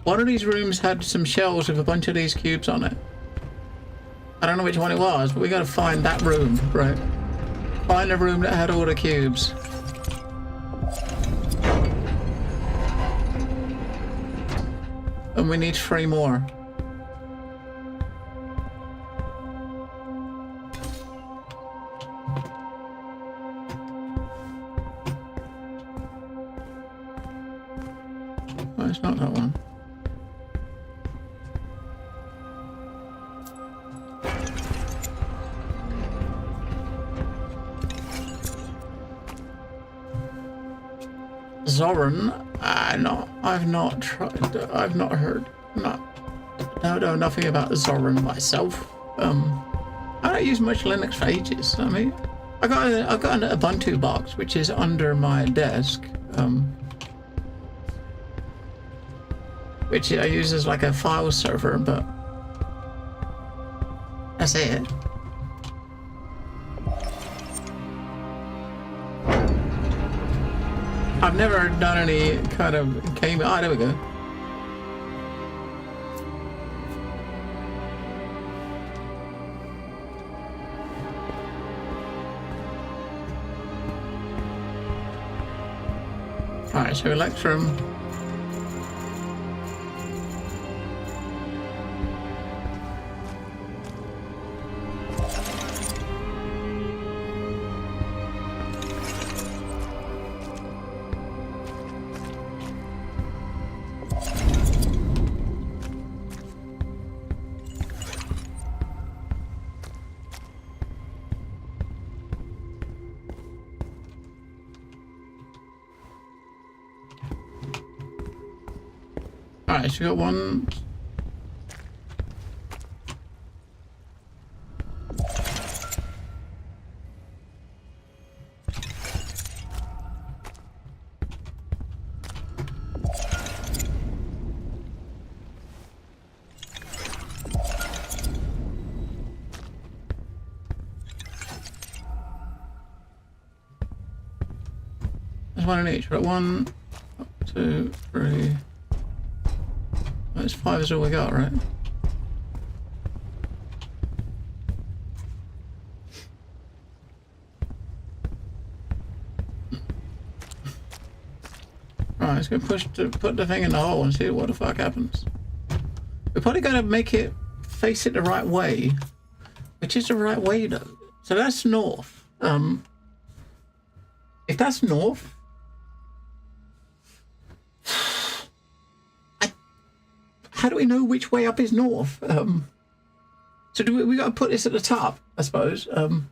Speaker 1: One of these rooms had some shelves with a bunch of these cubes on it. I don't know which one it was, but we gotta find that room, right? Find a room that had all the cubes. And we need 3 more. Oh, it's not that one. Zoran, I've not tried, I've not heard, don't know nothing about Zoran myself. I don't use much Linux for ages. I mean, I got an Ubuntu box which is under my desk, which I use as like a file server, but that's it. I've never done any kind of game. Ah, there we go. Alright, so Electrum. Alright, so we got one. There's one in each, right? 1, 2, 3. That's 5 is all we got, right? Right, let's go put the thing in the hole and see what the fuck happens. We're probably gonna make it face it the right way. Which is the right way though? So that's north. If that's north, how do we know which way up is north? So do we got to put this at the top, I suppose. Because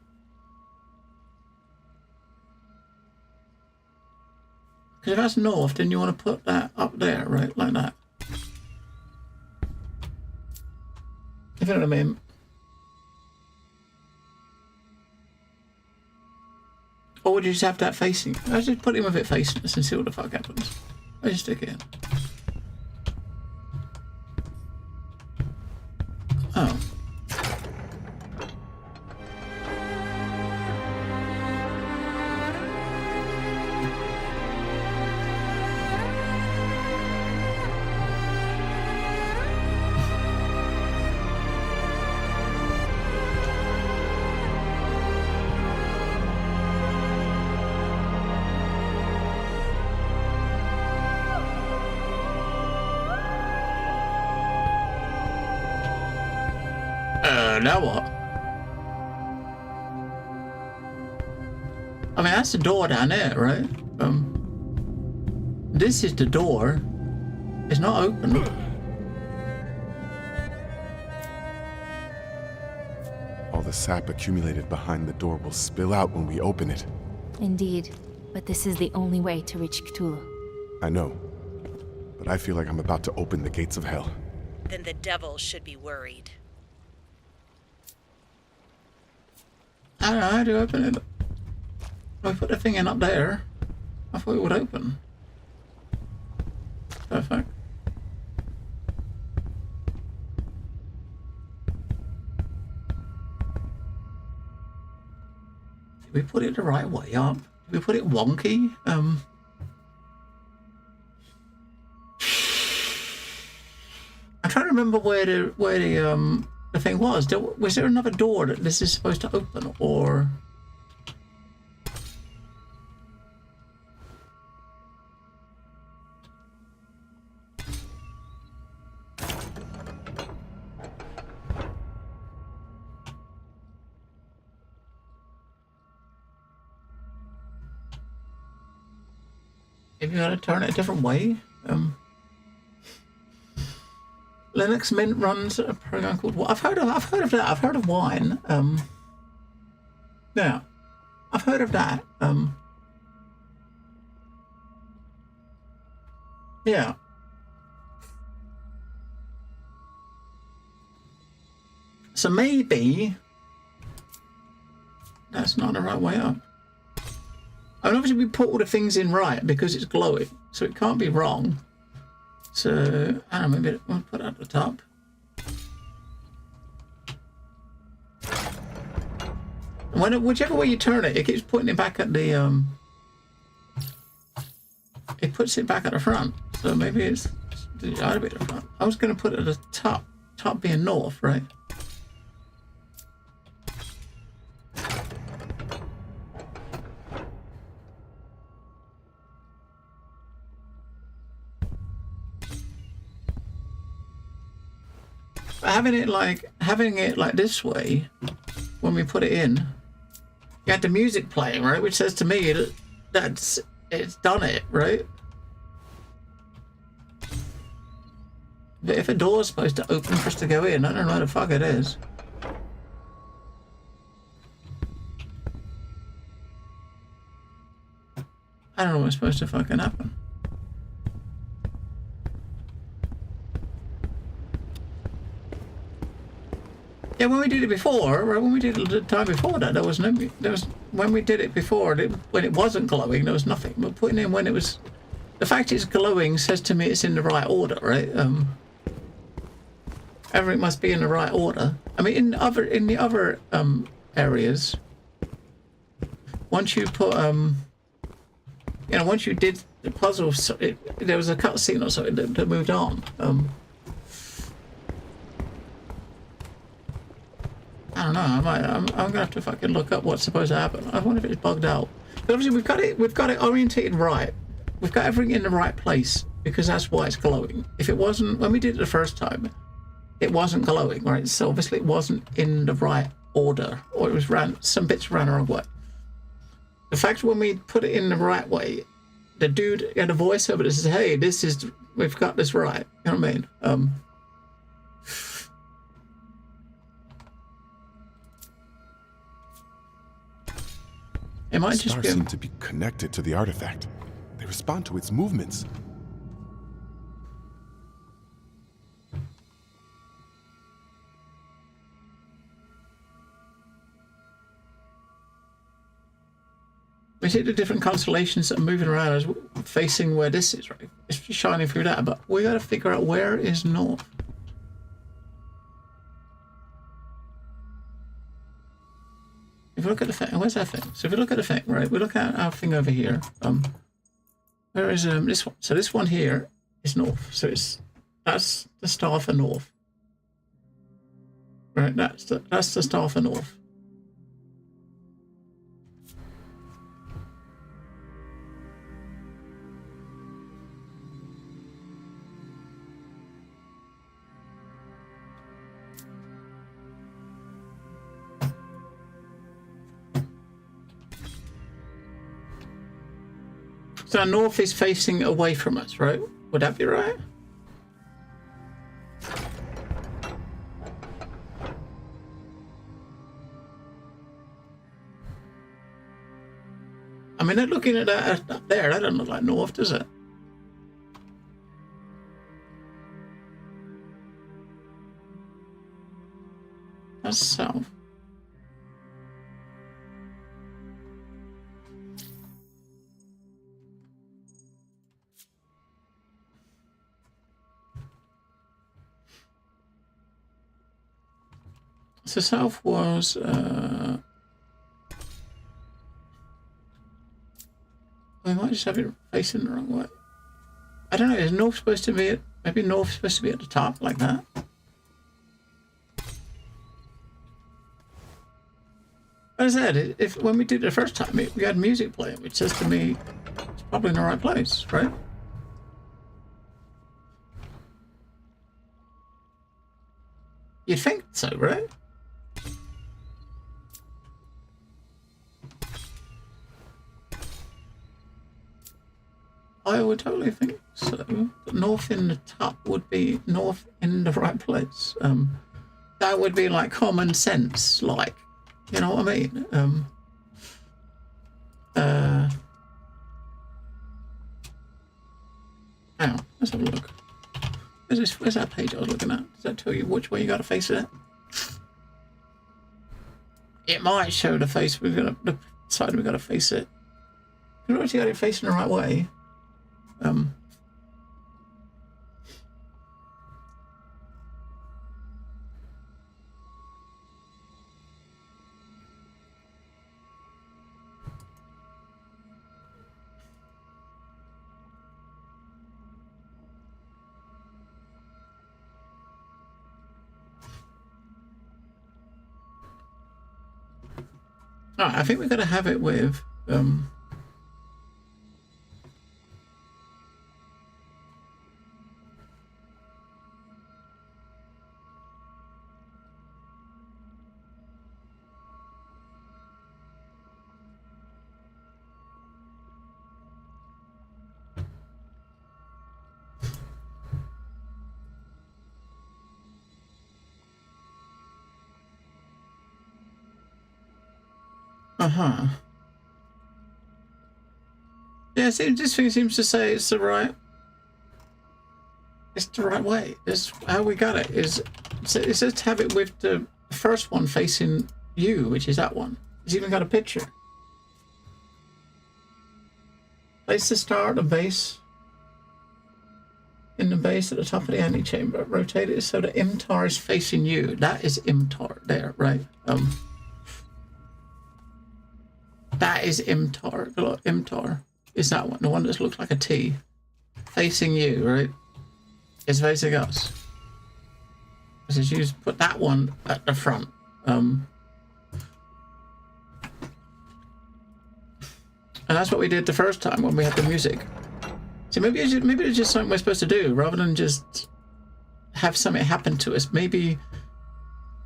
Speaker 1: if that's north, then you want to put that up there, right? Like that. If you know what I mean. Or would you just have that facing? I just put him with it facing us and see what the fuck happens. I just stick it in. Oh. Now what? I mean, that's the door down there, right? This is the door. It's not open.
Speaker 2: All the sap accumulated behind the door will spill out when we open it.
Speaker 3: Indeed, but this is the only way to reach Cthulhu.
Speaker 2: I know, but I feel like I'm about to open the gates of hell.
Speaker 9: Then the devil should be worried.
Speaker 1: I don't know how to open it. I put the thing in up there. I thought it would open. Perfect. Did we put it the right way up? Did we put it wonky? I'm trying to remember where the thing was. Was there another door that this is supposed to open, or? Maybe you gotta turn it a different way. Linux Mint runs a program called. I've heard of that. I've heard of Wine. Yeah, I've heard of that. Yeah. So maybe that's not the right way up. I mean, obviously we put all the things in right because it's glowing, so it can't be wrong. So, I don't know, maybe we'll put it at the top. Whichever way you turn it, it keeps putting it back at the, it puts it back at the front. So maybe it's ought to be at the front. I was going to put it at the top, top being north, right? Having it like this way, when we put it in, you had the music playing, right? Which says to me that it's done it, right? But if a door's supposed to open for us to go in, I don't know what the fuck it is. I don't know what's supposed to fucking happen. Yeah, when we did it before, right? When we did it the time before that, when we did it before, when it wasn't glowing, there was nothing. But putting in when it was, the fact it's glowing says to me it's in the right order, right? Everything must be in the right order. I mean, in the other areas, once you put once you did the puzzle, there was a cutscene or something that moved on. I don't know. I'm gonna have to fucking look up what's supposed to happen. I wonder if it's bugged out. But obviously we've got it orientated right. We've got everything in the right place because that's why it's glowing. If it wasn't, when we did it the first time, it wasn't glowing, right? So obviously it wasn't in the right order, or it was some bits ran the wrong way. The fact when we put it in the right way, the dude had a voiceover that says, "Hey, we've got this right." You know what I mean? It might just be.
Speaker 2: Seem to be connected to the artifact. They respond to its movements.
Speaker 1: We see the different constellations that are moving around as facing where this is, right? It's just shining through that, but we got to figure out where is north. If you look at the thing, where's that thing? So if you look at the thing, right, we look at our thing over here. Where is this one? So this one here is north. So that's the star for north. Right, that's the star for north. So north is facing away from us, right? Would that be right? I mean, looking at that up there, that doesn't look like north, does it? That's south. So south was we might just have it facing the wrong way. I don't know, is north supposed to be at, maybe north supposed to be at the top like that? As I said, if when we did it the first time, we had music playing, which says to me it's probably in the right place, right? You'd think so, right? I would totally think so. But north in the top would be north in the right place. That would be like common sense, like, you know what I mean? Hang on, let's have a look. Where's that page I was looking at? Does that tell you which way you gotta face it? It might show the face the side we gotta face it. You know, you got it facing the right way. Alright, I think we're gonna have it with yeah, this thing seems to say it's the right way. It's how we got it. It says to have it with the first one facing you, which is that one. It's even got a picture. Place the star at the base. In the base at the top of the antechamber. Rotate it so the Imtar is facing you. That is Imtar there, right? That is Imtar. Look, Imtar is that one. The one that looks like a T. Facing you, right? It's facing us. It says you put that one at the front. And that's what we did the first time when we had the music. So maybe it's just something we're supposed to do rather than just have something happen to us. Maybe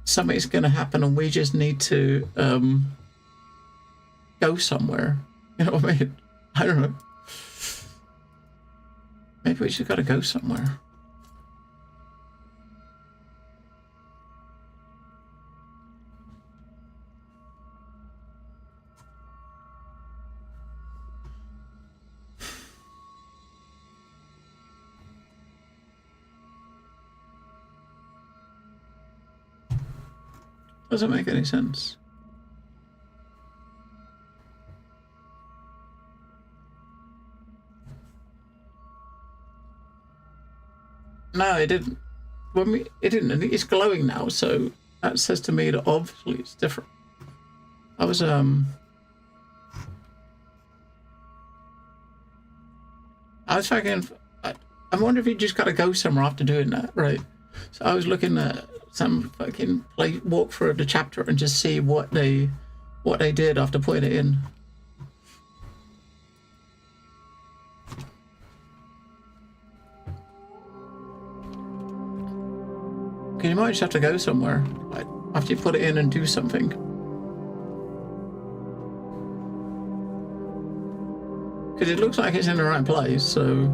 Speaker 1: something's going to happen and we just need to go somewhere. You know what I mean? I don't know. Maybe we just got to go somewhere. Doesn't make any sense. No, it didn't. It didn't. It's glowing now, so that says to me that obviously it's different. I was I fucking. I wonder if you just gotta go somewhere after doing that, right? So I was looking at some fucking walk through the chapter and just see what they did after putting it in. Because you might just have to go somewhere, like, after you put it in and do something. Because it looks like it's in the right place, so...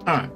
Speaker 1: Alright.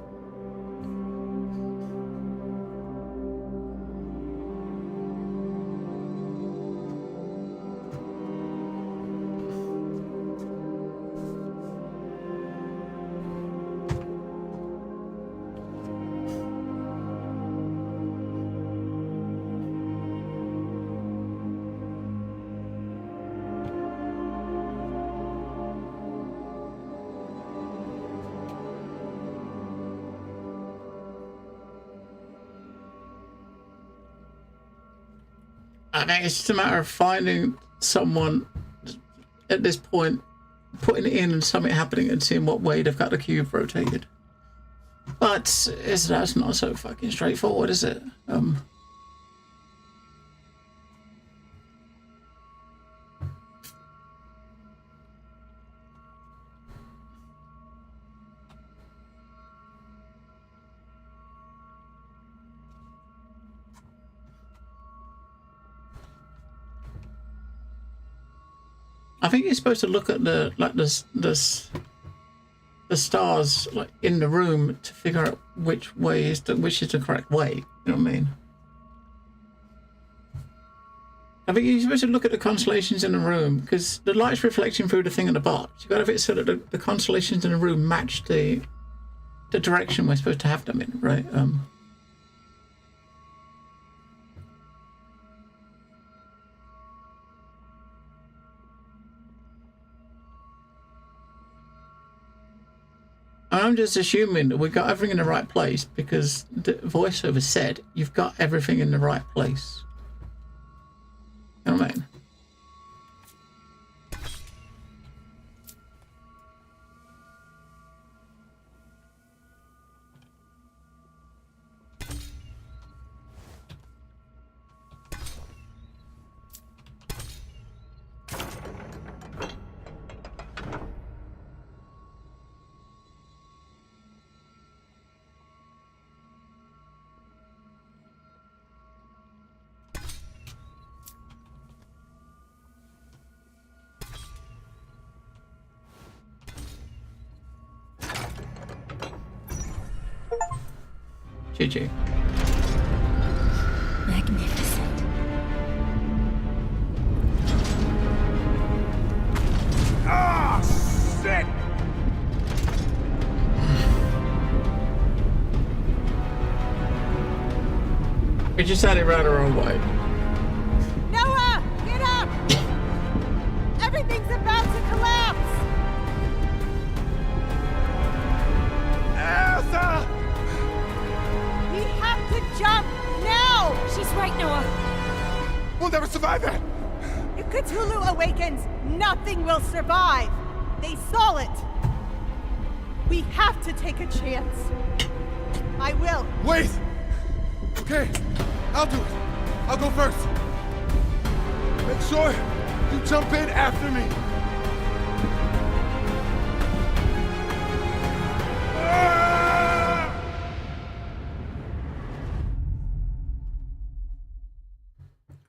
Speaker 1: I think it's just a matter of finding someone at this point, putting it in and something happening and seeing what way they've got the cube rotated. But that's not so fucking straightforward, is it? I think you're supposed to look at the stars like in the room to figure out which is the correct way. You know what I mean? I think you're supposed to look at the constellations in the room because the light's reflecting through the thing in the box. You got to have it so that the constellations in the room match the direction we're supposed to have them in, right? I'm just assuming that we got everything in the right place because the voiceover said you've got everything in the right place. You know what I mean? GG.
Speaker 3: Magnificent.
Speaker 11: Ah, shit!
Speaker 1: We just had it right our own way.
Speaker 8: Noah, get up! Everything's about to collapse!
Speaker 11: Elsa!
Speaker 8: We have to jump now!
Speaker 3: She's right, Noah.
Speaker 2: We'll never survive that!
Speaker 8: If Cthulhu awakens, nothing will survive. They saw it. We have to take a chance. I will.
Speaker 2: Wait! Okay, I'll do it. I'll go first. Make sure you jump in after me.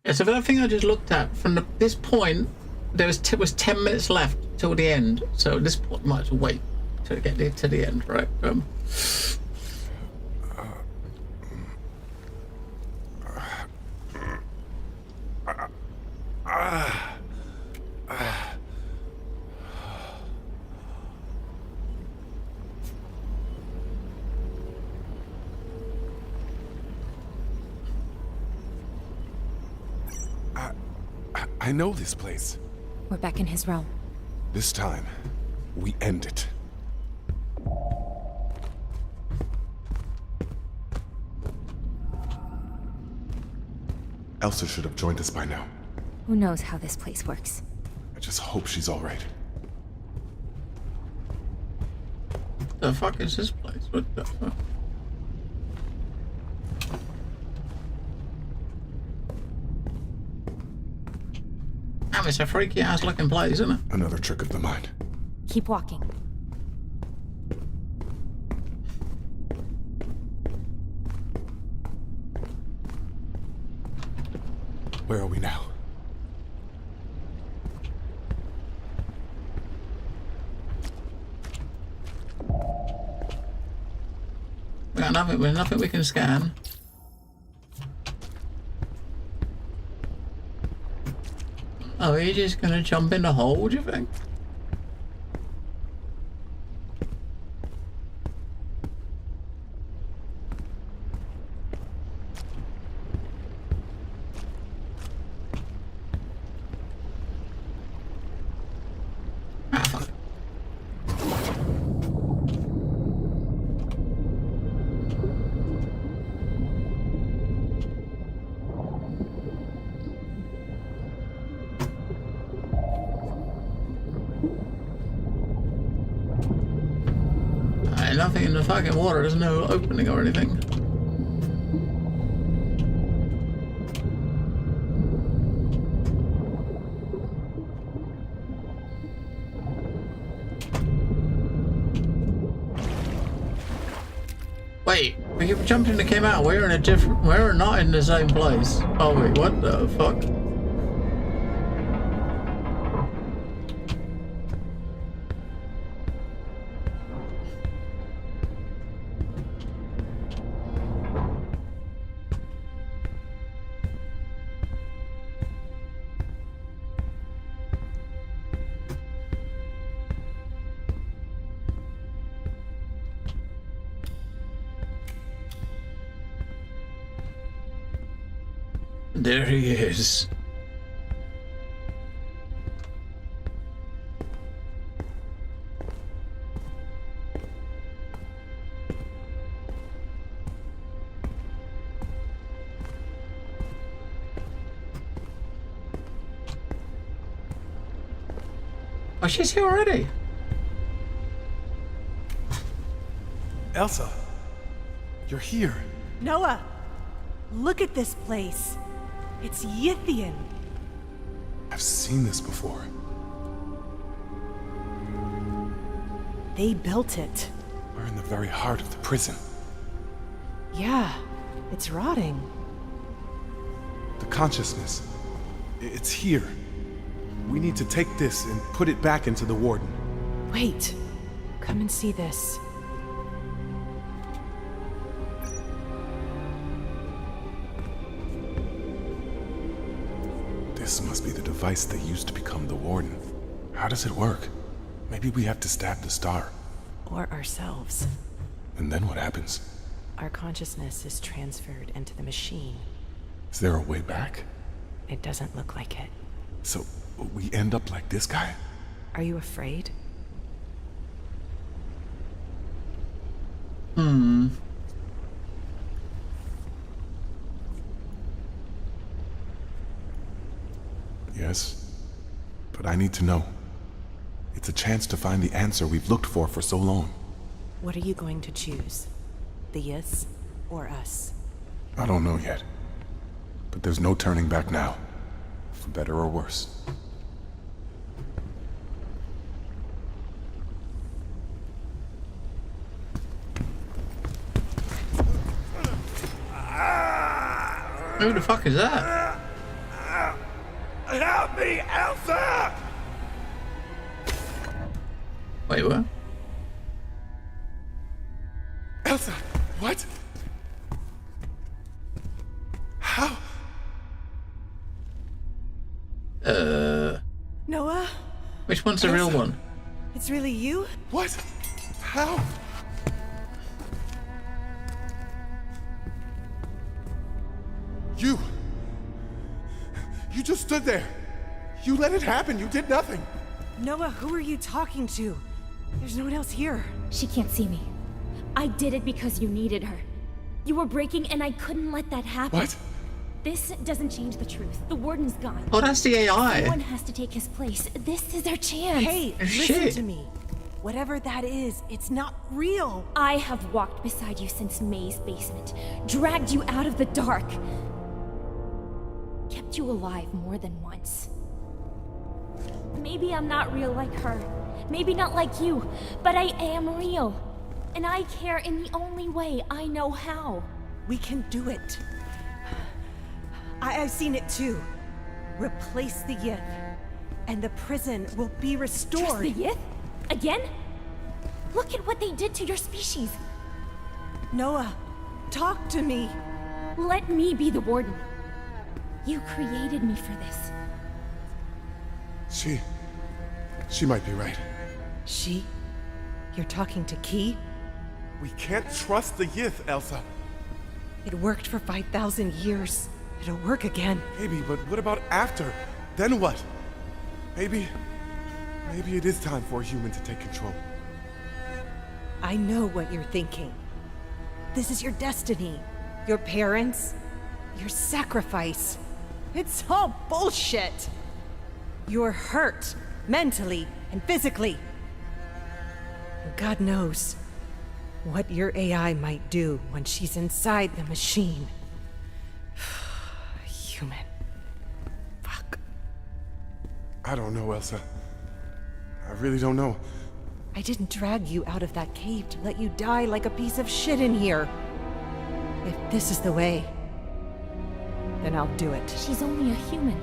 Speaker 1: Yeah, so for that thing I just looked at, from this point, there was 10 minutes left till the end. So at this point, might as well wait to get to the end, right?
Speaker 2: I know this place.
Speaker 3: We're back in his realm.
Speaker 2: This time, we end it. Elsa should have joined us by now.
Speaker 3: Who knows how this place works?
Speaker 2: I just hope she's all right.
Speaker 1: The fuck is this place? What the fuck? Damn, it's a freaky ass looking place, isn't it?
Speaker 2: Another trick of the mind.
Speaker 3: Keep walking.
Speaker 2: Where are we now?
Speaker 1: We got nothing. There's nothing we can scan. Oh, are you just gonna jump in the hole, do you think? Ah, fuck. Nothing in the fucking water. There's no opening or anything. Wait, we jumped in and came out. We're in a different. We're not in the same place. Oh wait, what the fuck? There he is. Oh, she's here already.
Speaker 2: Elsa, you're here.
Speaker 8: Noah, look at this place. It's Yithian.
Speaker 2: I've seen this before.
Speaker 8: They built it.
Speaker 2: We're in the very heart of the prison.
Speaker 8: Yeah, it's rotting.
Speaker 2: The consciousness. It's here. We need to take this and put it back into the warden.
Speaker 8: Wait, come and see this.
Speaker 2: This must be the device they used to become the warden. How does it work? Maybe we have to stab the star.
Speaker 4: Or ourselves.
Speaker 2: And then what happens?
Speaker 4: Our consciousness is transferred into the machine.
Speaker 2: Is there a way back?
Speaker 4: It doesn't look like it.
Speaker 2: So, we end up like this guy?
Speaker 4: Are you afraid?
Speaker 2: Yes, but I need to know. It's a chance to find the answer we've looked for so long.
Speaker 4: What are you going to choose? The Yss or us?
Speaker 2: I don't know yet. But there's no turning back now. For better or worse.
Speaker 1: Who the fuck is that?
Speaker 11: Help me, Elsa!
Speaker 1: Wait, what?
Speaker 2: Elsa! What? How?
Speaker 8: Noah,
Speaker 1: Which one's the real one?
Speaker 8: it's really you?
Speaker 2: What? How? You just stood there. You let it happen. You did nothing.
Speaker 8: Noah, who are you talking to? There's no one else here.
Speaker 3: She can't see me. I did it because you needed her. You were breaking and I couldn't let that happen.
Speaker 2: What?
Speaker 3: This doesn't change the truth. The warden's gone.
Speaker 1: Oh, that's the AI.
Speaker 3: Someone has to take his place. This is our chance.
Speaker 8: Hey, listen
Speaker 1: Shit.
Speaker 8: to me. Whatever that is, it's not real.
Speaker 3: I have walked beside you since May's basement, dragged you out of the dark, kept you alive more than once. Maybe I'm not real like her. Maybe not like you, but I am real. And I care in the only way I know how.
Speaker 4: We can do it. I've seen it too. Replace the Yith, and the prison will be restored.
Speaker 3: Trust the Yith? Again? Look at what they did to your species.
Speaker 4: Noah, talk to me.
Speaker 3: Let me be the warden. You created me for this.
Speaker 2: She might be right.
Speaker 4: She? You're talking to Key?
Speaker 2: We can't trust the Yith, Elsa.
Speaker 4: It worked for 5,000 years. It'll work again.
Speaker 2: Maybe, but what about after? Then what? Maybe it is time for a human to take control.
Speaker 4: I know what you're thinking. This is your destiny. Your parents. Your sacrifice. It's all bullshit. You're hurt, mentally and physically. And God knows what your AI might do when she's inside the machine. Human. Fuck.
Speaker 2: I don't know, Elsa. I really don't know.
Speaker 4: I didn't drag you out of that cave to let you die like a piece of shit in here. If this is the way, then I'll do it.
Speaker 3: She's only a human.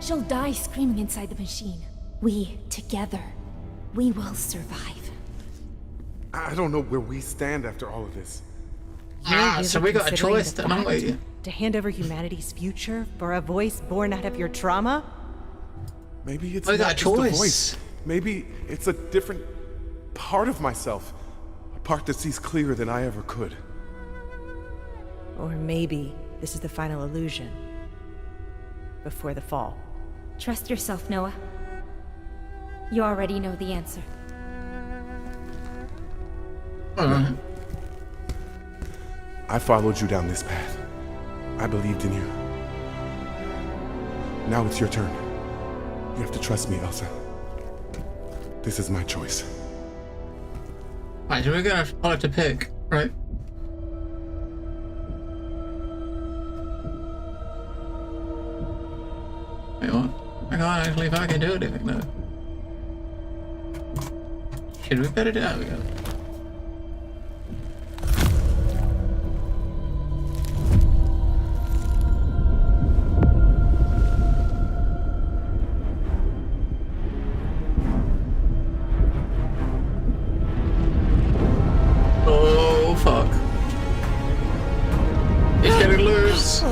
Speaker 3: She'll die screaming inside the machine. We, together, we will survive.
Speaker 2: I don't know where we stand after all of this.
Speaker 1: So we got a choice then, haven't we?
Speaker 4: To hand over humanity's future for a voice born out of your trauma?
Speaker 2: Maybe it's
Speaker 1: We got
Speaker 2: not
Speaker 1: a
Speaker 2: just a
Speaker 1: choice.
Speaker 2: voice. Maybe it's a different part of myself. A part that sees clearer than I ever could.
Speaker 4: Or maybe this is the final illusion. Before the fall.
Speaker 3: Trust yourself, Noah. You already know the answer.
Speaker 2: I followed you down this path. I believed in you. Now it's your turn. You have to trust me, Elsa. This is my choice.
Speaker 1: Right, so we're gonna have to pick, right? Wait, what? I can't actually fucking do anything though. Should we better do that? We go. Oh fuck. He's getting loose.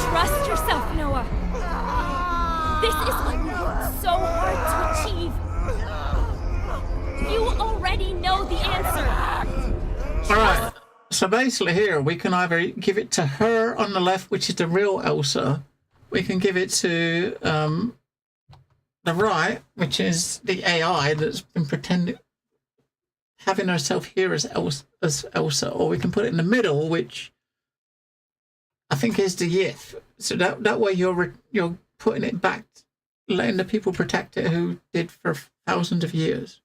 Speaker 3: Trust yourself, Noah. This is what you worked so hard to achieve. You already know the answer.
Speaker 1: Alright, so basically here we can either give it to her on the left, which is the real Elsa. We can give it to the right, which is the AI that's been pretending, having herself here as Elsa, or we can put it in the middle, which I think is the Yith. So that way you're putting it back, letting the people protect it who did for thousands of years.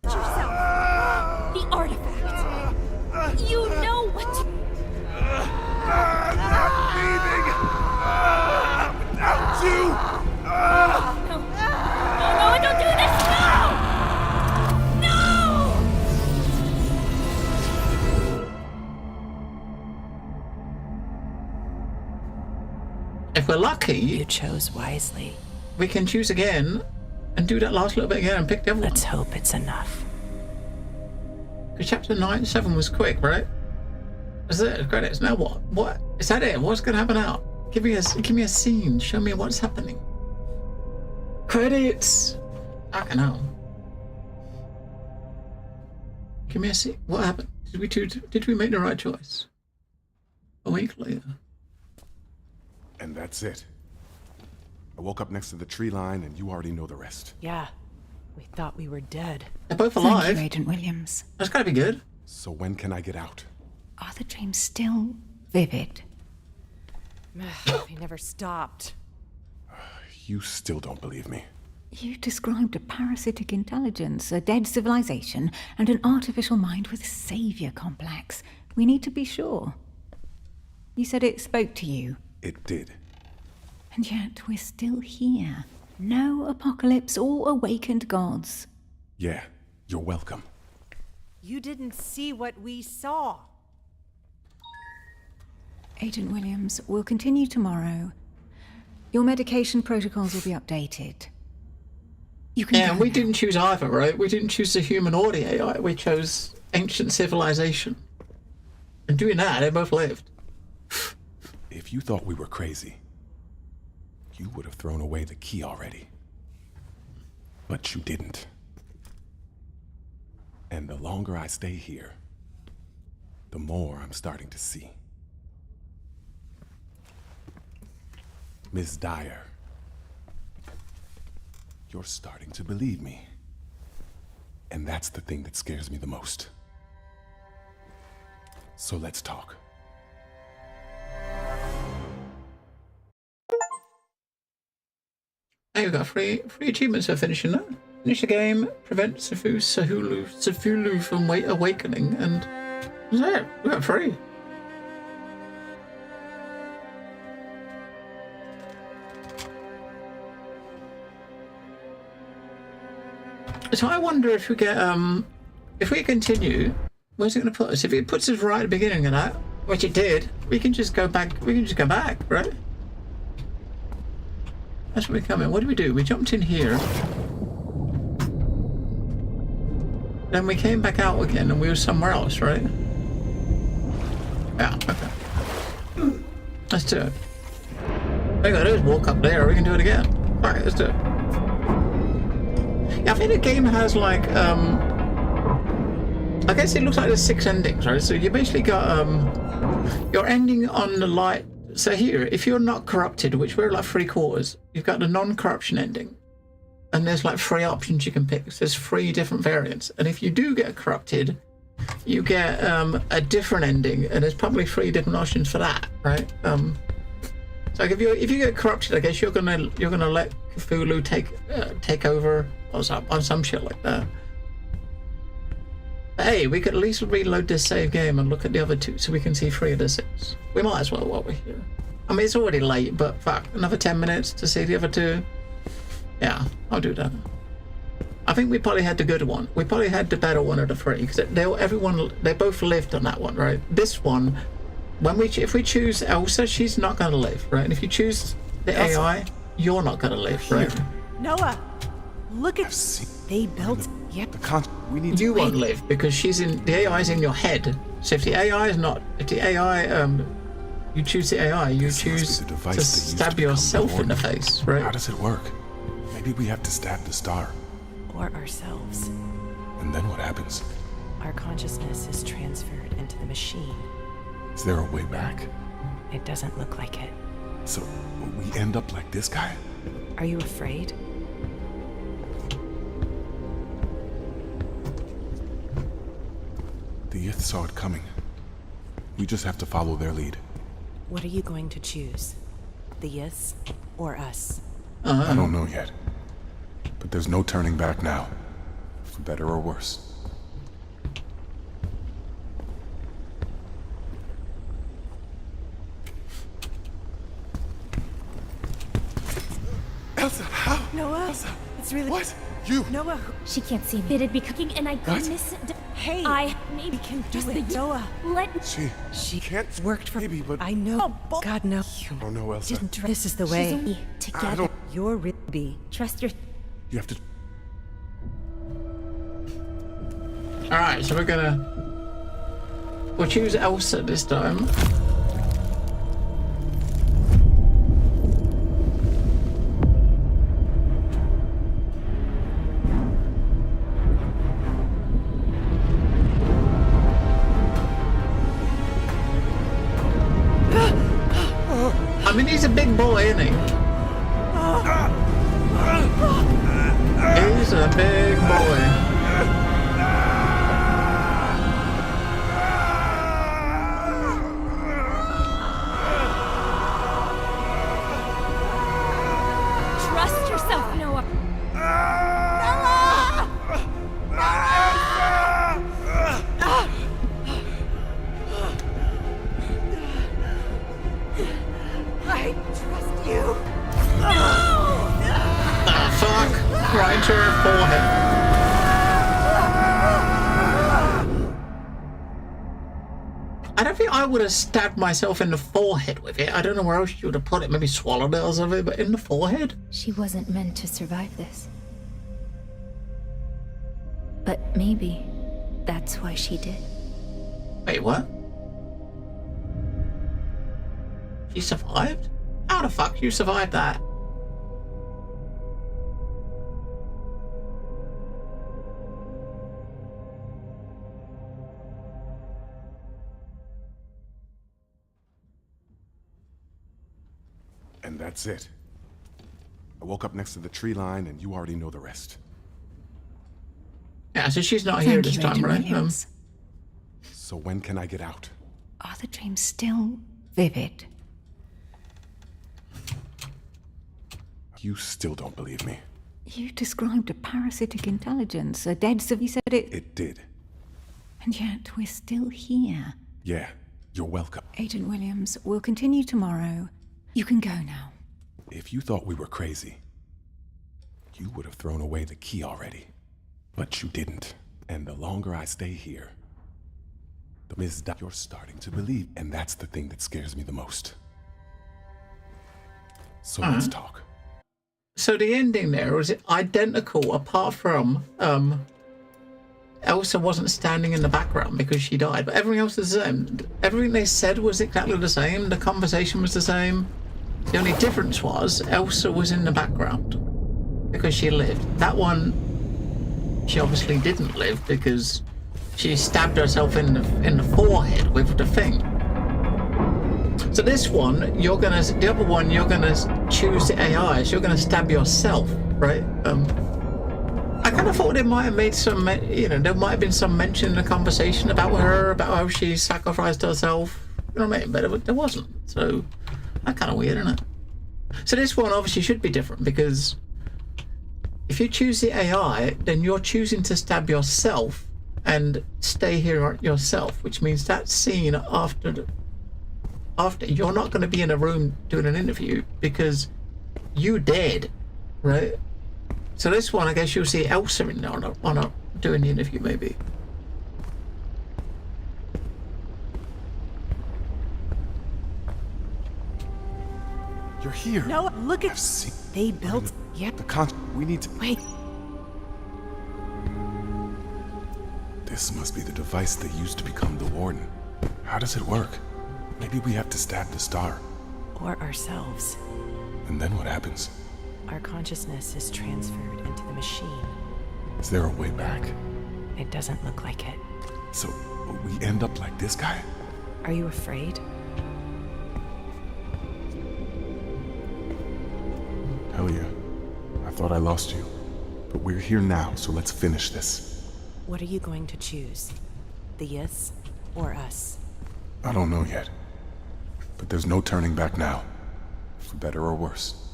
Speaker 3: The artifact. You know what to...
Speaker 11: Not leaving! Without you!
Speaker 3: No, Noah, don't do this! No! No!
Speaker 1: If we're lucky,
Speaker 4: You chose wisely.
Speaker 1: we can choose again and do that last little bit again and pick the other one.
Speaker 4: Let's hope it's enough.
Speaker 1: Because chapter 9-7 was quick, right? That's it, credits. Now what? What? Is that it? What's going to happen now? Give me a scene. Show me what's happening. Credits! Fucking hell. Give me a scene. What happened? Did we make the right choice? A week later.
Speaker 2: And that's it. I woke up next to the tree line, and you already know the rest.
Speaker 4: Yeah. We thought we were dead.
Speaker 1: They're both alive.
Speaker 12: Thank you, Agent Williams.
Speaker 1: That's gotta be good.
Speaker 2: So when can I get out?
Speaker 12: Are the dreams still vivid?
Speaker 4: He never stopped.
Speaker 2: You still don't believe me.
Speaker 12: You described a parasitic intelligence, a dead civilization, and an artificial mind with a savior complex. We need to be sure. You said it spoke to you.
Speaker 2: It did.
Speaker 12: And yet we're still here. No apocalypse or awakened gods.
Speaker 2: Yeah, you're welcome.
Speaker 8: You didn't see what we saw.
Speaker 12: Agent Williams, we'll continue tomorrow. Your medication protocols will be updated. You can
Speaker 1: Yeah,
Speaker 12: go
Speaker 1: we
Speaker 12: now.
Speaker 1: didn't choose either, right? We didn't choose the humanoid AI. We chose ancient civilization. And doing that, they both lived.
Speaker 2: If you thought we were crazy, you would have thrown away the key already. But you didn't. And the longer I stay here, the more I'm starting to see. Miss Dyer, you're starting to believe me. And that's the thing that scares me the most. So let's talk.
Speaker 1: Hey, we've got three achievements for finishing that. Finish the game, prevent Cthulhu from awakening, and that's it. We got 3. So I wonder if we get if we continue, where's it going to put us? If it puts us right at the beginning of that, which it did, we can just go back. We can just go back, right? That's where we come in. What do? We jumped in here. Then we came back out again and we were somewhere else, right? Yeah, okay. Let's do it. All we gotta do is walk up there, we can do it again. Alright, let's do it. Yeah, I think the game has like, I guess it looks like there's 6 endings, right? So you basically got, your ending on the light. So here, if you're not corrupted, which we're like 3/4, you've got the non-corruption ending. And there's like 3 options you can pick. So there's 3 different variants. And if you do get corrupted, you get a different ending. And there's probably 3 different options for that, right? So if you get corrupted, I guess you're gonna let Cthulhu take over or some shit like that. But hey, we could at least reload this save game and look at the other 2 so we can see 3 of the 6. We might as well while we're here. I mean, it's already late, but fuck, another 10 minutes to see the other 2. Yeah, I'll do that. I think we probably had the good one. We probably had the better one of the 3 because they both lived on that one, right? This one, if we choose Elsa, she's not gonna live, right? And if you choose the Elsa. AI, you're not gonna live, right?
Speaker 8: Noah, look at they built.
Speaker 2: Yep. We need
Speaker 1: you won't live because the AI's in your head. So if the AI, you choose the AI, you choose to stab yourself in the face, right?
Speaker 2: How does it work? Maybe we have to stab the star.
Speaker 4: Or ourselves.
Speaker 2: And then what happens?
Speaker 4: Our consciousness is transferred into the machine.
Speaker 2: Is there a way back?
Speaker 4: It doesn't look like it.
Speaker 2: So we end up like this guy?
Speaker 4: Are you afraid?
Speaker 2: The Yith saw it coming. We just have to follow their lead.
Speaker 4: What are you going to choose? The Yiths or us?
Speaker 2: I don't know yet. But there's no turning back now. For better or worse. Elsa, how?
Speaker 8: Noah,
Speaker 2: Elsa,
Speaker 8: it's really
Speaker 2: what? You?
Speaker 8: Noah.
Speaker 3: She can't see me. It'd be cooking, and I
Speaker 2: What?
Speaker 3: couldn't miss it.
Speaker 8: Hey,
Speaker 3: I maybe
Speaker 8: can do
Speaker 3: just
Speaker 8: it,
Speaker 3: the
Speaker 8: Noah.
Speaker 3: Let
Speaker 2: She can't
Speaker 4: worked for
Speaker 2: baby, but
Speaker 4: I know. God no.
Speaker 2: oh no, Elsa.
Speaker 4: This is the way.
Speaker 3: She's only
Speaker 2: I
Speaker 3: together.
Speaker 2: don't.
Speaker 4: You're really.
Speaker 3: Trust your.
Speaker 2: You have to.
Speaker 1: All right, so we'll choose Elsa this time. I mean, he's a big boy, isn't he? He's a big boy. I don't think I would have stabbed myself in the forehead with it. I don't know where else you would have put it. Maybe swallowed it or something, but in the forehead?
Speaker 3: She wasn't meant to survive this. But maybe that's why she did.
Speaker 1: Wait, what? She survived? How the fuck you survived that?
Speaker 2: And that's it. I woke up next to the tree line, and you already know the rest.
Speaker 1: Yeah, so she's not here
Speaker 12: Thank
Speaker 1: this
Speaker 12: you,
Speaker 1: time,
Speaker 12: Agent
Speaker 1: right?
Speaker 12: Williams.
Speaker 2: So when can I get out?
Speaker 12: Are the dreams still vivid?
Speaker 2: You still don't believe me.
Speaker 12: You described a parasitic intelligence, a dead civ. You said it.
Speaker 2: It did.
Speaker 12: And yet we're still here.
Speaker 2: Yeah, you're welcome.
Speaker 12: Agent Williams, we'll continue tomorrow. You can go now.
Speaker 2: If you thought we were crazy, you would have thrown away the key already. But you didn't. And the longer I stay here, the misdoubt you're starting to believe. And that's the thing that scares me the most. So let's talk.
Speaker 1: So the ending there, was it identical apart from Elsa wasn't standing in the background because she died, but everything else is the same. Everything they said was exactly the same. The conversation was the same. The only difference was Elsa was in the background because she lived. That one, she obviously didn't live because she stabbed herself in the forehead with the thing. So this one, the other one, you're gonna choose the AI. So you're gonna stab yourself, right? I kind of thought it might have made some, there might have been some mention in the conversation about her, about how she sacrificed herself. You know what I mean? But there wasn't. So that's kind of weird, isn't it? So this one obviously should be different because if you choose the AI, then you're choosing to stab yourself and stay here yourself, which means that scene after you're not going to be in a room doing an interview because you dead, right? So this one, I guess you'll see Elsa in there on doing the interview, maybe.
Speaker 2: You're here.
Speaker 8: No, look at...
Speaker 2: I've seen...
Speaker 8: They built... Yep.
Speaker 2: We need to...
Speaker 8: Wait.
Speaker 2: This must be the device they used to become the Warden. How does it work? Maybe we have to stab the star.
Speaker 4: Or ourselves.
Speaker 2: And then what happens?
Speaker 4: Our consciousness is transferred into the machine.
Speaker 2: Is there a way back?
Speaker 4: It doesn't look like it.
Speaker 2: So, we end up like this guy?
Speaker 4: Are you afraid?
Speaker 2: Hell yeah. I thought I lost you. But we're here now, so let's finish this.
Speaker 4: What are you going to choose? The Yiths or us?
Speaker 2: I don't know yet. But there's no turning back now. For better or worse.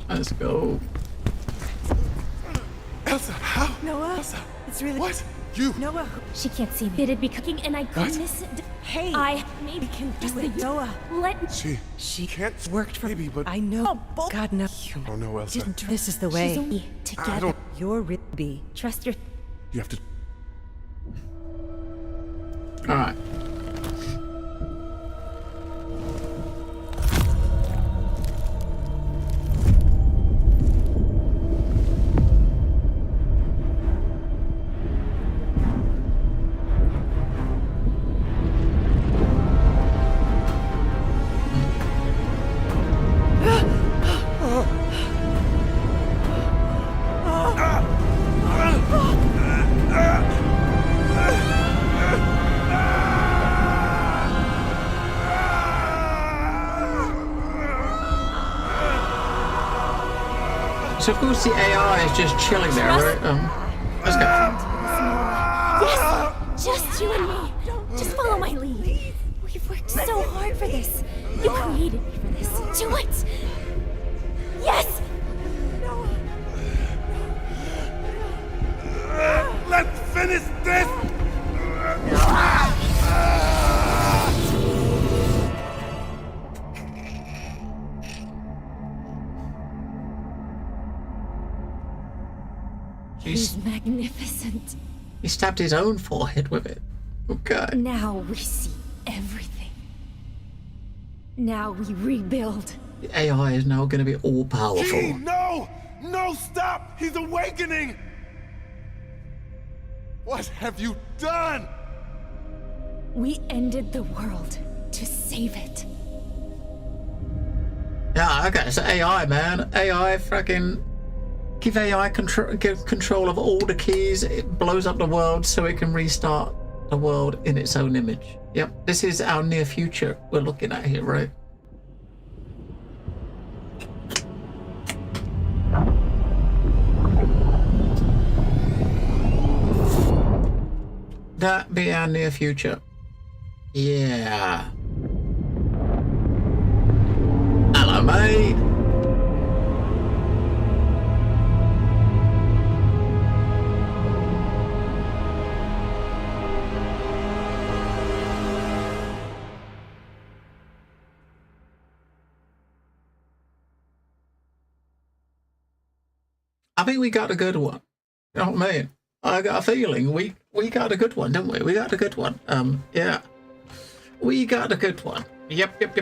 Speaker 1: Let's go.
Speaker 2: Elsa, how?
Speaker 8: Noah,
Speaker 2: Elsa,
Speaker 8: it's really...
Speaker 2: what? You?
Speaker 8: Noah,
Speaker 3: She can't see me. It'd be cooking and I couldn't miss it.
Speaker 8: hey,
Speaker 3: I maybe
Speaker 8: can
Speaker 3: just
Speaker 8: do it. Noah.
Speaker 3: let
Speaker 2: She can't
Speaker 4: Worked for...
Speaker 2: maybe, but...
Speaker 4: I know. God, no.
Speaker 2: Oh no, Elsa.
Speaker 4: This is the
Speaker 3: She's
Speaker 4: way.
Speaker 3: only
Speaker 2: I
Speaker 3: together.
Speaker 2: don't...
Speaker 4: You're Ribby.
Speaker 3: Trust your
Speaker 2: You have to...
Speaker 1: All right. So of course the AI is just chilling there, right? Let's go.
Speaker 3: Yes! Just you and me. Just follow my lead. We've worked so hard for this. You created me for this. Do it! Yes!
Speaker 11: Let's finish this!
Speaker 3: He's magnificent.
Speaker 1: He stabbed his own forehead with it. Okay.
Speaker 3: Now we see everything. Now we rebuild.
Speaker 1: The AI is now going to be all powerful.
Speaker 2: Gee, no! No, stop! He's awakening! What have you done?
Speaker 3: We ended the world to save it.
Speaker 1: Yeah, okay, so AI, man. AI fucking... Give AI give control of all the keys. It blows up the world so it can restart the world in its own image. Yep, this is our near future we're looking at here, right? That be our near future. Yeah. Hello, mate. I think we got a good one. You know what I mean? I got a feeling we got a good one, didn't we? We got a good one. Yeah. We got a good one. Yep. It's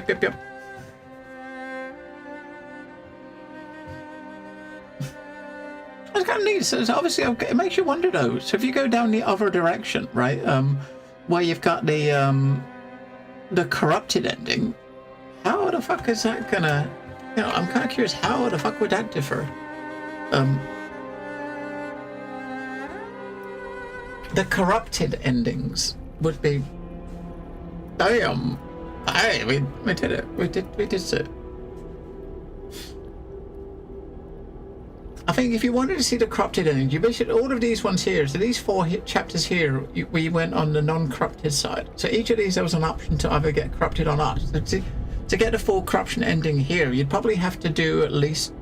Speaker 1: kind of neat. So obviously, it makes you wonder though. So if you go down the other direction, right, where you've got the corrupted ending, how the fuck is that gonna? You know, I'm kind of curious. How the fuck would that differ? The corrupted endings would be. Damn! Hey, we did it. We did it. I think if you wanted to see the corrupted endings, you basically all of these ones here. So these 4 chapters here, we went on the non-corrupted side. So each of these there was an option to either get corrupted or not. So to get a full corruption ending here, you'd probably have to do at least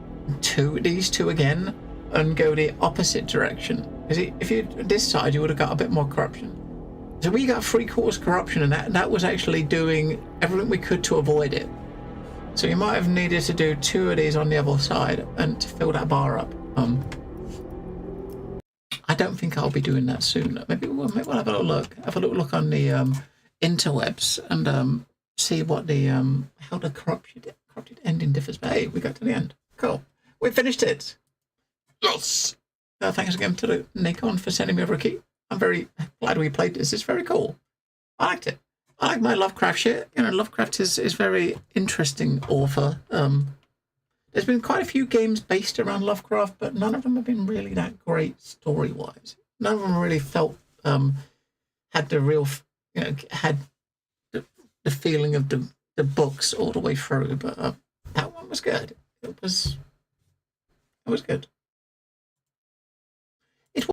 Speaker 1: these two again, and go the opposite direction. Because if you this side, you would have got a bit more corruption. So we got 3/4 corruption, and that was actually doing everything we could to avoid it. So you might have needed to do 2 of these on the other side and to fill that bar up. I don't think I'll be doing that soon. Maybe we'll have a little look. Have a little look on the interwebs and see what the how the corrupted ending differs. But hey, we got to the end. Cool. We finished it. Yes. Thanks again to the Nacon for sending me over a key. I'm very glad we played this. It's very cool. I liked it. I like my Lovecraft shit. You know, Lovecraft is very interesting author. There's been quite a few games based around Lovecraft, but none of them have been really that great story-wise. None of them really felt had the real, you know, had the feeling of the books all the way through. But that one was good. It was good.